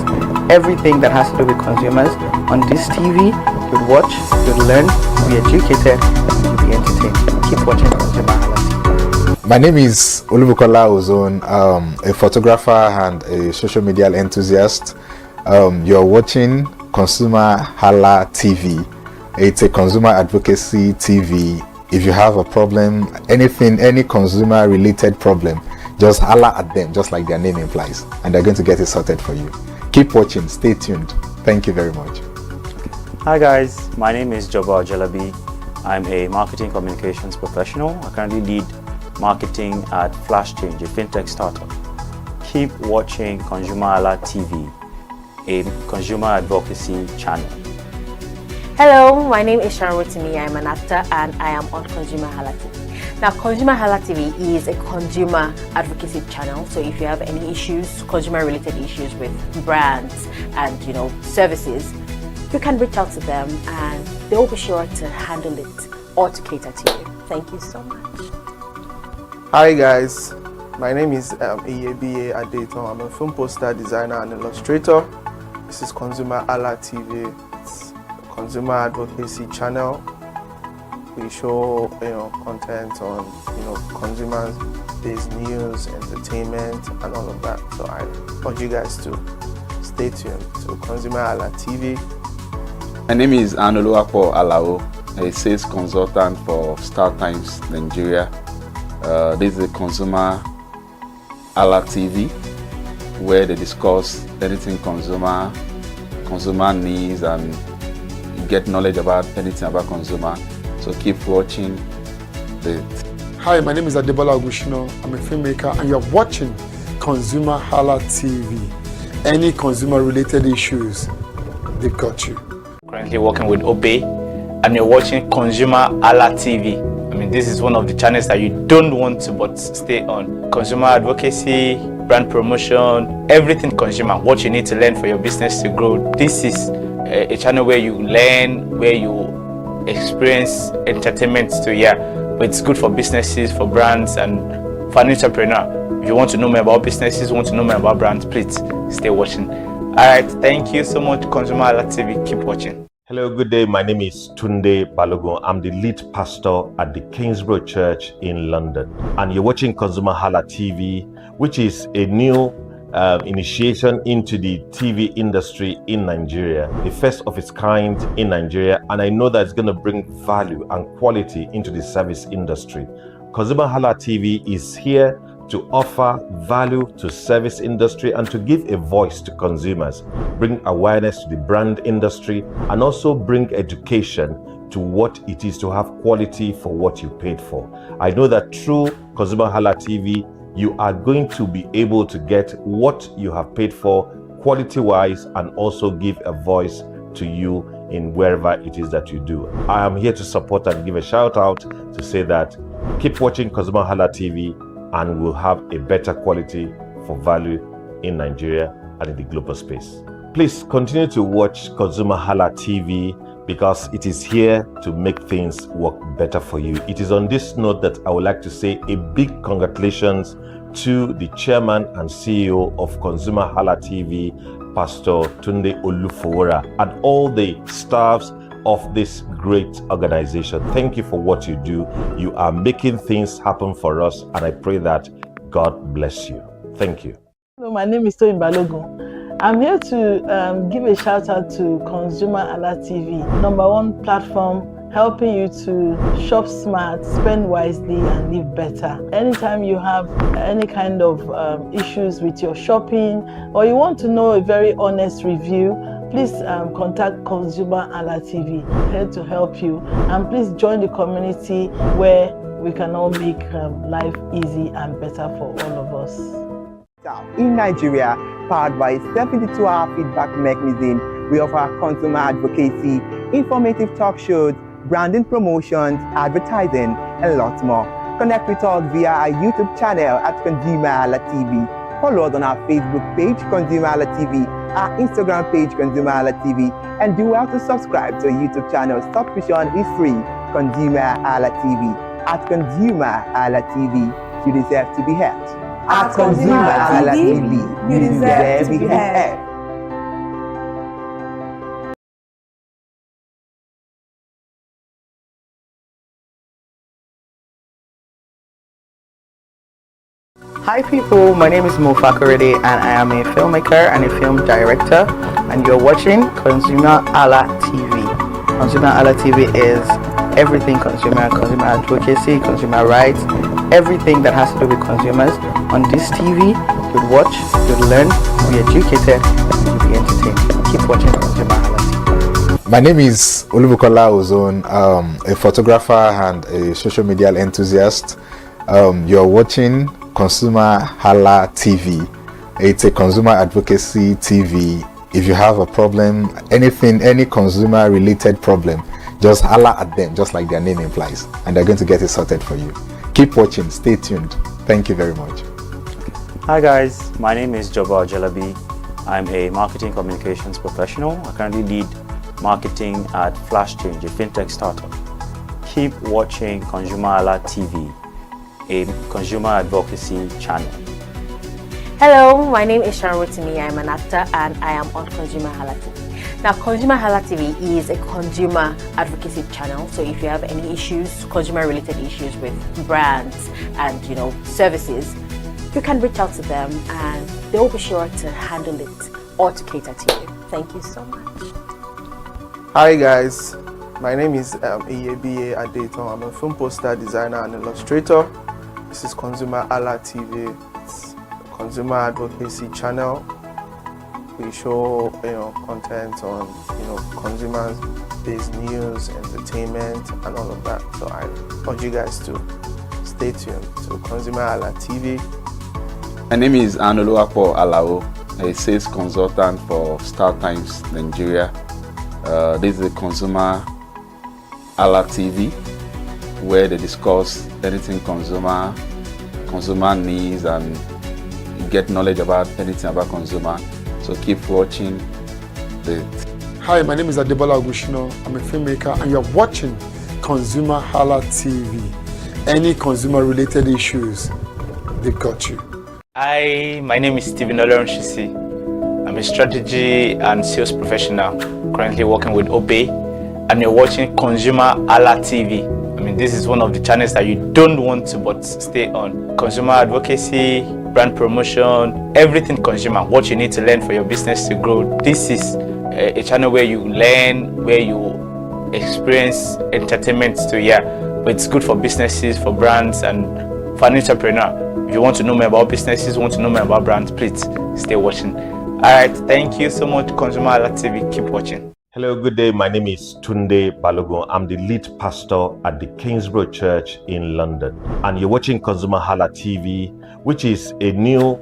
everything that has to do with consumers on this TV. You'd watch, you'd learn, you'd be educated, and you'd be entertained. Keep watching ConsumerHalla TV. My name is Olubukola Ozone, a photographer and a social media enthusiast. You're watching ConsumerHalla TV. It's a consumer advocacy TV. If you have a problem, anything, any consumer related problem, just holla at them, just like their name implies, and they're going to get it sorted for you. Keep watching, stay tuned. Thank you very much. Hi guys, my name is Joba Jalabi. I'm a marketing communications professional. I currently lead marketing at FlashChange, a fintech startup. Keep watching ConsumerHalla TV, a consumer advocacy channel. Hello, my name is Sharon Rotimi. I'm an actor and I am on ConsumerHalla TV. Now, ConsumerHalla TV is a consumer advocacy channel. So if you have any issues, consumer-related issues with brands and services, you can reach out to them and they will be sure to handle it or to cater to you. Thank you so much. Hi guys, my name is Iyebiye Adeton. I'm a film poster designer and illustrator. This is ConsumerHalla TV. It's a consumer advocacy channel. We show content on consumers-based news, entertainment, and all of that. So I urge you guys to stay tuned to ConsumerHalla TV. My name is Anoluwapo Alao, a sales consultant for Star Times Nigeria. This is a ConsumerHalla TV, where they discuss anything consumer needs and get knowledge about anything about consumer. So keep watching Hi, my name is Adebola Ogushino. I'm a filmmaker and you're watching ConsumerHalla TV. Any consumer related issues, they've got you. Currently working with Obey and you're watching ConsumerHalla TV. I mean, this is one of the channels that you don't want to but stay on. Consumer advocacy, brand promotion, everything consumer, what you need to learn for your business to grow. This is a channel where you learn, where you experience entertainment to but it's good for businesses, for brands, and for an entrepreneur. If you want to know more about businesses, want to know more about brands, please stay watching. Alright, thank you so much, ConsumerHalla TV. Keep watching. Hello, good day. My name is Tunde Balogun. I'm the lead pastor at the Kingsborough Church in London. And you're watching ConsumerHalla TV, which is a new initiation into the TV industry in Nigeria, the first of its kind in Nigeria. And I know that it's going to bring value and quality into the service industry. ConsumerHalla TV is here to offer value to service industry and to give a voice to consumers, bring awareness to the brand industry, and also bring education to what it is to have quality for what you paid for. I know that through ConsumerHalla TV, you are going to be able to get what you have paid for quality-wise and also give a voice to you in wherever it is that you do. I am here to support and give a shout out to say that keep watching ConsumerHalla TV and we'll have a better quality for value in Nigeria and in the global space. Please continue to watch ConsumerHalla TV because it is here to make things work better for you. It is on this note that I would like to say a big congratulations to the chairman and CEO of ConsumerHalla TV, Pastor Tunde Olufowora, and all the staffs of this great organization. Thank you for what you do. You are making things happen for us, and I pray that God bless you. Thank you. Hello, my name is Toyin Balogun. I'm here to give a shout out to ConsumerHalla TV, #1 platform helping you to shop smart, spend wisely, and live better. Anytime you have any kind of issues with your shopping or you want to know a very honest review, please contact ConsumerHalla TV. Here to help you, and please join the community where we can all make life easy and better for all of us. In Nigeria, powered by 72-hour feedback mechanism, we offer consumer advocacy, informative talk shows, branding promotions, advertising, and lots more. Connect with us via our YouTube channel at ConsumerHalla TV. Follow us on our Facebook page, ConsumerHalla TV, our Instagram page, ConsumerHalla TV, and do well to subscribe to our YouTube channel. Subscription is free. ConsumerHalla TV. At ConsumerHalla TV, you deserve to be heard. At ConsumerHallaTV, you deserve to be heard. Hi people, my name is Fakorede and I am a filmmaker and a film director, and you're watching ConsumerHalla TV. ConsumerHalla TV is everything consumer advocacy, consumer rights, everything that has to do with consumers. On this TV, you'll watch, you'll learn, you'll be educated, and you'll be entertained. Keep watching ConsumerHalla TV. My name is Olubukola Ozone, a photographer and a social media enthusiast. You're watching ConsumerHalla TV. It's a consumer advocacy TV. If you have a problem, any consumer related problem, just holla at them, just like their name implies, and they're going to get it sorted for you. Keep watching, stay tuned. Thank you very much. Hi guys, my name is Joba Jalabi. I'm a marketing communications professional. I currently lead marketing at Flash Change, a fintech startup. Keep watching ConsumerHalla TV, a consumer advocacy channel. Hello, my name is Sharon Rotimi. I'm an actor and I am on ConsumerHalla TV. Now, ConsumerHalla TV is a consumer advocacy channel. So if you have any issues, consumer-related issues with brands and services, you can reach out to them and they will be sure to handle it or to cater to you. Thank you so much. Hi guys, my name is Iyebiye Adeton. I'm a film poster designer and illustrator. This is ConsumerHalla TV. It's a consumer advocacy channel. We show content on consumer-based news, entertainment, and all of that. So I urge you guys to stay tuned to ConsumerHalla TV. My name is Anoluwapo Alao, a sales consultant for Star Times Nigeria. This is a ConsumerHalla TV, where they discuss anything consumer needs, and you get knowledge about anything about consumer. So keep watching Hi, my name is Adebola Ogushino. I'm a filmmaker and you're watching ConsumerHalla TV. Any consumer related issues, they've got you. Hi, my name is Stephen Shisi. I'm a strategy and sales professional, currently working with Obey, and you're watching ConsumerHalla TV. I mean, this is one of the channels that you don't want to but stay on. Consumer advocacy, brand promotion, everything consumer, what you need to learn for your business to grow. This is a channel where you learn, where you experience entertainment too, yeah. But it's good for businesses, for brands, and for an entrepreneur. If you want to know more about businesses, want to know more about brands, please stay watching. All right, thank you so much, ConsumerHalla TV. Keep watching. Hello, good day. My name is Tunde Balogun. I'm the lead pastor at the Kingsborough Church in London. And you're watching ConsumerHalla TV, which is a new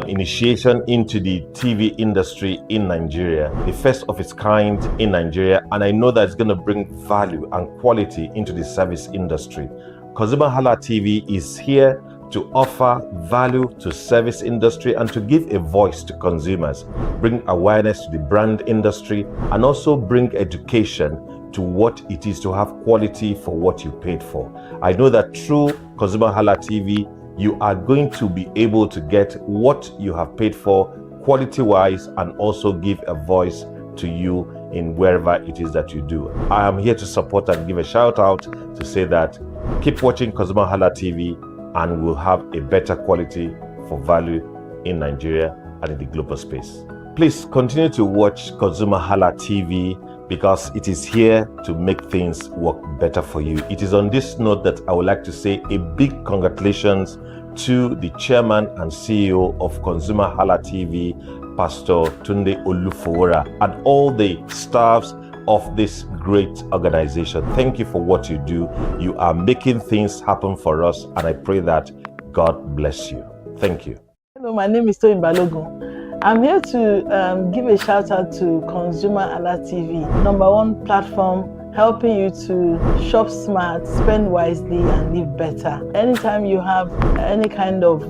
initiation into the TV industry in Nigeria, the first of its kind in Nigeria. And I know that it's going to bring value and quality into the service industry. ConsumerHalla TV is here to offer value to service industry and to give a voice to consumers, bring awareness to the brand industry, and also bring education to what it is to have quality for what you paid for. I know that through ConsumerHalla TV, you are going to be able to get what you have paid for quality-wise, and also give a voice to you in wherever it is that you do. I am here to support and give a shout out to say that keep watching ConsumerHalla TV, and we'll have a better quality for value in Nigeria and in the global space. Please continue to watch ConsumerHalla TV, because it is here to make things work better for you. It is on this note that I would like to say a big congratulations to the chairman and CEO of ConsumerHalla TV, Pastor Tunde Olufowora, and all the staffs of this great organization. Thank you for what you do. You are making things happen for us, and I pray that God bless you. Thank you. Hello, my name is Toyin Balogun. I'm here to give a shout out to ConsumerHalla TV, #1 platform helping you to shop smart, spend wisely, and live better. Anytime you have any kind of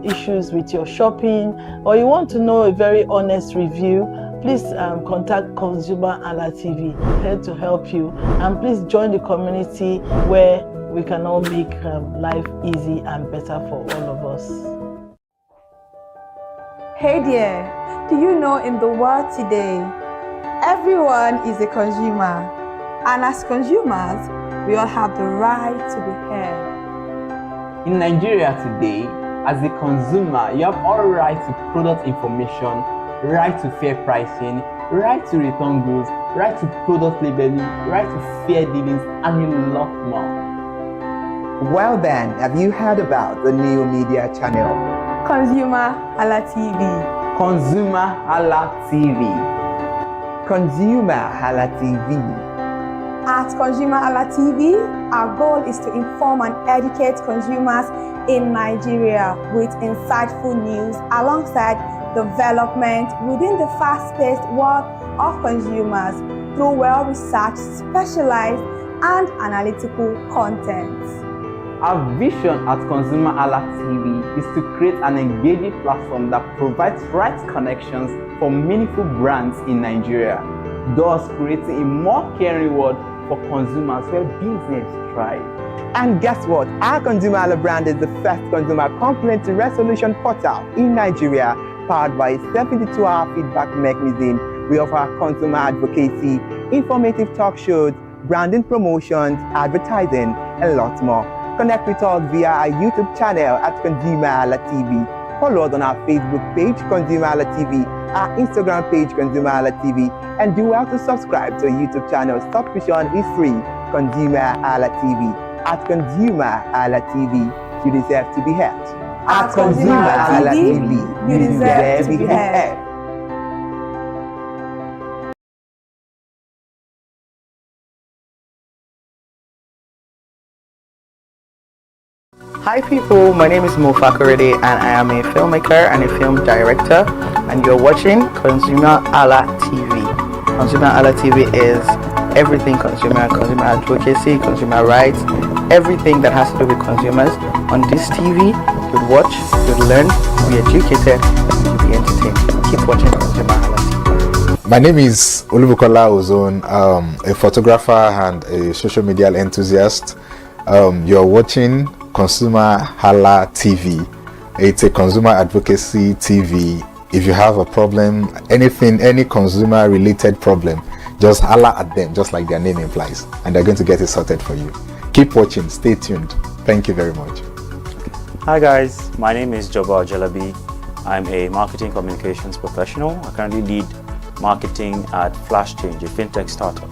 issues with your shopping, or you want to know a very honest review, please contact ConsumerHalla TV, here to help you. And please join the community where we can all make life easy and better for all of us. Hey there, do you know in the world today, everyone is a consumer, and as consumers, we all have the right to be heard. In Nigeria today, as a consumer, you have all right to product information, right to fair pricing, right to return goods, right to product labeling, right to fair dealings, and a lot more. Well then, have you heard about the new media channel? ConsumerHalla TV. ConsumerHalla TV. ConsumerHalla TV. At ConsumerHalla TV, our goal is to inform and educate consumers in Nigeria with insightful news alongside development within the fast-paced world of consumers through well-researched, specialized, and analytical content. Our vision at ConsumerHalla TV is to create an engaging platform that provides right connections for meaningful brands in Nigeria, thus creating a more caring world for consumers where business thrive. And guess what? Our ConsumerHalla brand is the first consumer complaint resolution portal in Nigeria, powered by a 72-hour feedback mechanism. We offer consumer advocacy, informative talk shows, branding promotions, advertising, and lots more. Connect with us via our YouTube channel at ConsumerHalla TV. Follow us on our Facebook page, ConsumerHalla TV, our Instagram page, ConsumerHalla TV, and do well to subscribe to our YouTube channel. Subscription is free. ConsumerHalla TV. At ConsumerHalla TV, you deserve to be heard. At ConsumerHalla TV, you deserve to be heard. Hi people, my name is Fakorede and I am a filmmaker and a film director, and you're watching ConsumerHalla TV. ConsumerHalla TV is everything consumer advocacy, consumer rights, everything that has to do with consumers. On this TV, you'll watch, you'll learn, you'll be educated, and you'll be entertained. Keep watching ConsumerHalla TV. My name is Olubukola Ozone, a photographer and a social media enthusiast. You're watching ConsumerHalla TV. It's a consumer advocacy TV. If you have a problem, any consumer related problem, just holla at them, just like their name implies, and they're going to get it sorted for you. Keep watching, stay tuned. Thank you very much. Hi guys, my name is Joba Jalabi. I'm a marketing communications professional. I currently lead marketing at Flash Change, a fintech startup.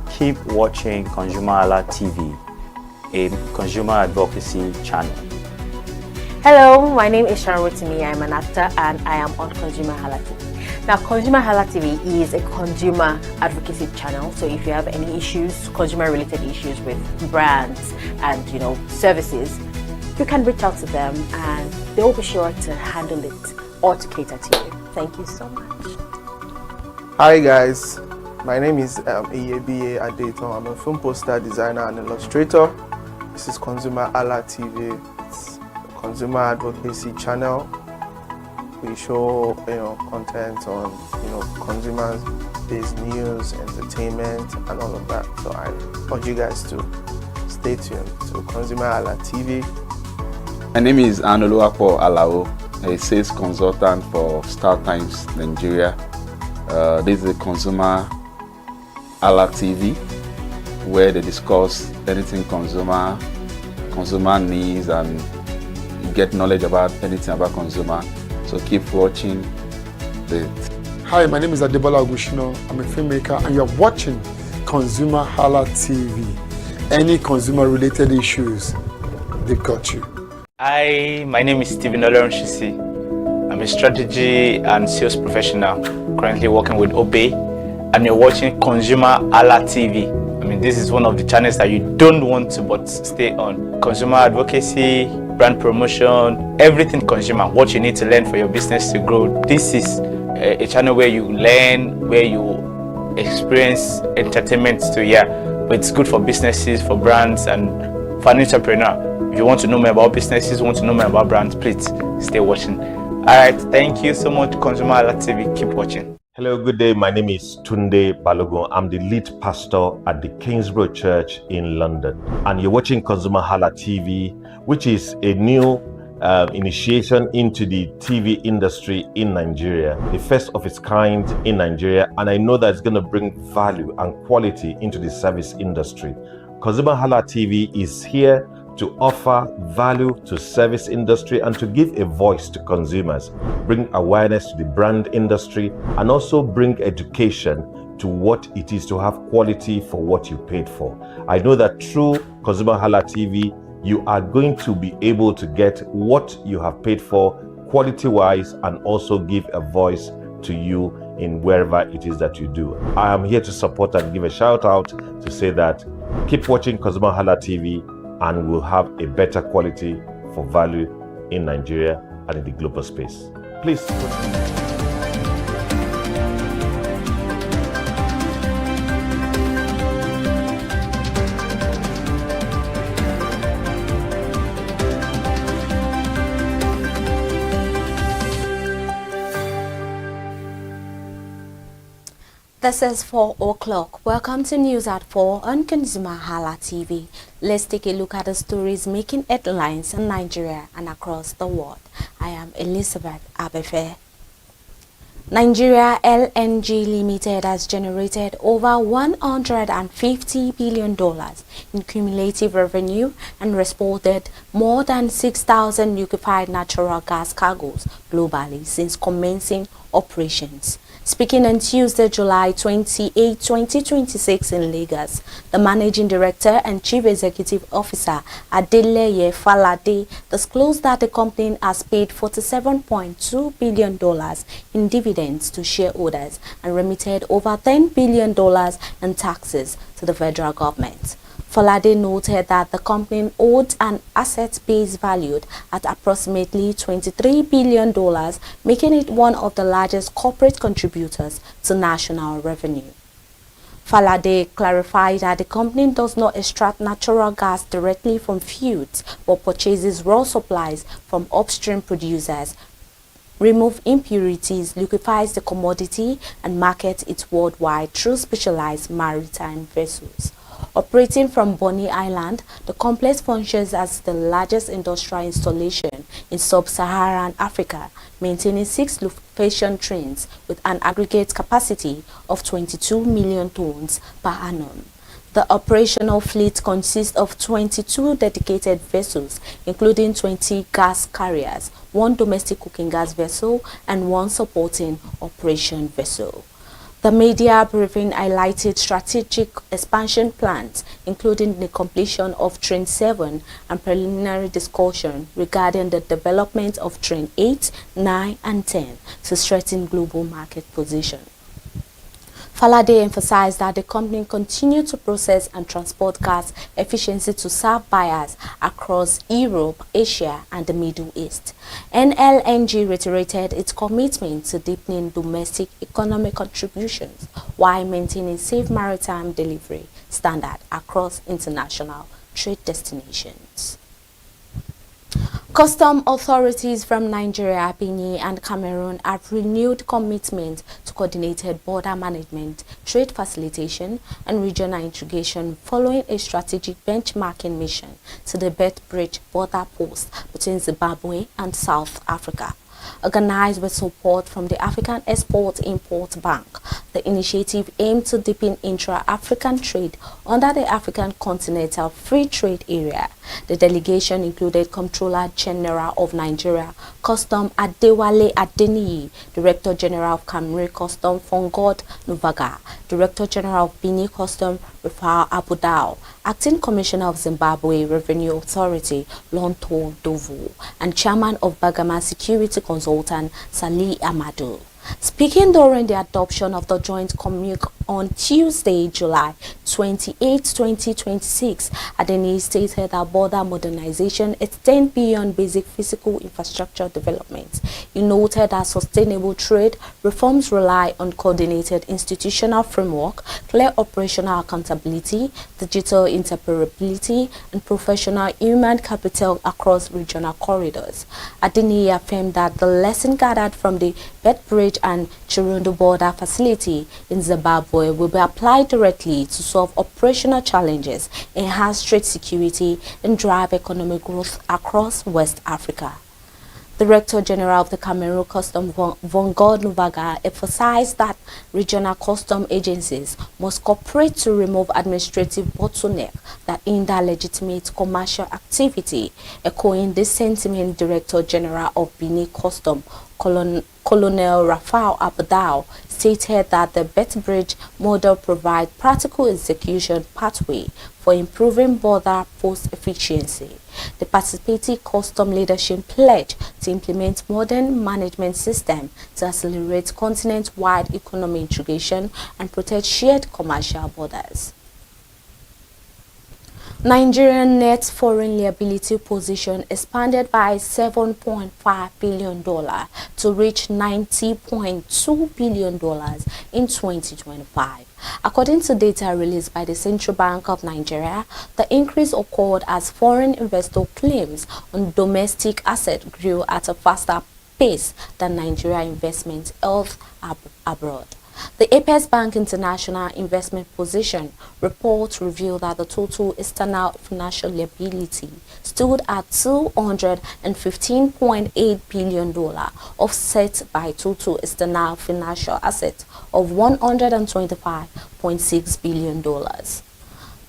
Keep watching ConsumerHalla TV, a consumer advocacy channel. Hello, my name is Sharon Rotimi. I'm an actor and I am on ConsumerHalla TV. Now, ConsumerHalla TV is a consumer advocacy channel. So if you have any issues, consumer-related issues with brands and services, you can reach out to them and they will be sure to handle it or to cater to you. Thank you so much. Hi guys, my name is Advocacy. I'm a film poster designer and illustrator. This is ConsumerHalla TV. It's a consumer advocacy channel. We show content on consumers-based news, entertainment, and all of that. So I urge you guys to stay tuned to ConsumerHalla TV. My name is Anoluwapo Alao, a sales consultant for Star Times Nigeria. This is a ConsumerHalla TV, where they discuss anything consumer needs and you get knowledge about anything about consumer. So keep watching it. Hi, my name is Adebola Agushino. I'm a filmmaker and you're watching ConsumerHalla TV. Any consumer related issues, they've got you. Hi, my name is Stephen Olorunshisi. I'm a strategy and sales professional, currently working with Obey, and you're watching ConsumerHalla TV. I mean, this is one of the channels that you don't want to but stay on. Consumer advocacy, brand promotion, everything consumer, what you need to learn for your business to grow. This is a channel where you learn, where you experience entertainment too, yeah. But it's good for businesses, for brands, and for an entrepreneur. If you want to know more about businesses, want to know more about brands, please stay watching. All right, thank you so much, ConsumerHalla TV. Keep watching. Hello, good day. My name is Tunde Balogun. I'm the lead pastor at the Kingsborough Church in London. And you're watching ConsumerHalla TV, which is a new initiation into the TV industry in Nigeria, the first of its kind in Nigeria, and I know that it's going to bring value and quality into the service industry. ConsumerHalla TV is here to offer value to service industry and to give a voice to consumers, bring awareness to the brand industry, and also bring education to what it is to have quality for what you paid for. I know that through ConsumerHalla TV, you are going to be able to get what you have paid for quality-wise and also give a voice to you in wherever it is that you do. I am here to support and give a shout out to say that keep watching ConsumerHalla TV and we'll have a better quality for value in Nigeria and in the global space. Please. This is 4 o'clock. Welcome to News at 4 on ConsumerHalla TV. Let's take a look at the stories making headlines in Nigeria and across the world. I am Elizabeth Abefe. Nigeria LNG Limited has generated over $150 billion in cumulative revenue and exported more than 6,000 liquefied natural gas cargoes globally since commencing operations. Speaking on Tuesday, July 28, 2026 in Lagos, the Managing Director and Chief Executive Officer Adeleye Falade disclosed that the company has paid $47.2 billion in dividends to shareholders and remitted over $10 billion in taxes to the federal government. Falade noted that the company owed an asset base valued at approximately $23 billion, making it one of the largest corporate contributors to national revenue. Falade clarified that the company does not extract natural gas directly from fields, but purchases raw supplies from upstream producers, remove impurities, liquefies the commodity, and markets it worldwide through specialized maritime vessels. Operating from Bonny Island, the complex functions as the largest industrial installation in sub-Saharan Africa, maintaining 6 liquefaction trains with an aggregate capacity of 22 million tons per annum. The operational fleet consists of 22 dedicated vessels, including 20 gas carriers, 1 domestic cooking gas vessel, and 1 supporting operation vessel. The media briefing highlighted strategic expansion plans, including the completion of Train 7 and preliminary discussion regarding the development of Train 8, 9, and 10 to strengthen global market position. Falade emphasized that the company continued to process and transport gas efficiently to serve buyers across Europe, Asia, and the Middle East. NLNG reiterated its commitment to deepening domestic economic contributions while maintaining safe maritime delivery standard across international trade destinations. Custom authorities from Nigeria, Benin, and Cameroon have renewed commitment to coordinated border management, trade facilitation, and regional integration following a strategic benchmarking mission to the Bridge border post between Zimbabwe and South Africa. Organized with support from the African Export-Import Bank, the initiative aimed to deepen intra-African trade under the African Continental Free Trade Area. The delegation included Comptroller General of Nigeria, Custom Adewale Adeniyi, Director General of Cameroon Custom Fongod Nuvaga, Director General of Benin Custom Rifao Abudao, Acting Commissioner of Zimbabwe Revenue Authority Lonto Dovu, and Chairman of Bagama Security Consultant Salih Amadou. Speaking during the adoption of the joint communique on Tuesday, July 28, 2026, Adeniyi stated that border modernization extends beyond basic physical infrastructure development. He noted that sustainable trade reforms rely on coordinated institutional framework, clear operational accountability, digital interoperability, and professional human capital across regional corridors. Adeniyi affirmed that the lesson gathered from the Bridge and Chirundu border facility in Zimbabwe will be applied directly to solve operational challenges, enhance trade security, and drive economic growth across West Africa. Director General of the Cameroon Customs, Von God Nuvaga, emphasized that regional custom agencies must cooperate to remove administrative bottlenecks that hinder legitimate commercial activity. Echoing this sentiment, Director General of Benin Customs, Colonel Rafal Abdal, stated that the Bet-Bridge model provides practical execution pathway for improving border post efficiency. The participating custom leadership pledged to implement modern management system to accelerate continent-wide economic integration and protect shared commercial borders. Nigerian net foreign liability position expanded by $7.5 billion to reach $90.2 billion in 2025. According to data released by the Central Bank of Nigeria, the increase occurred as foreign investor claims on domestic assets grew at a faster pace than Nigeria investment abroad. The Apex Bank International Investment Position report revealed that the total external financial liability stood at $215.8 billion, offset by total external financial assets of $125.6 billion.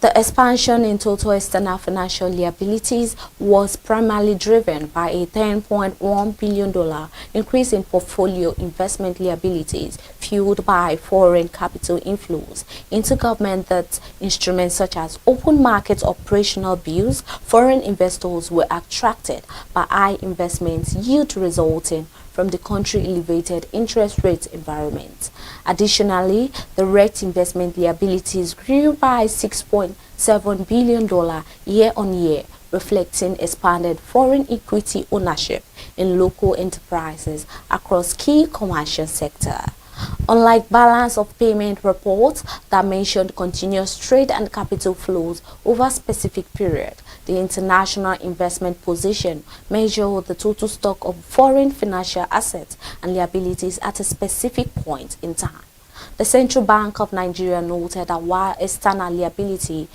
The expansion in total external financial liabilities was primarily driven by a $10.1 billion increase in portfolio investment liabilities fueled by foreign capital inflows into government debt instruments such as open market operational bills. Foreign investors were attracted by high investment yield resulting from the country's elevated interest rate environment. Additionally, the direct investment liabilities grew by $6.7 billion year-on-year, reflecting expanded foreign equity ownership in local enterprises across key commercial sectors. Unlike balance of payment reports that mentioned continuous trade and capital flows over a specific period, the international investment position measured the total stock of foreign financial assets and liabilities at a specific point in time. The Central Bank of Nigeria noted that while external liability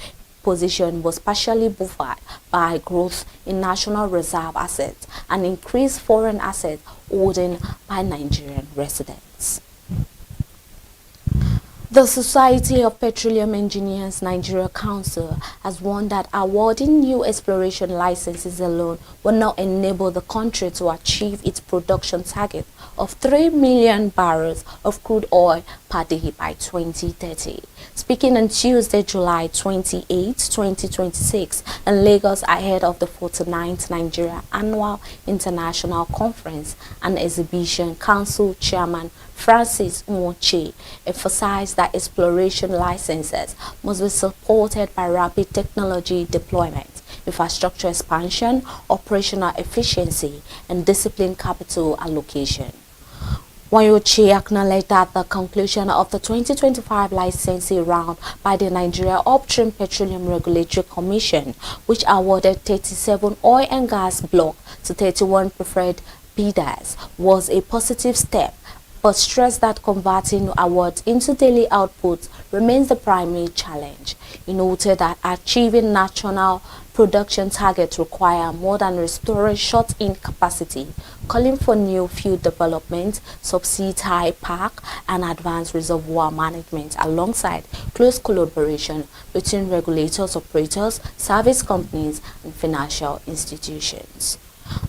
position was partially buffered by growth in national reserve assets and increased foreign asset holding by Nigerian residents. The Society of Petroleum Engineers Nigeria Council has warned that awarding new exploration licenses alone will not enable the country to achieve its production target of 3 million barrels of crude oil per day by 2030. Speaking on Tuesday, July 28, 2026, in Lagos ahead of the 49th Nigeria Annual International Conference and Exhibition, Council Chairman Francis Nwoche emphasized that exploration licenses must be supported by rapid technology deployment, infrastructure expansion, operational efficiency, and disciplined capital allocation. Nwoche acknowledged that the conclusion of the 2025 licensing round by the Nigeria Upstream Petroleum Regulatory Commission, which awarded 37 oil and gas blocks to 31 preferred bidders, was a positive step, but stressed that converting awards into daily output remains the primary challenge. He noted that achieving national production targets require more than restoring shut-in capacity, calling for new field development, subsea tie park, and advanced reservoir management alongside close collaboration between regulators, operators, service companies, and financial institutions.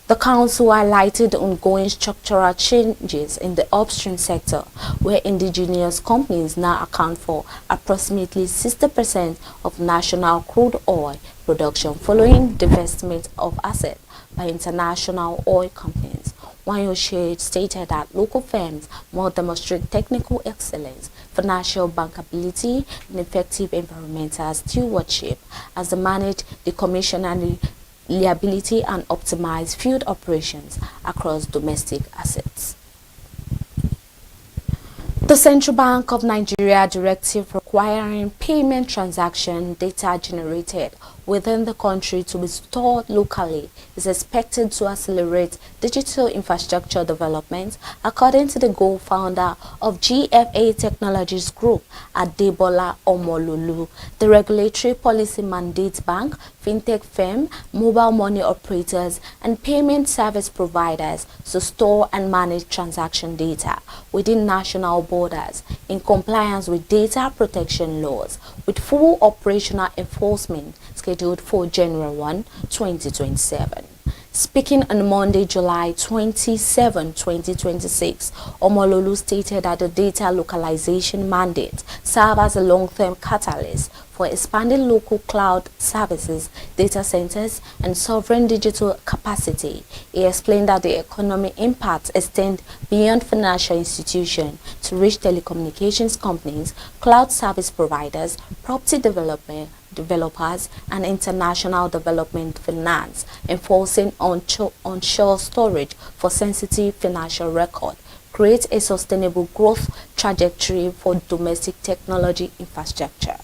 The Council highlighted the ongoing structural changes in the upstream sector, where indigenous companies now account for approximately 60% of national crude oil production following divestment of assets by international oil companies. Nwoche stated that local firms must demonstrate technical excellence, financial bankability, and effective environmental stewardship as they manage the commissioning liability and optimize field operations across domestic assets. The Central Bank of Nigeria directive requiring payment transaction data generated within the country to be stored locally is expected to accelerate digital infrastructure development, according to the co-founder of GFA Technologies Group, Adebola Omololu. The regulatory policy mandates bank, fintech firm, mobile money operators, and payment service providers to store and manage transaction data within national borders in compliance with data protection laws, with full operational enforcement scheduled for January 1, 2027. Speaking on Monday, July 27, 2026, Omololu stated that the data localization mandate serves as a long-term catalyst for expanding local cloud services, data centers, and sovereign digital capacity. He explained that the economic impact extends beyond financial institutions to reach telecommunications companies, cloud service providers, property developers, and international development finance, enforcing onshore storage for sensitive financial record, create a sustainable growth trajectory for domestic technology infrastructure.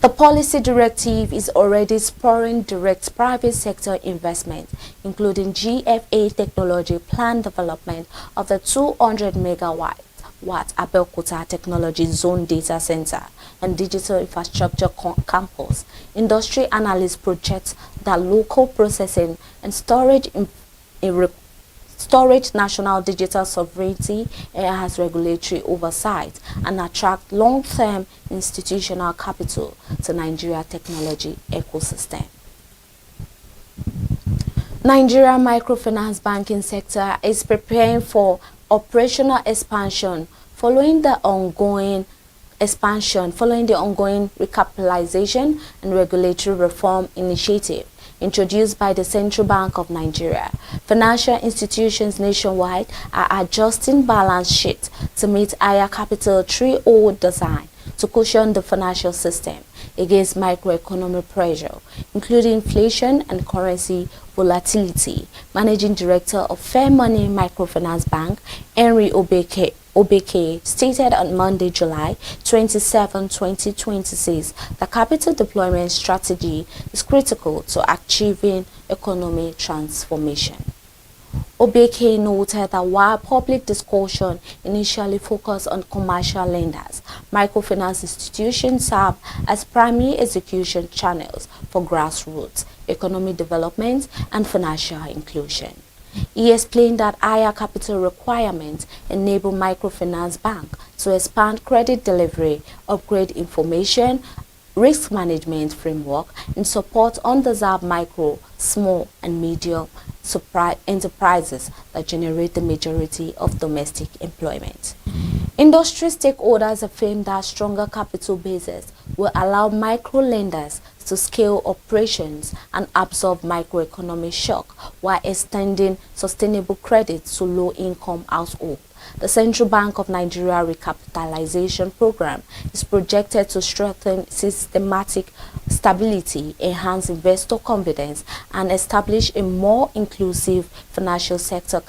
The policy directive is already spurring direct private sector investment, including GFA Technology planned development of the 200 megawatt Abeokuta Technology Zone Data Center and Digital Infrastructure Campus. Industry analysts project that local processing and storage national digital sovereignty has regulatory oversight and attract long-term institutional capital to Nigeria technology ecosystem. Nigeria microfinance banking sector is preparing for operational expansion following the ongoing recapitalization and regulatory reform initiative introduced by the Central Bank of Nigeria. Financial institutions nationwide are adjusting balance sheets to meet higher capital threshold design to cushion the financial system against microeconomic pressure, including inflation and currency volatility. Managing Director of Fair Money Microfinance Bank, Henry Obeke, stated on Monday, July 27, 2026, the capital deployment strategy is critical to achieving economic transformation. Obeke noted that while public discussion initially focused on commercial lenders, microfinance institutions serve as primary execution channels for grassroots economic development and financial inclusion. He explained that higher capital requirements enable microfinance bank to expand credit delivery, upgrade information, risk management framework, and support undeserved micro, small, and medium enterprises that generate the majority of domestic employment. Industry stakeholders affirm that stronger capital bases will allow micro-lenders to scale operations and absorb microeconomic shock while extending sustainable credit to low-income households. The Central Bank of Nigeria recapitalization program is projected to strengthen systematic stability, enhance investor confidence, and establish a more inclusive financial sector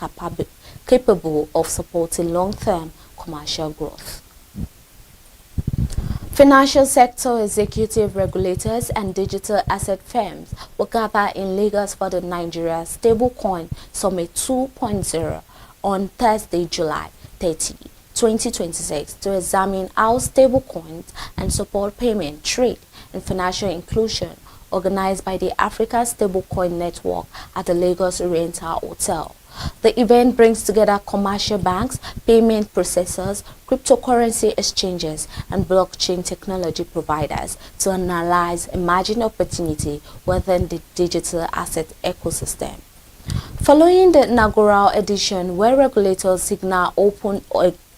capable of supporting long-term commercial growth. Financial sector executive regulators and digital asset firms will gather in Lagos for the Nigeria Stablecoin Summit 2.0 on Thursday, July 30, 2026 to examine how stablecoins and support payment, trade, and financial inclusion organized by the Africa Stablecoin Network at the Lagos Oriental Hotel. The event brings together commercial banks, payment processors, cryptocurrency exchanges, and blockchain technology providers to analyze emerging opportunity within the digital asset ecosystem. Following the inaugural edition, where regulators signal open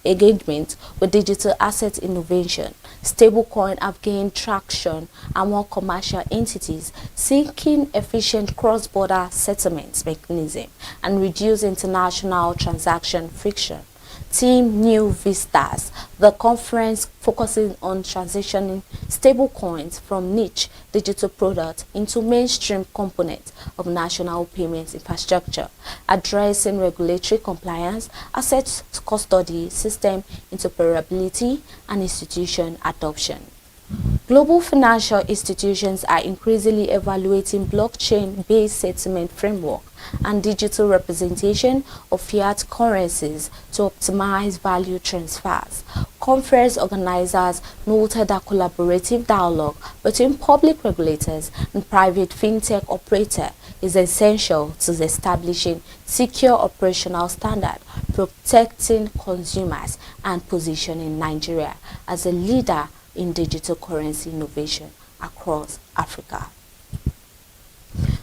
engagement with digital asset innovation, stablecoin have gained traction among commercial entities seeking efficient cross-border settlements mechanism and reduce international transaction friction. Team New Vistas. The conference focusing on transitioning stablecoins from niche digital products into mainstream components of national payments infrastructure, addressing regulatory compliance, asset custody, system interoperability, and institution adoption. Global financial institutions are increasingly evaluating blockchain-based settlement framework and digital representation of fiat currencies to optimize value transfers. Conference organizers noted that collaborative dialogue between public regulators and private fintech operators is essential to establishing secure operational standards, protecting consumers, and positioning Nigeria as a leader in digital currency innovation across Africa.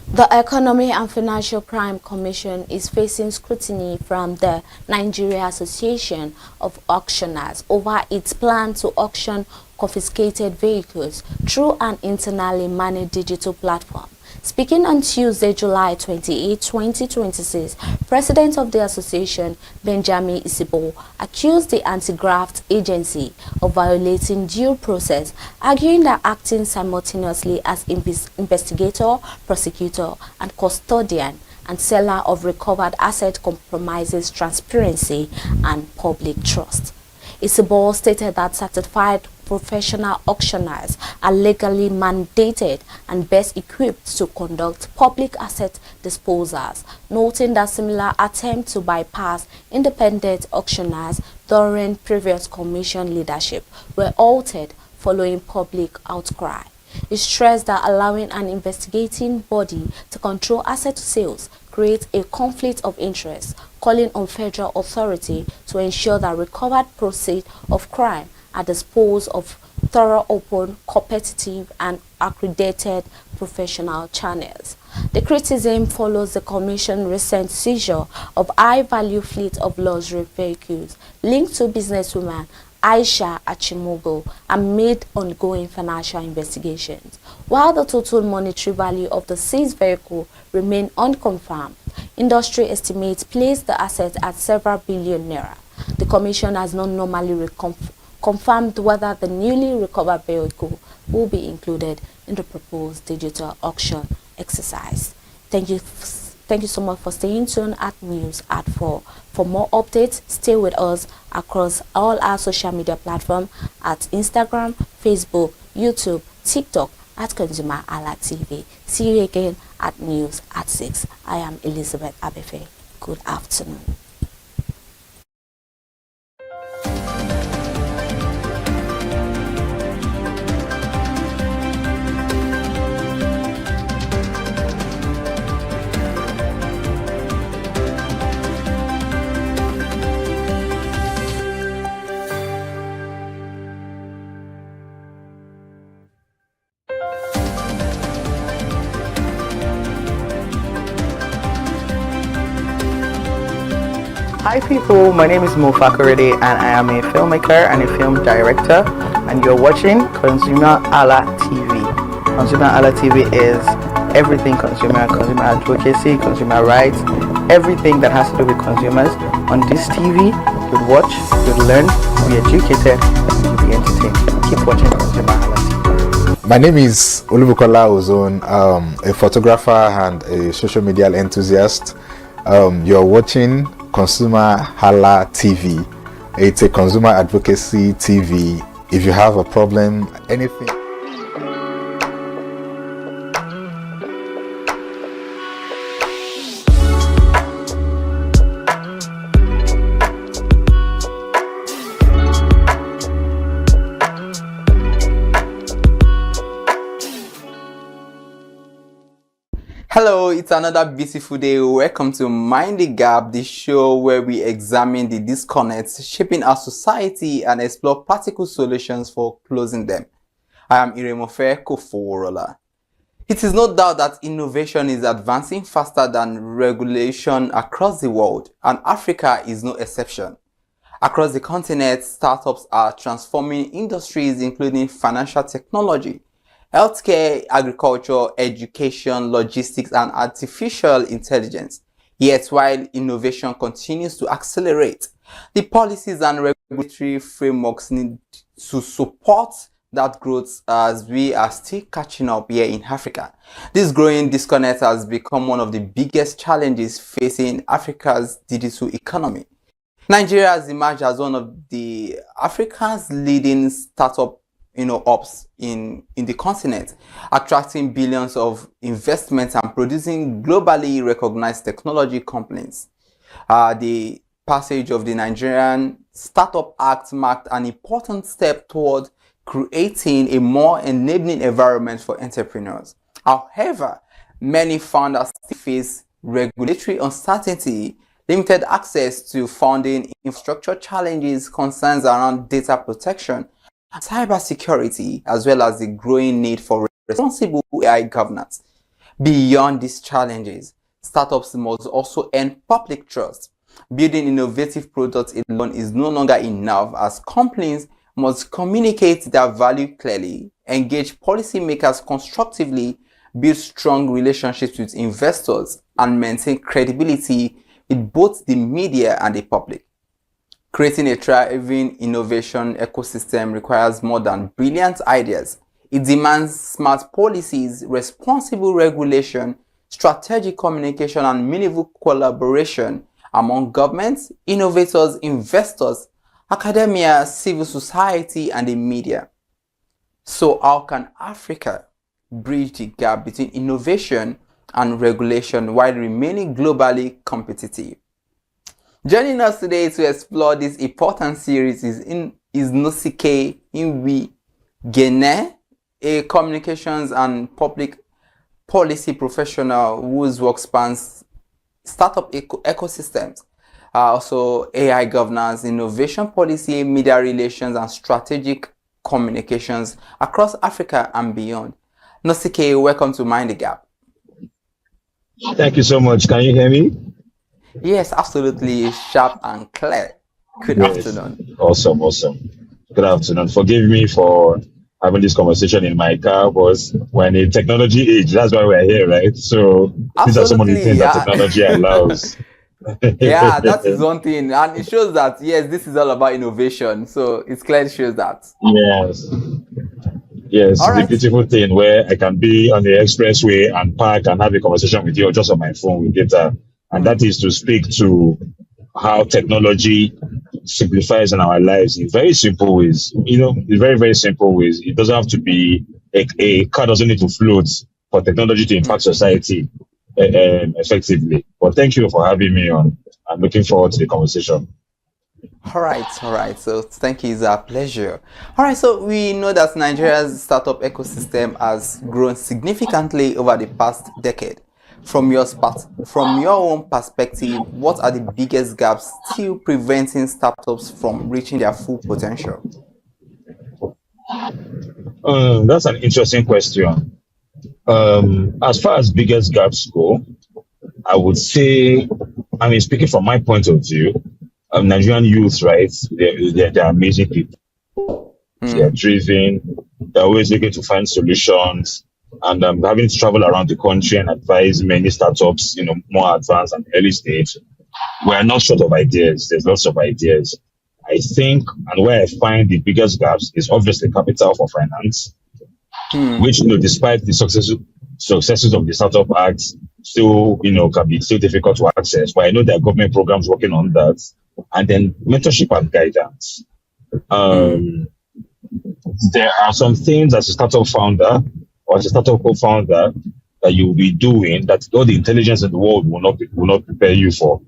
The Economic and Financial Crime Commission is facing scrutiny from the Nigeria Association of Auctioneers over its plan to auction confiscated vehicles through an internally managed digital platform. Speaking on Tuesday, July 28, 2026, President of the association, Benjamin Isibo, accused the anti-graft agency of violating due process, arguing that acting simultaneously as investigator, prosecutor, and custodian and seller of recovered asset compromises transparency and public trust. Isibo stated that certified professional auctioneers are legally mandated and best equipped to conduct public asset disposals, noting that similar attempts to bypass independent auctioneers during previous commission leadership were altered following public outcry. He stressed that allowing an investigating body to control asset sales creates a conflict of interest, calling on federal authority to ensure that recovered proceeds of crime are disposed of thorough, open, competitive, and accredited professional channels. The criticism follows the Commission's recent seizure of high-value fleet of luxury vehicles linked to businesswoman Aisha Achimogo amid ongoing financial investigations. While the total monetary value of the seized vehicle remain unconfirmed, industry estimates place the asset at several billion naira. The Commission has not normally confirmed whether the newly recovered vehicle will be included in the proposed digital auction exercise. Thank you so much for staying tuned at News at 4. For more updates, stay with us across all our social media platforms at Instagram, Facebook, YouTube, TikTok at ConsumerHallaTV. See you again at News at 6. I am Elizabeth Abefe. Good afternoon. Hi people, my name is Mo Fakorede and I am a filmmaker and a film director, and you're watching ConsumerHalla TV. ConsumerHalla TV is everything consumer advocacy, consumer rights, everything that has to do with consumers. On this TV, you'll watch, you'll learn, you'll be educated, and you'll be entertained. Keep watching ConsumerHalla TV. My name is Olubukola Ozone, a photographer and a social media enthusiast. You're watching ConsumerHalla TV. It's a consumer advocacy TV. If you have a problem, anything. Hello, it's another beautiful day. Welcome to Mind the Gap, the show where we examine the disconnects shaping our society and explore practical solutions for closing them. I am Iremofe Kofoworola. It is no doubt that innovation is advancing faster than regulation across the world, and Africa is no exception. Across the continent, startups are transforming industries including financial technology, healthcare, agriculture, education, logistics, and artificial intelligence. Yet, while innovation continues to accelerate, The policies and regulatory frameworks need to support that growth as we are still catching up here in Africa. This growing disconnect has become one of the biggest challenges facing Africa's digital economy. Nigeria has emerged as one of the Africa's leading startup hubs in the continent, attracting billions of investments and producing globally recognized technology companies. The passage of the Nigerian Startup Act marked an important step toward creating a more enabling environment for entrepreneurs. However, many founders still face regulatory uncertainty, limited access to funding, infrastructure challenges, concerns around data protection, cybersecurity, as well as the growing need for responsible AI governance. Beyond these challenges, startups must also earn public trust. Building innovative products alone is no longer enough, as companies must communicate their value clearly, engage policymakers constructively, build strong relationships with investors, and maintain credibility with both the media and the public. Creating a thriving innovation ecosystem requires more than brilliant ideas. It demands smart policies, responsible regulation, strategic communication, and meaningful collaboration among governments, innovators, investors, academia, civil society, and the media. So how can Africa bridge the gap between innovation and regulation while remaining globally competitive? Joining us today to explore this important series is Nosike Inwi-Gene, a communications and public policy professional whose work spans startup ecosystems, also AI governance, innovation policy, media relations, and strategic communications across Africa and beyond. Nosike, welcome to Mind the Gap. Thank you so much. Can you hear me? Yes, absolutely, sharp and clear. Good afternoon. Awesome. Good afternoon. Forgive me for having this conversation in my car, but when in technology age, that's why we're here, right? So these are some of the things that technology allows. Yeah, that is one thing, and it shows that yes, this is all about innovation. So it's clear, it shows that. Yes, the beautiful thing where I can be on the expressway and park and have a conversation with you just on my phone with data, and that is to speak to how technology simplifies in our lives in very simple ways. In very, very simple ways. It doesn't have to be a car doesn't need to float for technology to impact society effectively. But thank you for having me on. I'm looking forward to the conversation. All right. So thank you. It's a pleasure. All right. So we know that Nigeria's startup ecosystem has grown significantly over the past decade. From your own perspective, what are the biggest gaps still preventing startups from reaching their full potential? That's an interesting question. As far as biggest gaps go, I would say, speaking from my point of view, Nigerian youth, right? They're amazing people. They're driven. They're always looking to find solutions. And having to travel around the country and advise many startups, more advanced and early stage, we're not short of ideas. There's lots of ideas. I think, and where I find the biggest gaps is obviously capital for finance, which, despite the successes of the Startup Act, still, can be still difficult to access. But I know there are government programs working on that. And then mentorship and guidance. There are some things as a startup founder or as a startup co-founder that you will be doing that all the intelligence in the world will not prepare you for.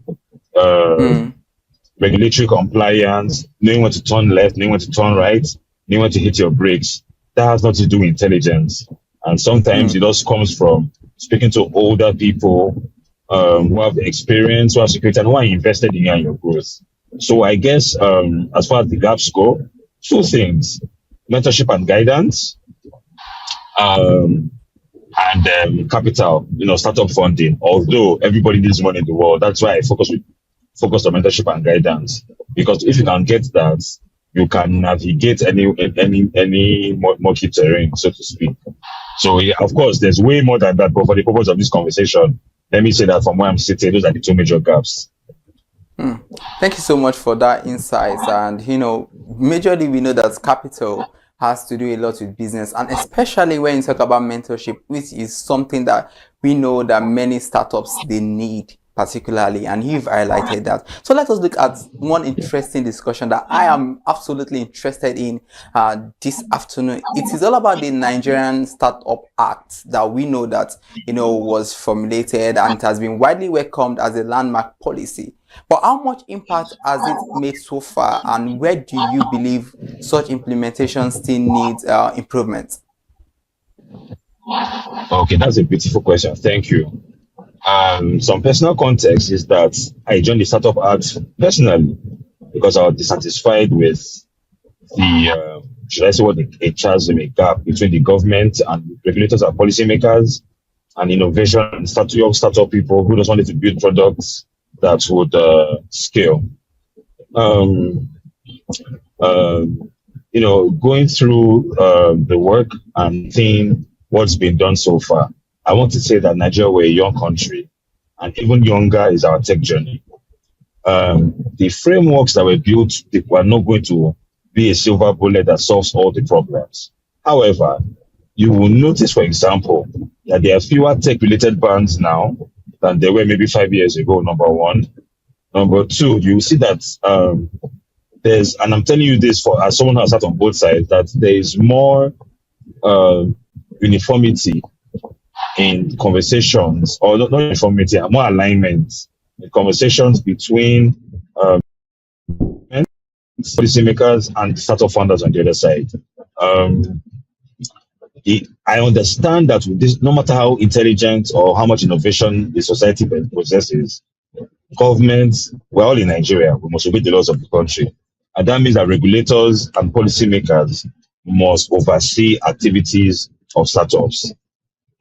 Regulatory compliance, knowing when to turn left, knowing when to turn right, knowing when to hit your brakes. That has nothing to do with intelligence. And sometimes it just comes from speaking to older people who have the experience, who have security, and who are invested in you and your growth. So I guess as far as the gaps go, two things: mentorship and guidance, and capital, startup funding. Although everybody needs money in the world, that's why I focus on mentorship and guidance. Because if you can get that, you can navigate any murky terrain, so to speak. So yeah, of course, there's way more than that. But for the purpose of this conversation, let me say that from where I'm sitting, those are the two major gaps. Thank you so much for that insight. And majorly we know that capital has to do a lot with business, and especially when you talk about mentorship, which is something that we know that many startups they need particularly, and you've highlighted that. So let us look at one interesting discussion that I am absolutely interested in this afternoon. It is all about the Nigerian Startup Act that we know that was formulated, and it has been widely welcomed as a landmark policy. But how much impact has it made so far, and where do you believe such implementation still needs improvement? Okay, that's a beautiful question. Thank you. Some personal context is that I joined the Startup Act personally because I was dissatisfied with the, should I say, what it has in a gap between the government and regulators and policymakers and innovation and young startup people who just wanted to build products that would scale. Going through the work and seeing what's been done so far, I want to say that Nigeria, we're a young country, and even younger is our tech journey. The frameworks that were built were not going to be a silver bullet that solves all the problems. However, you will notice, for example, that there are fewer tech-related bans now than there were maybe 5 years ago, number one. Number two, you will see that there's, and I'm telling you this as someone who has sat on both sides, that there is more uniformity in conversations, or not uniformity, more alignment in conversations between policymakers and startup founders on the other side. I understand that with this, no matter how intelligent or how much innovation the society possesses, governments, we're all in Nigeria, we must obey the laws of the country. And that means that regulators and policymakers must oversee activities of startups.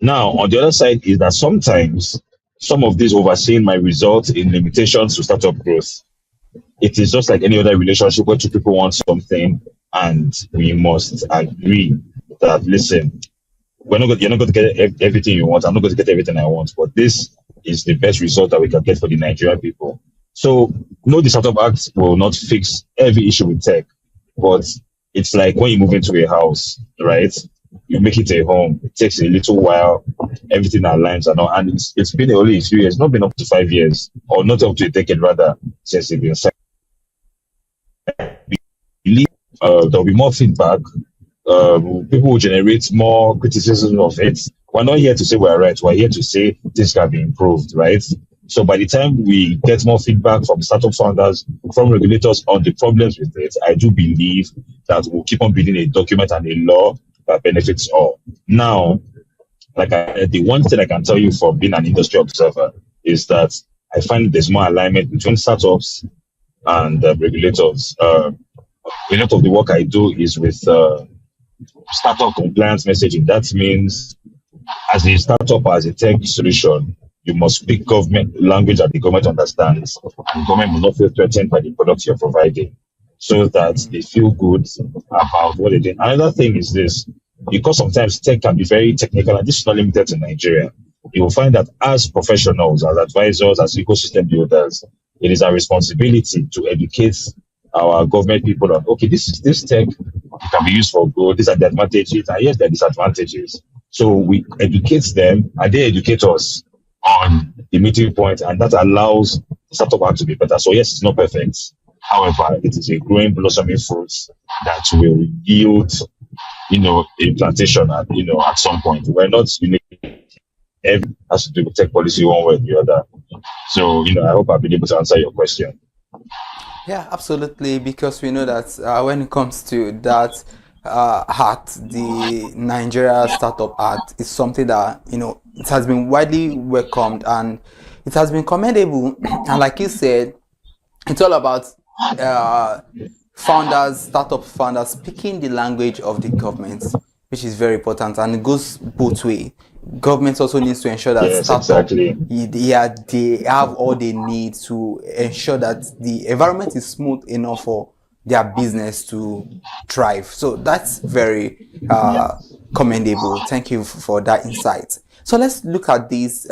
Now, on the other side is that sometimes some of this overseeing might result in limitations to startup growth. It is just like any other relationship where two people want something and we must agree that, listen, you're not going to get everything you want. I'm not going to get everything I want, but this is the best result that we can get for the Nigerian people. So, no, the Startup Act will not fix every issue with tech, but it's like when you move into a house, right? You make it a home. It takes a little while. Everything aligns and all. And it's been only a few years, not been up to 5 years, or not up to a decade rather, since they've been signed. There'll be more feedback. People will generate more criticism of it. We're not here to say we're right. We're here to say this can be improved, right? So by the time we get more feedback from startup founders, from regulators on the problems with it, I do believe that we'll keep on building a document and a law that benefits all. Now, the one thing I can tell you from being an industry observer is that I find there's more alignment between startups and regulators. A lot of the work I do is with startup compliance messaging. That means as a startup, as a tech solution, you must speak government language that the government understands, and government will not feel threatened by the products you're providing, so that they feel good about what they do. Another thing is this, because sometimes tech can be very technical, and this is not limited to Nigeria. You will find that as professionals, as advisors, as ecosystem builders, it is our responsibility to educate our government people on, okay, this tech, it can be used for good, these are the advantages, and yes, there are disadvantages. So we educate them, and they educate us on the meeting point, and that allows the startup act to be better. So yes, it's not perfect. However, it is a growing, blossoming fruit that will yield, a plantation at, at some point. We're not unique. Everything has to do with tech policy one way or the other. So, I hope I've been able to answer your question. Yeah, absolutely, because we know that when it comes to that act, the Nigeria Startup Act is something that, it has been widely welcomed and it has been commendable. And like you said, it's all about startup founders speaking the language of the government, which is very important, and it goes both ways. Government also needs to ensure that they have all they need to ensure that the environment is smooth enough for their business to thrive. So that's very commendable. Thank you for that insight. So let's look at this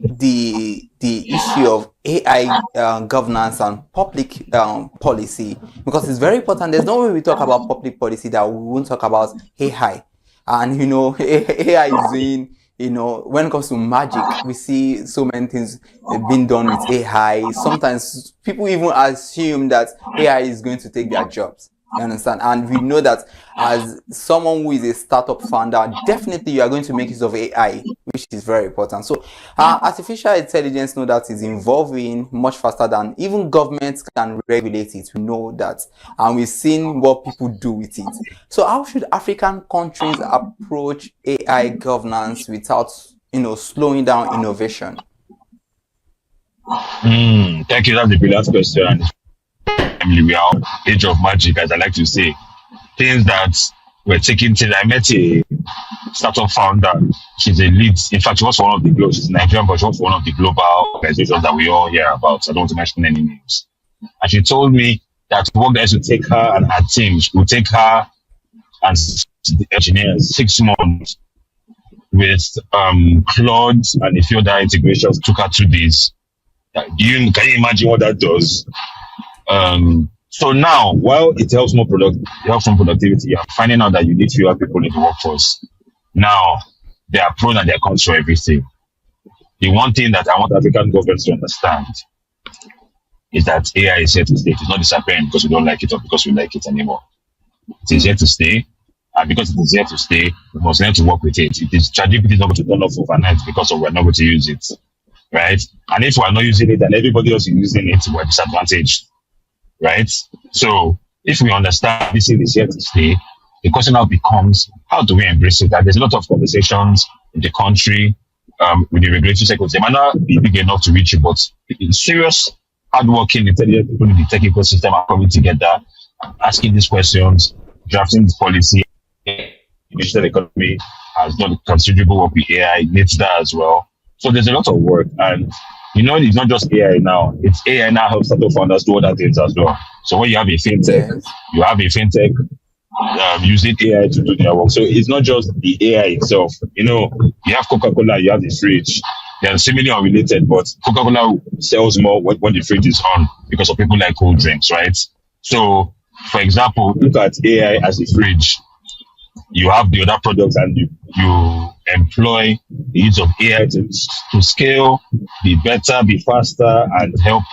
the issue of AI governance and public policy, because it's very important. There's no way we talk about public policy that we won't talk about AI. And you know, AI is doing, you know, when it comes to magic, we see so many things being done with AI. Sometimes people even assume that AI is going to take their jobs. You understand? And we know that as someone who is a startup founder, definitely you are going to make use of AI, which is very important. So artificial intelligence, know that is evolving much faster than even governments can regulate it. We know that, and we've seen what people do with it. So how should African countries approach AI governance without, you know, slowing down innovation? Thank you. That's a brilliant question. We are age of magic, as I like to say. Things that were taken till I met a startup founder. She's a lead. In fact, she was one of the global. She's Nigerian, but she was one of the global organizations that we all hear about. So I don't want to mention any names. And she told me that work that would take her and her team would take her and the engineers 6 months with Claude and a few other integrations. Took her 2 days. Can you imagine what that does? So now, while it helps more productivity, you're finding out that you need fewer people in the workforce. Now, there are pros and there are cons for everything. The one thing that I want African governments to understand is that AI is here to stay. It's not disappearing because we don't like it or because we like it anymore. It is here to stay, and because it is here to stay, we must learn to work with it. It is ChatGPT is not going to turn off overnight because we're not going to use it, right? And if we're not using it and everybody else is using it, we're disadvantaged. Right? So if we understand this is here to stay, the question now becomes, how do we embrace it? And there's a lot of conversations in the country with the regulatory circles. They might not be big enough to reach it, but serious, hardworking, intelligent people in the tech ecosystem are coming together, asking these questions, drafting this policy. The digital economy has done considerable work with AI, needs that as well. So there's a lot of work, and you know, it's not just AI now. It's AI now helps startup founders do other things as well. So when you have a fintech, using AI to do their work. So it's not just the AI itself. You know, you have Coca-Cola, you have the fridge. They are seemingly unrelated, but Coca-Cola sells more when the fridge is on because of people like cold drinks, right? So, for example, look at AI as a fridge. You have the other products and you employ the use of AI to scale, be better, be faster, and help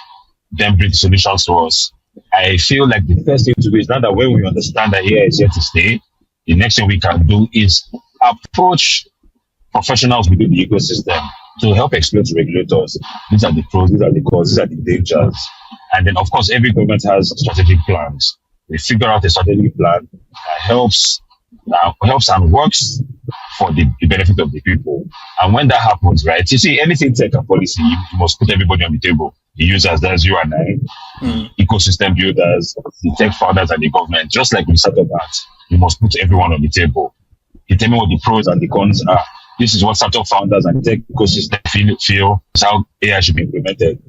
them bring solutions to us. I feel like the first thing to do is now that when we understand that AI is here to stay, the next thing we can do is approach professionals within the ecosystem to help explain to regulators. These are the pros, these are the cons, these are the dangers. And then, of course, every government has strategic plans. We figure out a strategic plan that helps and works for the benefit of the people. And when that happens, right, you see, anything tech and policy, you must put everybody on the table. The users, that's you and I, ecosystem builders, the tech founders and the government, just like we started that, you must put everyone on the table. Determine what the pros and the cons are. This is what startup founders and tech ecosystem feel is how AI should be implemented.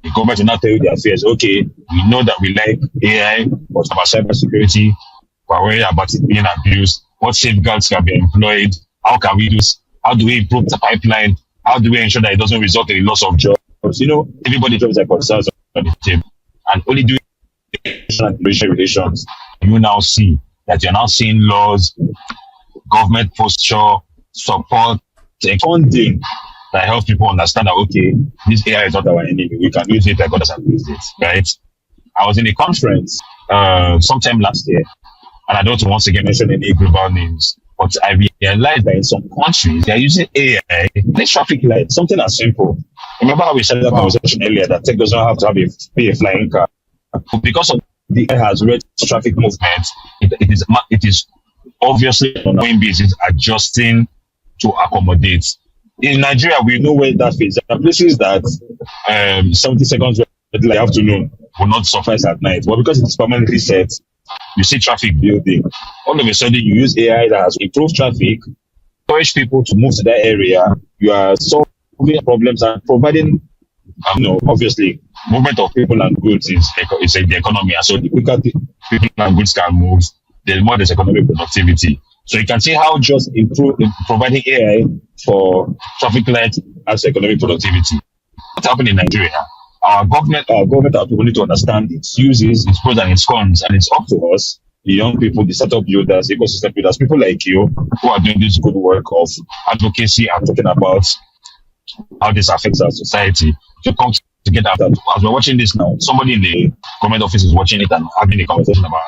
The government will not tell you their fears. Okay, we know that we like AI, but about cybersecurity, we're worried about it being abused. What safeguards can be employed? How can we do this? How do we improve the pipeline? How do we ensure that it doesn't result in the loss of jobs? You know, everybody drops their concerns on the table. And only doing relations, you now see that you're now seeing laws, government posture, support, and funding that helps people understand that, okay, this AI is not our enemy. We can use it like others have used it, right? I was in a conference sometime last year, and I don't want to once again mention any global names, but I realized that in some countries, they're using AI, like traffic lights, something as simple. Remember how we started that conversation earlier, that tech doesn't have to be a flying car. But because of the AI has read traffic movement, it is obviously on a going basis adjusting to accommodate. In Nigeria, we know where that fits. There are places that 70 seconds in the afternoon will not suffice at night. But because it is permanently set, you see traffic building. All of a sudden, you use AI that has improved traffic, encourage people to move to that area. You are solving problems and providing, obviously, movement of people and goods is the economy. And so the quicker people and goods can move, the more there's economic productivity. So you can see how just providing AI for traffic lights adds to economic productivity. What happened in Nigeria? Our government are people need to understand its uses, its pros and its cons, and it's up to us, the young people, the startup builders, ecosystem builders, people like you who are doing this good work of advocacy and talking about how this affects our society, to come together. As we're watching this now, somebody in the government office is watching it and having a conversation about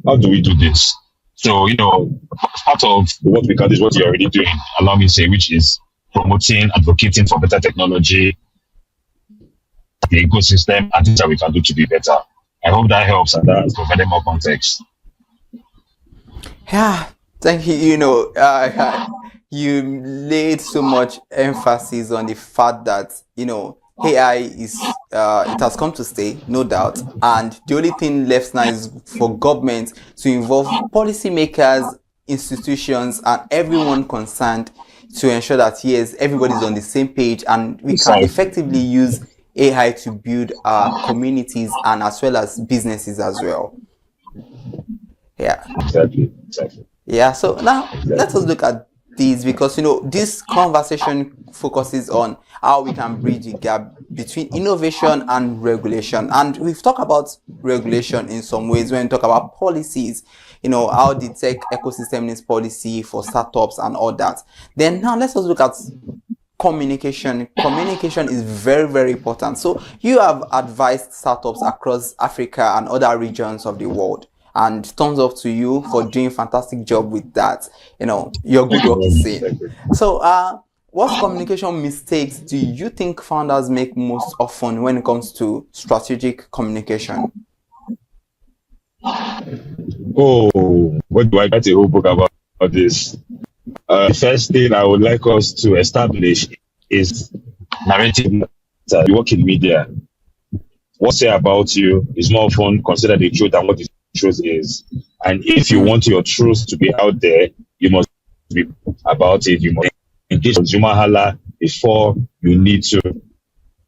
how do we do this? So, part of what we can do is what you're already doing, allow me to say, which is promoting, advocating for better technology, the ecosystem, and things that we can do to be better. I hope that helps and that has provided more context. Yeah, thank you. You laid so much emphasis on the fact that, AI is, it has come to stay, no doubt. And the only thing left now is for government to involve policymakers, institutions, and everyone concerned to ensure that, yes, everybody's on the same page and we can effectively use AI to build our communities and as well as businesses as well. Yeah. Exactly. Yeah. So now let us look at these, because this conversation focuses on how we can bridge the gap between innovation and regulation. And we've talked about regulation in some ways when we talk about policies, how the tech ecosystem needs policy for startups and all that. Then now let's also look at communication. Communication is very, very important. So you have advised startups across Africa and other regions of the world, and thumbs up to you for doing a fantastic job with that. Your good work is seen. So what communication mistakes do you think founders make most often when it comes to strategic communication? Oh, what do I write a whole book about this? The first thing I would like us to establish is narrative. You work in media. What say about you is more often considered the truth than what the truth is. And if you want your truth to be out there, you must be about it. You must engage ConsumerHalla before you need to.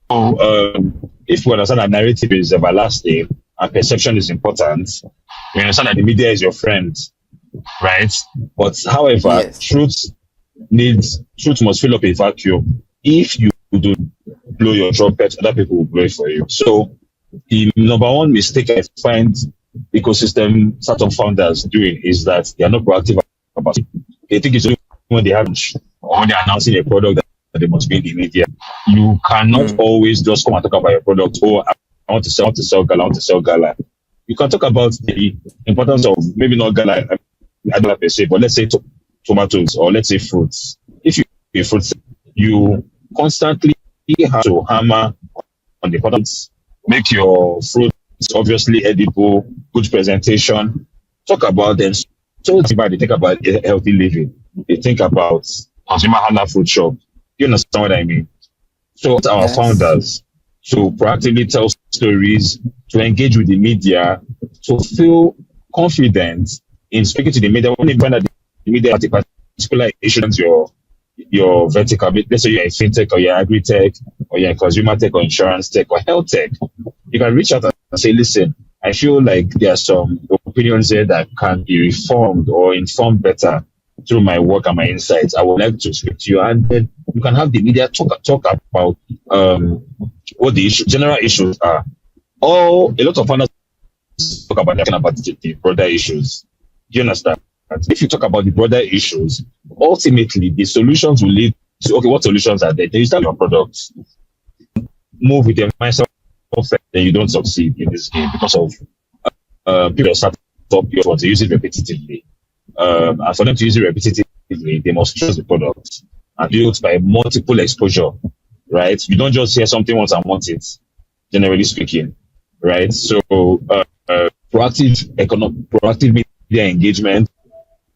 So, if we understand that narrative is everlasting and perception is important, we understand that the media is your friend, right? But however, truth must fill up a vacuum. If you do blow your trumpet, other people will blow it for you. So the number one mistake I find ecosystem startup founders doing is that they are not proactive about it. They think it's only when they have or when they're announcing a product that they must be in the media. You cannot always just come and talk about your product. Oh, I want to sell gala. You can talk about the importance of maybe not gala, I don't know per se, but let's say tomatoes or let's say fruits. If you fruits, you constantly have to hammer on the importance. Make your fruits obviously edible, good presentation. Talk about them. So they think about healthy living. They think about ConsumerHalla food shop. You understand what I mean? So our founders to proactively tell stories, to engage with the media, to feel confident in speaking to the media. When you find that the media has a particular issue, your vertical, let's say you're in fintech or you're agri-tech or you're in consumer tech or insurance tech or health tech, you can reach out and say, listen, I feel like there are some opinions there that can be reformed or informed better through my work and my insights. I would like to speak to you, and then you can have the media talk about what the general issues are. A lot of founders talk about the broader issues. Do you understand? If you talk about the broader issues, ultimately the solutions will lead to, okay, what solutions are there? Then you start your products. Move with your mindset, then you don't succeed in this game because of people start up, you want to use it repetitively. And for them to use it repetitively, they must trust the product and build by multiple exposure, right? You don't just hear something once and want it, generally speaking, right? So proactive media engagement,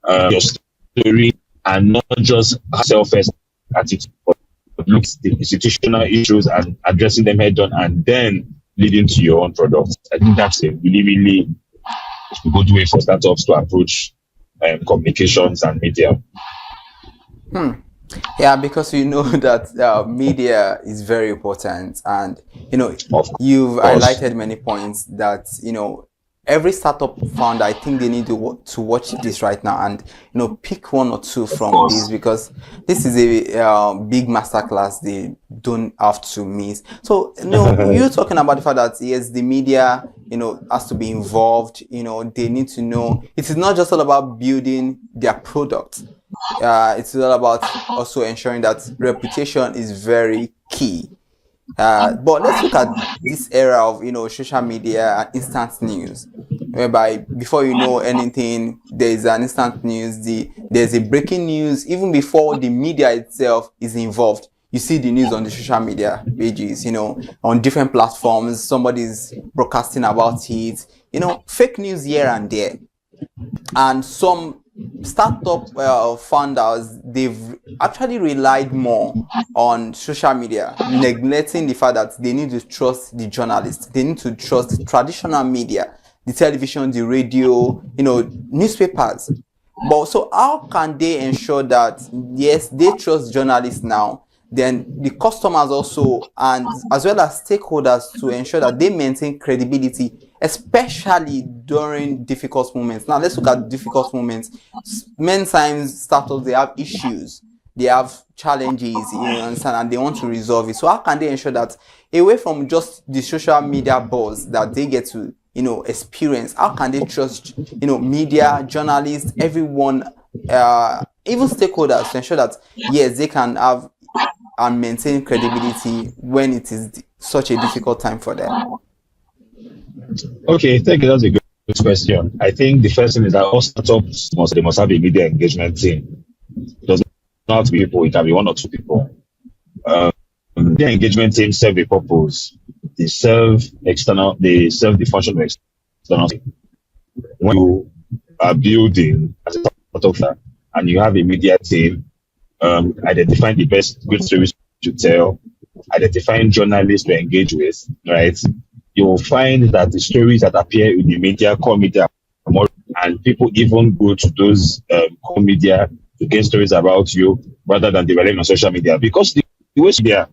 your story, and not just self-first attitude, but look at the institutional issues and addressing them head on, and then leading to your own product. I think that's a really, really good way for startups to approach communications and media. Yeah, because we know that media is very important, and you've highlighted many points that every startup founder, I think they need to watch this right now and pick one or two from this, because this is a big masterclass they don't have to miss. So you're talking about the fact that yes, the media has to be involved. They need to know it is not just all about building their product. It's all about also ensuring that reputation is very key. But let's look at this era of social media and instant news, whereby before you know anything, there is an instant news. There's a breaking news even before the media itself is involved. You see the news on the social media pages, on different platforms. Somebody's broadcasting about it. Fake news here and there, and some startup founders, they've actually relied more on social media, neglecting the fact that they need to trust the journalists. They need to trust traditional media, the television, the radio, newspapers. But so how can they ensure that yes, they trust journalists now, then the customers also, and as well as stakeholders, to ensure that they maintain credibility, especially during difficult moments? Now let's look at difficult moments. Many times startups, they have issues, they have challenges, understand, and they want to resolve it. So how can they ensure that, away from just the social media buzz that they get to experience, how can they trust media, journalists, everyone, even stakeholders, to ensure that yes, they can have and maintain credibility when it is such a difficult time for them? Okay, thank you. That's a good question. I think the first thing is that all startups must have a media engagement team. It does not have to be people, it can be one or two people. The engagement team serve a purpose. They serve the function of external. When you are building as a startup and you have a media team, identifying the best good stories to tell, identifying journalists to engage with, right? You will find that the stories that appear in the media, core media, more, and people even go to those core media to get stories about you rather than the relevant on social media, because the way media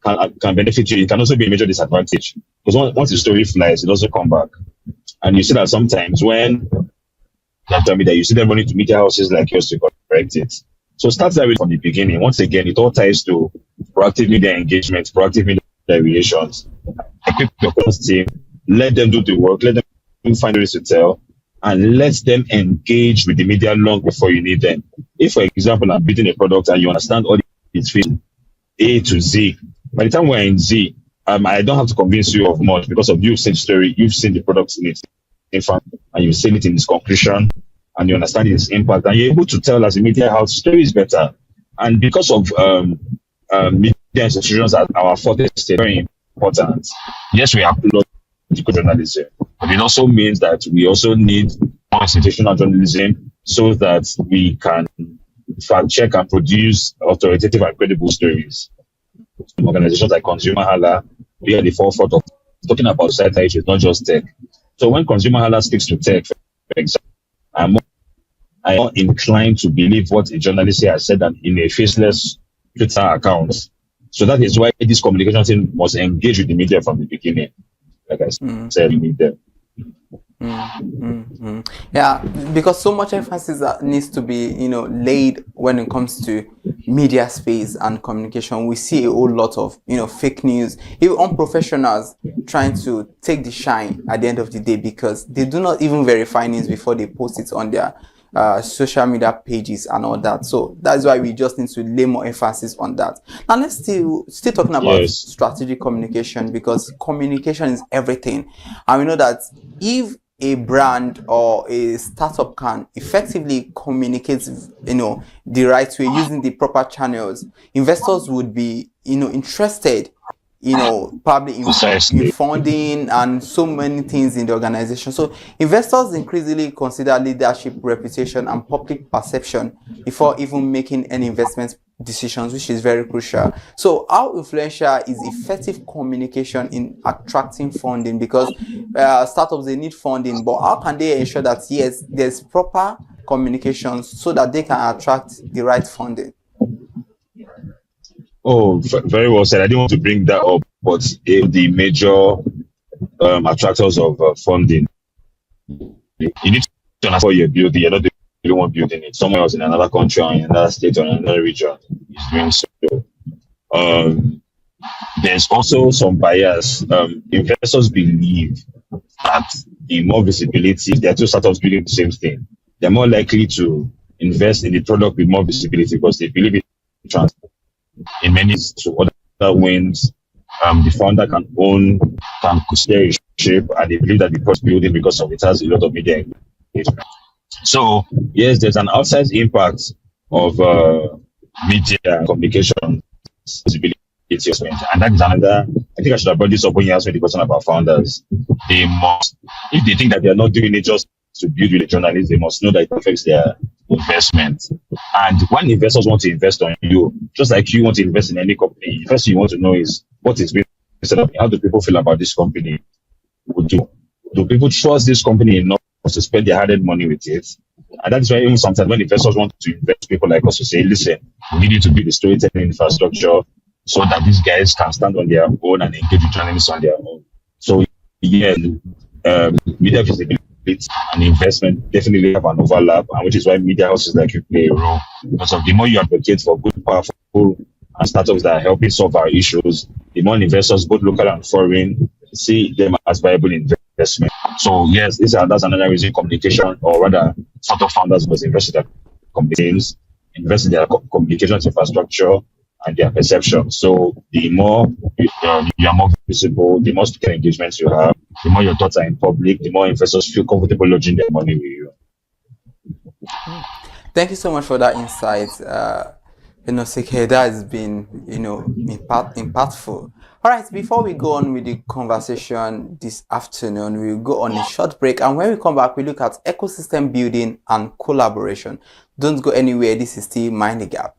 can benefit you, it can also be a major disadvantage, because once the story flies, it also come back. And you see that sometimes when media, you see them running to media houses like yours to correct it. So start that from the beginning. Once again, it all ties to proactive media engagement, proactive media relations. Equip your team, let them do the work, let them find ways to tell, and let them engage with the media long before you need them. If, for example, I'm building a product and you understand all its features, A to Z, by the time we're in Z, I don't have to convince you of much, because of you've seen the story, you've seen the product in its infant, and you've seen it in its conclusion, and you understand its impact, and you're able to tell as a media house, story is better. And because of media institutions at our forte state, very important. Yes, we have political journalism, but it also means that we also need more institutional journalism so that we can fact check and produce authoritative and credible stories. Organizations like ConsumerHalla, we are at the forefront of talking about societal issues, not just tech. So when ConsumerHalla speaks to tech, for example, I'm more inclined to believe what a journalist has said than in a faceless Twitter account. So that is why this communication team must engage with the media from the beginning. Like I said, we need them. Yeah, because so much emphasis that needs to be, laid when it comes to media space and communication. We see a whole lot of, fake news, even unprofessionals trying to take the shine at the end of the day, because they do not even verify news before they post it on their social media pages and all that. So that's why we just need to lay more emphasis on that. Now let's still talking about strategic communication, because communication is everything. And we know that if a brand or a startup can effectively communicate, the right way, using the proper channels, investors would be, interested, probably in funding and so many things in the organization. So investors increasingly consider leadership, reputation, and public perception before even making any investment decisions, which is very crucial. So how influential is effective communication in attracting funding? Because startups, they need funding, but how can they ensure that yes, there's proper communication so that they can attract the right funding? Oh, very well said. I didn't want to bring that up, but the major attractors of funding You need to understand what you're building. You're not the only one building it. Someone else in another country or in another state or in another region is doing so. There's also some bias. Investors believe that the more visibility, there are two startups building the same thing. They're more likely to invest in the product with more visibility because they believe it transfers in many to other wins. The founder can share a shape, and they believe that the product building because of it has a lot of media engagement. So yes, there's an outsized impact of media and communication visibility. And that is another. I think I should have brought this up when you asked me the question about founders. They must, if they think that they are not doing it just to build with the journalists, they must know that it affects their investment. And when investors want to invest on you, just like you want to invest in any company, the first thing you want to know is what is being set up. How do people feel about this company? Do people trust this company enough to spend their hard-earned money with it? And that's why even sometimes when investors want to invest, people like us to say, listen, we need you to build the storytelling infrastructure so that these guys can stand on their own and engage with journalists on their own. So yeah, media visibility and investment definitely have an overlap, and which is why media houses like you play a role. Because of the more you advocate for good, powerful and startups that are helping solve our issues, the more investors, both local and foreign, see them as viable investment. So yes, that's another reason communication, or rather startup founders must invest in their companies, invest in their communications infrastructure and their perception. So the more you are more visible, the more speaker engagements you have, the more your thoughts are in public, the more investors feel comfortable lodging their money with you. Thank you so much for that insight. Inosike, that has been, impactful. All right, before we go on with the conversation this afternoon, we'll go on a short break. And when we come back, we look at ecosystem building and collaboration. Don't go anywhere. This is still Mind the Gap.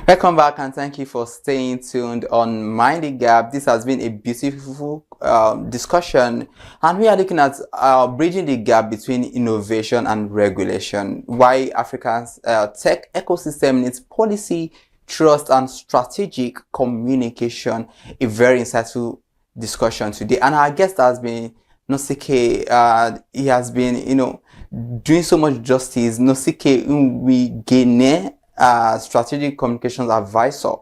Welcome back, and thank you for staying tuned on Mind the Gap. This has been a beautiful discussion, and we are looking at bridging the gap between innovation and regulation. Why Africa's tech ecosystem needs policy, trust, and strategic communication. A very insightful discussion today, and our guest has been Nosike. He has been, doing so much justice. Nosike Nwigene, strategic communications advisor.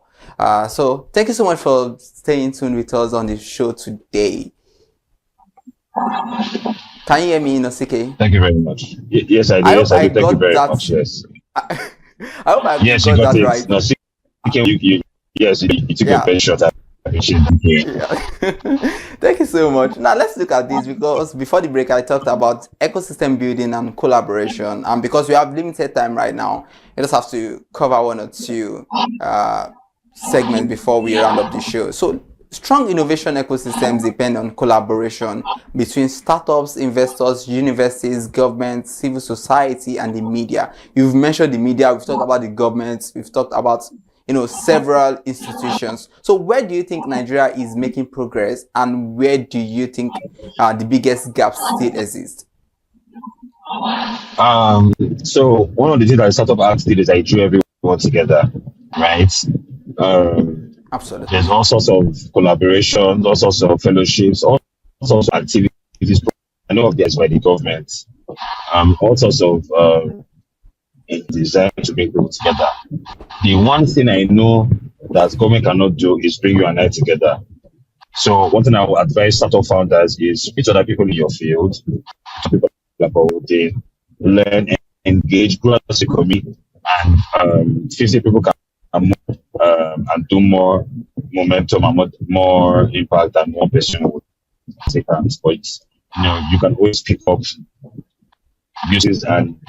So thank you so much for staying tuned with us on the show today. Can you hear me, Nosike? Thank you very much. Yes, I do. Yes, I do. Thank you very much. Yes. I hope I got that it right. Nosike, you took a very short time. Thank you so much. Now let's look at this, because before the break I talked about ecosystem building and collaboration, and because we have limited time right now, I just have to cover one or two segments before we round up the show. So strong innovation ecosystems depend on collaboration between startups, investors, universities, governments, civil society, and the media. You've mentioned the media, we've talked about the government, we've talked about several institutions. So where do you think Nigeria is making progress, and where do you think the biggest gaps still exist? So one of the things that the Startup Act did is I drew everyone together, right? Absolutely. There's all sorts of collaborations, all sorts of fellowships, all sorts of activities. I know of this by the government. All sorts of designed to bring people together. The one thing I know that government cannot do is bring you and I together. So one thing I would advise startup founders is speak to other people in your field, people about they learn, engage, grow as a community, and 50 people can and do more momentum and more impact and more person would take hands. But you can always pick up uses and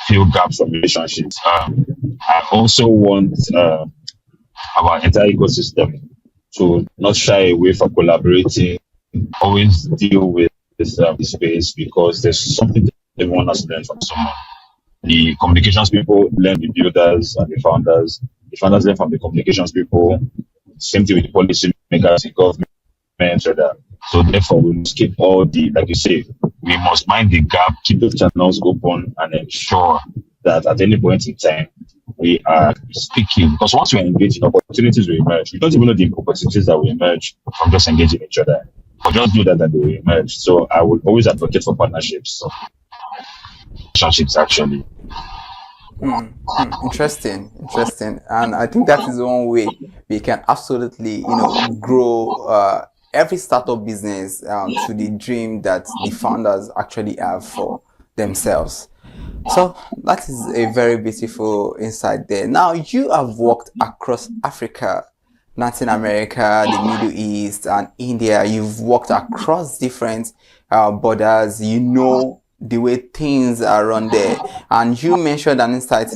fill gaps from relationships. I also want our entire ecosystem to not shy away from collaborating, always deal with this space, because there's something that everyone has to learn from someone. The communications people learn the builders and the founders. The founders learn from the communications people. Same thing with the policy makers, the government, etc. So therefore, we must keep all the, like you say, we must mind the gap, keep those channels open, and ensure that at any point in time we are speaking. Because once we engage in opportunities, will emerge. We don't even know the opportunities that will emerge from just engaging each other. But just do that, and they will emerge. So I would always advocate for partnerships, relationships actually. Interesting. And I think that is one way we can absolutely, grow every startup business to the dream that the founders actually have for themselves. So that is a very beautiful insight there. Now, you have worked across Africa, Latin America, the Middle East, and India. You've worked across different borders. You know the way things are run there. And you mentioned an insight,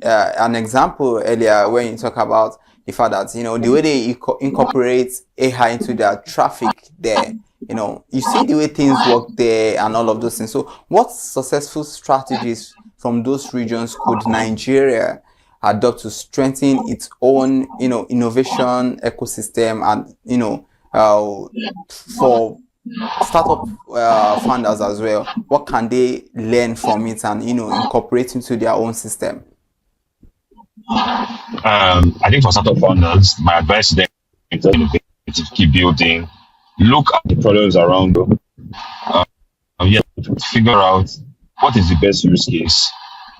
an example earlier when you talk about the fact that, the way they incorporate AI into their traffic there, you see the way things work there and all of those things. So what successful strategies from those regions could Nigeria adopt to strengthen its own, innovation ecosystem and, for startup founders as well? What can they learn from it and, incorporate into their own system? I think for startup founders, my advice to them is to keep building. Look at the problems around you. Figure out what is the best use case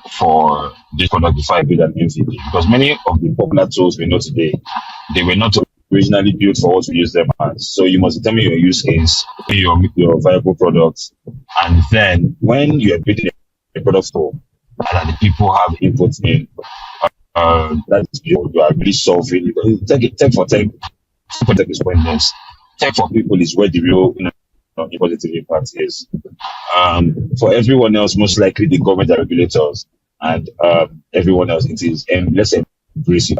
for this product before I build an MVP. Because many of the popular tools we know today, they were not originally built for what we use them as. So you must determine your use case, your viable product, and then when you are building a product for and the people have input in, that is you are really solving. Tech for tech is pointless. Tech for people is where the real positive impact is. For everyone else, most likely the government, the regulators, and everyone else, it is. And let's embrace it.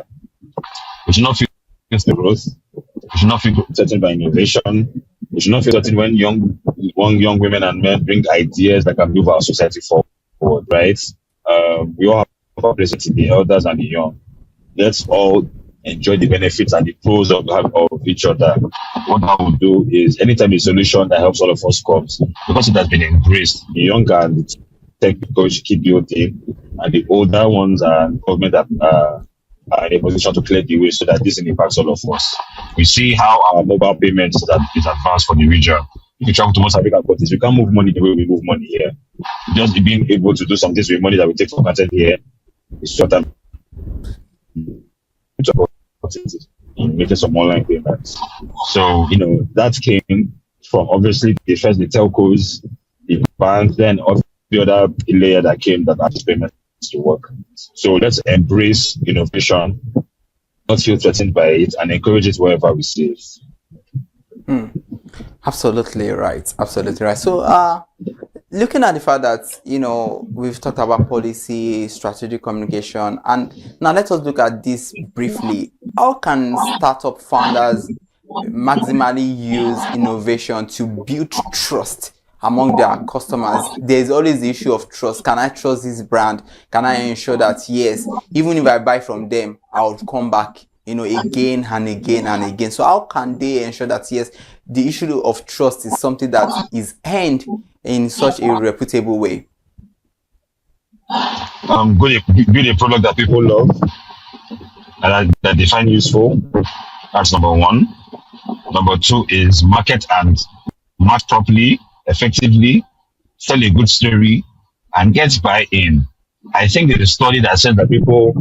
We should not feel against the growth. We should not feel threatened by innovation. We should not feel threatened when young women and men bring ideas that can move our society forward. Right? We all have a place, the elders and the young. Let's all enjoy the benefits and the pros of each other. What I will do is, anytime a solution that helps all of us comes, because it has been embraced, the younger and the tech people should keep building, and the older ones and government that are in a position to clear the way so that this impacts all of us. We see how our mobile payments that is advanced for the region. If you travel to most African countries, we can't move money the way we move money here. Just being able to do some things with money that we take for granted here is short term. In making some online payments. So, that came from obviously the telcos, the banks, then all the other layer that came that asked payments to work. So let's embrace innovation, not feel threatened by it, and encourage it wherever we see it. Absolutely right. So, looking at the fact that, we've talked about policy, strategic communication, and now let us look at this briefly. How can startup founders maximally use innovation to build trust among their customers? There's always the issue of trust. Can I trust this brand? Can I ensure that, yes, even if I buy from them, I'll come back, again and again and again? So how can they ensure that, yes, the issue of trust is something that is earned in such a reputable way? Build a product that people love and that they find useful. That's number one. Number two is market properly, effectively, tell a good story, and get buy-in. I think there's a study that says that people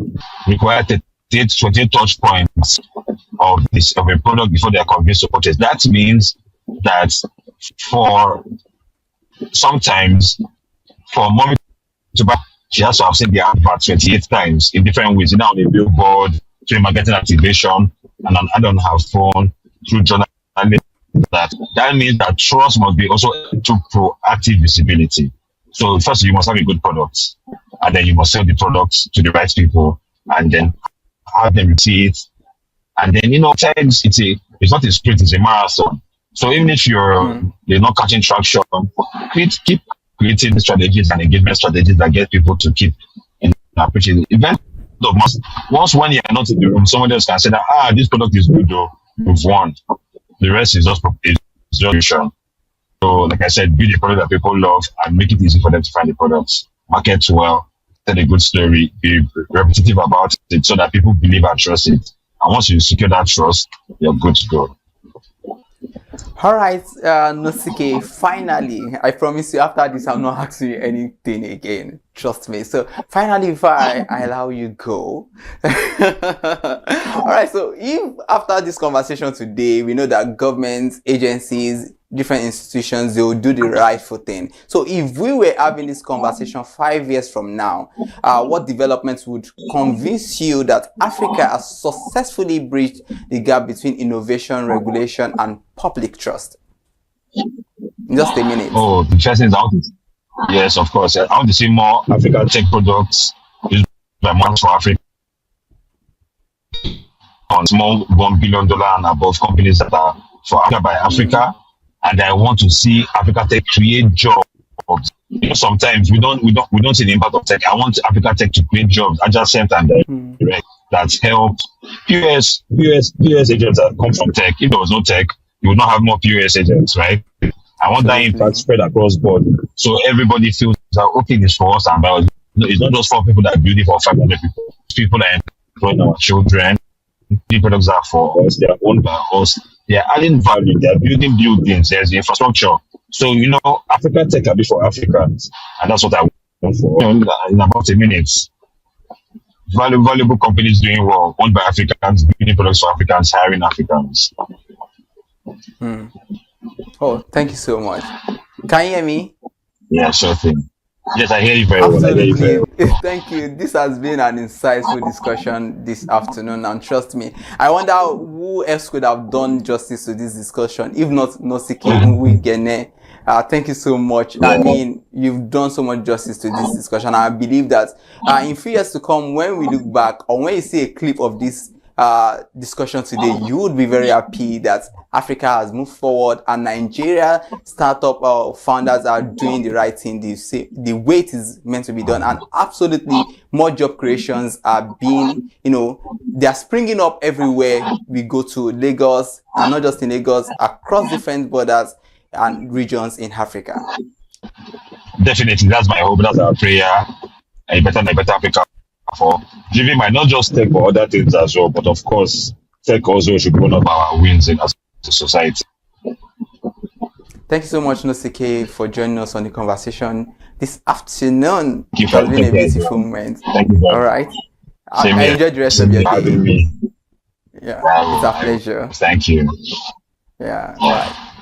require 28 touch points of a product before they are convinced to purchase. That means that for mommy to buy, she has to have seen the advert 28 times in different ways, on a billboard, through marketing activation, and an ad on her phone, through journalism. That means that trust must be also through proactive visibility. So first, you must have a good product, and then you must sell the product to the right people, and then have them see it. And then, times it's not a sprint, it's a marathon. So even if you're not catching traction, keep creating strategies and engagement strategies that get people to keep appreciating it. Once when you're not in the room, someone else can say that, this product is good though. we've won. The rest is just solution. So, like I said, build a product that people love and make it easy for them to find the products. Market well, tell a good story, be repetitive about it so that people believe and trust it. And once you secure that trust, you're good to go. All right, Nosike, finally, I promise you after this, I'm not asking you anything again. Trust me. So finally, if I allow you go. All right, so if after this conversation today, we know that governments, agencies, different institutions, they will do the rightful thing. So if we were having this conversation 5 years from now, what developments would convince you that Africa has successfully bridged the gap between innovation, regulation, and public trust? In just a minute. Oh, the first thing is yes, of course. I want to see more African tech products used by months for Africa. On small $1 billion and above companies that are for Africa by Africa. And I want to see Africa Tech create jobs. You know, sometimes we don't see the impact of tech. I want Africa Tech to create jobs adjacent and direct that help POS agents that come from tech. If there was no tech, you would not have more POS agents, right? I want that impact spread across board, so everybody feels that okay, this for us and about. It's not just for people that are building for 500 people. People that are employing our children. The products are for us. They are owned by us. They are adding value. They are building buildings. There's the infrastructure. So, you know, Africa Tech can be for Africans. And that's what I want for. You know, in about a minute. Valuable companies doing well, owned by Africans, building products for Africans, hiring Africans. Oh, thank you so much. Can you hear me? Yeah, sure thing. Yes, I hear you very well. I hear you very well. Thank you. This has been an insightful discussion this afternoon, and trust me, I wonder who else could have done justice to this discussion, if not Nosike Nwigene. Thank you so much. I mean, you've done so much justice to this discussion. I believe that in 3 years to come, when we look back, or when you see a clip of this discussion today, you would be very happy that Africa has moved forward and Nigeria startup founders are doing the right thing, the way it is meant to be done, and absolutely more job creations are being, you know, they are springing up everywhere we go to. Lagos, and not just in Lagos, across different borders and regions in Africa. Definitely, that's my hope, that's our prayer. A better Africa for giving my not just tech but other things as well, but of course tech also should be one of our wins as a society. Thank you so much, Nosike, for joining us on the conversation this afternoon. It has been a beautiful moment. Thank you. All right. I enjoyed the rest of your day. Yeah, it's a pleasure. Thank you. Yeah, right.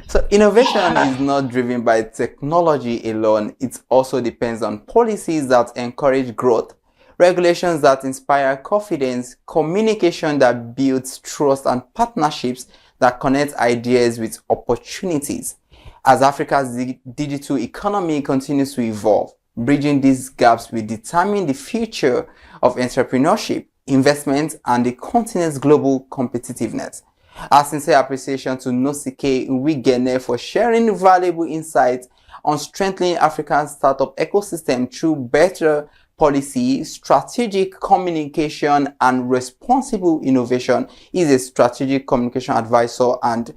So innovation is not driven by technology alone. It also depends on policies that encourage growth, regulations that inspire confidence, communication that builds trust, and partnerships that connect ideas with opportunities. As Africa's digital economy continues to evolve, bridging these gaps will determine the future of entrepreneurship, investment, and the continent's global competitiveness. Our sincere appreciation to Nosike Nwigene for sharing valuable insights on strengthening African startup ecosystem through better policy, strategic communication, and responsible innovation. He's a strategic communication advisor, and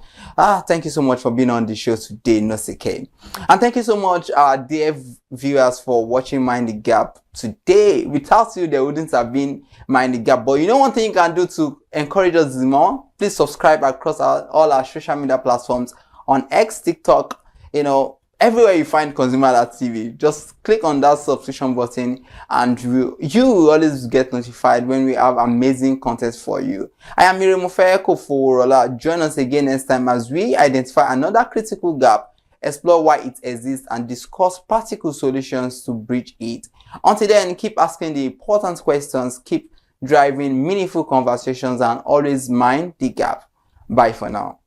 thank you so much for being on the show today, Nosike. And thank you so much, our dear viewers, for watching Mind the Gap today. Without you, there wouldn't have been Mind the Gap. But you know one thing you can do to encourage us more? Please subscribe across all our social media platforms on X, TikTok, you know, everywhere you find ConsumerHallaTV. Just click on that subscription button and you will always get notified when we have amazing content for you. I am Miremofeye Koforola. Join us again next time as we identify another critical gap, explore why it exists, and discuss practical solutions to bridge it. Until then, keep asking the important questions, keep driving meaningful conversations, and always mind the gap. Bye for now.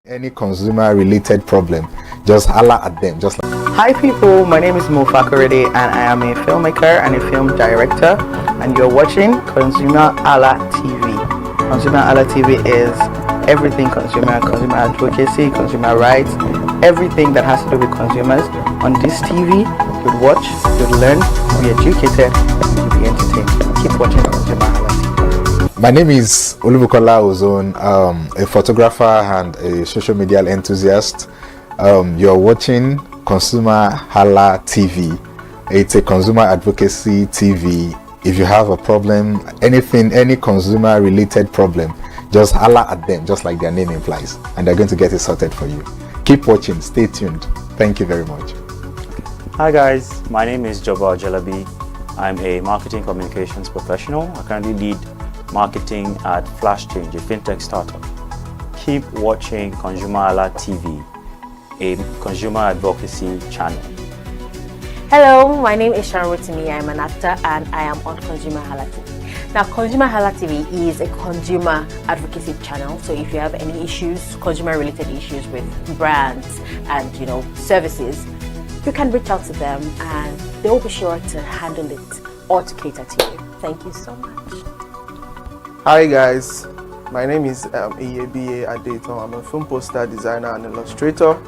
Any consumer related problem, just holla at them, just like Hi people, my name is Mo Fakorede and I am a filmmaker and a film director, and you're watching ConsumerHalla TV. ConsumerHalla TV is everything consumer advocacy, consumer rights, everything that has to do with consumers. On this TV, you'll watch, you'll learn, you'll be educated, and you'll be entertained. Keep watching ConsumerHalla TV. My name is Olubukola Ozone, a photographer and a social media enthusiast. You're watching ConsumerHalla TV. It's a consumer advocacy TV. If you have a problem, any consumer related problem, just holla at them, just like their name implies, and they're going to get it sorted for you. Keep watching, stay tuned. Thank you very much. Hi guys, my name is Joba Jalabi. I'm a marketing communications professional. I currently lead marketing at Flash Change, a fintech startup. Keep watching ConsumerHalla TV, a consumer advocacy channel. Hello, my name is Sharon Rotimi. I'm an actor and I am on ConsumerHalla TV. Now, ConsumerHalla TV is a consumer advocacy channel. So if you have any issues, consumer-related issues with brands and services, you can reach out to them and they will be sure to handle it or to cater to you. Thank you so much. Hi guys, my name is Iyebiye Adeton. I'm a film poster designer and illustrator.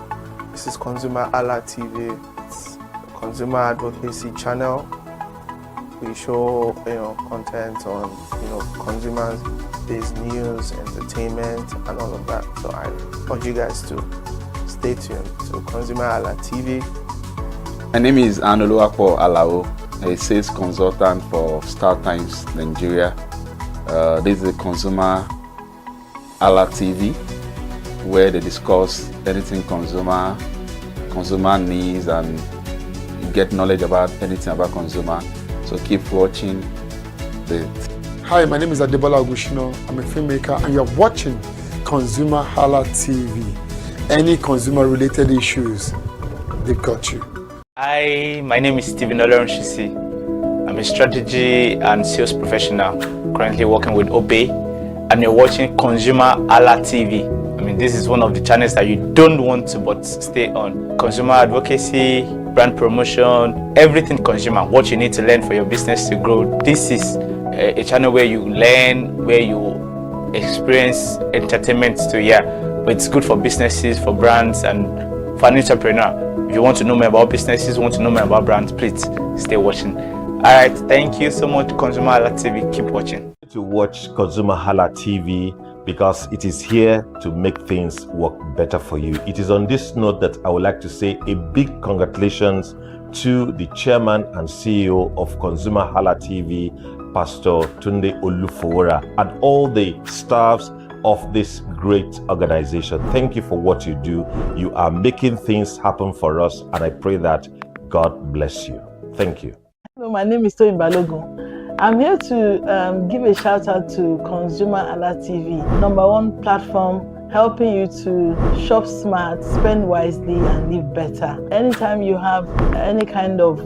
This is ConsumerHalla TV. It's a consumer advocacy channel. We show content on consumers-based news, entertainment, and all of that. So I urge you guys to stay tuned to ConsumerHalla TV. My name is Anoluwapo Alao, a sales consultant for Star Times Nigeria. This is a ConsumerHalla TV, where they discuss anything consumer needs, and you get knowledge about anything about consumer. So keep watching it. Hi, my name is Adebola Agushino. I'm a filmmaker and you're watching ConsumerHalla TV. Any consumer related issues, they've got you. Hi, my name is Stephen Olorunshisi. I'm a strategy and sales professional, currently working with Obey, and you're watching ConsumerHalla TV. I mean, this is one of the channels that you don't want to but stay on. Consumer advocacy, brand promotion, everything consumer, what you need to learn for your business to grow. This is a channel where you learn, where you experience entertainment too, yeah. But it's good for businesses, for brands, and for an entrepreneur. If you want to know more about businesses, want to know more about brands, please stay watching. Alright, thank you so much, ConsumerHalla TV. Keep watching. To watch ConsumerHalla TV because it is here to make things work better for you. It is on this note that I would like to say a big congratulations to the chairman and CEO of ConsumerHalla TV, Pastor Tunde Olufowora, and all the staffs of this great organization. Thank you for what you do. You are making things happen for us, and I pray that God bless you. Thank you. Hello, my name is Toyin Balogun. I'm here to give a shout out to ConsumerHalla TV, #1 platform helping you to shop smart, spend wisely, and live better. Anytime you have any kind of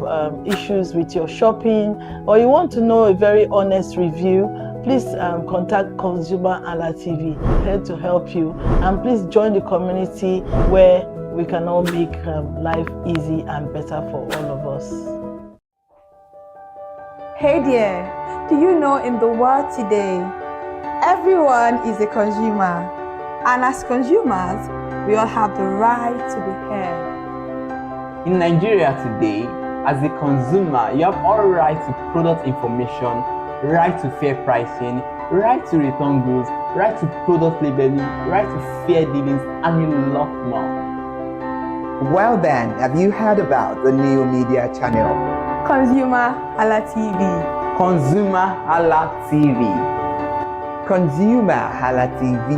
issues with your shopping, or you want to know a very honest review, please contact ConsumerHalla TV, here to help you. And please join the community where we can all make life easy and better for all of us. Hey there, do you know in the world today, everyone is a consumer. And as consumers, we all have the right to be heard. In Nigeria today, as a consumer, you have all right to product information, right to fair pricing, right to return goods, right to product labeling, right to fair dealings, and a lot more. Well then, have you heard about the new media channel? ConsumerHalla TV. ConsumerHalla TV. ConsumerHalla TV.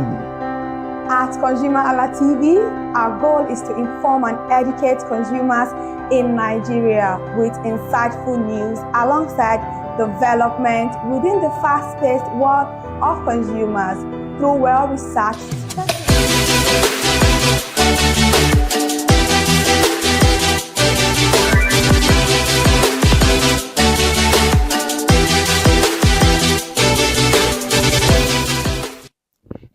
At ConsumerHalla TV, our goal is to inform and educate consumers in Nigeria with insightful news alongside development within the fast-paced world of consumers through well-researched strategies.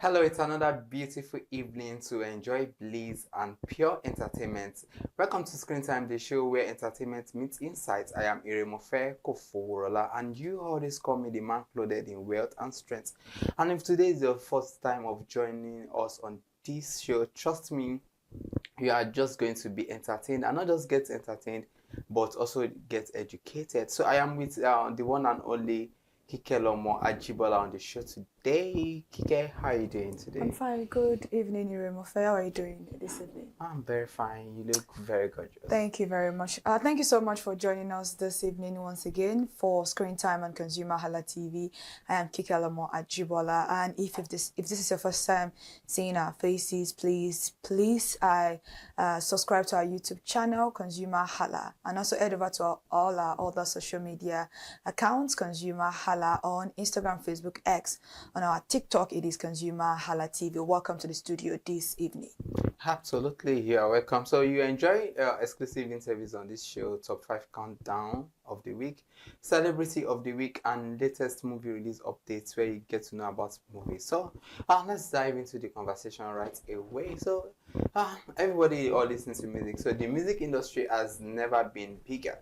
Hello, it's another beautiful evening to enjoy bliss and pure entertainment. Welcome to Screen Time, the show where entertainment meets insights. I am Iremofe Koforola, and you always call me the man clothed in wealth and strength. And if today is your first time of joining us on this show, trust me, you are just going to be entertained, and not just get entertained, but also get educated. So I am with the one and only Kike Lomo Ajibola on the show today. Kike, how are you doing today? I'm fine. Good evening, Iremofe. How are you doing this evening? I'm very fine. You look very gorgeous. Thank you very much. Thank you so much for joining us this evening once again for Screen Time on ConsumerHalla TV. I am Kike Lomo Ajibola, and if this is your first time seeing our faces, please subscribe to our YouTube channel, ConsumerHalla, and also head over to all our other social media accounts, ConsumerHalla, on Instagram, Facebook, X. On our TikTok, it is ConsumerHalla TV. Welcome to the studio this evening. Absolutely, you are welcome. So you enjoy exclusive interviews on this show, Top 5 Countdown of the Week, Celebrity of the Week, and latest movie release updates where you get to know about movies. So let's dive into the conversation right away. So everybody all listens to music. So the music industry has never been bigger.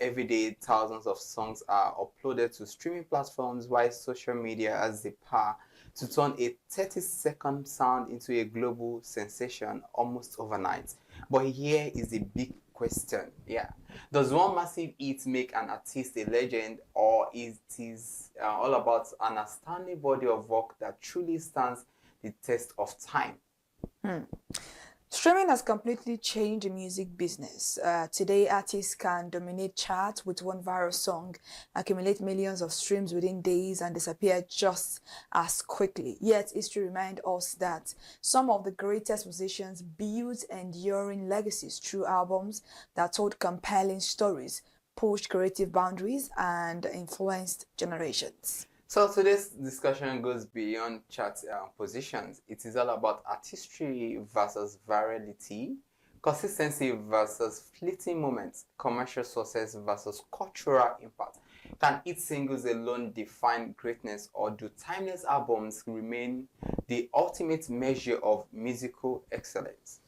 Every day, thousands of songs are uploaded to streaming platforms, while social media has the power to turn a 30-second sound into a global sensation almost overnight. But here is the big question. Does one massive hit make an artist a legend, or is it all about an outstanding body of work that truly stands the test of time? Streaming has completely changed the music business. Today, artists can dominate charts with one viral song, accumulate millions of streams within days, and disappear just as quickly. Yet, history reminds us that some of the greatest musicians built enduring legacies through albums that told compelling stories, pushed creative boundaries, and influenced generations. So today's discussion goes beyond chart positions. It is all about artistry versus virality, consistency versus fleeting moments, commercial success versus cultural impact. Can hit singles alone define greatness, or do timeless albums remain the ultimate measure of musical excellence?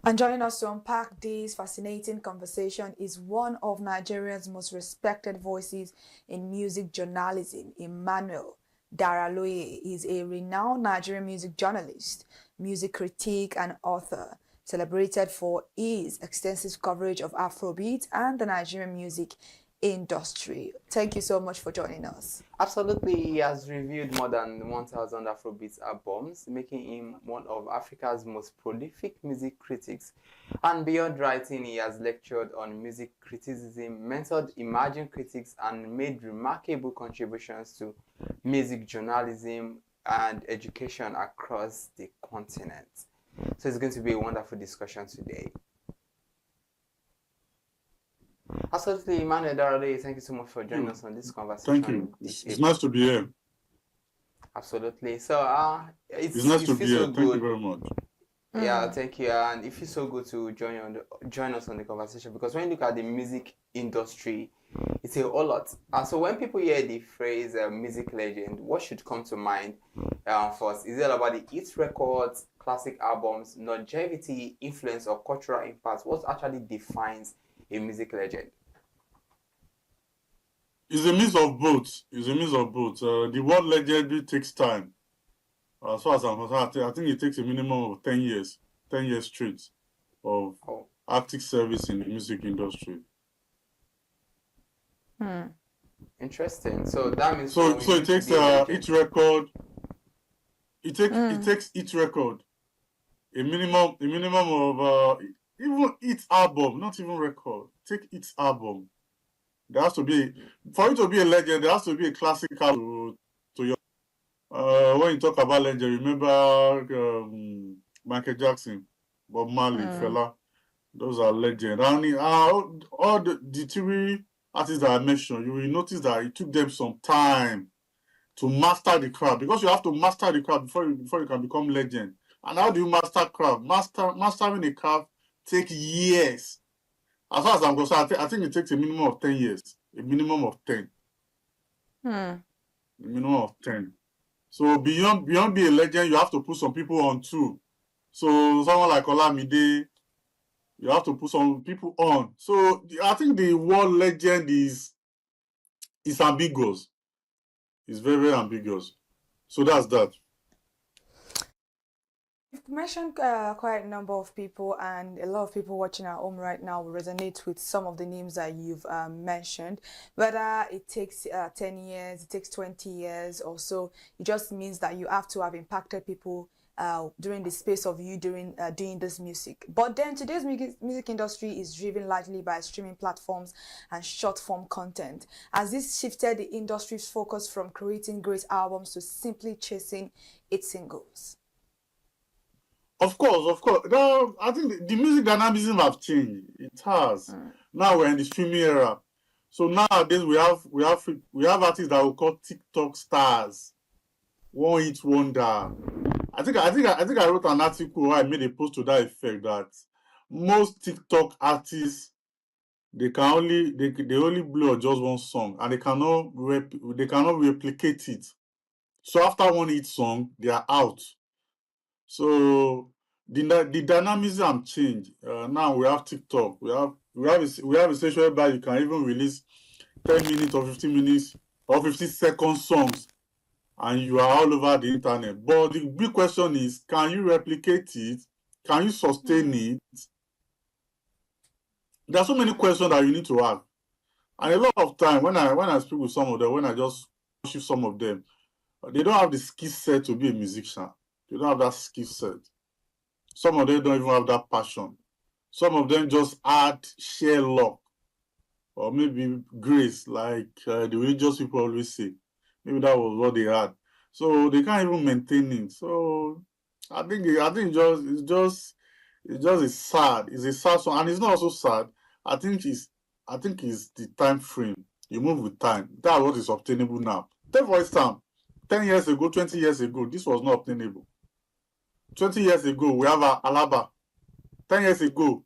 And joining us to unpack this fascinating conversation is one of Nigeria's most respected voices in music journalism, Emmanuel Daraloye. Is a renowned Nigerian music journalist, music critic, and author, celebrated for his extensive coverage of Afrobeat and the Nigerian music industry. Thank you so much for joining us. Absolutely, he has reviewed more than 1,000 Afrobeat albums, making him one of Africa's most prolific music critics. And beyond writing, he has lectured on music criticism, mentored emerging critics, and made remarkable contributions to music journalism and education across the continent. So it's going to be a wonderful discussion today. Absolutely, Emmanuel Darade, thank you so much for joining us on this conversation. Thank you. It's nice to be here. Absolutely. So, it's nice to be here. So thank you very much. Yeah, thank you. And it feels so good to join us on the conversation, because when you look at the music industry, it's a whole lot. So when people hear the phrase music legend, what should come to mind first? Is it about the hit records, classic albums, longevity, influence, or cultural impact? What actually defines a music legend? It's a mix of both. The word legendary takes time. As far as I'm concerned, I think it takes a minimum of 10 years straight of active service in the music industry. Interesting. So that means so it takes each record. It takes each record a minimum of even each album, not even record. Take each album. There has to be, for it to be a legend, there has to be a classic album to your. When you talk about legend, remember Michael Jackson, Bob Marley, Fela. Those are legends. And all the three artists that I mentioned, you will notice that it took them some time to master the craft, because you have to master the craft before you can become legend. And how do you master craft? Mastering a craft take years. As far as I'm concerned, I think it takes a minimum of 10 years. A minimum of 10. A minimum of 10. So beyond being a legend, you have to put some people on too. So someone like Olamide, you have to put some people on. So I think the word legend is ambiguous. It's very, very ambiguous. So that's that. You've mentioned quite a number of people, and a lot of people watching at home right now will resonate with some of the names that you've mentioned. Whether it takes 10 years, it takes 20 years or so, it just means that you have to have impacted people during the space of you doing this music. But then today's music industry is driven largely by streaming platforms and short form content. Has this shifted the industry's focus from creating great albums to simply chasing its singles? Of course. No, I think the music dynamism have changed. It has. Now we're in the streaming era. So nowadays we have artists that we call TikTok stars. One hit wonder. I think I wrote an article where I made a post to that effect that most TikTok artists they only blow just one song and they cannot replicate it. So after one hit song, they are out. So the dynamism change. Now we have TikTok. We have a station whereby you can even release 10 minutes or 15 minutes or 50-second songs, and you are all over the internet. But the big question is, can you replicate it? Can you sustain it? There are so many questions that you need to ask. And a lot of time when I speak with some of them, when I just worship some of them, they don't have the skill set to be a musician. They don't have that skill set. Some of them don't even have that passion. Some of them just add sheer luck or maybe grace, like the religious people always say. Maybe that was what they had. So they can't even maintain it. So I think it's just a sad. It's a sad song, and it's not also sad. I think it's the time frame. You move with time. That's what is obtainable now. Take for instance, 10 years ago, 20 years ago, this was not obtainable. 20 years ago, we have Alaba. 10 years ago,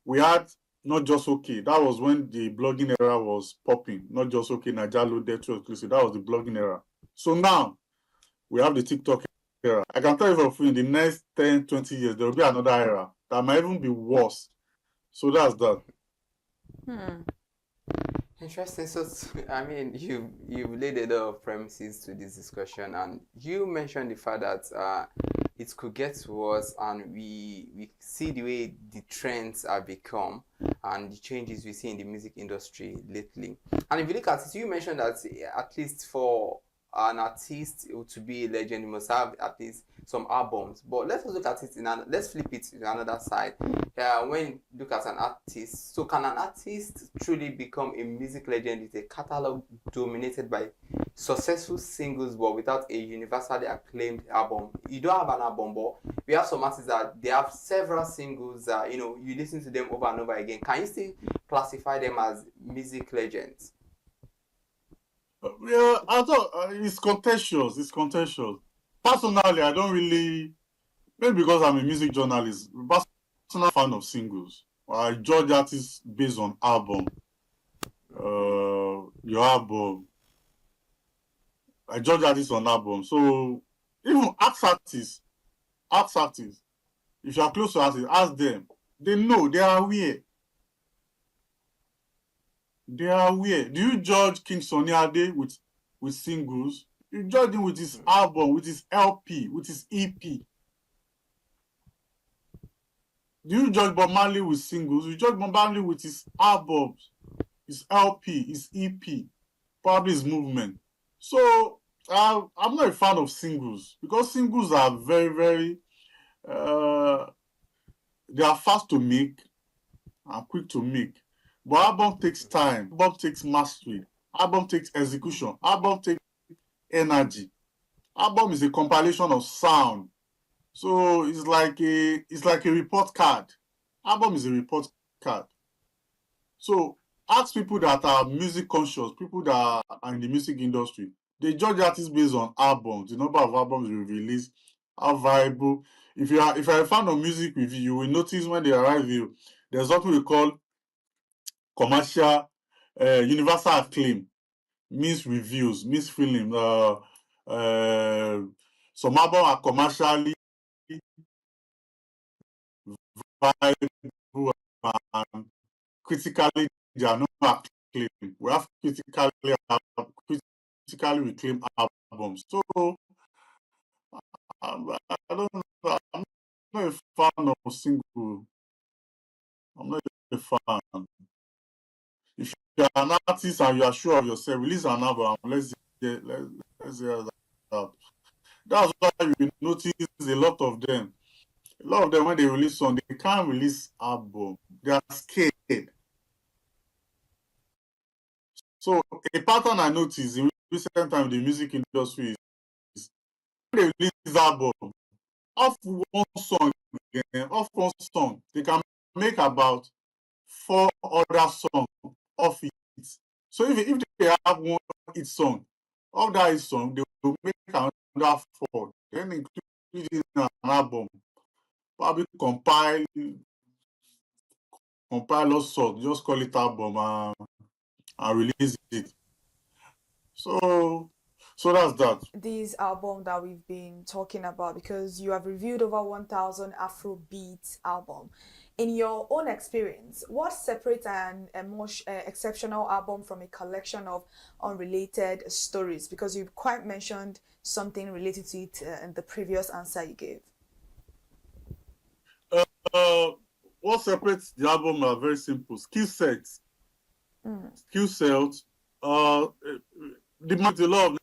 we had Not Just Okay. That was when the blogging era was popping. Not Just Okay, Najalo, Deto Exclusive. That was the blogging era. So now, we have the TikTok era. I can tell you for free, in the next 10, 20 years, there will be another era that might even be worse. So that's that. Interesting. So, I mean, you've laid a lot of premises to this discussion, and you mentioned the fact that it could get worse, and we see the way the trends have become and the changes we see in the music industry lately. And if you look at it, you mentioned that at least for an artist to be a legend, you must have at least some albums. But let's look at it let's flip it to another side. When you look at an artist, so can an artist truly become a music legend with a catalog dominated by successful singles but without a universally acclaimed album? You don't have an album, but we have some artists that they have several singles that you listen to them over and over again. Can you still classify them as music legends? Yeah, I thought it's contentious. It's contentious. Personally, I don't really, maybe because I'm a music journalist, personal fan of singles. I judge artists based on album. Your album. I judge artists on album. So even ask artists, if you are close to artists, ask them. They know, they are aware. They are aware. Do you judge King Sunny Ade with singles? You judge him with his album, with his LP, with his EP. Do you judge Bob Marley with singles? You judge Bob Marley with his albums, his LP, his EP, probably his movement. So I'm not a fan of singles because singles are very, very they are fast to make and quick to make. But album takes time. Album takes mastery. Album takes execution. Album takes energy. Album is a compilation of sound. So it's like a report card. Album is a report card. So ask people that are music conscious, people that are in the music industry. They judge artists based on albums, the number of albums you release, how viable. If you're a fan of music review, you will notice when they arrive you, there's what we call commercial universal acclaim, mixed reviews, mixed feeling, Some albums are commercially viable and critically they are not acclaimed. We have critically reclaimed albums. So I don't know. I'm not a fan of single. I'm not a fan. If you're an artist and you are sure of yourself, release an album. Let's hear that. That's why you notice a lot of them. A lot of them, when they release song, they can't release album. They are scared. So a pattern I noticed in recent time in the music industry is when they release album, off one song, they can make about 4 other songs off it. So if they have one hit song, of that hit song, they will make another 4, then include it in an album. Probably compile all sorts, just call it album and release it. So that's that. This album that we've been talking about, because you have reviewed over 1,000 Afrobeat album. In your own experience, what separates an exceptional album from a collection of unrelated stories? Because you quite mentioned something related to it in the previous answer you gave. What separates the album are very simple. Skill sets. Skill sets. The lot of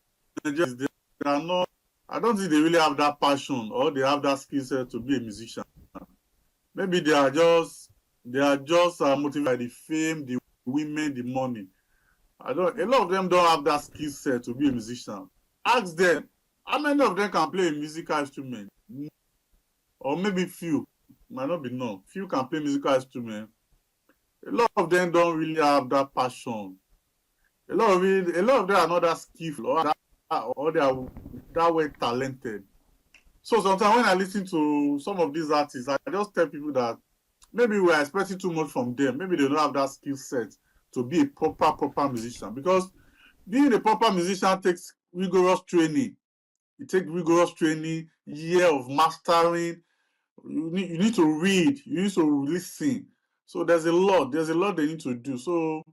Nigerians, they are not, I don't think they really have that passion or they have that skill set to be a musician. Maybe they are just motivated by the fame, the women, the money. A lot of them don't have that skill set to be a musician. Ask them, how many of them can play a musical instrument? Or maybe few. Might not be none. Few can play musical instrument. A lot of them don't really have that passion. A lot of them are not that skillful or they are that way talented. So sometimes when I listen to some of these artists, I just tell people that maybe we are expecting too much from them. Maybe they don't have that skill set to be a proper musician. Because being a proper musician takes rigorous training. It takes rigorous training, year of mastering. You need to read. You need to listen. So there's a lot they need to do. So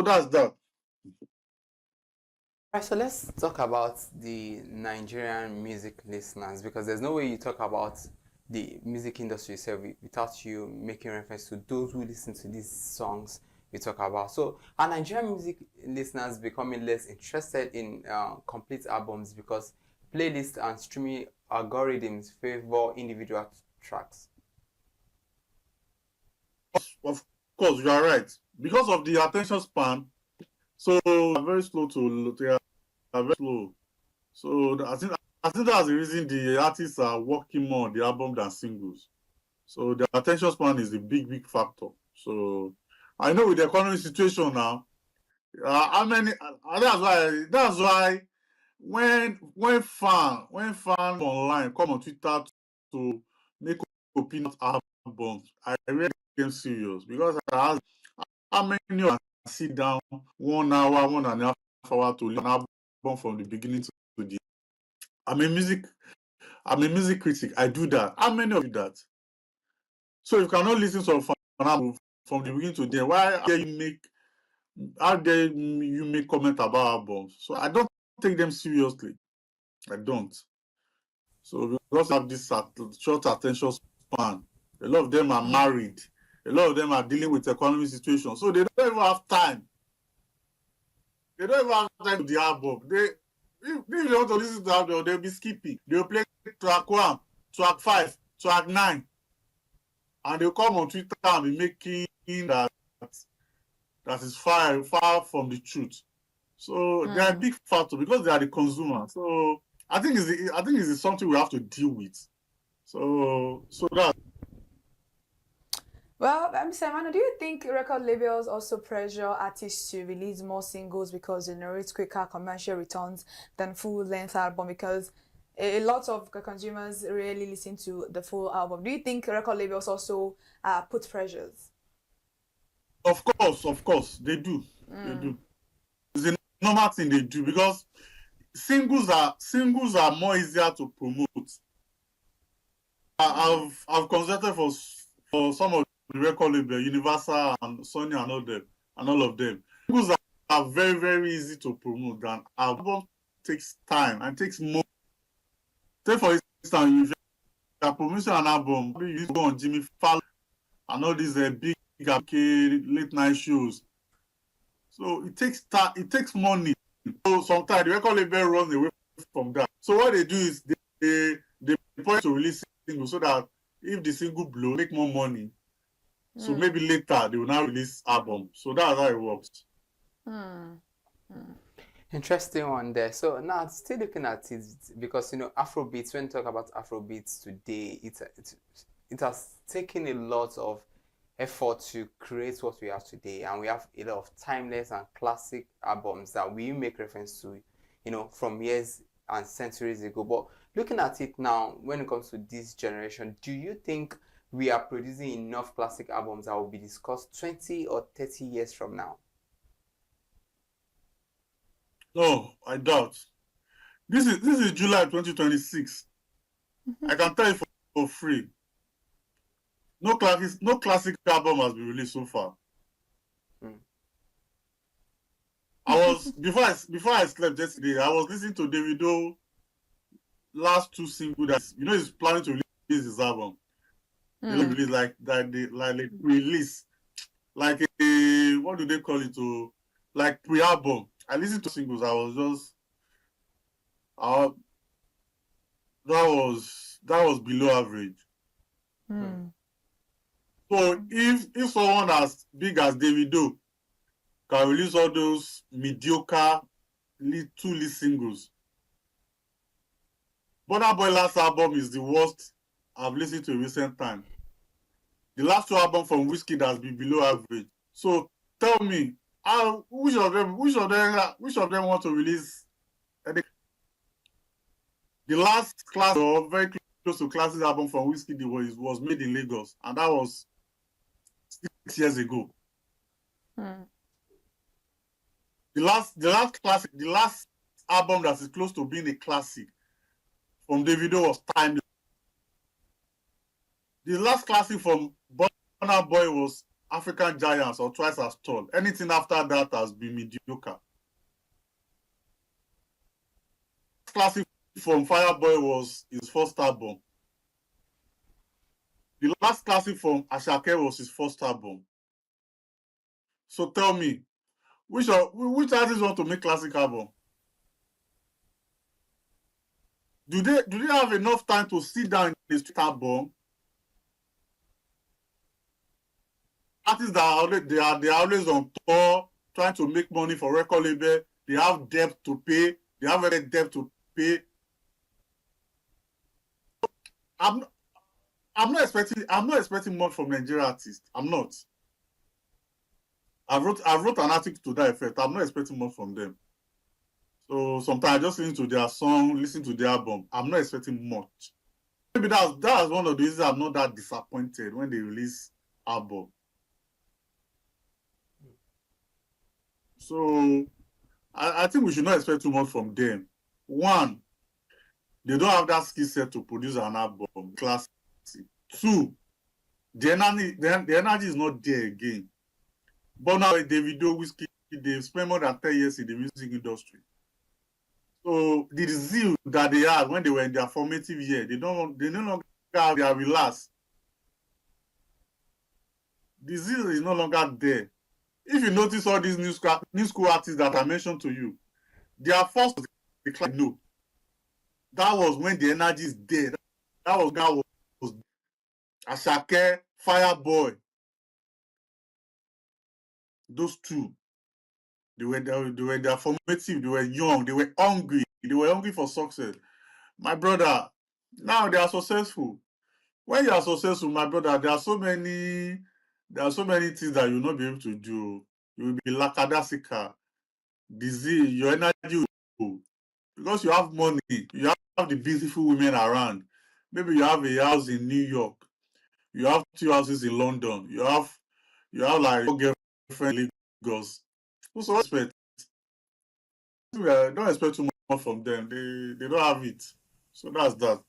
that's that. Right, so let's talk about the Nigerian music listeners, because there's no way you talk about the music industry itself without you making reference to those who listen to these songs we talk about. So are Nigerian music listeners becoming less interested in complete albums because playlists and streaming algorithms favor individual tracks? Of course, you are right. Because of the attention span, so they are very slow. So I think that's the reason the artists are working more on the album than singles. So the attention span is the big factor. So I know with the economic situation now, that's why when fans online come on Twitter to make opinion albums, I really became serious, because I asked how many of them sit down 1 hour, 1.5 hours to listen an album from the beginning to the end. I'm a music critic. I do that. How many of you do that? So if you cannot listen to an album from the beginning to the end, how dare you make comment about albums? So I don't take them seriously. I don't. So because of this short attention span, a lot of them are married. A lot of them are dealing with economic situation. So they don't even have time. They don't even have time to the album. If they want to listen to the album, they'll be skipping. They'll play track 1, track 5, track 9. And they'll come on Twitter and be making that is far from the truth. So they are a big factor because they are the consumer. So I think it's something we have to deal with. So that. Well, Mr. Emmanuel, do you think record labels also pressure artists to release more singles because it generates quicker commercial returns than full-length album? Because a lot of consumers rarely listen to the full album. Do you think record labels also put pressures? Of course, they do. They do. It's a normal thing they do, because singles are more easier to promote. I've consulted for some of the record label, Universal and Sony and all of them. Singles are very, very easy to promote than album. Takes time and takes more. Take for instance, if you are promoting an album, you go on Jimmy Fallon and all these big late night shows. So it takes money. So sometimes the record label runs away from that. So what they do is they point to release single so that if the single blow, make more money. So maybe later they will now release album. So that's how it works. Interesting one there. So now still looking at it, because Afrobeats, when you talk about Afrobeats today, it has taken a lot of effort to create what we have today, and we have a lot of timeless and classic albums that we make reference to, from years and centuries ago. But looking at it now, when it comes to this generation, do you think we are producing enough classic albums that will be discussed 20 or 30 years from now? No, I doubt. This is July 2026. I can tell you for free. No classic album has been released so far. I was before I slept yesterday, I was listening to Davido last two singles that he's planning to release his album. They release like release like a what do they call it, to like pre-album. I listened to singles. I was just that was below average. So if someone as big as Davido can release all those mediocre two lead singles, Burna Boy last album is the worst I've listened to in recent time. The last two albums from Wizkid has been below average. So tell me, which of them want to release? The last class or very close to classic album from Wizkid was made in Lagos, and that was 6 years ago. The last album that is close to being a classic from Davido was Timeless. The last classic from Burna Boy was African Giants or Twice as Tall. Anything after that has been mediocre. Classic from Fireboy was his first album. The last classic from Ashake was his first album. So tell me, which artists want to make classic album? Do they have enough time to sit down in the street album? Artists that they are always on tour, trying to make money for record label. They have debt to pay. They have any debt to pay. I'm not expecting much from Nigerian artists. I'm not. I wrote an article to that effect. I'm not expecting much from them. So sometimes I just listen to their song, listen to their album. I'm not expecting much. Maybe that's one of the reasons I'm not that disappointed when they release album. So I think we should not expect too much from them. One, they don't have that skill set to produce an album classic. Two, the energy is not there again. But now Davido, Wizkid, they've spent more than 10 years in the music industry. So the zeal that they had when they were in their formative year, they no longer have their relax. The zeal is no longer there. If you notice all these new school artists that I mentioned to you, they are forced to decline. No. That was when the energy is there. That was Ashake, Fireboy. Those two. They were their formative, they were young, they were hungry for success. My brother, now they are successful. When you are successful, my brother, there are so many things that you'll not be able to do. You will be lackadaisical, disease, your energy will go. Because you have money, you have the beautiful women around. Maybe you have a house in New York, you have 2 houses in London, you have like a girlfriend in Lagos. So expect. Don't expect too much from them. They don't have it. So that's that.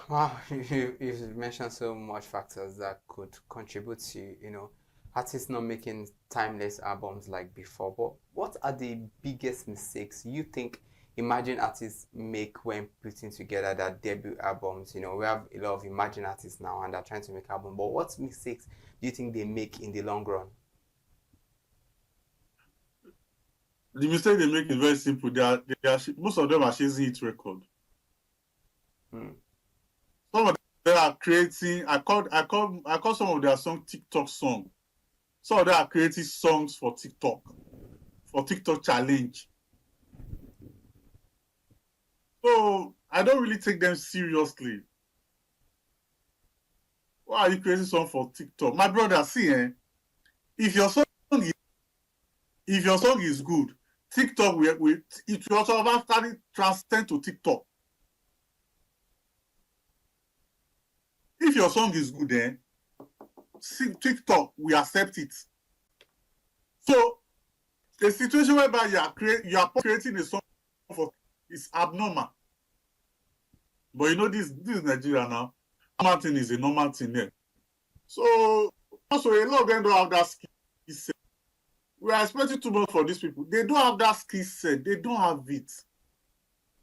Wow, you've mentioned so much factors that could contribute to, artists not making timeless albums like before. But what are the biggest mistakes you think emerging artists make when putting together their debut albums? We have a lot of emerging artists now and they're trying to make albums. But what mistakes do you think they make in the long run? The mistake they make is very simple. Most of them are chasing hit record. Some of them are creating. I call some of their songs TikTok song. Some of them are creating songs for TikTok challenge. So I don't really take them seriously. Why are you creating song for TikTok? My brother, see, if your song is good, TikTok it will also eventually transcend to TikTok. If your song is good, TikTok we accept it. So the situation whereby you are creating a song for is abnormal. But this is Nigeria now. Normal thing is a normal thing there. So also a lot of them don't have that skill set. We are expecting too much for these people. They don't have that skill set. They don't have it.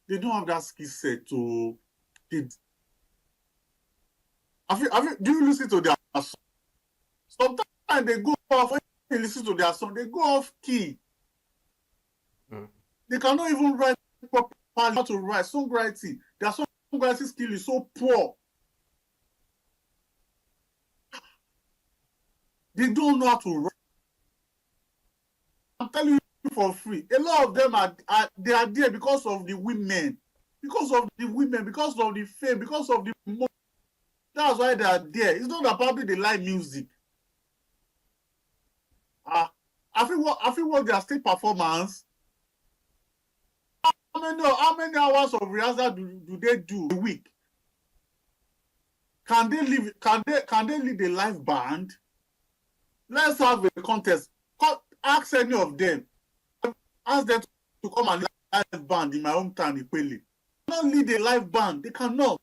They don't have that skill set to. Do you listen to their song? Sometimes they go off. When you listen to their song, they go off key. They cannot even write properly. How to write songwriting? Their songwriting skill is so poor. They don't know how to write. I'm telling you for free. A lot of them are there because of the women, because of the fame, because of the money. That's why they are there. It's not that probably they like music. I feel what their stage performance. How many hours of rehearsal do they do a week? Can they lead a live band? Let's have a contest. Ask any of them. Ask them to come and lead a live band in my hometown, Ipele. They cannot lead a live band. They cannot.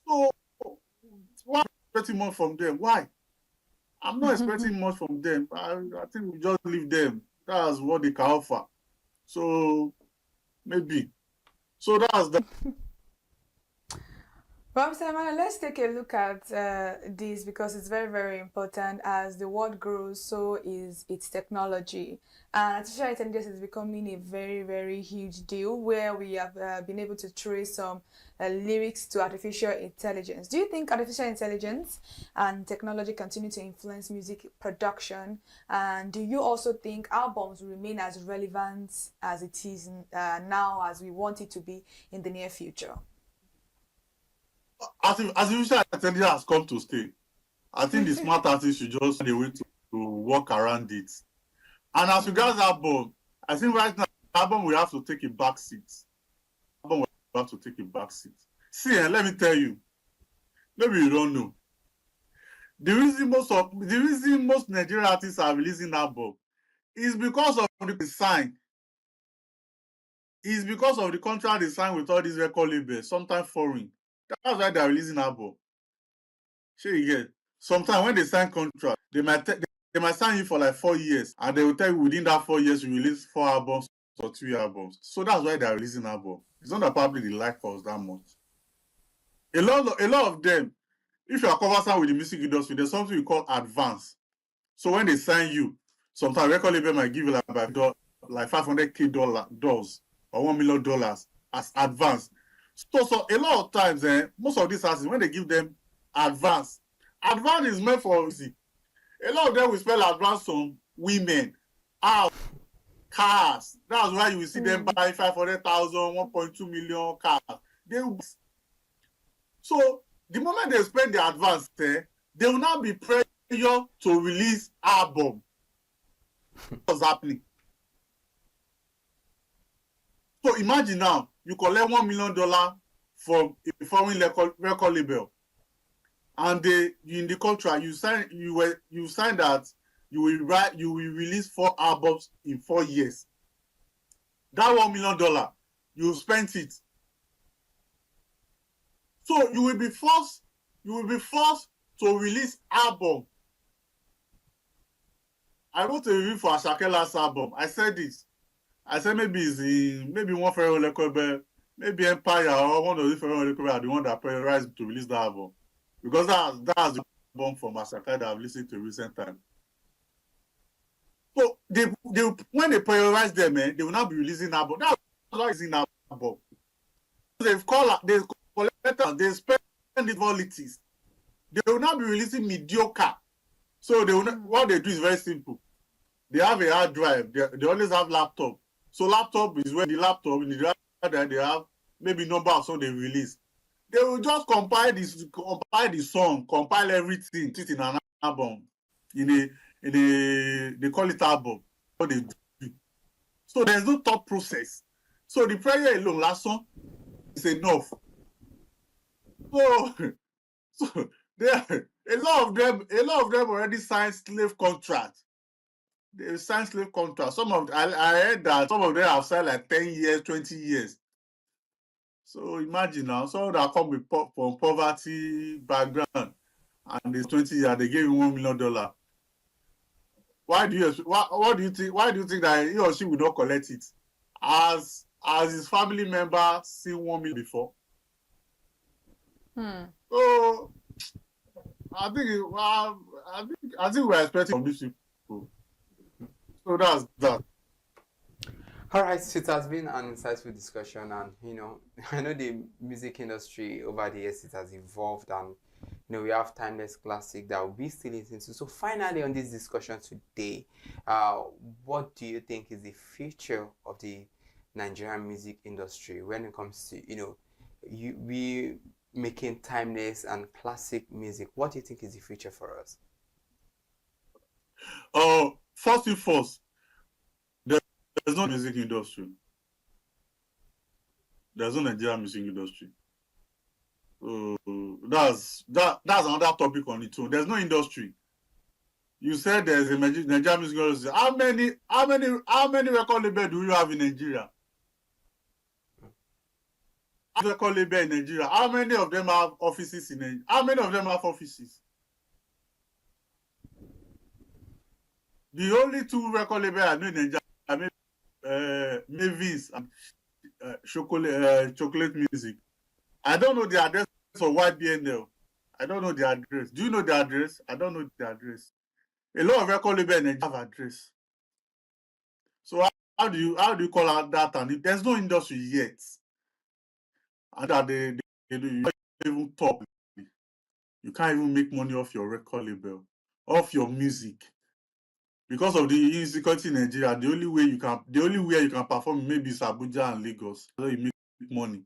So why expecting more from them? Why? I'm not expecting much from them. I think we just leave them. That's what they can offer. So maybe. So that's the. Well, Mr. Emmanuel, let's take a look at this because it's very, very important. As the world grows, so is its technology. And artificial intelligence is becoming a very, very huge deal where we have been able to trace some lyrics to artificial intelligence. Do you think artificial intelligence and technology continue to influence music production? And do you also think albums will remain as relevant as it is now as we want it to be in the near future? Artificial intelligence has come to stay. I think the smart artists should just find a way to work around it. And as regards album, I think right now the album will have to take a back seat. See, let me tell you, maybe you don't know. The reason most Nigerian artists are releasing album is because of the design. It's because of the contract they sign with all these record labels, sometimes foreign. That's why they're releasing album. Sure, you get. Sometimes when they sign contract, they might sign you for like 4 years, and they will tell you within that 4 years you release 4 albums or 3 albums. So that's why they're releasing album. It's not that probably they like us that much. A lot of them, if you are conversant with the music industry, there's something we call advance. So when they sign you, sometimes record label might give you like $500K dollars or $1 million as advance. So a lot of times, most of these artists, when they give them advance is meant for music. A lot of them will spell advance on women, house, cars. That's why you will see them buy 500,000, 1.2 million cars. So the moment they spend the advance, they will now be pressure to release album. What's happening? So imagine now, you collect $1 million from a foreign record label, and in the contract you sign that you will release 4 albums in 4 years. That $1 million, you spent it. So you will be forced to release album. I wrote a review for Asake last album. I said this. I said maybe it's maybe one Ferro Lekobe, maybe Empire or one of the Ferro Lekobe are the one that prioritized to release the album. Because that's the album from Asake that I've listened to recent time. So they when they prioritize them, they will not be releasing album. That's not releasing album. They spend the volatiles. They will not be releasing mediocre. So they will not, what they do is very simple. They have a hard drive. They always have laptop. So laptop is where the laptop in the hard drive they have maybe number of songs they release. They will just compile the song, compile everything, put it in an album. They call it album. What they do. So there's no thought process. So the prayer alone, last song, is enough. So there a lot of them already signed slave contracts. They signed slave contracts. I heard that some of them have signed like 10 years, 20 years. So imagine now, someone that come from poverty background and it's 20 years, they gave him $1 million. Why do you think that he or she will not collect it? As his family member seen $1 million before? So I think we're expecting from these people. So that's that. All right, so it has been an insightful discussion, and I know the music industry over the years it has evolved, and we have timeless classic that we'll be still listening to. So finally, on this discussion today, what do you think is the future of the Nigerian music industry when it comes to we making timeless and classic music? What do you think is the future for us? First thing first, there's no music industry. There's no Nigerian music industry. That's another topic on its own. There's no industry. You said there's a Nigerian music industry. How many record labels do you have in Nigeria? Record label in Nigeria. How many of them have offices in Nigeria? How many of them have offices? The only 2 record labels I know in Nigeria are Mavis and Chocolate Music. I don't know the address of YBNL. I don't know the address. Do you know the address? I don't know the address. A lot of record labels in Nigeria have address. So how do you call out that? And there's no industry yet. And that they do, you can't even talk. You can't even make money off your record label, off your music. Because of the insecurity in Nigeria, the only way you can perform maybe is Abuja and Lagos. So you make money.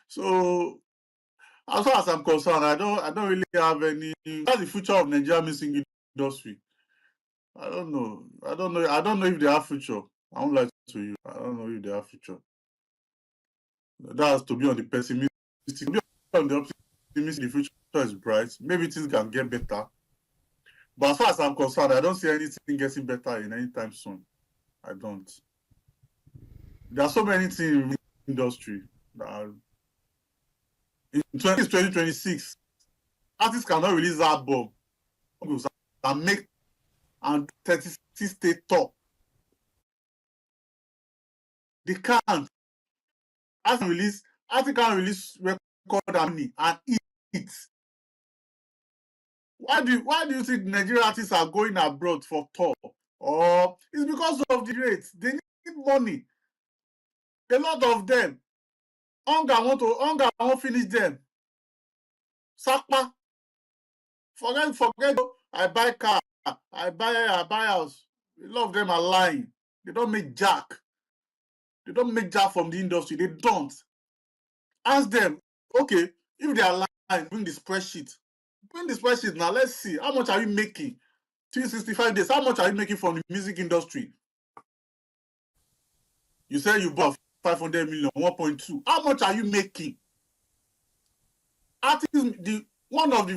So as far as I'm concerned, I don't really have any. That's the future of Nigerian music industry. I don't know if they have future. I won't lie to you. I don't know if they have future. That has to be on the pessimistic. On the optimistic, the future is bright. Maybe things can get better. But as far as I'm concerned, I don't see anything getting better in any time soon. I don't. There are so many things in the industry that in 2026, artists cannot release album and make and 36 stay top. They can't. Artists can't release record and money and eat. Why do you think Nigerian artists are going abroad for tour? Or it's because of the rates. They need money. A lot of them. Hunger won't finish them. Sakpa. Forget. I buy car. I buy house. A lot of them are lying. They don't make jack. They don't make jack from the industry. They don't. Ask them, okay, if they are lying, bring the spreadsheet. Bring the spreadsheet now. Let's see. How much are you making? 365 days. How much are you making from the music industry? You said you bought 500 million, 1.2. How much are you making? Artists, one of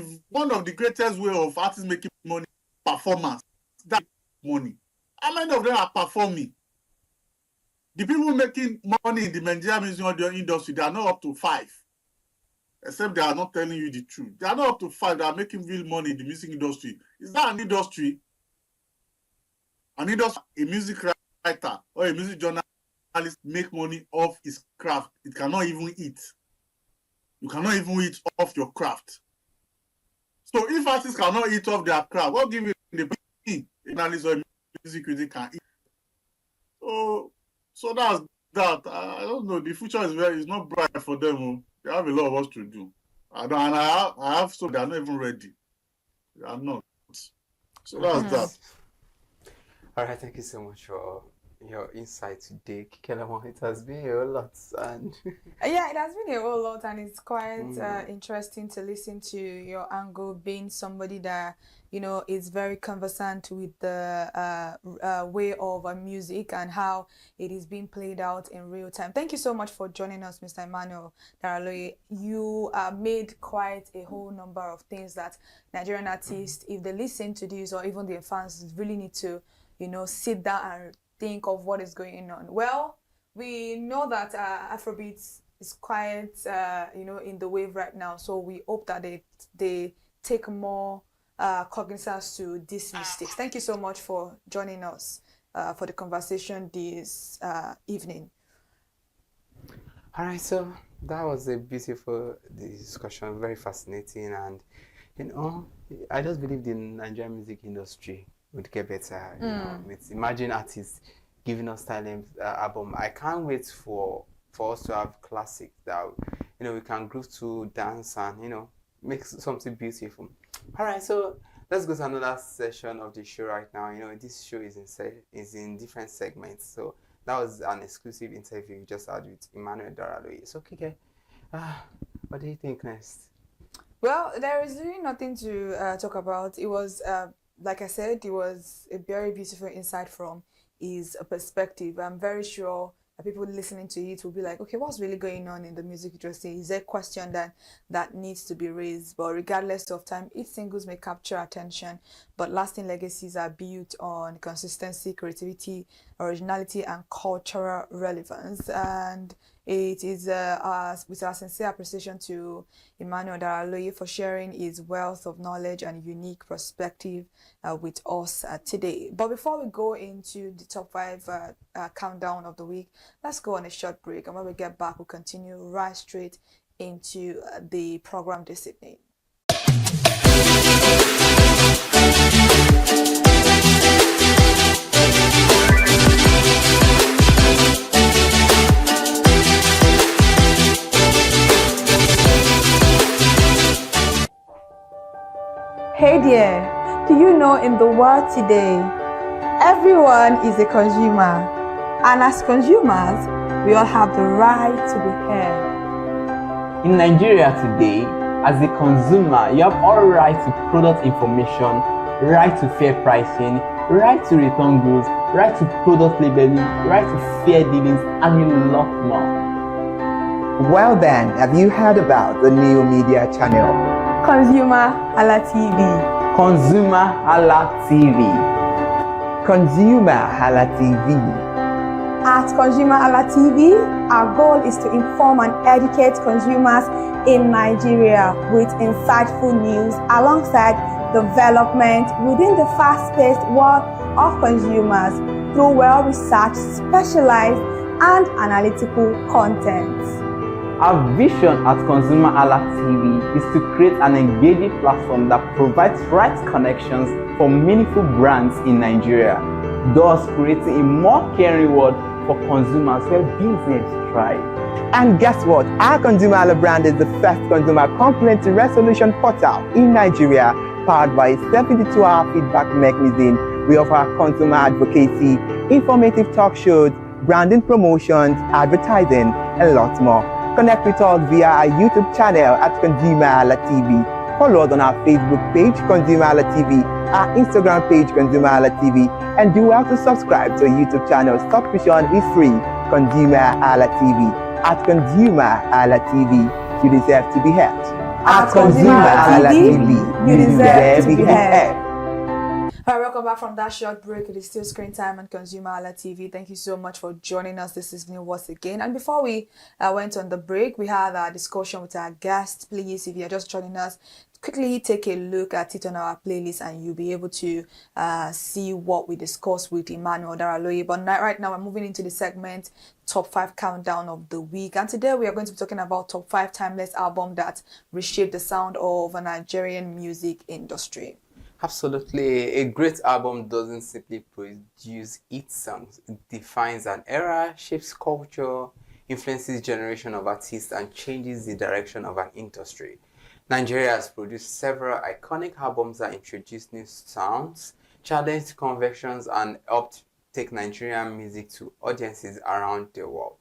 the greatest way of artists making money, performance. that money. How many of them are performing? The people making money in the Nigerian music audio industry, they are not up to 5. Except they are not telling you the truth. They are not up to 5. They are making real money in the music industry. Is that an industry? An industry, a music writer or a music journalist make money off his craft. It cannot even eat. You cannot even eat off your craft. So if artists cannot eat off their craft, what give you the analyst or music critic can eat? So that's that. I don't know. The future is not bright for them. They have a lot of work to do. I have so they are not even ready. They are not. So that's that. All right, thank you so much for your insight today, Kikelamo. It has been a lot, and yeah, it has been a whole lot, and it's quite interesting to listen to your angle, being somebody that is very conversant with the way of music and how it is being played out in real time. Thank you so much for joining us, Mr. Emmanuel Daraloye. You made quite a whole number of things that Nigerian artists, if they listen to this, or even their fans, really need to sit down and think of what is going on. Well, we know that Afrobeats is quite in the wave right now, so we hope that they take more cognizance to these mistakes. Thank you so much for joining us for the conversation this evening. All right, so that was a beautiful discussion, very fascinating, and I just believe the Nigerian music industry would get better. Imagine artists giving us talent album. I can't wait for us to have classics that we can groove to, dance, and make something beautiful. All right, so let's go to another session of the show right now. This show is in different segments. So that was an exclusive interview we just had with Emmanuel Daraloye. So Kike, what do you think next? Well, there is really nothing to talk about. It was like I said, it was a very beautiful insight from his perspective. I'm very sure that people listening to it will be like, okay, what's really going on in the music industry? Is there a question that needs to be raised? But regardless of time, each singles may capture attention, but lasting legacies are built on consistency, creativity, originality, and cultural relevance. And it is with our sincere appreciation to Emmanuel Daraloye for sharing his wealth of knowledge and unique perspective with us today. But before we go into the top 5 countdown of the week, let's go on a short break. And when we get back, we'll continue right straight into the program this evening. Hey there, do you know in the world today, everyone is a consumer, and as consumers, we all have the right to be heard. In Nigeria today, as a consumer, you have all right to product information, right to fair pricing, right to return goods, right to product labeling, right to fair dealings, and a lot more. Well then, have you heard about the new media channel? ConsumerHalla TV. ConsumerHalla TV. ConsumerHalla TV. At ConsumerHalla TV, our goal is to inform and educate consumers in Nigeria with insightful news alongside development within the fast-paced world of consumers through well-researched, specialized, and analytical content. Our vision at ConsumerHalla TV is to create an engaging platform that provides right connections for meaningful brands in Nigeria, thus creating a more caring world for consumers where business thrive. And guess what? Our ConsumerHalla brand is the first consumer complaint resolution portal in Nigeria, powered by a 72-hour feedback mechanism. We offer consumer advocacy, informative talk shows, branding promotions, advertising, and lots more. Connect with us via our YouTube channel at ConsumerHalla TV. Follow us on our Facebook page, ConsumerHalla TV, our Instagram page, ConsumerHalla TV, and do well to subscribe to our YouTube channel. Subscription is free. ConsumerHalla TV. At ConsumerHalla TV, you deserve to be heard. At ConsumerHalla TV, you deserve to be heard. All right, welcome back from that short break. It is still screen time on ConsumerHallaTV. Thank you so much for joining us this evening once again. And before we went on the break, we had a discussion with our guest. Please, if you're just joining us, quickly take a look at it on our playlist and you'll be able to see what we discussed with Emmanuel Daraloye. But right now, we're moving into the segment Top 5 Countdown of the Week. And today we are going to be talking about Top 5 Timeless Albums that reshaped the sound of a Nigerian music industry. Absolutely. A great album doesn't simply produce its songs. It defines an era, shapes culture, influences generation of artists, and changes the direction of an industry. Nigeria has produced several iconic albums that introduced new sounds, challenged conventions, and helped take Nigerian music to audiences around the world.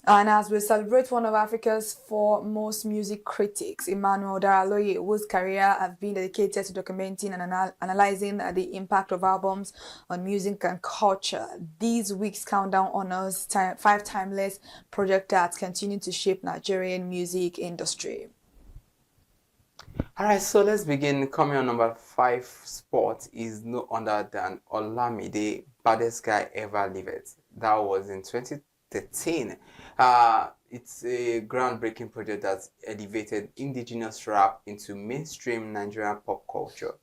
And as we celebrate one of Africa's foremost music critics, Emmanuel Daraloye, whose career has been dedicated to documenting and analyzing the impact of albums on music and culture, this week's countdown honors 5 timeless projects that continue to shape Nigerian music industry. Alright, so let's begin. Coming on number 5 spot is no other than Olamide, Baddest Guy Ever Lived. That was in 2013. It's a groundbreaking project that elevated indigenous rap into mainstream Nigerian pop culture.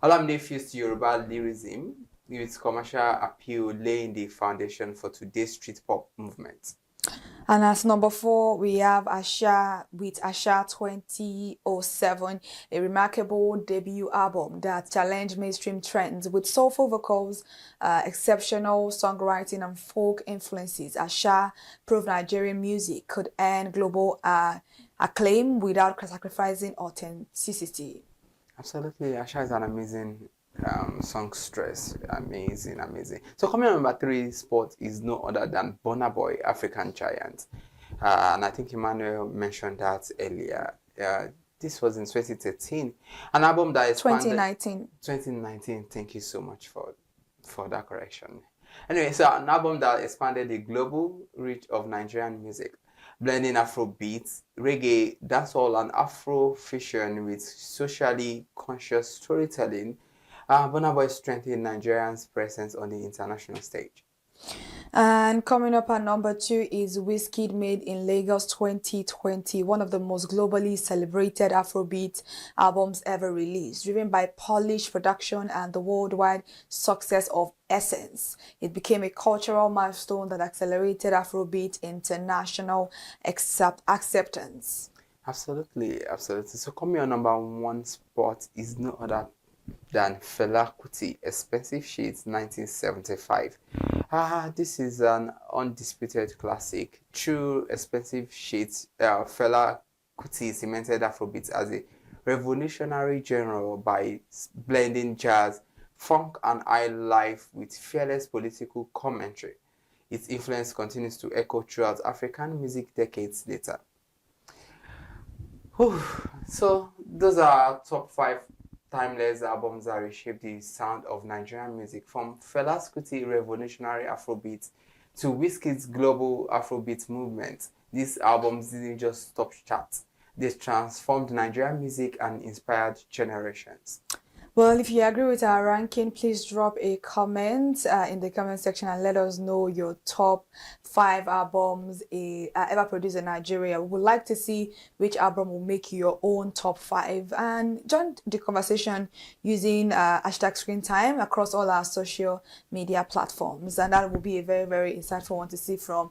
Olamide fused Yoruba lyricism with commercial appeal, laying the foundation for today's street pop movement. And as number 4, we have Asha with Asha 2007, a remarkable debut album that challenged mainstream trends with soulful vocals, exceptional songwriting, and folk influences. Asha proved Nigerian music could earn global acclaim without sacrificing authenticity. Absolutely, Asha is an amazing songstress. Amazing. So coming on number 3 spot is no other than Burna Boy, African Giant. And I think Emmanuel mentioned that earlier. This was in 2013. An album that expanded... 2019. Thank you so much for that correction. Anyway, so an album that expanded the global reach of Nigerian music, blending Afrobeats, reggae, dancehall, and Afrofusion with socially conscious storytelling. Burna Boy strengthened Nigerians' presence on the international stage. And coming up at number 2 is Wizkid Made in Lagos 2020, one of the most globally celebrated Afrobeat albums ever released, driven by polished production and the worldwide success of Essence. It became a cultural milestone that accelerated Afrobeat international acceptance. Absolutely. So coming on number 1 spot is no other than Fela Kuti, Expensive Shades 1975. This is an undisputed classic. True Expensive Shades, Fela Kuti cemented Afrobeat as a revolutionary genre by blending jazz, funk, and high life with fearless political commentary. Its influence continues to echo throughout African music decades later. So those are top 5 timeless albums that reshaped the sound of Nigerian music, from Fela Kuti revolutionary Afrobeat to Wizkid's global Afrobeat movement. These albums didn't just top charts, they transformed Nigerian music and inspired generations. Well, if you agree with our ranking, please drop a comment in the comment section and let us know your top 5 albums ever produced in Nigeria. We would like to see which album will make your own top 5, and join the conversation using hashtag screen time across all our social media platforms. And that will be a very, very insightful one to see from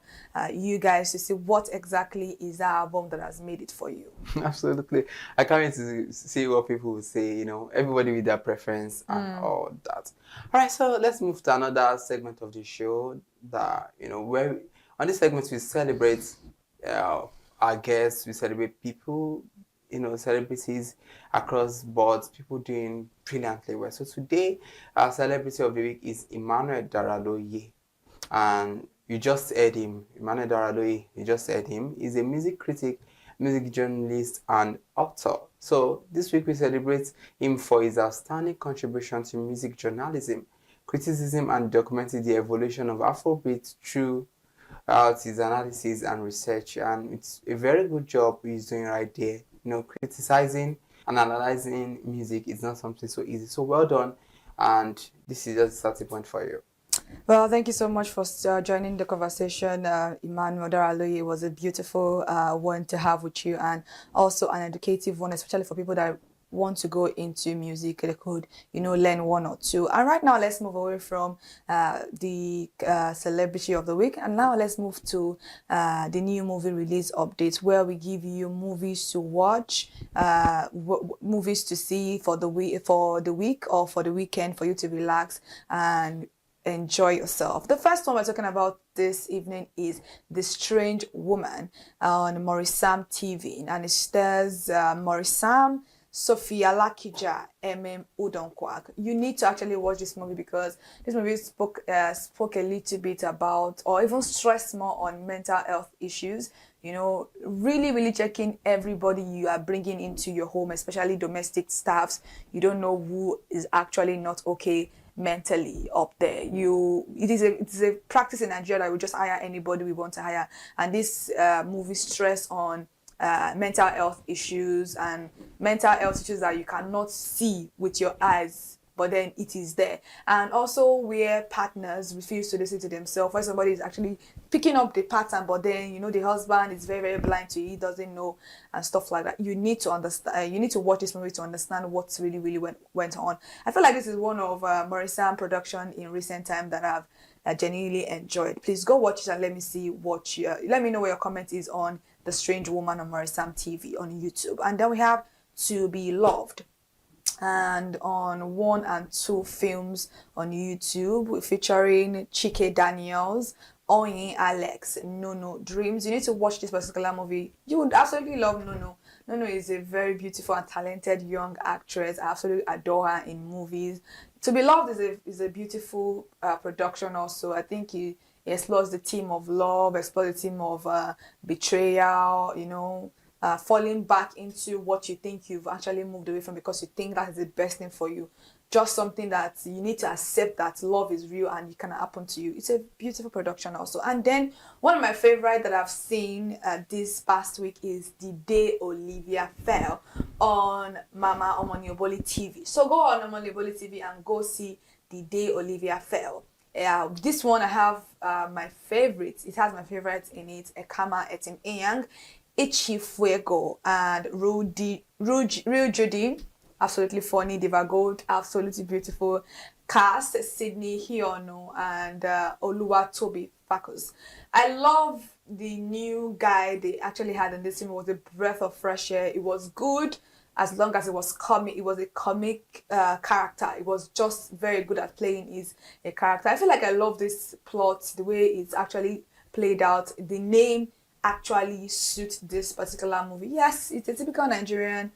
you guys, to see what exactly is that album that has made it for you. Absolutely. I can't wait to see what people will say, everybody with their preference and all that. All right, so let's move to another segment of the show that, where on this segment we celebrate our guests, we celebrate people, celebrities across boards, people doing brilliantly well. So today, our celebrity of the week is Emmanuel Daraloye. And you just heard him, Emmanuel Daraloye, He's a music critic, music journalist, and author. So this week we celebrate him for his outstanding contribution to music journalism, criticism, and documenting the evolution of Afrobeat through his analysis and research. And it's a very good job he's doing right there. Criticizing and analyzing music is not something so easy. So well done and this is just a starting point for you. Well, thank you so much for joining the conversation, Emmanuel Daraloye. It was a beautiful one to have with you, and also an educative one, especially for people that want to go into music. They could, learn one or two. And right now, let's move away from the celebrity of the week, and now let's move to the new movie release updates, where we give you movies to watch, movies to see for the week, or for the weekend, for you to relax and enjoy yourself. The first one we're talking about this evening is The Strange Woman on Morisam TV, and it stars Morisam, Sophia Lakija, Udonkwak. You need to actually watch this movie because this movie spoke a little bit about, or even stressed more on, mental health issues. Really checking everybody you are bringing into your home, especially domestic staffs. You don't know who is actually not okay mentally up there. It is a practice in Nigeria that we just hire anybody we want to hire, and this movie stress on mental health issues, and mental health issues that you cannot see with your eyes, but then it is there. And also where partners refuse to listen to themselves, where somebody is actually picking up the pattern, but then the husband is very blind to it, he doesn't know, and stuff like that. You need to understand, you need to watch this movie to understand what really went on. I feel like this is one of Morisam production in recent time that I've genuinely enjoyed. Please go watch it and let me know what your comment is on The Strange Woman on Morisam TV on YouTube. And then we have To Be Loved, and on 1 and 2 films on YouTube, featuring Chike Daniels, Oyin Alex, Nono Dreams. You need to watch this particular movie. You would absolutely love Nono. Nono is a very beautiful and talented young actress. I absolutely adore her in movies. To Be Loved is a beautiful production also. I think he explores the theme of love, explores the theme of betrayal, falling back into what you think you've actually moved away from because you think that is the best thing for you. Just something that you need to accept that love is real and it can happen to you. It's a beautiful production also. And then one of my favorite that I've seen this past week is The Day Olivia Fell on Mama Omonioboli TV. So go on Omonioboli TV and go see The Day Olivia Fell. This one I have my favorites. It has my favorites in it: Ekama Etim Eyang, Ichi Fuego, and Real Judy. Absolutely funny. Diva Gold, absolutely beautiful cast. Sydney Hiono and Oluwatobi Fakus. I love the new guy they actually had in this film. It was a breath of fresh air. It was good as long as it was comic. It was a comic character. It was just very good at playing a character. I feel like I love this plot, the way it's actually played out. The name actually suits this particular movie. Yes, it's a typical Nigerian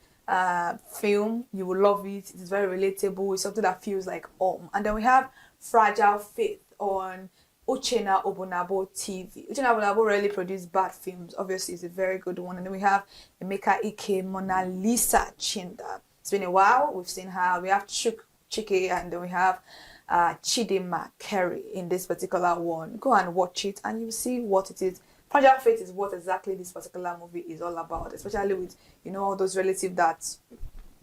film. You will love it. It's very relatable. It's something that feels like home. And then we have Fragile Faith on Uchenna Obunabo TV. Uchenna Obunabo rarely produced bad films. Obviously, it's a very good one. And then we have Emeka Ike, Mona Lisa Chinda. It's been a while. We've seen her. We have Chike, and then we have Chidinma Kerry in this particular one. Go and watch it and you'll see what it is. Fragile Faith is what exactly this particular movie is all about, especially with, all those relatives that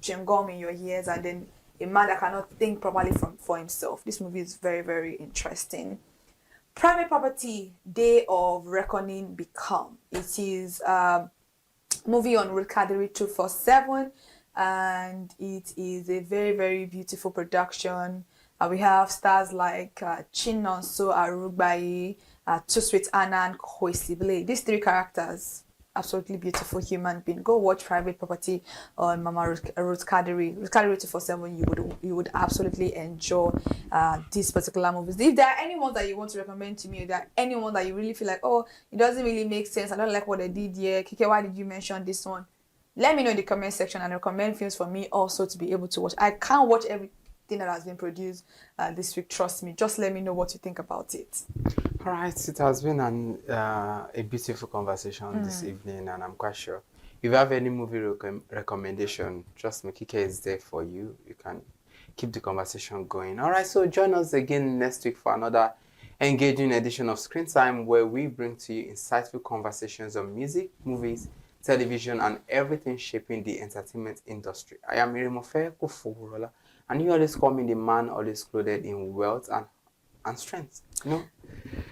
chewing gum in your ears, and then a man that cannot think properly for himself. This movie is very, very interesting. Private Property, Day of Reckoning Become. It is a movie on Ruth Kadiri 247, and it is a very, very beautiful production. We have stars like Chinonso Arugbayi, Too Sweet Anna, and Kwesible. These 3 characters, absolutely beautiful human being. Go watch Private Property on Mama Ruth Kadiri. Ruth Kadiri 247. You would absolutely enjoy these particular movies. If there are anyone that you want to recommend to me, if there are anyone that you really feel like, oh, it doesn't really make sense, I don't like what they did here, Kike, why did you mention this one? Let me know in the comment section and recommend films for me also to be able to watch. I can't watch everything that has been produced this week, trust me. Just let me know what you think about it. All right, it has been a beautiful conversation this evening, and I'm quite sure if you have any movie recommendation, trust me, Kike is there for you. You can keep the conversation going. All right, so join us again next week for another engaging edition of Screen Time, where we bring to you insightful conversations on music, movies, television, and everything shaping the entertainment industry. I am Irimofe Kofoworola, And he always called me the man always clothed in wealth and strength. You know.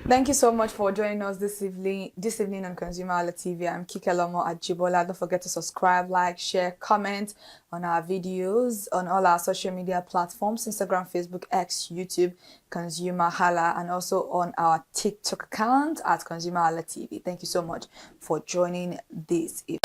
Thank you so much for joining us this evening on ConsumerHalla TV. I'm Kikelomo Ajibola. Don't forget to subscribe, like, share, comment on our videos on all our social media platforms: Instagram, Facebook, X, YouTube, ConsumerHalla, and also on our TikTok account at ConsumerHalla TV. Thank you so much for joining this evening.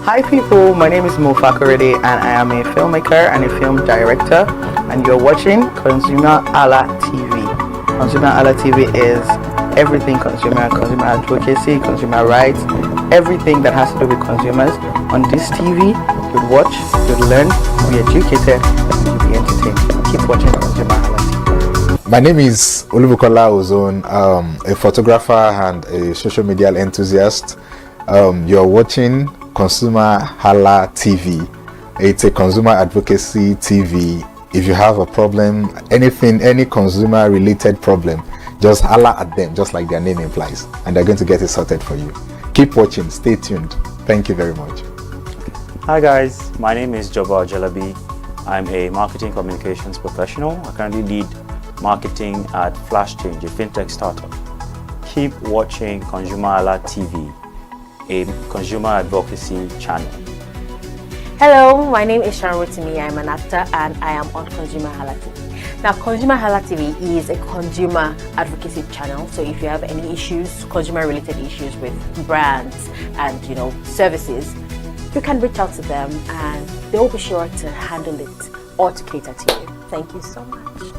Hi people, my name is Fakorede and I am a filmmaker and a film director, and you're watching ConsumerHalla TV. ConsumerHalla TV is everything consumer advocacy, consumer rights, everything that has to do with consumers. On this TV, you'll watch, you'll learn, you'll be educated, and you'll be entertained. Keep watching ConsumerHalla TV. My name is Olubukola Ozone, a photographer and a social media enthusiast. You're watching ConsumerHalla TV. It's a consumer advocacy TV If you have a problem, anything, any consumer related problem, just holla at them, just like their name implies, and they're going to get it sorted for you. Keep watching, stay tuned. Thank you very much. Hi guys, my name is Joba Jalabi. I'm a marketing communications professional. I currently lead marketing at Flash Change, a fintech startup. Keep watching ConsumerHalla TV, a consumer advocacy channel. Hello, my name is Sharon Rotimi. I'm an actor and I am on ConsumerHalla TV. Now, ConsumerHalla TV is a consumer advocacy channel. So if you have any issues, consumer-related issues with brands and services, you can reach out to them and they will be sure to handle it or to cater to you. Thank you so much.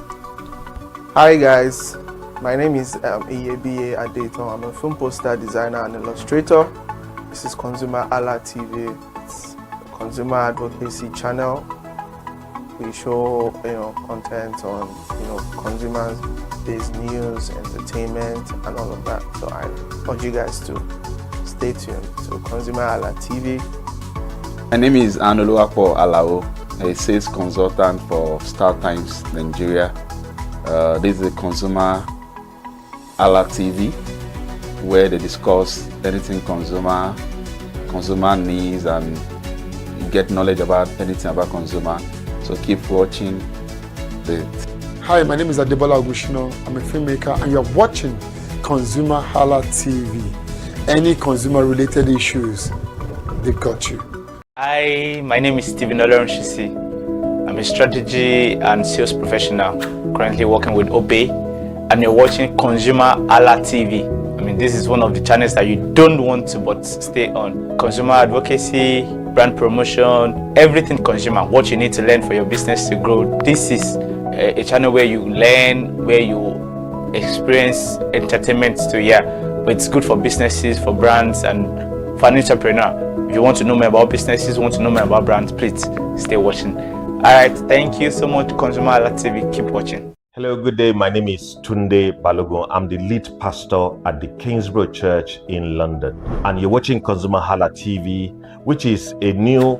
Hi guys, my name is Advocacy. I'm a film poster designer and illustrator. This is ConsumerHalla TV. It's a consumer advocacy channel. We show content on consumers-based news, entertainment, and all of that. So I urge you guys to stay tuned to ConsumerHalla TV. My name is Advocacy, a sales consultant for Star Times Nigeria. This is a ConsumerHalla TV, where they discuss anything consumer needs and get knowledge about anything about consumer. So keep watching it. Hi, my name is Adebola Agushino. I'm a filmmaker and you're watching ConsumerHalla TV. Any consumer related issues, they've got you. Hi, my name is Stephen Olorunshisi. I'm a strategy and sales professional, currently working with Obey, and you're watching ConsumerHalla TV. I mean, this is one of the channels that you don't want to but stay on. Consumer advocacy, brand promotion, everything consumer, what you need to learn for your business to grow. This is a channel where you learn, where you experience entertainment too, yeah. But it's good for businesses, for brands, and for an entrepreneur. If you want to know more about businesses, want to know more about brands, please stay watching. Alright, thank you so much, ConsumerHalla TV. Keep watching. Hello, good day. My name is Tunde Balogun. I'm the lead pastor at the Kingsborough Church in London. And you're watching ConsumerHalla TV, which is a new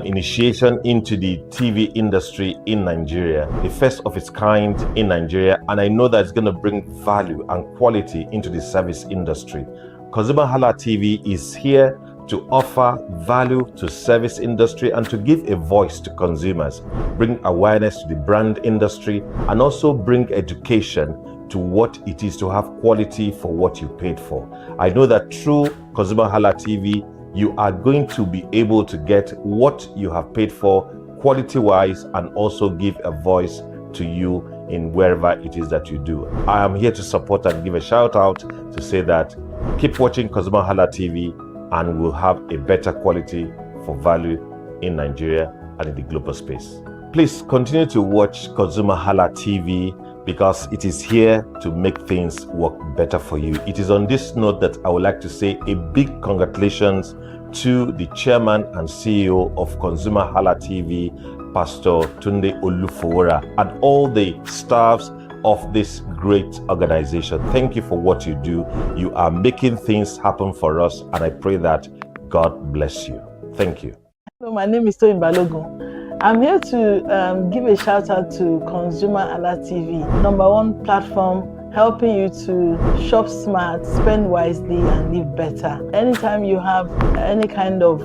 initiation into the TV industry in Nigeria, the first of its kind in Nigeria. And I know that it's going to bring value and quality into the service industry. ConsumerHalla TV is here to offer value to service industry and to give a voice to consumers, bring awareness to the brand industry, and also bring education to what it is to have quality for what you paid for. I know that through ConsumerHalla TV, you are going to be able to get what you have paid for quality-wise and also give a voice to you in wherever it is that you do. I am here to support and give a shout out to say that keep watching ConsumerHalla TV and we'll have a better quality for value in Nigeria and in the global space. Please continue to watch ConsumerHalla TV because it is here to make things work better for you. It is on this note that I would like to say a big congratulations to the chairman and CEO of ConsumerHalla TV, Pastor Tunde Olufowora, and all the staffs of this great organization. Thank you for what you do. You are making things happen for us, and I pray that God bless you. Thank you. Hello, my name is Toyin Balogun. I'm here to give a shout out to ConsumerHalla TV, #1 platform helping you to shop smart, spend wisely, and live better. Anytime you have any kind of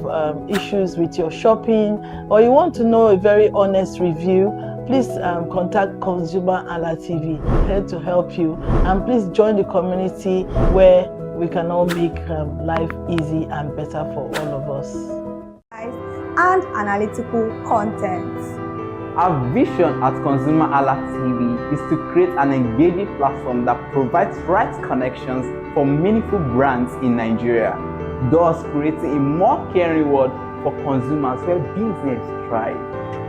issues with your shopping, or you want to know a very honest review, please contact ConsumerHalla TV, here to help you. And please join the community where we can all make life easy and better for all of us. And analytical content. Our vision at ConsumerHalla TV is to create an engaging platform that provides right connections for meaningful brands in Nigeria, thus creating a more caring world for consumers where business thrive.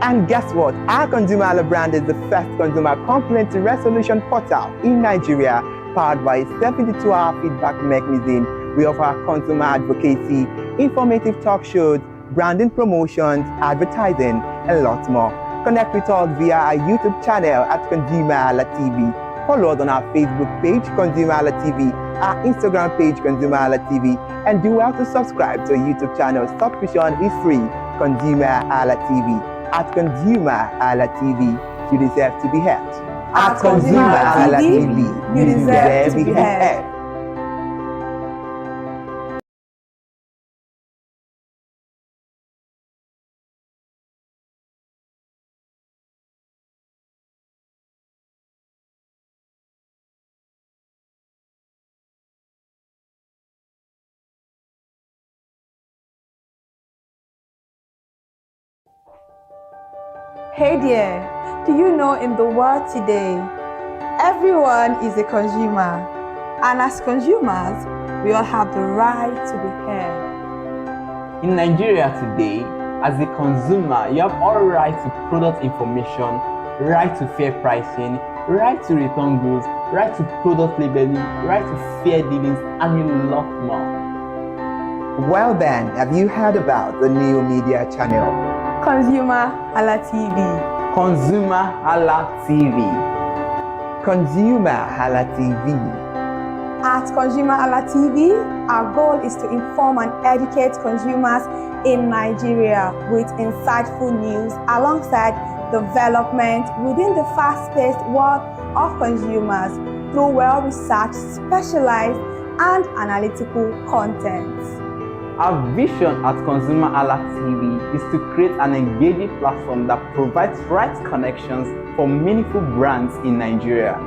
And guess what? Our ConsumerHalla brand is the first consumer complaint resolution portal in Nigeria, powered by a 72-hour feedback mechanism. We offer consumer advocacy, informative talk shows, branding promotions, advertising, and lots more. Connect with us via our YouTube channel at ConsumerHalla TV. Follow us on our Facebook page, ConsumerHalla TV, our Instagram page, ConsumerHalla TV, and do well to subscribe to our YouTube channel. Subscription is free, ConsumerHalla TV. At ConsumerHallaTV, you deserve to be heard. At ConsumerHallaTV, you deserve to be heard. Hey there, do you know in the world today, everyone is a consumer, and as consumers, we all have the right to be heard. In Nigeria today, as a consumer, you have all right to product information, right to fair pricing, right to return goods, right to product labeling, right to fair dealings, and a lot more. Well then, have you heard about the new media channel? ConsumerHallaTV. ConsumerHallaTV. ConsumerHallaTV. At ConsumerHallaTV, our goal is to inform and educate consumers in Nigeria with insightful news alongside development within the fast-paced world of consumers through well-researched, specialized, and analytical content. Our vision at ConsumerHallaTV is to create an engaging platform that provides right connections for meaningful brands in Nigeria,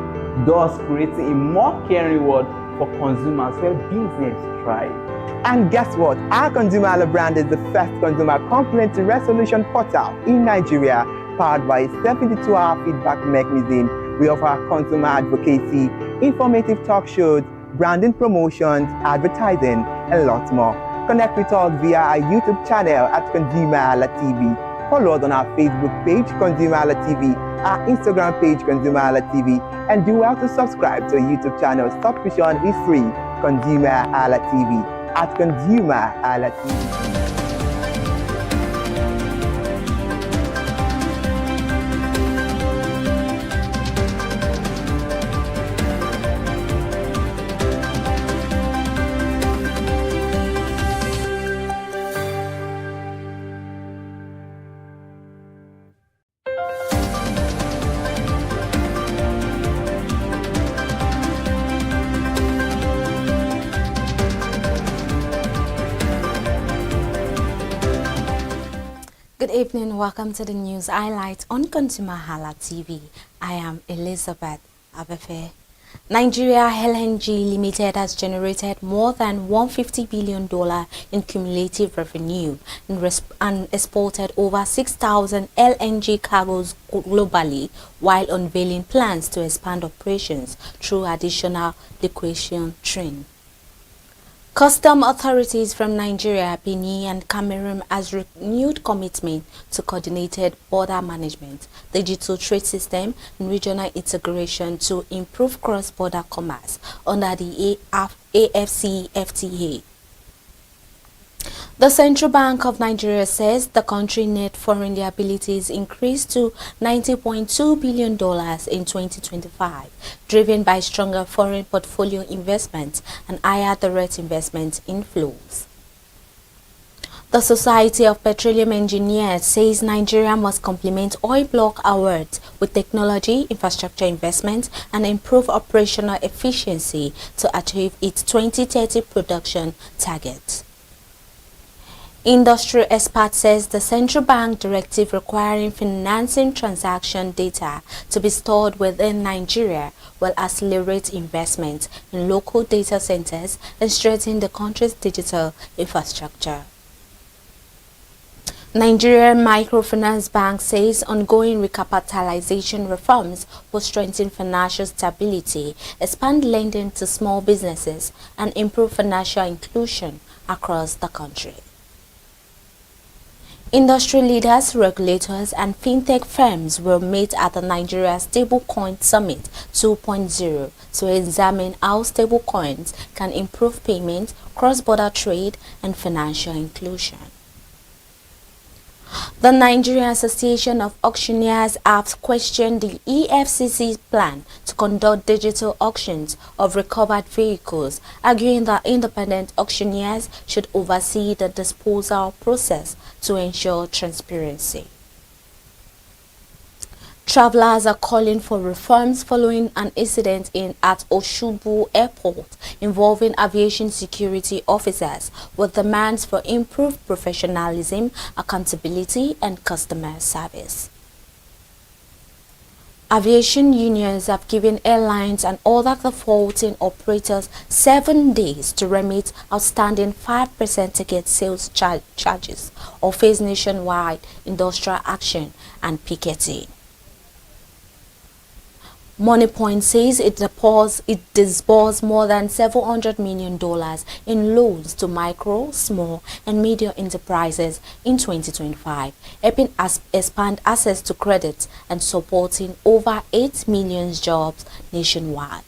thus creating a more caring world for consumers where business thrive. And guess what? Our ConsumerHalla brand is the first consumer complaint resolution portal in Nigeria, powered by a 72-hour feedback mechanism. We offer consumer advocacy, informative talk shows, branding promotions, advertising, and lots more. Connect with us via our YouTube channel at ConsumerHallaTV. Follow us on our Facebook page, ConsumerHallaTV, our Instagram page, ConsumerHallaTV, and do well to subscribe to our YouTube channel. Subscription is free. ConsumerHallaTV at ConsumerHallaTV. Good evening, welcome to the news highlights on ConsumerHallaTV. I am Elizabeth Abefe. Nigeria LNG Limited has generated more than $150 billion in cumulative revenue and exported over 6,000 LNG cargoes globally, while unveiling plans to expand operations through additional liquefaction train. Custom authorities from Nigeria, Benin and Cameroon has renewed commitment to coordinated border management, digital trade system and regional integration to improve cross-border commerce under the AFCFTA. The Central Bank of Nigeria says the country's net foreign liabilities increased to $90.2 billion in 2025, driven by stronger foreign portfolio investments and higher direct investment inflows. The Society of Petroleum Engineers says Nigeria must complement oil block awards with technology, infrastructure investment, and improve operational efficiency to achieve its 2030 production target. Industry expert says the central bank directive requiring financing transaction data to be stored within Nigeria will accelerate investment in local data centers and strengthen the country's digital infrastructure. Nigerian Microfinance Bank says ongoing recapitalization reforms will strengthen financial stability, expand lending to small businesses, and improve financial inclusion across the country. Industry leaders, regulators, and fintech firms will meet at the Nigeria Stablecoin Summit 2.0 to examine how stablecoins can improve payment, cross-border trade, and financial inclusion. The Nigerian Association of Auctioneers has questioned the EFCC's plan to conduct digital auctions of recovered vehicles, arguing that independent auctioneers should oversee the disposal process to ensure transparency. Travelers are calling for reforms following an incident at Oshubu Airport involving aviation security officers with demands for improved professionalism, accountability, and customer service. Aviation unions have given airlines and other defaulting operators 7 days to remit outstanding 5% ticket sales charges or face nationwide industrial action and picketing. MoneyPoint says it disbursed more than $700 million in loans to micro, small, and medium enterprises in 2025, helping us expand access to credit and supporting over 8 million jobs nationwide.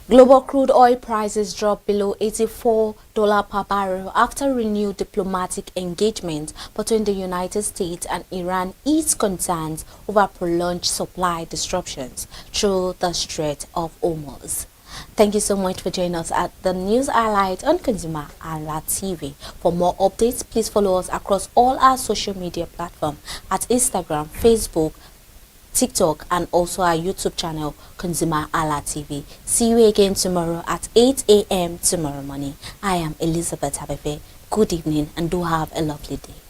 Global crude oil prices dropped below $84 per barrel after renewed diplomatic engagement between the United States and Iran eased concerns over prolonged supply disruptions through the Strait of Hormuz. Thank you so much for joining us at the News Highlight on ConsumerHalla TV. For more updates, please follow us across all our social media platforms at Instagram, Facebook, TikTok, and also our YouTube channel, ConsumerHalla TV. See you again tomorrow at 8 a.m. tomorrow morning. I am Elizabeth Habefe. Good evening and do have a lovely day.